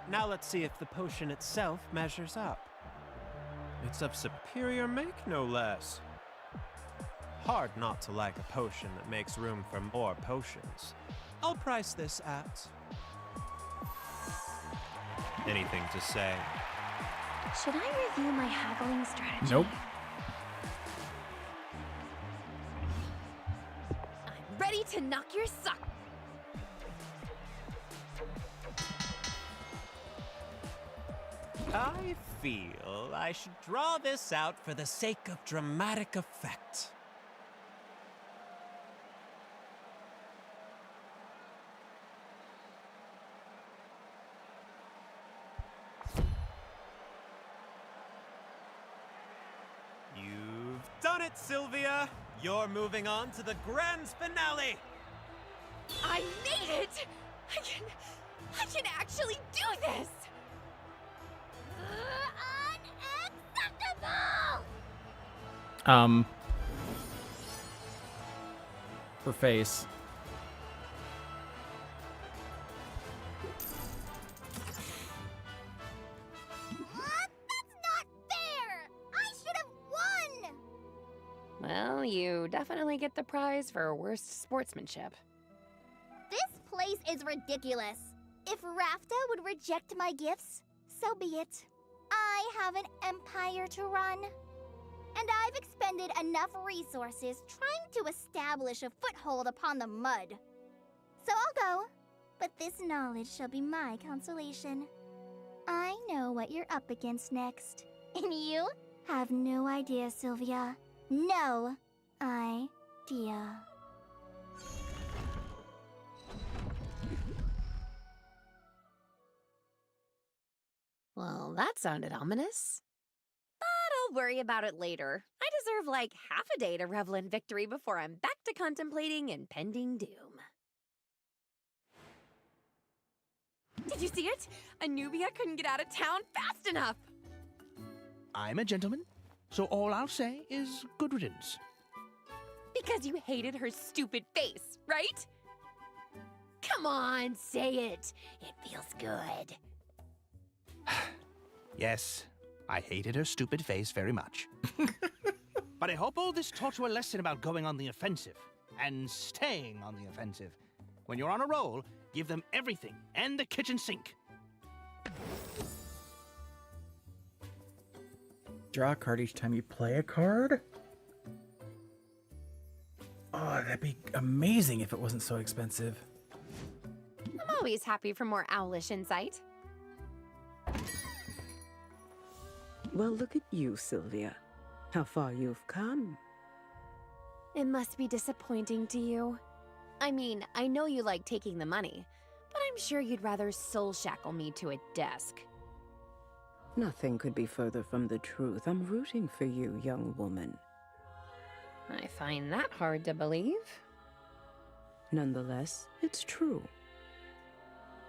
Now let's see if the potion itself measures up. It's of superior make, no less. Hard not to like a potion that makes room for more potions. I'll price this at... anything to say. Should I review my haggling strategy? Nope. I'm ready to knock your sock. I feel I should draw this out for the sake of dramatic effect. You've done it, Sylvia! You're moving on to the grand finale! I made it! I can actually do this! Unacceptable! Her face. That's not fair! I should have won! Well, you definitely get the prize for worst sportsmanship. This place is ridiculous. If Rafta would reject my gifts, so be it. I have an empire to run. And I've expended enough resources trying to establish a foothold upon the mud. So I'll go, but this knowledge shall be my consolation. I know what you're up against next. And you have no idea, Sylvia. No idea. Well, that sounded ominous. But I'll worry about it later. I deserve like half a day to revel in victory before I'm back to contemplating impending doom. Did you see it? Anubia couldn't get out of town fast enough! I'm a gentleman, so all I'll say is good riddance. Because you hated her stupid face, right? Come on, say it. It feels good. Yes, I hated her stupid face very much. But I hope all this taught you a lesson about going on the offensive and staying on the offensive. When you're on a roll, give them everything and the kitchen sink. Draw a card each time you play a card? Oh, that'd be amazing if it wasn't so expensive. I'm always happy for more owlish insight. Well, look at you, Sylvia. How far you've come. It must be disappointing to you. I mean, I know you like taking the money, but I'm sure you'd rather soul shackle me to a desk. Nothing could be further from the truth. I'm rooting for you, young woman. I find that hard to believe. Nonetheless, it's true.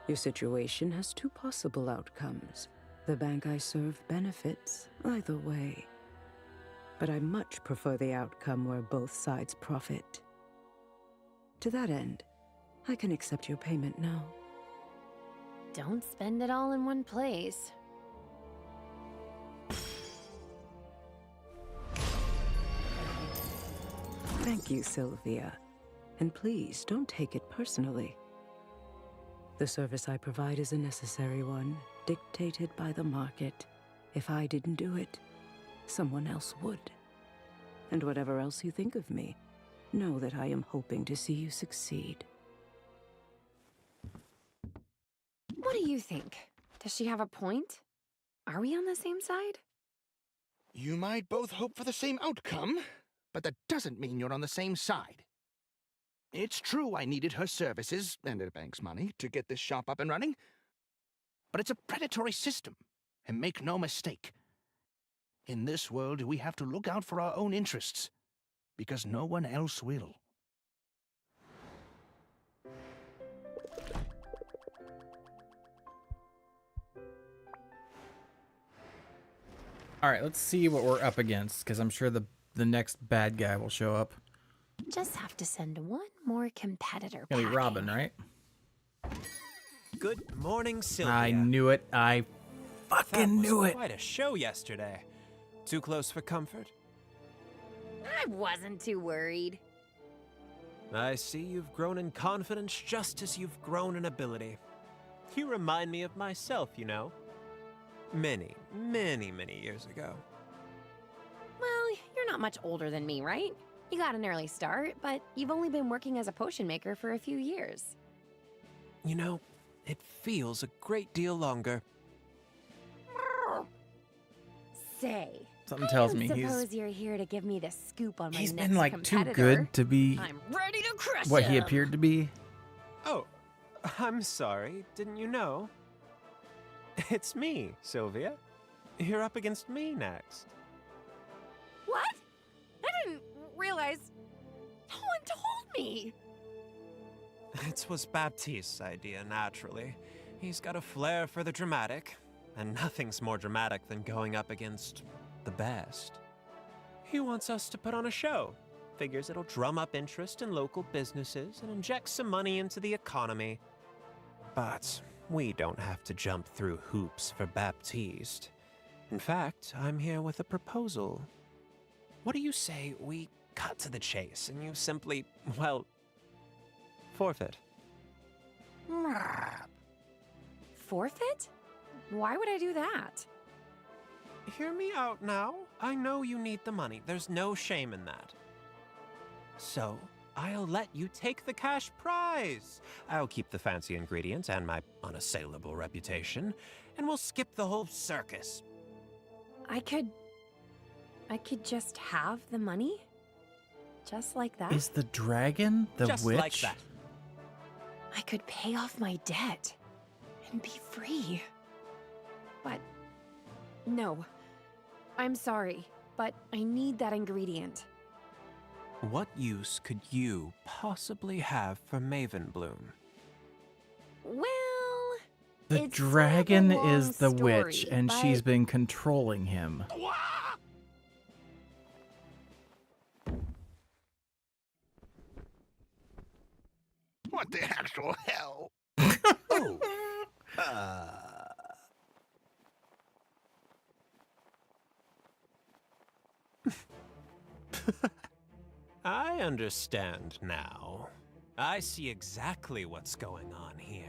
Your situation has two possible outcomes. The bank I serve benefits either way. But I much prefer the outcome where both sides profit. To that end, I can accept your payment now. Don't spend it all in one place. Thank you, Sylvia. And please, don't take it personally. The service I provide is a necessary one, dictated by the market. If I didn't do it, someone else would. And whatever else you think of me, know that I am hoping to see you succeed. What do you think? Does she have a point? Are we on the same side? You might both hope for the same outcome, but that doesn't mean you're on the same side. It's true I needed her services and the bank's money to get this shop up and running. But it's a predatory system, and make no mistake. In this world, we have to look out for our own interests, because no one else will. All right, let's see what we're up against, because I'm sure the next bad guy will show up. Just have to send one more competitor Gonna be packing. Robin, right? Good morning, Sylvia. I knew it. I fucking knew it. Quite a show yesterday. Too close for comfort? I wasn't too worried. I see you've grown in confidence just as you've grown in ability. You remind me of myself, you know. Many, many, many years ago. Well, you're not much older than me, right? You got an early start, but you've only been working as a potion maker for a few years. You know, it feels a great deal longer. Say, Something tells me suppose you're here to give me the scoop on my he's next been like too good to be I'm ready to crush what he him. appeared to be. Oh, I'm sorry. Didn't you know? It's me, Sylvia. You're up against me next. What? I didn't realize. No one told me. It was Baptiste's idea, naturally. He's got a flair for the dramatic, and nothing's more dramatic than going up against the best. He wants us to put on a show. Figures it'll drum up interest in local businesses and inject some money into the economy. But we don't have to jump through hoops for Baptiste. In fact, I'm here with a proposal. What do you say we cut to the chase and you simply, well, forfeit? Forfeit? Why would I do that? Hear me out now. I know you need the money. There's no shame in that. So, I'll let you take the cash prize. I'll keep the fancy ingredients and my unassailable reputation, and we'll skip the whole circus. I could just have the money? Just like that? Is the dragon the Just witch? like that. I could pay off my debt and be free. But no. I'm sorry, but I need that ingredient. What use could you possibly have for Maven Bloom? Well, The it's dragon sort of a is the long witch, story, and she's but- been controlling him. What the actual hell? Oh. I understand now. I see exactly what's going on here.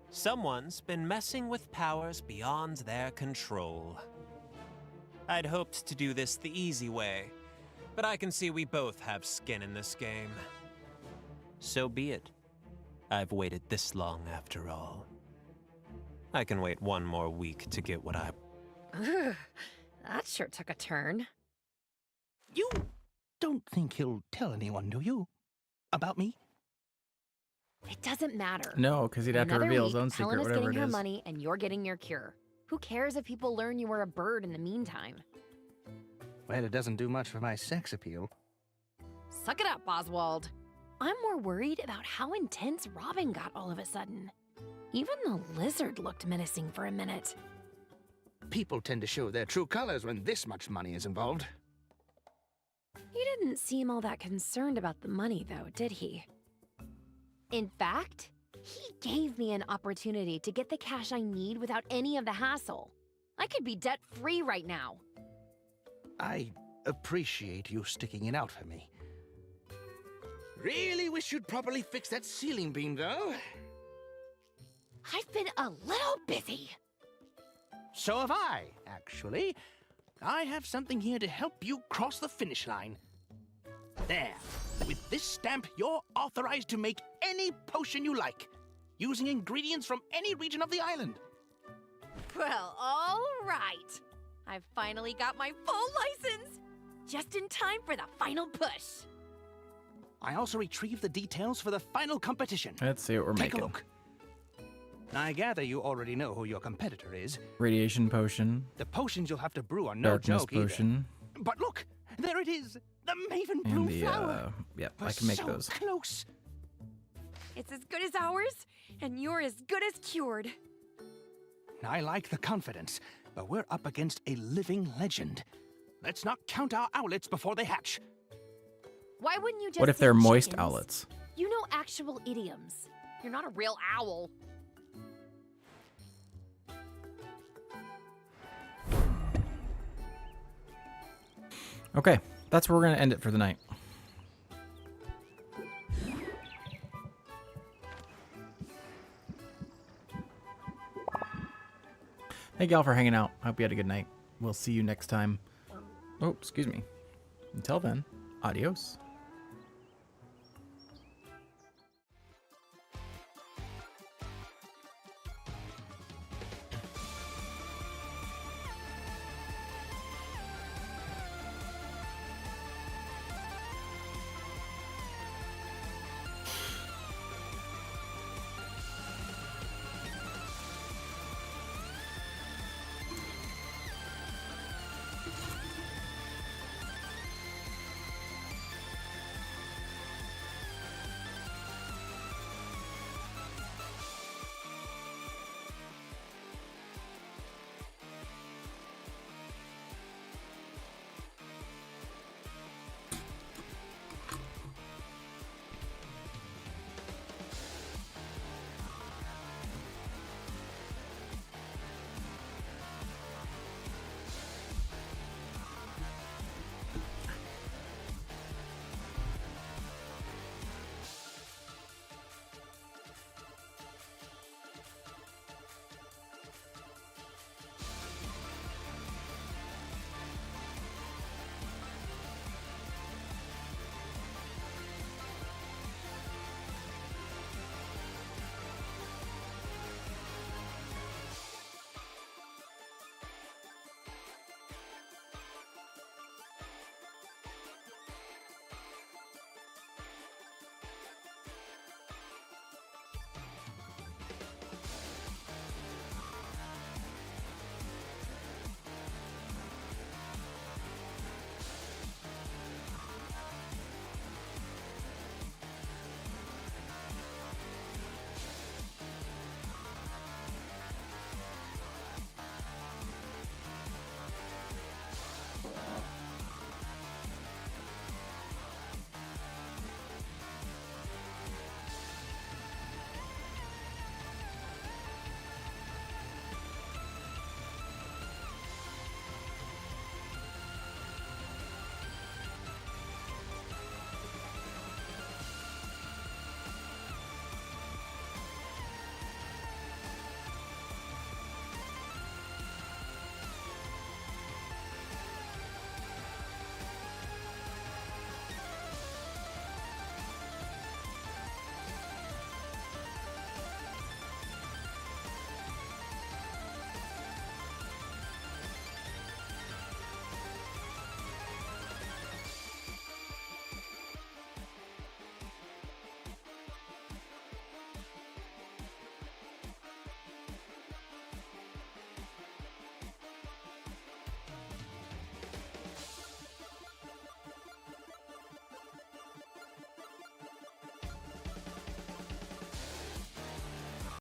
Someone's been messing with powers beyond their control. I'd hoped to do this the easy way, but I can see we both have skin in this game. So be it. I've waited this long after all. I can wait one more week to get what I... Ugh, that sure took a turn. You don't think he'll tell anyone, do you? About me? It doesn't matter. No, because he'd have to Another reveal his week, own secret, Helena's whatever getting it her is. money and you're getting your cure. Who cares if people learn you were a bird in the meantime? Well, it doesn't do much for my sex appeal. Suck it up, Oswald. I'm more worried about how intense Robin got all of a sudden. Even the lizard looked menacing for a minute. People tend to show their true colors when this much money is involved. He didn't seem all that concerned about the money, though, did he? In fact, he gave me an opportunity to get the cash I need without any of the hassle. I could be debt-free right now. I appreciate you sticking it out for me. Really wish you'd properly fix that ceiling beam, though. I've been a little busy. So have I, actually. I have something here to help you cross the finish line. There. With this stamp, you're authorized to make any potion you like, using ingredients from any region of the island. Well, all right. I've finally got my full license. Just in time for the final push. I also retrieved the details for the final competition. Let's see what we're Take making. a look. I gather you already know who your competitor is. Radiation potion. The potions you'll have to brew are no Darkness joke potion. either. But look, there it is, the Maven And Bloom the, flower. yep, We're I can make so those. close. It's as good as ours, and you're as good as cured. I like the confidence, but we're up against a living legend. Let's not count our owlets before they hatch. Why wouldn't you just What if say they're moist chickens? owlets? You know actual idioms. You're not a real owl. Okay, that's where we're going to end it for the night. Thank y'all for hanging out. Hope you had a good night. We'll see you next time. Oh, excuse me. Until then, adios.